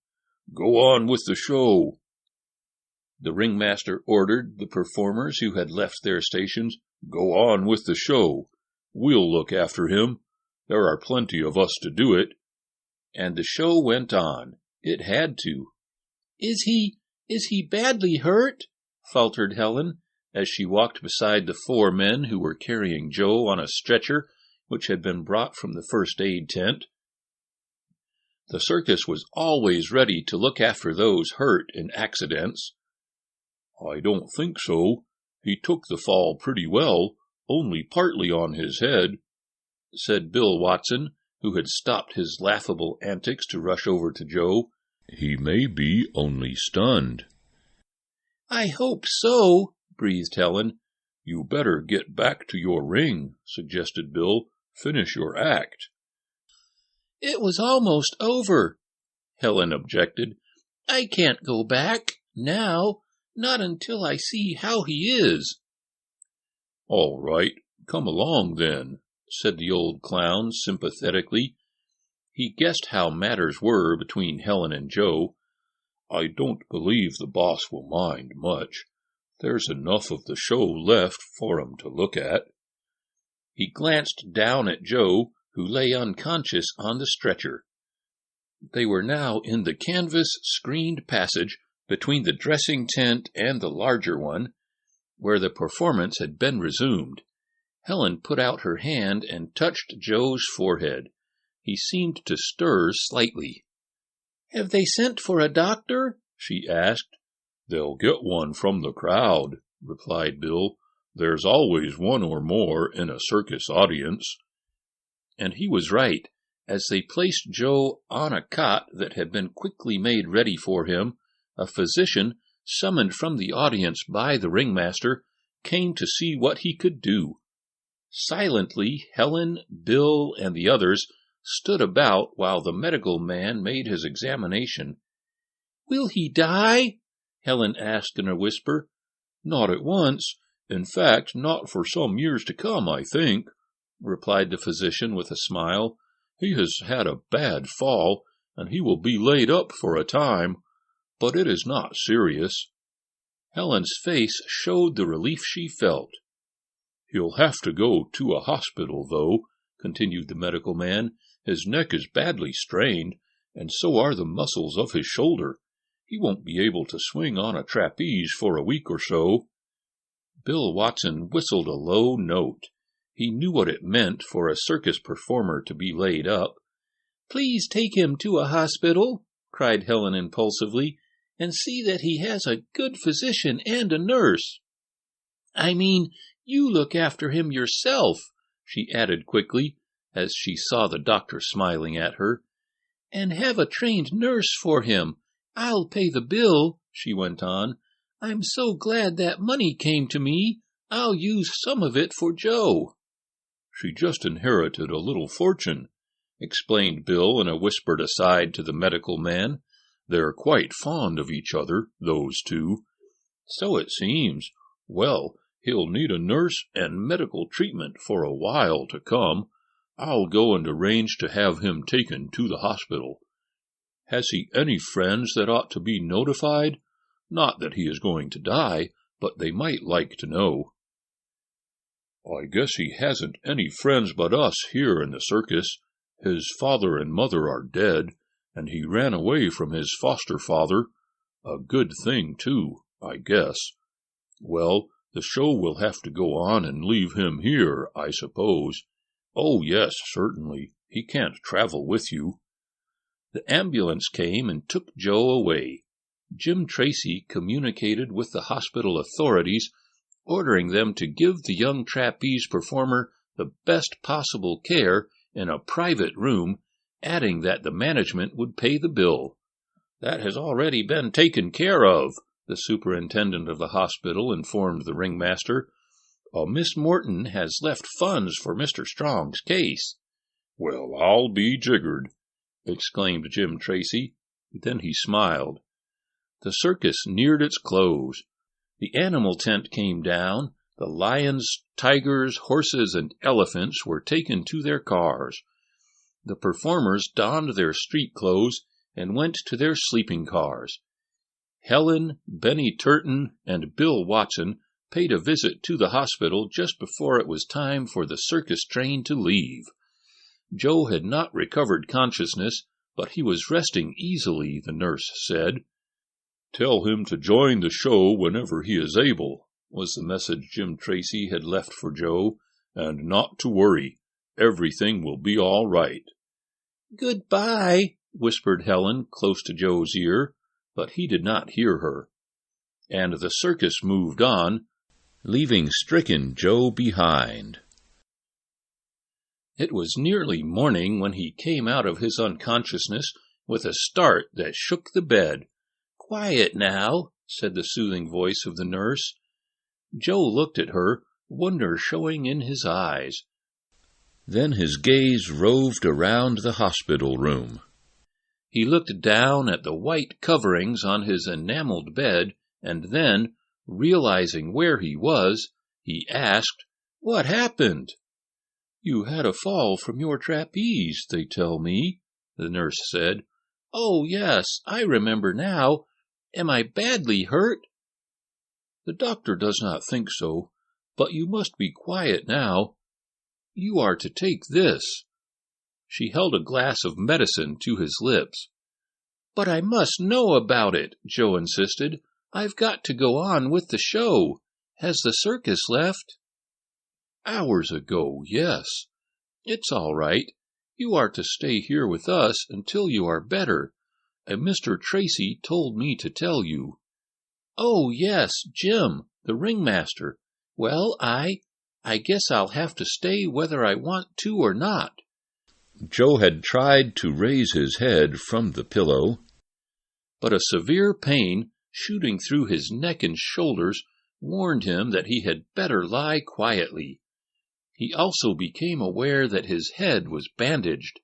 "Go on with the show," the ringmaster ordered the performers who had left their stations. "Go on with the show. We'll look after him. There are plenty of us to do it." And the show went on. It had to. Is he badly hurt?" faltered Helen, as she walked beside the 4 men who were carrying Joe on a stretcher which had been brought from the first aid tent. The circus was always ready to look after those hurt in accidents. "I don't think so. He took the fall pretty well, only partly on his head," said Bill Watson, who had stopped his laughable antics to rush over to Joe. "He may be only stunned." "I hope so," breathed Helen. "You better get back to your ring," suggested Bill. "Finish your act." "It was almost over," Helen objected. "I can't go back now, not until I see how he is." "All right, come along then," said the old clown sympathetically. He guessed how matters were between Helen and Joe. "I don't believe the boss will mind much. There's enough of the show left for 'em to look at." He glanced down at Joe, who lay unconscious on the stretcher. They were now in the canvas-screened passage between the dressing tent and the larger one, where the performance had been resumed. Helen put out her hand and touched Joe's forehead. He seemed to stir slightly. "Have they sent for a doctor?" she asked. "They'll get one from the crowd," replied Bill. "There's always one or more in a circus audience." And he was right. As they placed Joe on a cot that had been quickly made ready for him, a physician, summoned from the audience by the ringmaster, came to see what he could do. Silently, Helen, Bill, and the others stood about while the medical man made his examination. "Will he die?" Helen asked in a whisper. "Not at once. In fact, not for some years to come, I think," replied the physician with a smile. "He has had a bad fall, and he will be laid up for a time, but it is not serious." Helen's face showed the relief she felt. "He'll have to go to a hospital, though," continued the medical man. "His neck is badly strained, and so are the muscles of his shoulder. He won't be able to swing on a trapeze for a week or so." Bill Watson whistled a low note. He knew what it meant for a circus performer to be laid up. "Please take him to a hospital," cried Helen impulsively, "and see that he has a good physician and a nurse. I mean, you look after him yourself," she added quickly, as she saw the doctor smiling at her. "And have a trained nurse for him. I'll pay the bill," she went on. "I'm so glad that money came to me. I'll use some of it for Joe." "She just inherited a little fortune," explained Bill in a whispered aside to the medical man. They're quite fond of each other, those two." "So it seems. Well, he'll need a nurse and medical treatment for a while to come. I'll go and arrange to have him taken to the hospital. Has he any friends that ought to be notified? Not that he is going to die, but they might like to know." "I guess he hasn't any friends but us here in the circus. His father and mother are dead, and he ran away from his foster father. A good thing, too, I guess. Well, the show will have to go on and leave him here, I suppose." "Oh, yes, certainly. He can't travel with you." The ambulance came and took Joe away. Jim Tracy communicated with the hospital authorities, ordering them to give the young trapeze performer the best possible care in a private room, adding that the management would pay the bill. "That has already been taken care of," the superintendent of the hospital informed the ringmaster. "Miss Morton has left funds for Mr. Strong's case." "Well, I'll be jiggered," exclaimed Jim Tracy. Then he smiled. The circus neared its close. The animal tent came down. The lions, tigers, horses, and elephants were taken to their cars. The performers donned their street clothes and went to their sleeping cars. Helen, Benny Turton, and Bill Watson paid a visit to the hospital just before it was time for the circus train to leave. Joe had not recovered consciousness, but he was resting easily, the nurse said. "Tell him to join the show whenever he is able," was the message Jim Tracy had left for Joe, "and not to worry. Everything will be all right." "Goodbye," whispered Helen close to Joe's ear, but he did not hear her. And the circus moved on, leaving stricken Joe behind. It was nearly morning when he came out of his unconsciousness with a start that shook the bed. "Quiet now," said the soothing voice of the nurse. Joe looked at her, wonder showing in his eyes. Then his gaze roved around the hospital room. He looked down at the white coverings on his enameled bed, and then, realizing where he was, he asked, "What happened?" "You had a fall from your trapeze, they tell me," the nurse said. "Oh, yes, I remember now. Am I badly hurt?" "The doctor does not think so, but you must be quiet now. You are to take this." She held a glass of medicine to his lips. "But I must know about it," Joe insisted. "I've got to go on with the show. Has the circus left?" "Hours ago, yes. It's all right. You are to stay here with us until you are better. And Mr. Tracy told me to tell you." "Oh, yes, Jim, the ringmaster. Well, I guess I'll have to stay whether I want to or not." Joe had tried to raise his head from the pillow, but a severe pain shooting through his neck and shoulders warned him that he had better lie quietly. He also became aware that his head was bandaged.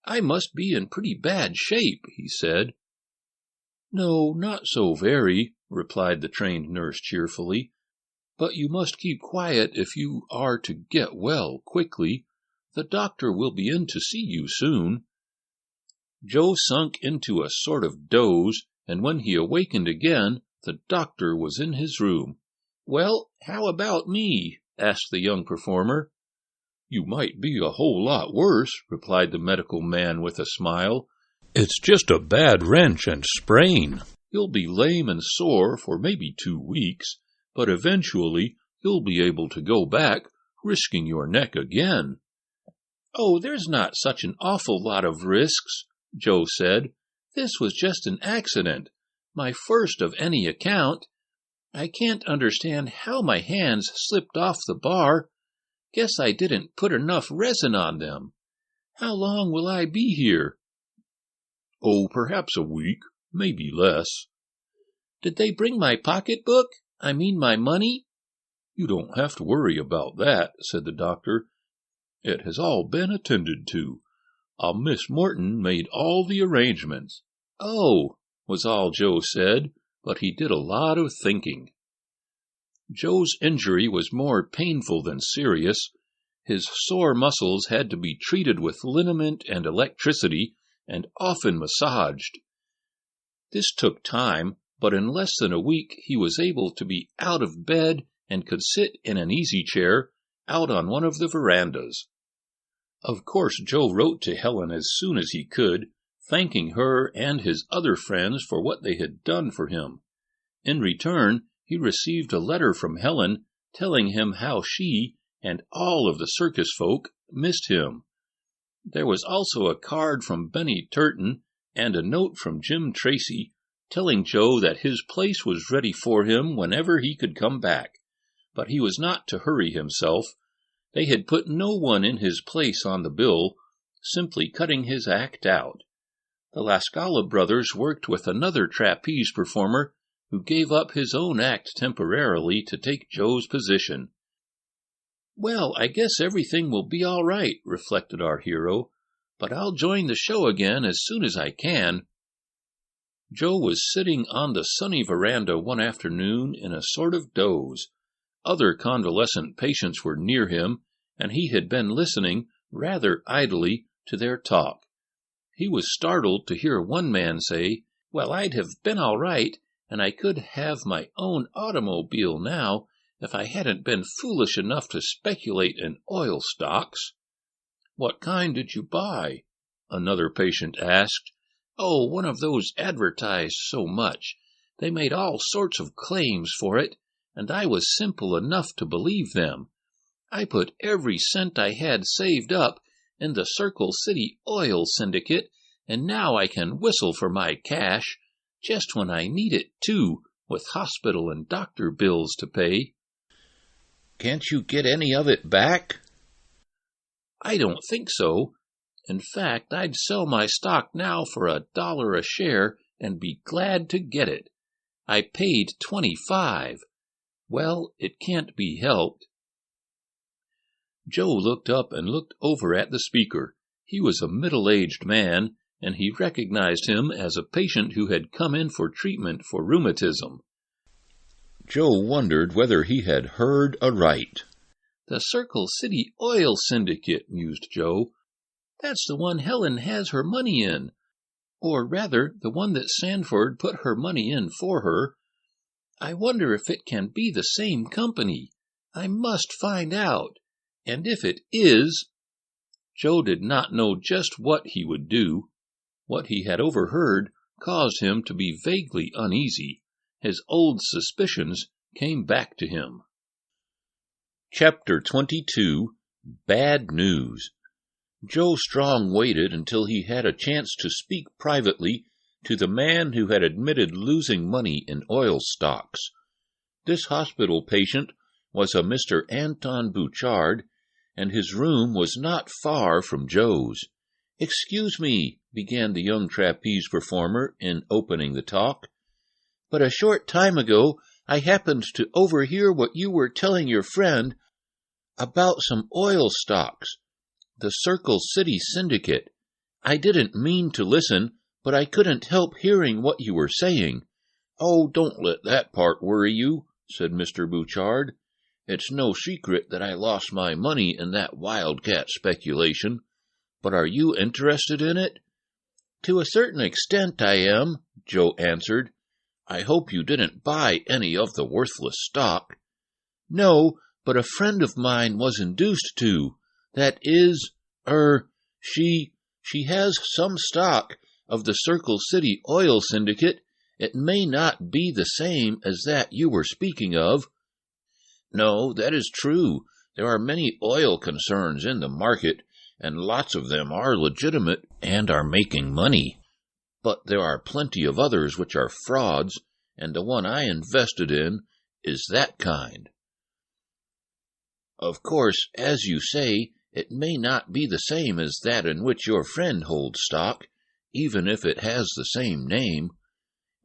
"I must be in pretty bad shape," he said. "No, not so very," replied the trained nurse cheerfully. "But you must keep quiet if you are to get well quickly. The doctor will be in to see you soon." Joe sunk into a sort of doze, and when he awakened again, the doctor was in his room. "Well, how about me?" asked the young performer. "You might be a whole lot worse," replied the medical man with a smile. "It's just a bad wrench and sprain. You'll be lame and sore for maybe 2 weeks, but eventually you'll be able to go back, risking your neck again." "Oh, there's not such an awful lot of risks," Joe said. "This was just an accident, my first of any account. I can't understand how my hands slipped off the bar. Guess I didn't put enough resin on them. How long will I be here?" "Oh, perhaps a week, maybe less." "Did they bring my pocketbook? I mean my money?" "You don't have to worry about that," said the doctor. "It has all been attended to. Miss Morton made all the arrangements. "Oh," was all Joe said, but he did a lot of thinking. Joe's injury was more painful than serious. His sore muscles had to be treated with liniment and electricity, and often massaged. This took time, but in less than a week he was able to be out of bed and could sit in an easy chair out on one of the verandas. Of course, Joe wrote to Helen as soon as he could, thanking her and his other friends for what they had done for him. In return, he received a letter from Helen telling him how she and all of the circus folk missed him. There was also a card from Benny Turton and a note from Jim Tracy telling Joe that his place was ready for him whenever he could come back, but he was not to hurry himself. They had put no one in his place on the bill, simply cutting his act out. The La Scala brothers worked with another trapeze performer who gave up his own act temporarily to take Joe's position. "Well, I guess everything will be all right," reflected our hero, "but I'll join the show again as soon as I can." Joe was sitting on the sunny veranda one afternoon in a sort of doze. Other convalescent patients were near him, and he had been listening, rather idly, to their talk. He was startled to hear one man say, "Well, I'd have been all right, and I could have my own automobile now if I hadn't been foolish enough to speculate in oil stocks." "What kind did you buy?" another patient asked. "Oh, one of those advertised so much. They made all sorts of claims for it, and I was simple enough to believe them. I put every cent I had saved up in the Circle City Oil Syndicate, and now I can whistle for my cash, just when I need it, too, with hospital and doctor bills to pay." "Can't you get any of it back?" "I don't think so. In fact, I'd sell my stock now for $1 a share and be glad to get it. I paid 25. Well, it can't be helped." Joe looked up and looked over at the speaker. He was a middle-aged man, and he recognized him as a patient who had come in for treatment for rheumatism. Joe wondered whether he had heard aright. "The Circle City Oil Syndicate," mused Joe. "That's the one Helen has her money in. Or rather, the one that Sanford put her money in for her. I wonder if it can be the same company. I must find out. And if it is—" Joe did not know just what he would do. What he had overheard caused him to be vaguely uneasy. His old suspicions came back to him. Chapter 22. Bad News. Joe Strong waited until he had a chance to speak privately to the man who had admitted losing money in oil stocks. This hospital patient was a Mr. Anton Bouchard, and his room was not far from Joe's. "Excuse me," began the young trapeze performer in opening the talk, "but a short time ago I happened to overhear what you were telling your friend about some oil stocks, the Circle City Syndicate. I didn't mean to listen, but I couldn't help hearing what you were saying." "Oh, don't let that part worry you," said Mr. Bouchard. "It's no secret that I lost my money in that wildcat speculation. But are you interested in it?" "To a certain extent I am," Joe answered. "I hope you didn't buy any of the worthless stock." "No, but a friend of mine was induced to. That is, she has some stock of the Circle City Oil Syndicate. It may not be the same as that you were speaking of." "No, that is true. There are many oil concerns in the market, and lots of them are legitimate and are making money. But there are plenty of others which are frauds, and the one I invested in is that kind. Of course, as you say, it may not be the same as that in which your friend holds stock, even if it has the same name.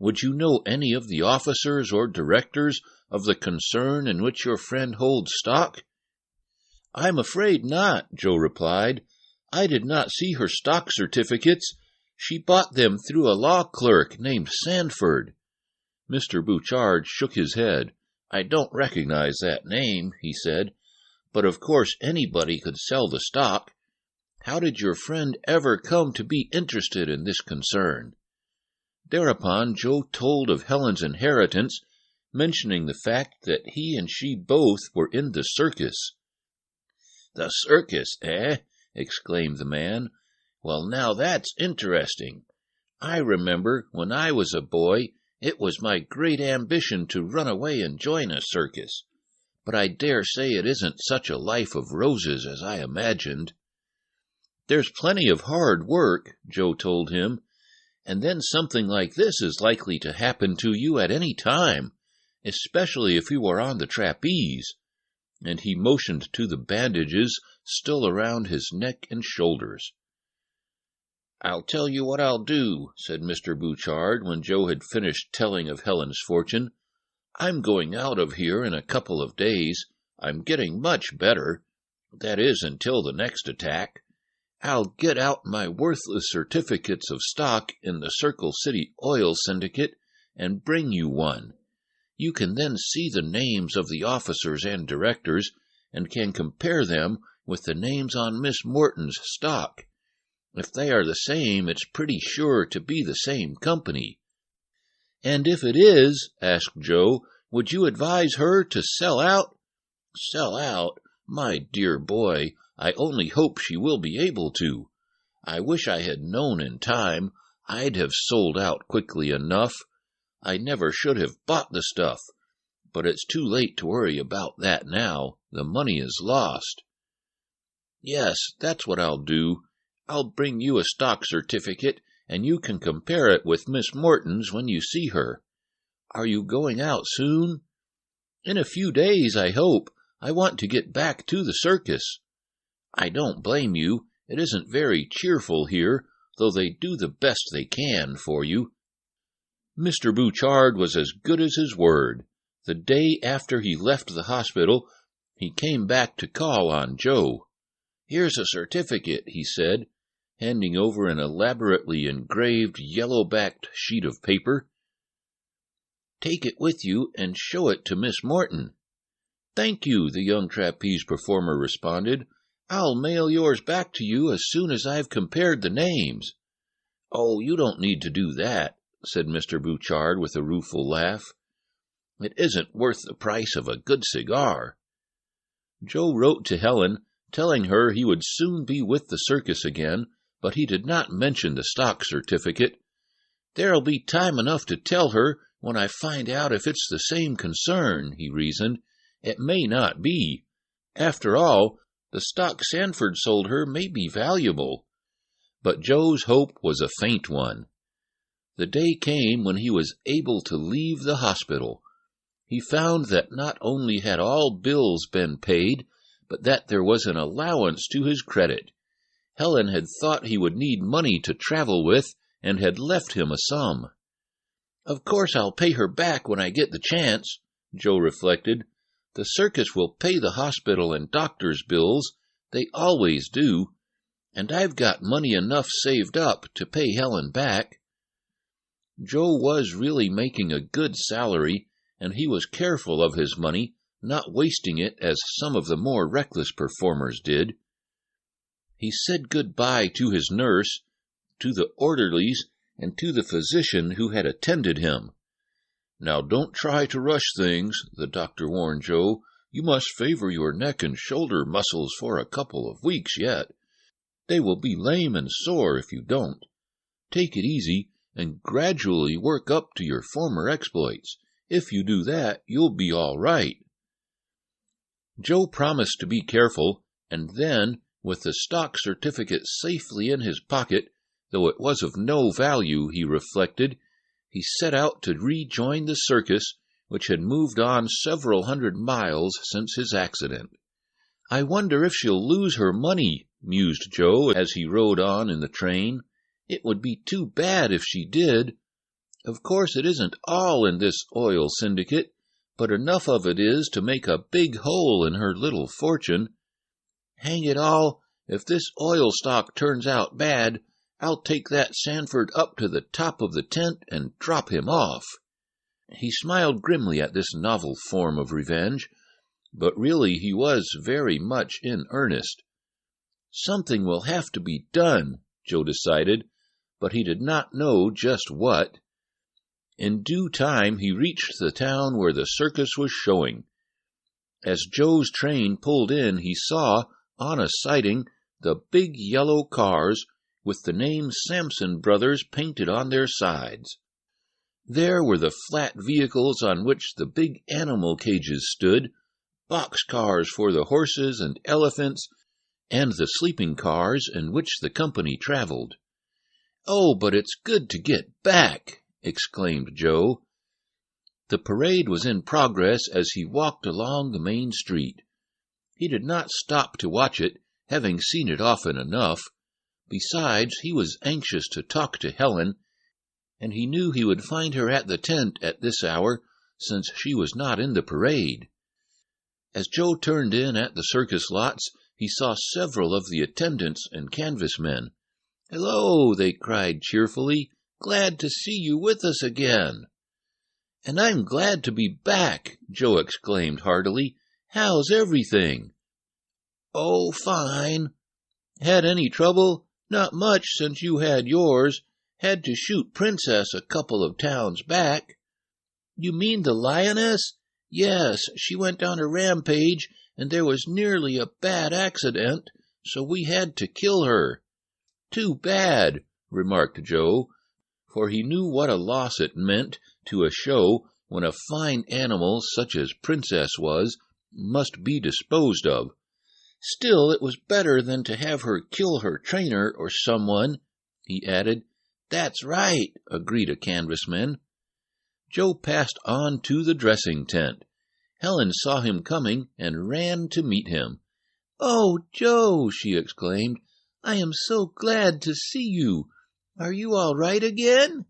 Would you know any of the officers or directors of the concern in which your friend holds stock?" "I'm afraid not," Joe replied. "I did not see her stock certificates. She bought them through a law clerk named Sanford." Mr. Bouchard shook his head. "I don't recognize that name," he said, "but of course anybody could sell the stock. How did your friend ever come to be interested in this concern?" Thereupon Joe told of Helen's inheritance, mentioning the fact that he and she both were in the circus. "The circus, eh?" exclaimed the man. "Well, now that's interesting. I remember when I was a boy, it was my great ambition to run away and join a circus. But I dare say it isn't such a life of roses as I imagined." "There's plenty of hard work," Joe told him, "and then something like this is likely to happen to you at any time, especially if you are on the trapeze." And he motioned to the bandages still around his neck and shoulders. "I'll tell you what I'll do," said Mr. Bouchard when Joe had finished telling of Helen's fortune. "I'm going out of here in a couple of days. I'm getting much better. That is, until the next attack. I'll get out my worthless certificates of stock in the Circle City Oil Syndicate and bring you one. You can then see the names of the officers and directors, and can compare them with the names on Miss Morton's stock. If they are the same, it's pretty sure to be the same company." "And if it is," asked Joe, "would you advise her to sell out?" "Sell out? My dear boy, I only hope she will be able to. I wish I had known in time. I'd have sold out quickly enough. I never should have bought the stuff. But it's too late to worry about that now. The money is lost." "Yes, that's what I'll do. I'll bring you a stock certificate, and you can compare it with Miss Morton's when you see her. Are you going out soon?" "In a few days, I hope. I want to get back to the circus." "I don't blame you. It isn't very cheerful here, though they do the best they can for you." Mr. Bouchard was as good as his word. The day after he left the hospital, he came back to call on Joe. "Here's a certificate," he said, handing over an elaborately engraved yellow-backed sheet of paper. "Take it with you and show it to Miss Morton." "Thank you," the young trapeze performer responded. "I'll mail yours back to you as soon as I've compared the names." "Oh, you don't need to do that," said Mr. Bouchard with a rueful laugh. "It isn't worth the price of a good cigar." Joe wrote to Helen, telling her he would soon be with the circus again, but he did not mention the stock certificate. "There'll be time enough to tell her when I find out if it's the same concern," he reasoned. "It may not be. After all, the stock Sanford sold her may be valuable." But Joe's hope was a faint one. The day came when he was able to leave the hospital. He found that not only had all bills been paid, but that there was an allowance to his credit. Helen had thought he would need money to travel with, and had left him a sum. "Of course I'll pay her back when I get the chance," Joe reflected. "The circus will pay the hospital and doctor's bills. They always do. And I've got money enough saved up to pay Helen back." Joe was really making a good salary, and he was careful of his money, not wasting it as some of the more reckless performers did. He said good-bye to his nurse, to the orderlies, and to the physician who had attended him. "Now don't try to rush things," the doctor warned Joe. "You must favor your neck and shoulder muscles for a couple of weeks yet. They will be lame and sore if you don't. Take it easy, and gradually work up to your former exploits. If you do that, you'll be all right." Joe promised to be careful, and then, with the stock certificate safely in his pocket, though it was of no value, he reflected, he set out to rejoin the circus, which had moved on several hundred miles since his accident. "I wonder if she'll lose her money," mused Joe as he rode on in the train. "It would be too bad if she did. Of course it isn't all in this oil syndicate, but enough of it is to make a big hole in her little fortune. Hang it all, if this oil stock turns out bad, I'll take that Sanford up to the top of the tent and drop him off." He smiled grimly at this novel form of revenge, but really he was very much in earnest. Something will have to be done, Joe decided, but he did not know just what. In due time he reached the town where the circus was showing. As Joe's train pulled in, he saw, on a siding, the big yellow cars with the name Sampson Brothers painted on their sides. There were the flat vehicles on which the big animal cages stood, boxcars for the horses and elephants, and the sleeping cars in which the company traveled. "Oh, but it's good to get back!" exclaimed Joe. The parade was in progress as he walked along the main street. He did not stop to watch it, having seen it often enough. Besides, he was anxious to talk to Helen, and he knew he would find her at the tent at this hour, since she was not in the parade. As Joe turned in at the circus lots, he saw several of the attendants and canvas men. "Hello," they cried cheerfully. "Glad to see you with us again." "And I'm glad to be back," Joe exclaimed heartily. "How's everything?" "Oh, fine." "Had any trouble?" "Not much since you had yours. Had to shoot Princess a couple of towns back." "You mean the lioness?" "Yes, she went on a rampage, and there was nearly a bad accident, so we had to kill her." "Too bad," remarked Joe, for he knew what a loss it meant to a show when a fine animal, such as Princess was, must be disposed of. "Still, it was better than to have her kill her trainer or someone," he added. "That's right," agreed a canvasman. Joe passed on to the dressing tent. Helen saw him coming and ran to meet him. "Oh, Joe," she exclaimed, "I am so glad to see you. Are you all right again?"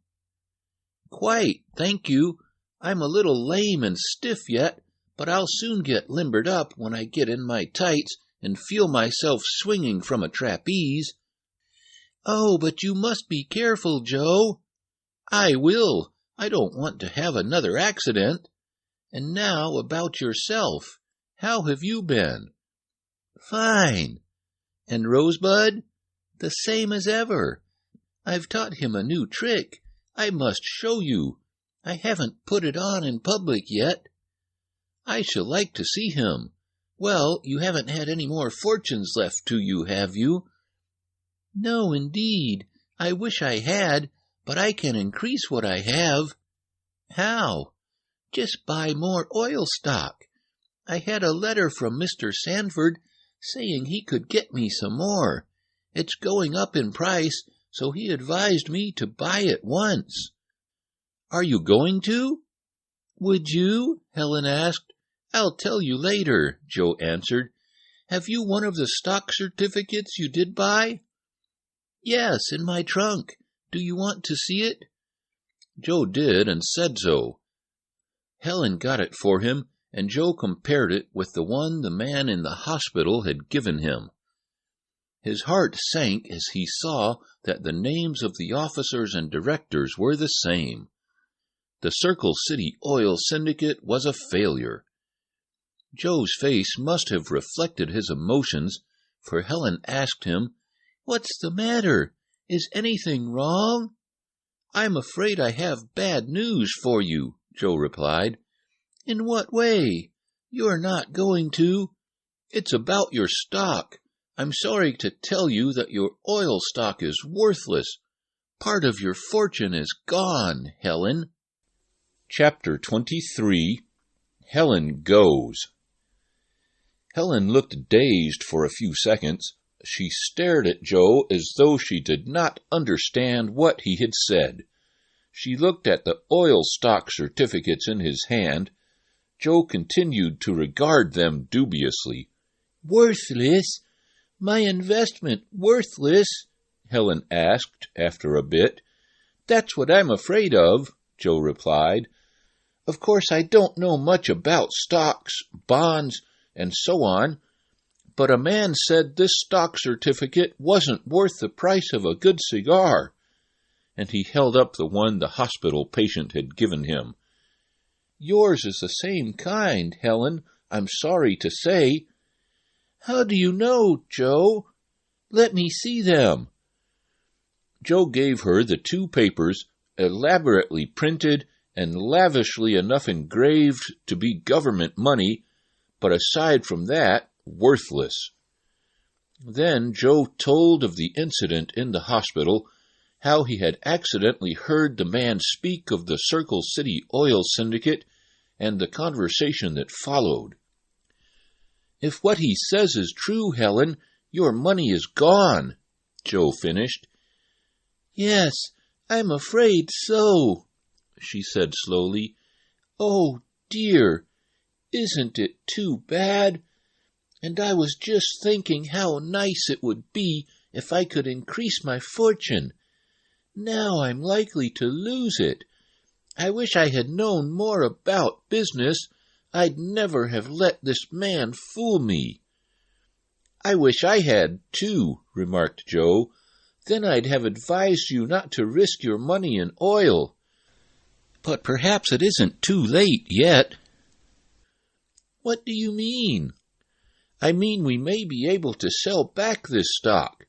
"Quite, thank you. I'm a little lame and stiff yet, but I'll soon get limbered up when I get in my tights and feel myself swinging from a trapeze." "Oh, but you must be careful, Joe." "I will. I don't want to have another accident. And now about yourself. How have you been?" "Fine." "And Rosebud?" "The same as ever. I've taught him a new trick. I must show you. I haven't put it on in public yet." "I shall like to see him. Well, you haven't had any more fortunes left to you, have you?" "No, indeed. I wish I had, but I can increase what I have." "How?" "Just buy more oil stock. I had a letter from Mr. Sanford saying he could get me some more. It's going up in price, so he advised me to buy at once." "Are you going to?" "Would you?" Helen asked. "I'll tell you later," Joe answered. "Have you one of the stock certificates you did buy?" "Yes, in my trunk. Do you want to see it?" Joe did and said so. Helen got it for him, and Joe compared it with the one the man in the hospital had given him. His heart sank as he saw that the names of the officers and directors were the same. The Circle City Oil Syndicate was a failure. Joe's face must have reflected his emotions, for Helen asked him, "What's the matter? Is anything wrong?" "I'm afraid I have bad news for you," Joe replied. "In what way? You're not going to—" "It's about your stock. I'm sorry to tell you that your oil stock is worthless. Part of your fortune is gone, Helen." Chapter 23. Helen Goes. Helen looked dazed for a few seconds. She stared at Joe as though she did not understand what he had said. She looked at the oil stock certificates in his hand. Joe continued to regard them dubiously. "Worthless? My investment worthless?" Helen asked after a bit. "That's what I'm afraid of," Joe replied. "Of course I don't know much about stocks, bonds, and so on, but a man said this stock certificate wasn't worth the price of a good cigar, and he held up the one the hospital patient had given him. Yours is the same kind, Helen, I'm sorry to say. How do you know, Joe? Let me see them. Joe gave her the 2 papers, elaborately printed and lavishly enough engraved to be government money, but aside from that, worthless. Then Joe told of the incident in the hospital, how he had accidentally heard the man speak of the Circle City oil syndicate and the conversation that followed. If what he says is true, Helen, your money is gone, Joe finished. Yes, I'm afraid so, she said slowly. Oh, dear, isn't it too bad? And I was just thinking how nice it would be if I could increase my fortune. Now I'm likely to lose it. I wish I had known more about business. I'd never have let this man fool me. I wish I had, too, remarked Joe. Then I'd have advised you not to risk your money in oil. But perhaps it isn't too late yet. What do you mean? I mean we may be able to sell back this stock.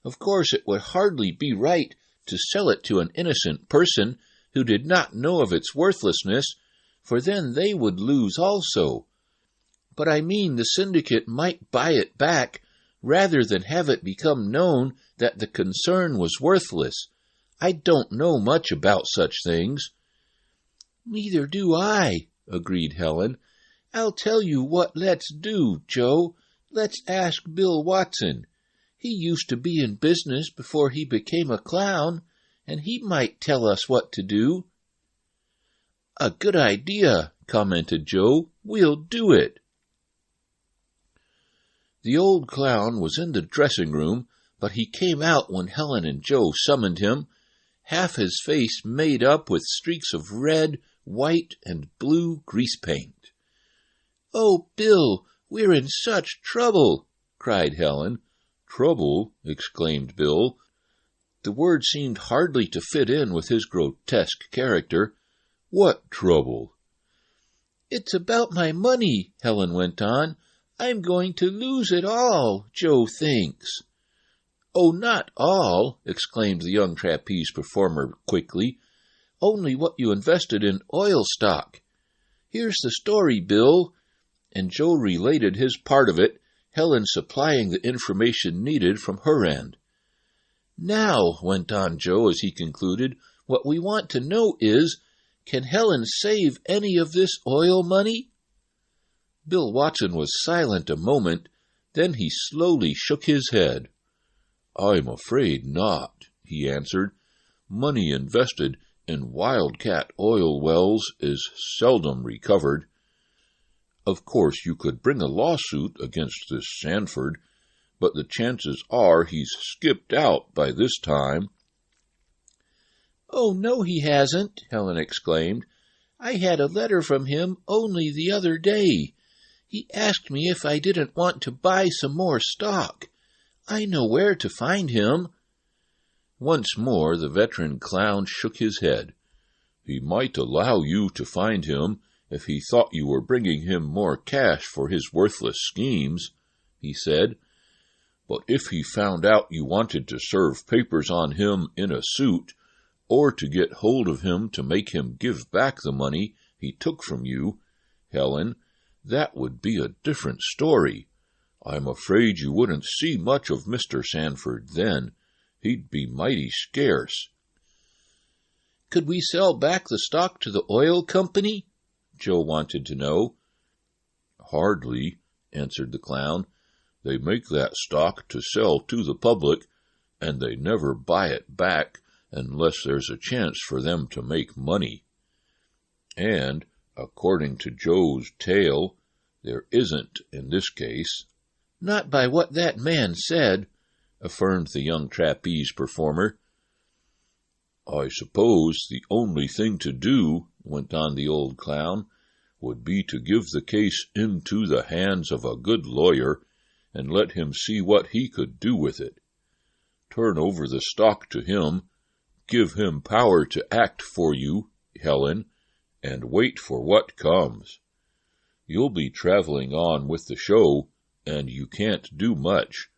Of course, it would hardly be right to sell it to an innocent person who did not know of its worthlessness, for then they would lose also. But I mean the syndicate might buy it back rather than have it become known that the concern was worthless. I don't know much about such things. Neither do I, agreed Helen. I'll tell you what let's do, Joe. Let's ask Bill Watson. He used to be in business before he became a clown, and he might tell us what to do. A good idea, commented Joe. We'll do it. The old clown was in the dressing room, but he came out when Helen and Joe summoned him, half his face made up with streaks of red, white, and blue grease paint. Oh, Bill, we're in such trouble, cried Helen. Trouble? Exclaimed Bill. The word seemed hardly to fit in with his grotesque character. What trouble? It's about my money, Helen went on. I'm going to lose it all, Joe thinks. Oh, not all, exclaimed the young trapeze performer quickly. Only what you invested in oil stock. Here's the story, Bill. And Joe related his part of it, Helen supplying the information needed from her end. Now, went on Joe as he concluded, what we want to know is, can Helen save any of this oil money? Bill Watson was silent a moment, then he slowly shook his head. I'm afraid not, he answered. Money invested in wildcat oil wells is seldom recovered. Of course, you could bring a lawsuit against this Sanford, but the chances are he's skipped out by this time. Oh, no, he hasn't, Helen exclaimed. I had a letter from him only the other day. He asked me if I didn't want to buy some more stock. I know where to find him. Once more the veteran clown shook his head. He might allow you to find him if he thought you were bringing him more cash for his worthless schemes, he said. But if he found out you wanted to serve papers on him in a suit, or to get hold of him to make him give back the money he took from you, Helen, that would be a different story. I'm afraid you wouldn't see much of Mr. Sanford then. He'd be mighty scarce. Could we sell back the stock to the oil company? Joe wanted to know. Hardly, answered the clown. They make that stock to sell to the public, and they never buy it back unless there's a chance for them to make money. And, according to Joe's tale, there isn't in this case. Not by what that man said, affirmed the young trapeze performer. I suppose the only thing to do, went on the old clown, would be to give the case into the hands of a good lawyer and let him see what he could do with it. Turn over the stock to him, give him power to act for you, Helen, and wait for what comes. You'll be traveling on with the show, and you can't do much,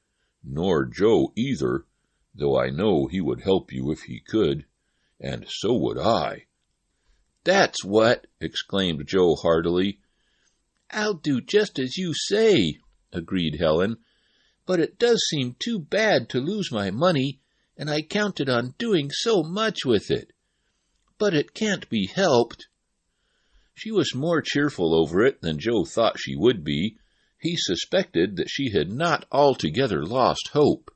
nor Joe either, though I know he would help you if he could, and so would I." "That's what!" exclaimed Joe heartily. "I'll do just as you say," agreed Helen. "But it does seem too bad to lose my money, and I counted on doing so much with it. But it can't be helped." She was more cheerful over it than Joe thought she would be. He suspected that she had not altogether lost hope.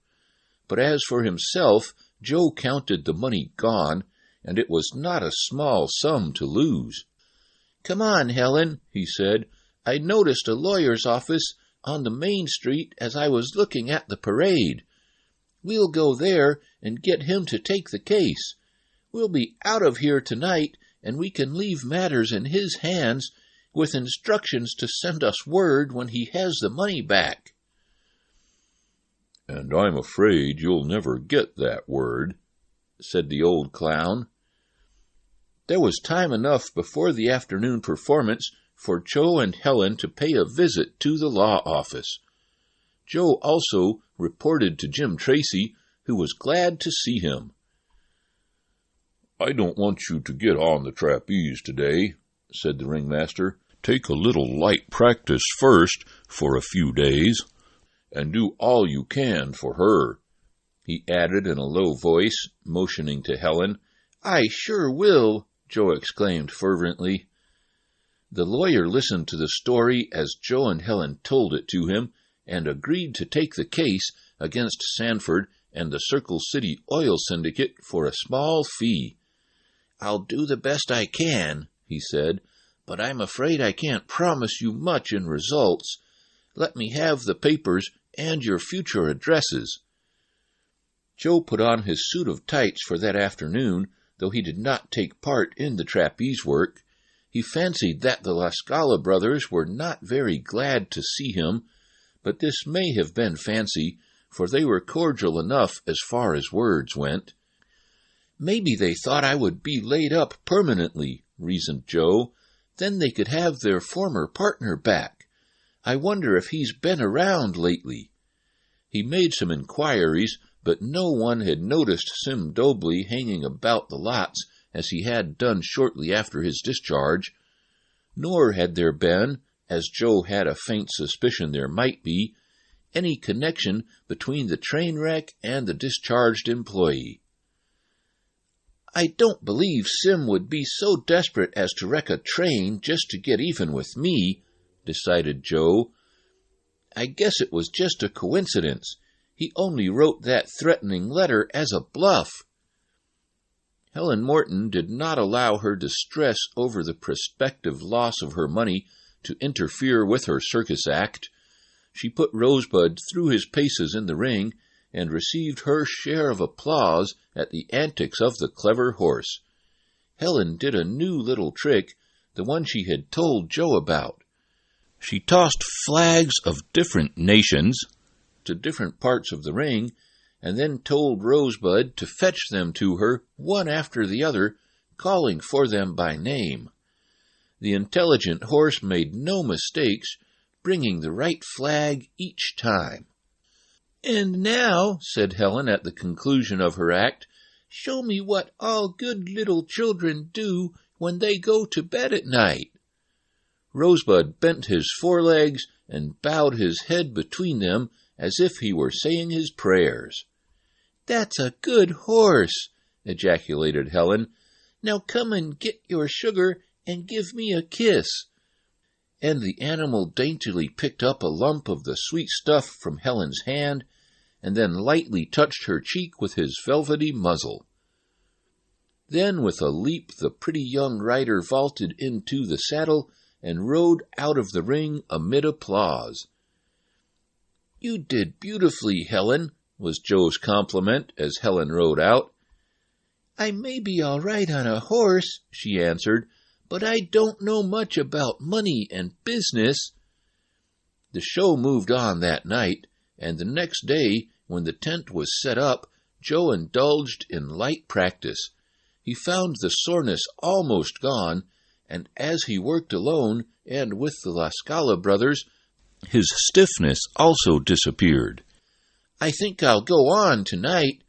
But as for himself, Joe counted the money gone, and it was not a small sum to lose. "Come on, Helen," he said. "I noticed a lawyer's office on the main street as I was looking at the parade. We'll go there and get him to take the case. We'll be out of here tonight, and we can leave matters in his hands with instructions to send us word when he has the money back." "And I'm afraid you'll never get that word," said the old clown. There was time enough before the afternoon performance for Joe and Helen to pay a visit to the law office. Joe also reported to Jim Tracy, who was glad to see him. "I don't want you to get on the trapeze today," said the ringmaster. "Take a little light practice first for a few days, and do all you can for her," he added in a low voice, motioning to Helen. "I sure will," Joe exclaimed fervently. The lawyer listened to the story as Joe and Helen told it to him, and agreed to take the case against Sanford and the Circle City Oil Syndicate for a small fee. "I'll do the best I can," he said, "but I'm afraid I can't promise you much in results. Let me have the papers and your future addresses." Joe put on his suit of tights for that afternoon, though he did not take part in the trapeze work. He fancied that the La Scala brothers were not very glad to see him, but this may have been fancy, for they were cordial enough as far as words went. "Maybe they thought I would be laid up permanently," reasoned Joe. "Then they could have their former partner back. I wonder if he's been around lately." He made some inquiries, but no one had noticed Sim Dobley hanging about the lots as he had done shortly after his discharge. Nor had there been, as Joe had a faint suspicion there might be, any connection between the train wreck and the discharged employee. "I don't believe Sim would be so desperate as to wreck a train just to get even with me," decided Joe. "I guess it was just a coincidence. He only wrote that threatening letter as a bluff." Helen Morton did not allow her distress over the prospective loss of her money to interfere with her circus act. She put Rosebud through his paces in the ring, and received her share of applause at the antics of the clever horse. Helen did a new little trick, the one she had told Joe about. She tossed flags of different nations to different parts of the ring, and then told Rosebud to fetch them to her one after the other, calling for them by name. The intelligent horse made no mistakes, bringing the right flag each time. "And now," said Helen at the conclusion of her act, "show me what all good little children do when they go to bed at night." Rosebud bent his forelegs and bowed his head between them as if he were saying his prayers. "That's a good horse," ejaculated Helen. "Now come and get your sugar and give me a kiss." And the animal daintily picked up a lump of the sweet stuff from Helen's hand, and then lightly touched her cheek with his velvety muzzle. Then with a leap the pretty young rider vaulted into the saddle and rode out of the ring amid applause. "You did beautifully, Helen," was Joe's compliment as Helen rode out. "I may be all right on a horse," she answered, "but I don't know much about money and business." The show moved on that night, and the next day, when the tent was set up, Joe indulged in light practice. He found the soreness almost gone, and as he worked alone and with the La Scala brothers, his stiffness also disappeared. "I think I'll go on tonight,"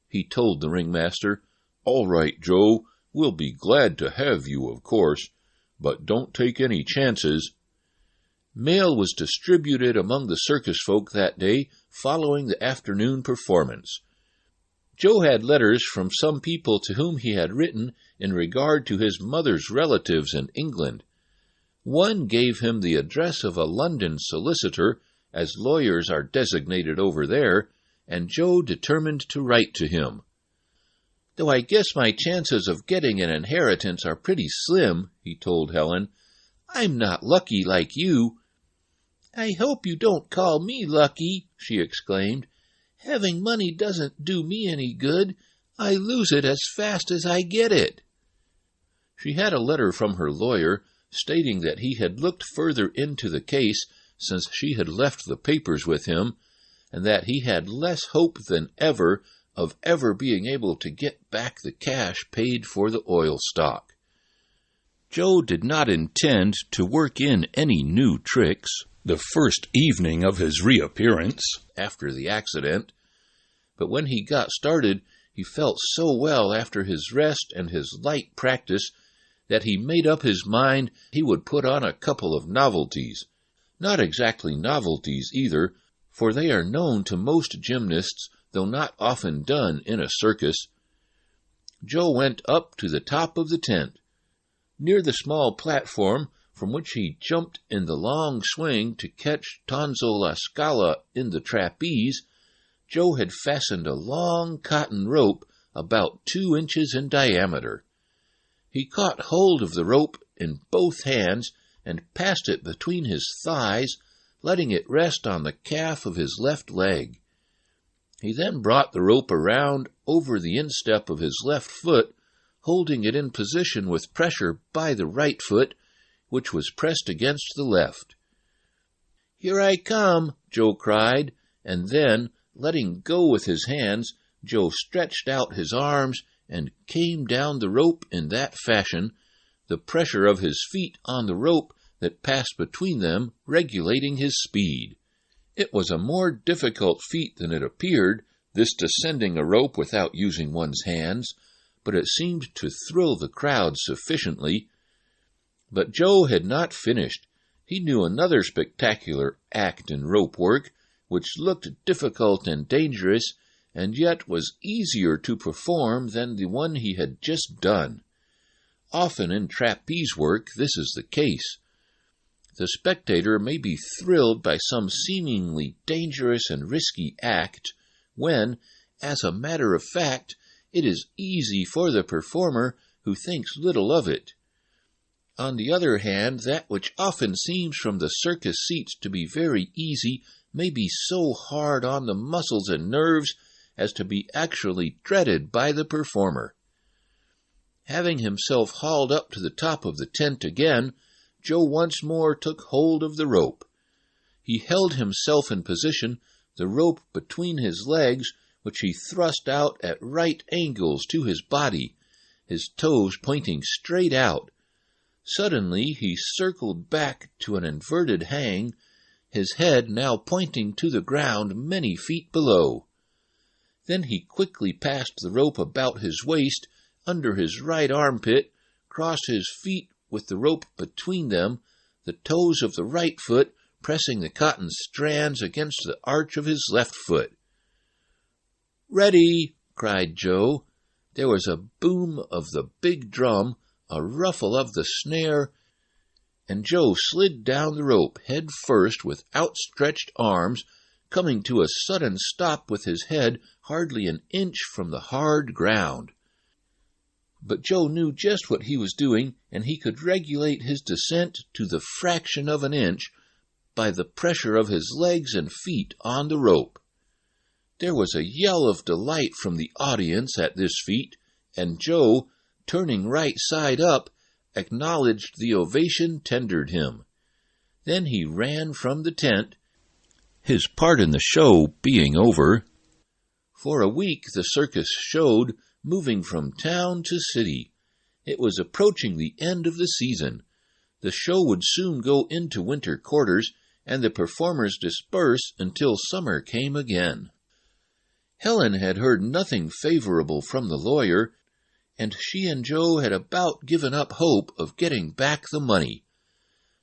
he told the ringmaster. "All right, Joe. We'll be glad to have you, of course, but don't take any chances." Mail was distributed among the circus folk that day following the afternoon performance. Joe had letters from some people to whom he had written in regard to his mother's relatives in England. One gave him the address of a London solicitor, as lawyers are designated over there, and Joe determined to write to him. "Though I guess my chances of getting an inheritance are pretty slim," he told Helen. "I'm not lucky like you." "I hope you don't call me lucky," she exclaimed. "Having money doesn't do me any good. I lose it as fast as I get it." She had a letter from her lawyer stating that he had looked further into the case since she had left the papers with him, and that he had less hope than ever of ever being able to get back the cash paid for the oil stock. Joe did not intend to work in any new tricks the first evening of his reappearance after the accident, but when he got started, he felt so well after his rest and his light practice that he made up his mind he would put on a couple of novelties. Not exactly novelties either, for they are known to most gymnasts, though not often done in a circus. Joe went up to the top of the tent. Near the small platform, from which he jumped in the long swing to catch Tonzo La Scala in the trapeze, Joe had fastened a long cotton rope about 2 inches in diameter. He caught hold of the rope in both hands and passed it between his thighs, letting it rest on the calf of his left leg. He then brought the rope around over the instep of his left foot, holding it in position with pressure by the right foot, which was pressed against the left. "Here I come," Joe cried, and then, letting go with his hands, Joe stretched out his arms and came down the rope in that fashion, the pressure of his feet on the rope that passed between them regulating his speed. It was a more difficult feat than it appeared, this descending a rope without using one's hands, but it seemed to thrill the crowd sufficiently. But Joe had not finished. He knew another spectacular act in rope work, which looked difficult and dangerous, and yet was easier to perform than the one he had just done. Often in trapeze work this is the case. The spectator may be thrilled by some seemingly dangerous and risky act, when, as a matter of fact, it is easy for the performer who thinks little of it. On the other hand, that which often seems from the circus seats to be very easy may be so hard on the muscles and nerves as to be actually dreaded by the performer. Having himself hauled up to the top of the tent again, Joe once more took hold of the rope. He held himself in position, the rope between his legs, which he thrust out at right angles to his body, his toes pointing straight out. Suddenly he circled back to an inverted hang, his head now pointing to the ground many feet below. Then he quickly passed the rope about his waist, under his right armpit, crossed his feet with the rope between them, the toes of the right foot pressing the cotton strands against the arch of his left foot. "Ready!" cried Joe. There was a boom of the big drum, a ruffle of the snare, and Joe slid down the rope head first with outstretched arms, coming to a sudden stop with his head hardly an inch from the hard ground. But Joe knew just what he was doing, and he could regulate his descent to the fraction of an inch by the pressure of his legs and feet on the rope. There was a yell of delight from the audience at this feat, and Joe, turning right side up, acknowledged the ovation tendered him. Then he ran from the tent, his part in the show being over. For a week the circus showed, moving from town to city. It was approaching the end of the season. The show would soon go into winter quarters, and the performers disperse until summer came again. Helen had heard nothing favorable from the lawyer, and she and Joe had about given up hope of getting back the money.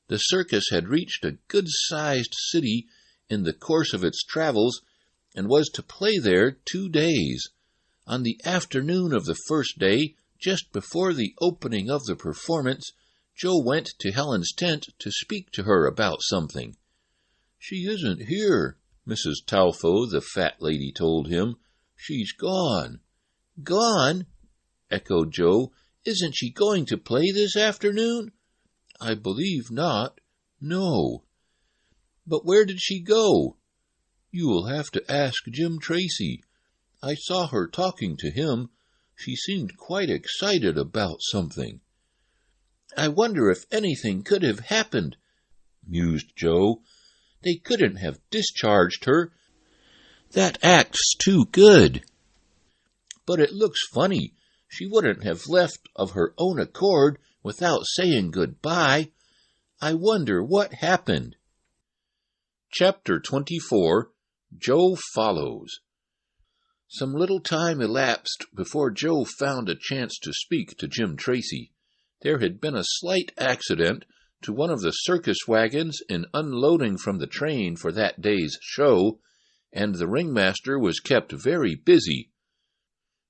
The circus had reached a good-sized city in the course of its travels, and was to play there 2 days. On the afternoon of the first day, just before the opening of the performance, Joe went to Helen's tent to speak to her about something. "She isn't here," Mrs. Talfo, the fat lady, told him. "She's gone." "Gone?" echoed Joe. "Isn't she going to play this afternoon?" "I believe not. No." "But where did she go?" "You will have to ask Jim Tracy. I saw her talking to him. She seemed quite excited about something." "I wonder if anything could have happened," mused Joe. "They couldn't have discharged her. That act's too good. But it looks funny. She wouldn't have left of her own accord without saying goodbye. I wonder what happened." Chapter 24. Joe Follows. Some little time elapsed before Joe found a chance to speak to Jim Tracy. There had been a slight accident to one of the circus wagons in unloading from the train for that day's show, and the ringmaster was kept very busy.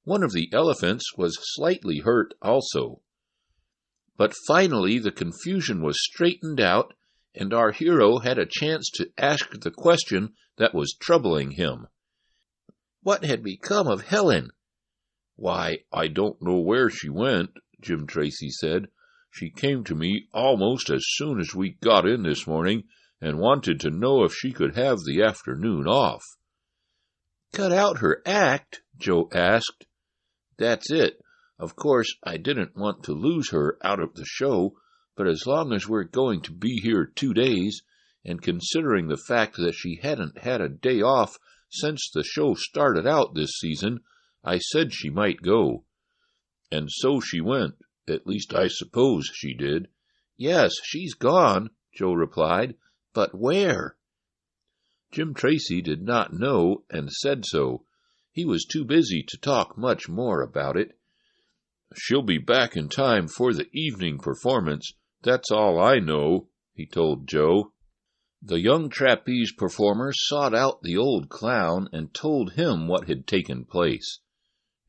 One of the elephants was slightly hurt also. But finally the confusion was straightened out, and our hero had a chance to ask the question that was troubling him. What had become of Helen? "Why, I don't know where she went," Jim Tracy said. "She came to me almost as soon as we got in this morning, and wanted to know if she could have the afternoon off." "Cut out her act?" Joe asked. "That's it. Of course, I didn't want to lose her out of the show, but as long as we're going to be here 2 days, and considering the fact that she hadn't had a day off since the show started out this season, I said she might go." "And so she went. At least I suppose she did." "Yes, she's gone," Joe replied. "But where?" Jim Tracy did not know, and said so. He was too busy to talk much more about it. "She'll be back in time for the evening performance. That's all I know," he told Joe. The young trapeze performer sought out the old clown and told him what had taken place.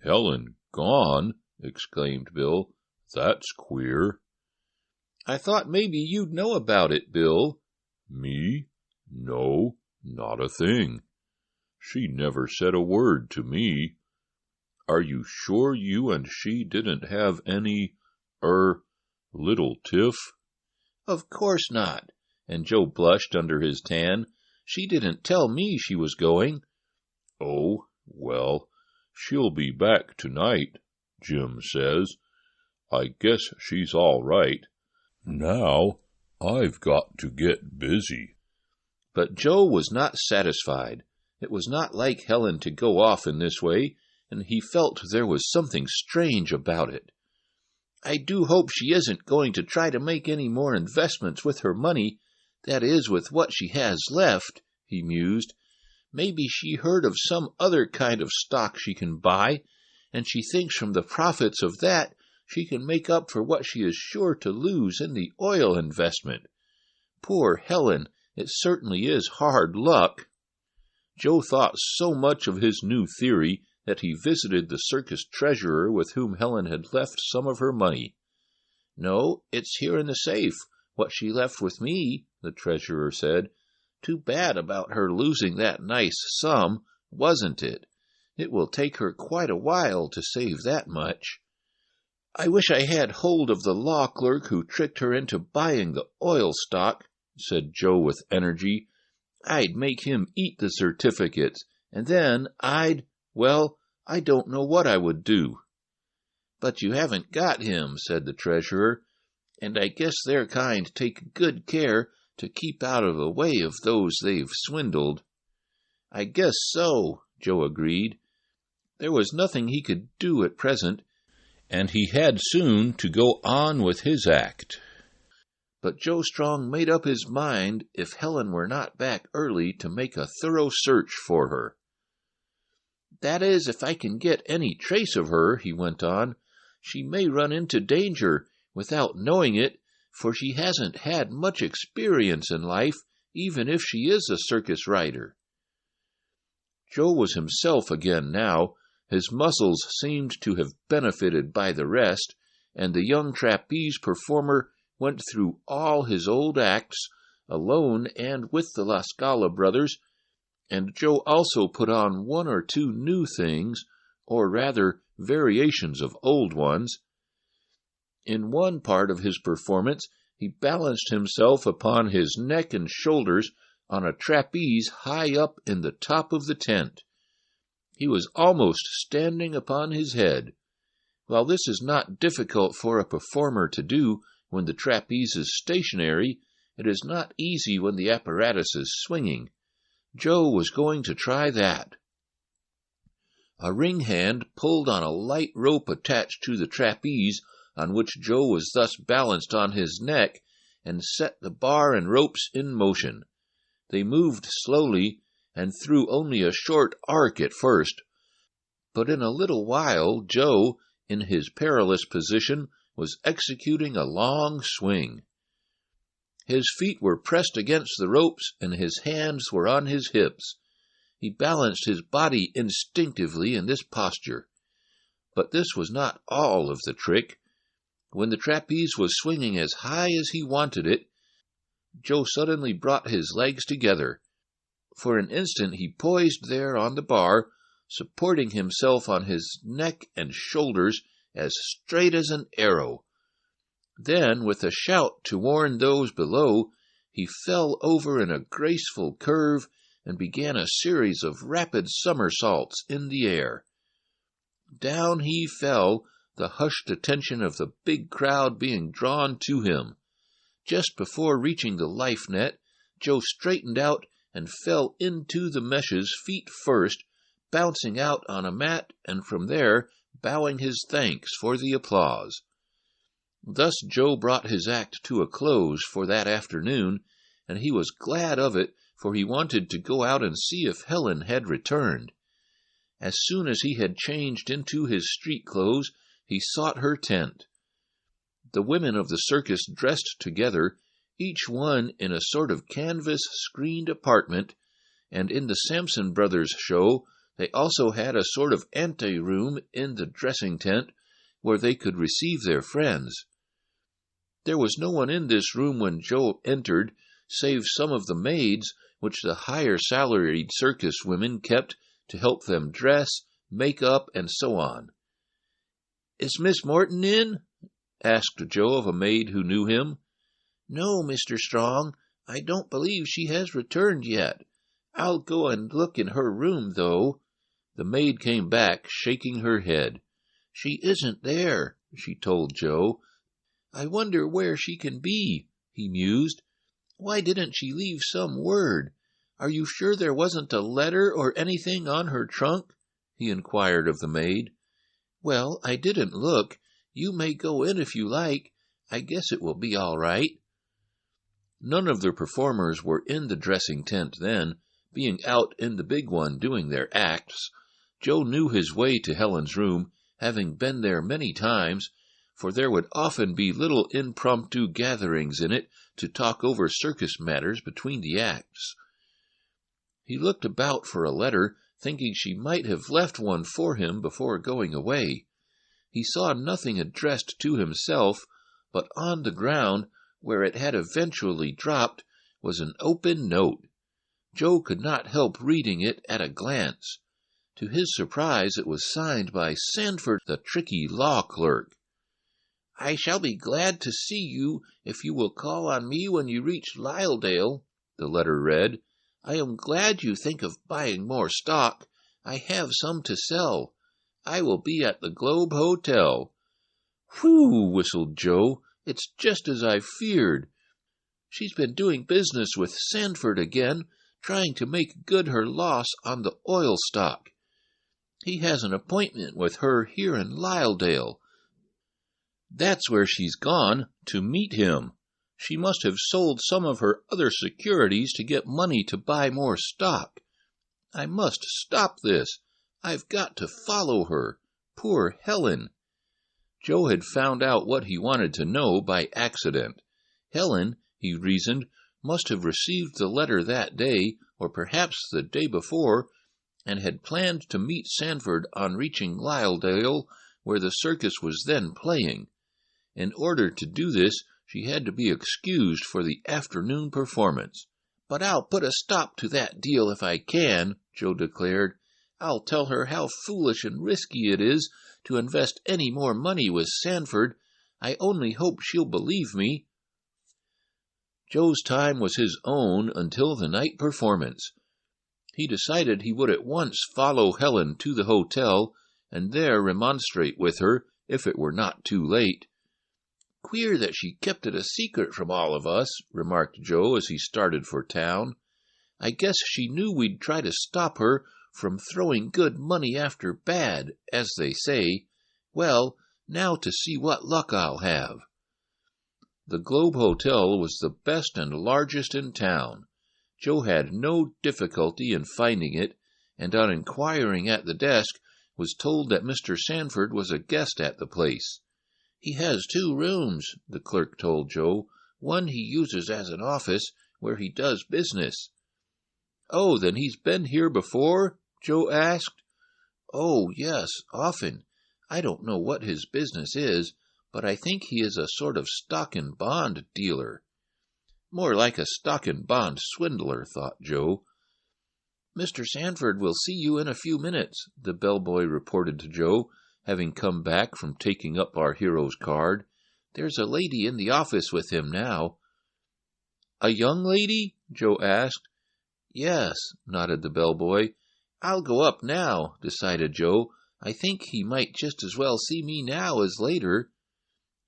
"Helen gone?" exclaimed Bill. "That's queer." "I thought maybe you'd know about it, Bill." "Me? No, not a thing. She never said a word to me. Are you sure you and she didn't have any, little tiff?" "Of course not," and Joe blushed under his tan. "She didn't tell me she was going." "Oh, well, she'll be back tonight, Jim says. I guess she's all right. Now, I've got to get busy." But Joe was not satisfied. It was not like Helen to go off in this way, and he felt there was something strange about it. "I do hope she isn't going to try to make any more investments with her money, that is, with what she has left," he mused. "Maybe she heard of some other kind of stock she can buy, and she thinks from the profits of that she can make up for what she is sure to lose in the oil investment. Poor Helen, it certainly is hard luck." Joe thought so much of his new theory that he visited the circus treasurer with whom Helen had left some of her money. "No, it's here in the safe, what she left with me," the treasurer said. "Too bad about her losing that nice sum, wasn't it? It will take her quite a while to save that much." "I wish I had hold of the law clerk who tricked her into buying the oil stock," said Joe with energy. "I'd make him eat the certificates, and then I don't know what I would do." "But you haven't got him," said the treasurer, "and I guess their kind take good care to keep out of the way of those they've swindled." "I guess so," Joe agreed. There was nothing he could do at present, and he had soon to go on with his act. But Joe Strong made up his mind, if Helen were not back early, to make a thorough search for her. "That is, if I can get any trace of her," he went on. "She may run into danger without knowing it, for she hasn't had much experience in life, even if she is a circus rider." Joe was himself again now. His muscles seemed to have benefited by the rest, and the young trapeze performer went through all his old acts, alone and with the La Scala brothers, and Joe also put on one or two new things, or rather variations of old ones. In one part of his performance he balanced himself upon his neck and shoulders on a trapeze high up in the top of the tent. He was almost standing upon his head. While this is not difficult for a performer to do when the trapeze is stationary, it is not easy when the apparatus is swinging. Joe was going to try that. A ring hand pulled on a light rope attached to the trapeze, on which Joe was thus balanced on his neck, and set the bar and ropes in motion. They moved slowly, and threw only a short arc at first, but in a little while Joe, in his perilous position, was executing a long swing. His feet were pressed against the ropes, and his hands were on his hips. He balanced his body instinctively in this posture. But this was not all of the trick. When the trapeze was swinging as high as he wanted it, Joe suddenly brought his legs together. For an instant he poised there on the bar, supporting himself on his neck and shoulders as straight as an arrow. Then, with a shout to warn those below, he fell over in a graceful curve and began a series of rapid somersaults in the air. Down he fell, the hushed attention of the big crowd being drawn to him. Just before reaching the life net, Joe straightened out and fell into the meshes feet first, bouncing out on a mat, and from there bowing his thanks for the applause. Thus Joe brought his act to a close for that afternoon, and he was glad of it, for he wanted to go out and see if Helen had returned. As soon as he had changed into his street clothes, he sought her tent. The women of the circus dressed together, each one in a sort of canvas-screened apartment, and in the Sampson Brothers show they also had a sort of ante-room in the dressing tent where they could receive their friends. There was no one in this room when Joe entered, save some of the maids which the higher-salaried circus women kept to help them dress, make up, and so on. "Is Miss Morton in?" asked Joe of a maid who knew him. "No, Mr. Strong, I don't believe she has returned yet. I'll go and look in her room, though." The maid came back, shaking her head. "She isn't there," she told Joe. "I wonder where she can be," he mused. "Why didn't she leave some word? Are you sure there wasn't a letter or anything on her trunk?" he inquired of the maid. "Well, I didn't look. You may go in if you like. I guess it will be all right." None of the performers were in the dressing tent then, being out in the big one doing their acts. Joe knew his way to Helen's room, having been there many times, for there would often be little impromptu gatherings in it to talk over circus matters between the acts. He looked about for a letter, thinking she might have left one for him before going away. He saw nothing addressed to himself, but on the ground, where it had eventually dropped, was an open note. Joe could not help reading it at a glance. To his surprise, it was signed by Sanford, the tricky law clerk. "I shall be glad to see you if you will call on me when you reach Lyledale," the letter read. "I am glad you think of buying more stock. I have some to sell. I will be at the Globe Hotel." "Whew," whistled Joe. "It's just as I feared." She's been doing business with Sanford again, trying to make good her loss on the oil stock. He has an appointment with her here in Lyledale. That's where she's gone, to meet him. She must have sold some of her other securities to get money to buy more stock. I must stop this. I've got to follow her. Poor Helen. Joe had found out what he wanted to know by accident. Helen, he reasoned, must have received the letter that day, or perhaps the day before, and had planned to meet Sanford on reaching Lyledale, where the circus was then playing. In order to do this, she had to be excused for the afternoon performance. "But I'll put a stop to that deal if I can," Joe declared. "I'll tell her how foolish and risky it is to invest any more money with Sanford. I only hope she'll believe me." Joe's time was his own until the night performance. He decided he would at once follow Helen to the hotel and there remonstrate with her if it were not too late. "Queer that she kept it a secret from all of us," remarked Joe as he started for town. "I guess she knew we'd try to stop her from throwing good money after bad, as they say. Well, now to see what luck I'll have." The Globe Hotel was the best and largest in town. Joe had no difficulty in finding it, and on inquiring at the desk was told that Mr. Sanford was a guest at the place. "He has 2 rooms," the clerk told Joe. "One he uses as an office, where he does business." "Oh, then he's been here before?" Joe asked. "Oh, yes, often. I don't know what his business is, but I think he is a sort of stock and bond dealer." More like a stock and bond swindler, thought Joe. "Mr. Sanford will see you in a few minutes," the bellboy reported to Joe, having come back from taking up our hero's card. "There's a lady in the office with him now." "A young lady?" Joe asked. "Yes," nodded the bellboy. "I'll go up now," decided Joe. "I think he might just as well see me now as later."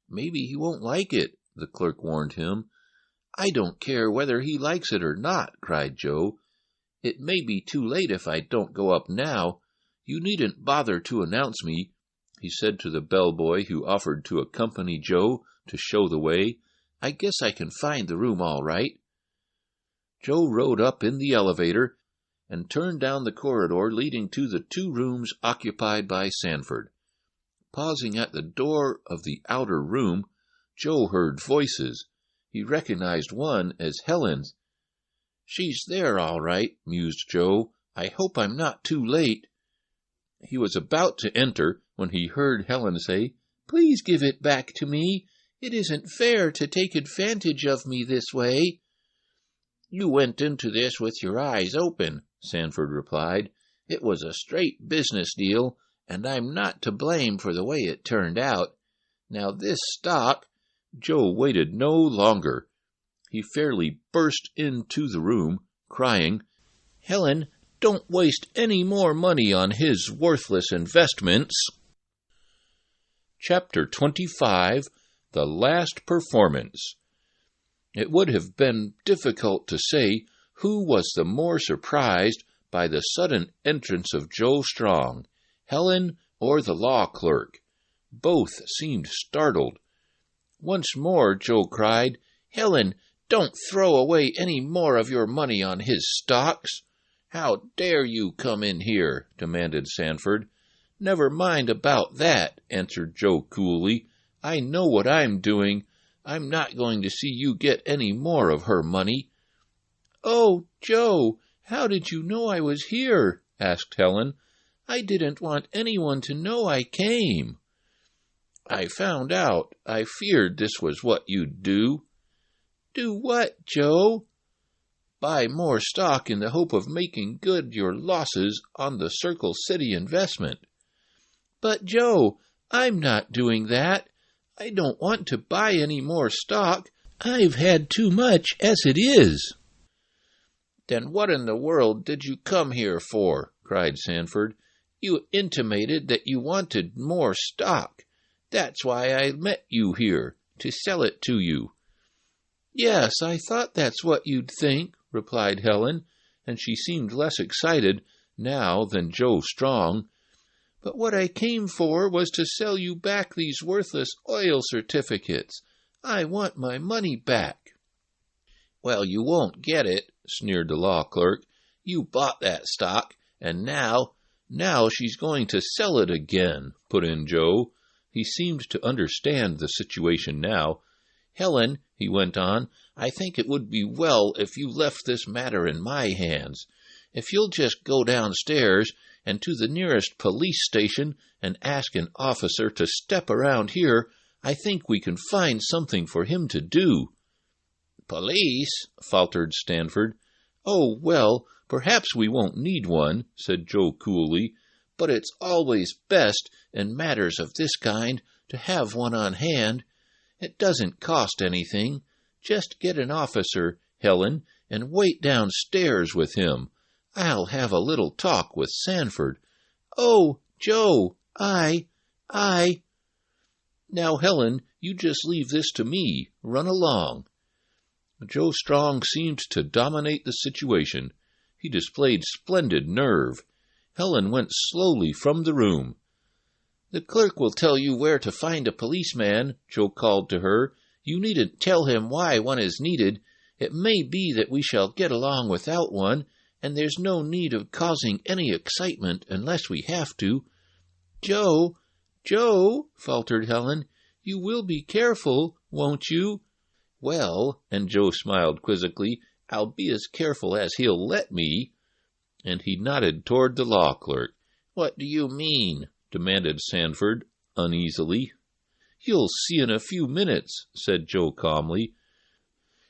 "Maybe he won't like it," the clerk warned him. "I don't care whether he likes it or not," cried Joe. "It may be too late if I don't go up now. You needn't bother to announce me," he said to the bellboy who offered to accompany Joe to show the way. "I guess I can find the room all right." Joe rode up in the elevator and turned down the corridor leading to the 2 rooms occupied by Sanford. Pausing at the door of the outer room, Joe heard voices. He recognized one as Helen's. "She's there all right," mused Joe. "I hope I'm not too late." He was about to enter when he heard Helen say, "Please give it back to me. It isn't fair to take advantage of me this way." "You went into this with your eyes open," Sanford replied. "It was a straight business deal, and I'm not to blame for the way it turned out. Now this stock—" Joe waited no longer. He fairly burst into the room, crying, "Helen, don't waste any more money on his worthless investments." Chapter 25, The Last Performance. It would have been difficult to say who was the more surprised by the sudden entrance of Joe Strong, Helen or the law clerk. Both seemed startled. Once more Joe cried, "Helen, don't throw away any more of your money on his stocks." "How dare you come in here?" demanded Sanford. "Never mind about that," answered Joe coolly. "I know what I'm doing. I'm not going to see you get any more of her money." "Oh, Joe, how did you know I was here?" asked Helen. "I didn't want anyone to know I came." "I found out. I feared this was what you'd do." "Do what, Joe?" "Buy more stock in the hope of making good your losses on the Circle City investment." "But, Joe, I'm not doing that. I don't want to buy any more stock. I've had too much as it is." "Then what in the world did you come here for?" cried Sanford. "You intimated that you wanted more stock. That's why I met you here, to sell it to you." "Yes, I thought that's what you'd think," replied Helen, and she seemed less excited now than Joe Strong. "But what I came for was to sell you back these worthless oil certificates. I want my money back." "Well, you won't get it," sneered the law clerk. "You bought that stock, and now she's going to sell it again," put in Joe. He seemed to understand the situation now. "Helen," he went on, "I think it would be well if you left this matter in my hands. If you'll just go downstairs and to the nearest police station and ask an officer to step around here, I think we can find something for him to do." "Police?" faltered Stanford. "Oh, well, perhaps we won't need one," said Joe coolly, "but it's always best in matters of this kind to have one on hand. It doesn't cost anything. Just get an officer, Helen, and wait downstairs with him. I'll have a little talk with Sanford." "Oh, Joe, I... "Now, Helen, you just leave this to me. Run along." Joe Strong seemed to dominate the situation. He displayed splendid nerve. Helen went slowly from the room. "The clerk will tell you where to find a policeman," Joe called to her. "You needn't tell him why one is needed. It may be that we shall get along without one, and there's no need of causing any excitement unless we have to." "Joe, faltered Helen, "you will be careful, won't you?" "Well," and Joe smiled quizzically, "I'll be as careful as he'll let me." And he nodded toward the law clerk. "What do you mean?" demanded Sanford uneasily. "You'll see in a few minutes," said Joe calmly.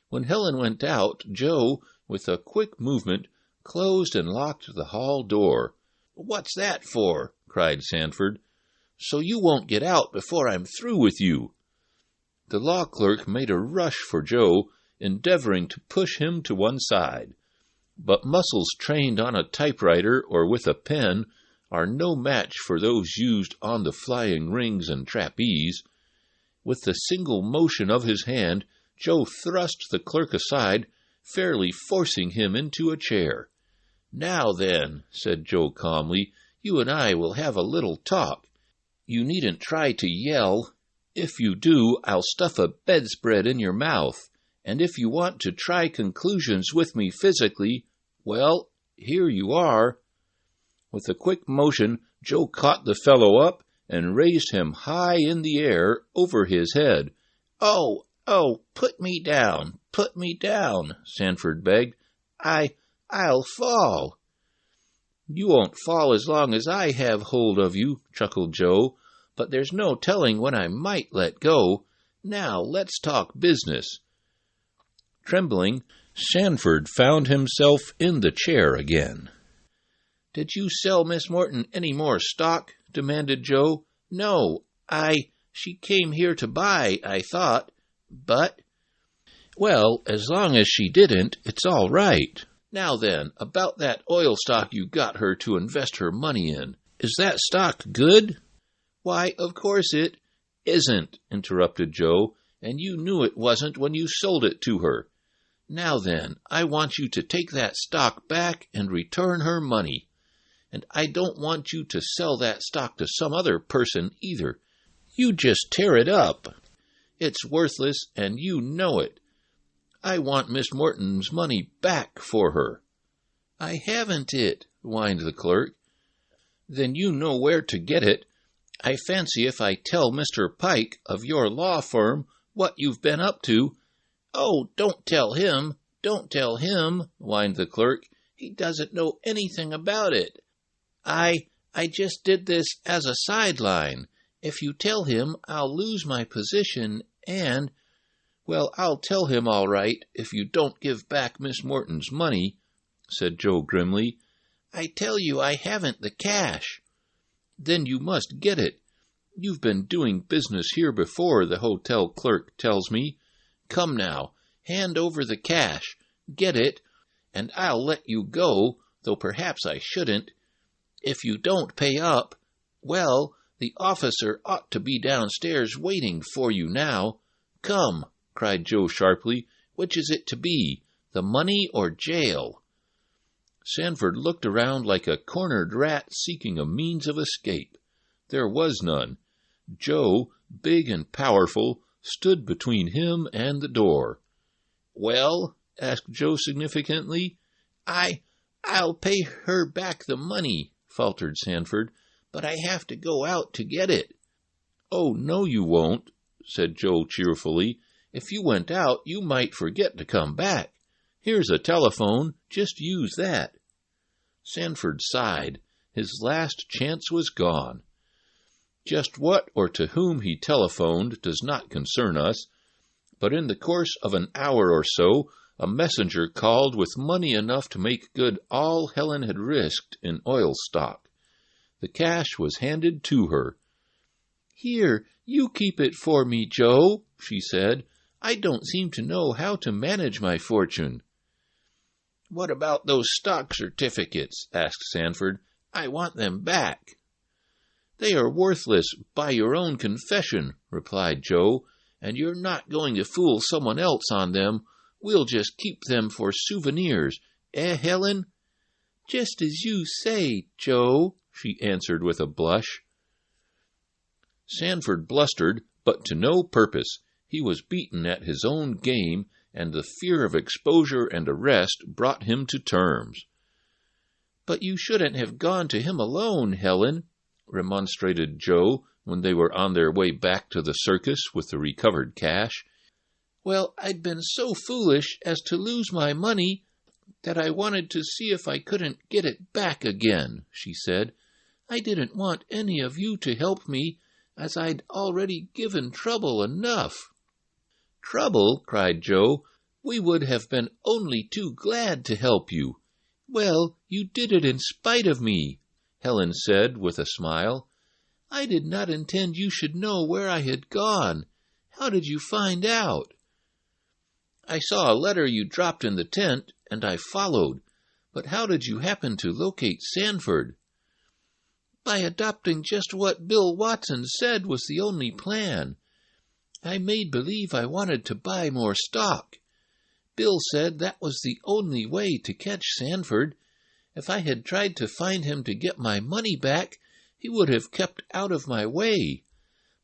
When Helen went out, Joe, with a quick movement, closed and locked the hall door. "What's that for?" cried Sanford. "So you won't get out before I'm through with you." The law clerk made a rush for Joe, endeavoring to push him to one side. But muscles trained on a typewriter or with a pen are no match for those used on the flying rings and trapeze. With the single motion of his hand, Joe thrust the clerk aside, fairly forcing him into a chair. "Now then," said Joe calmly, "you and I will have a little talk. You needn't try to yell. If you do, I'll stuff a bedspread in your mouth. And if you want to try conclusions with me physically, well, here you are." With a quick motion, Joe caught the fellow up and raised him high in the air over his head. Oh, put me down, Sanford begged. I'll fall." "You won't fall as long as I have hold of you," chuckled Joe, "but there's no telling when I might let go. Now let's talk business." Trembling, Sanford found himself in the chair again. "Did you sell Miss Morton any more stock?" demanded Joe. "No, she came here to buy, I thought, but—" "Well, as long as she didn't, it's all right. Now then, about that oil stock you got her to invest her money in. Is that stock good?" "Why, of course it isn't," interrupted Joe, "and you knew it wasn't when you sold it to her. Now then, I want you to take that stock back and return her money. And I don't want you to sell that stock to some other person either. You just tear it up. It's worthless, and you know it. I want Miss Morton's money back for her." "I haven't it," whined the clerk. "Then you know where to get it. I fancy if I tell Mr. Pike of your law firm what you've been up to—" "Oh, don't tell him, whined the clerk. "He doesn't know anything about it. I just did this as a sideline. If you tell him, I'll lose my position and— "Well, I'll tell him all right if you don't give back Miss Morton's money," said Joe grimly. "I tell you I haven't the cash." "Then you must get it. You've been doing business here before, the hotel clerk tells me. Come now, hand over the cash, get it, and I'll let you go, though perhaps I shouldn't. If you don't pay up, well, the officer ought to be downstairs waiting for you now. Come," cried Joe sharply, Which is it to be, the money or jail?" Sanford looked around like a cornered rat seeking a means of escape. There was none. Joe, big and powerful, stood between him and the door. "Well?" asked Joe significantly. I'll pay her back the money," faltered Sanford, "but I have to go out to get it." "Oh, no, you won't," said Joe cheerfully. "If you went out, you might forget to come back. Here's a telephone. Just use that." Sanford sighed. His last chance was gone. Just what or to whom he telephoned does not concern us, but in the course of an hour or so, a messenger called with money enough to make good all Helen had risked in oil stock. The cash was handed to her. "Here, you keep it for me, Joe," she said. "I don't seem to know how to manage my fortune." "What about those stock certificates?" asked Sanford. "I want them back." "They are worthless, by your own confession," replied Joe, "and you're not going to fool someone else on them. We'll just keep them for souvenirs. Helen?" "Just as you say, Joe," she answered with a blush. Sanford blustered, but to no purpose. He was beaten at his own game, and the fear of exposure and arrest brought him to terms. "But you shouldn't have gone to him alone, Helen," remonstrated Joe when they were on their way back to the circus with the recovered cash. "Well, I'd been so foolish as to lose my money that I wanted to see if I couldn't get it back again," she said. "I didn't want any of you to help me, as I'd already given trouble enough." "Trouble?" cried Joe. "We would have been only too glad to help you." "Well, you did it in spite of me," Helen said with a smile. "I did not intend you should know where I had gone. How did you find out?" "I saw a letter you dropped in the tent, and I followed. But how did you happen to locate Sanford?" "By adopting just what Bill Watson said was the only plan. I made believe I wanted to buy more stock. Bill said that was the only way to catch Sanford. If I had tried to find him to get my money back, he would have kept out of my way.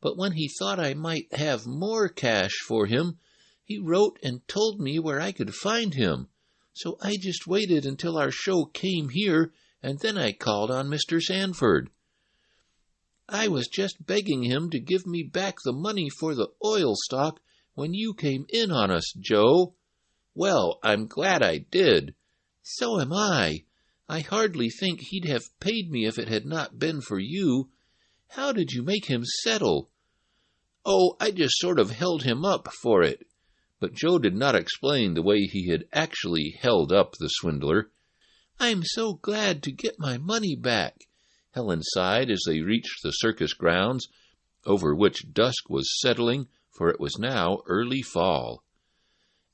But when he thought I might have more cash for him, he wrote and told me where I could find him. So I just waited until our show came here, and then I called on Mr. Sanford. I was just begging him to give me back the money for the oil stock when you came in on us, Joe." "Well, I'm glad I did." "So am I. I hardly think he'd have paid me if it had not been for you. How did you make him settle?" "Oh, I just sort of held him up for it." But Joe did not explain the way he had actually held up the swindler. "I'm so glad to get my money back," Helen sighed as they reached the circus grounds, over which dusk was settling, for it was now early fall.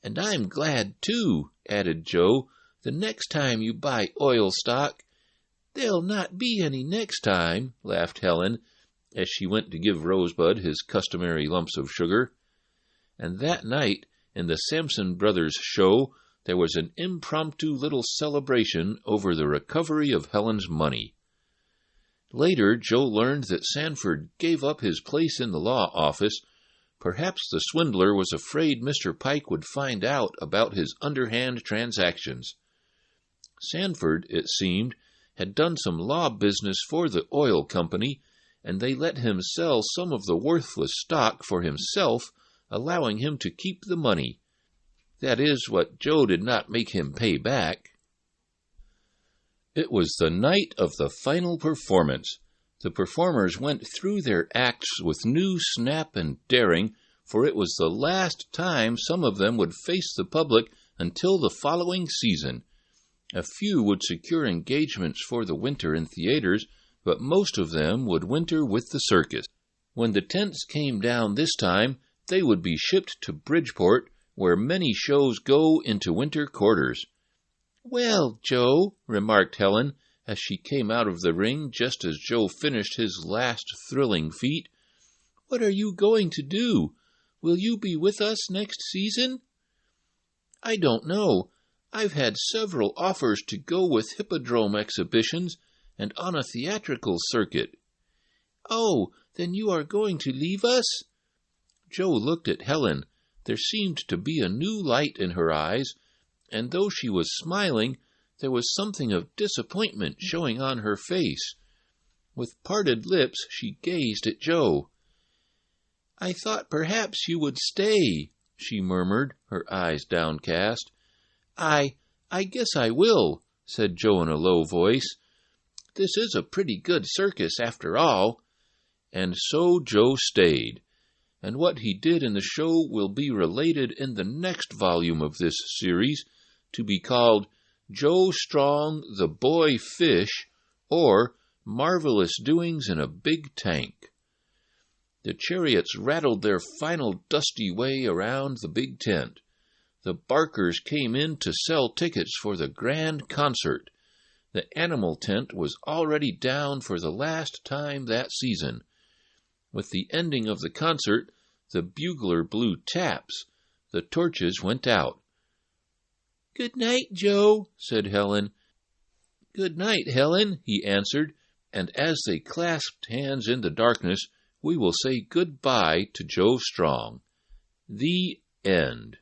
"And I'm glad, too," added Joe, "the next time you buy oil stock." "There'll not be any next time," laughed Helen, as she went to give Rosebud his customary lumps of sugar. And that night, in the Sampson Brothers show, there was an impromptu little celebration over the recovery of Helen's money. Later, Joe learned that Sanford gave up his place in the law office. Perhaps the swindler was afraid Mr. Pike would find out about his underhand transactions. Sanford, it seemed, had done some law business for the oil company, and they let him sell some of the worthless stock for himself, allowing him to keep the money. That is what Joe did not make him pay back. It was the night of the final performance. The performers went through their acts with new snap and daring, for it was the last time some of them would face the public until the following season. A few would secure engagements for the winter in theaters, but most of them would winter with the circus. When the tents came down this time, they would be shipped to Bridgeport, where many shows go into winter quarters. "Well, Joe," remarked Helen, as she came out of the ring just as Joe finished his last thrilling feat, "what are you going to do? Will you be with us next season?" I don't know. I've had several offers to go with hippodrome exhibitions and on a theatrical circuit." "Oh, then you are going to leave us?" Joe looked at Helen. There seemed to be a new light in her eyes, and though she was smiling, there was something of disappointment showing on her face. With parted lips, she gazed at Joe. "I thought perhaps you would stay," she murmured, her eyes downcast. I guess I will," said Joe in a low voice. "This is a pretty good circus after all." And so Joe stayed, and what he did in the show will be related in the next volume of this series, to be called Joe Strong, the Boy Fish, or Marvelous Doings in a Big Tank. The chariots rattled their final dusty way around the big tent. The Barkers came in to sell tickets for the grand concert. The animal tent was already down for the last time that season. With the ending of the concert, the bugler blew taps. The torches went out. "Good night, Joe," said Helen. "Good night, Helen," he answered, and as they clasped hands in the darkness, we will say good-bye to Joe Strong. The end.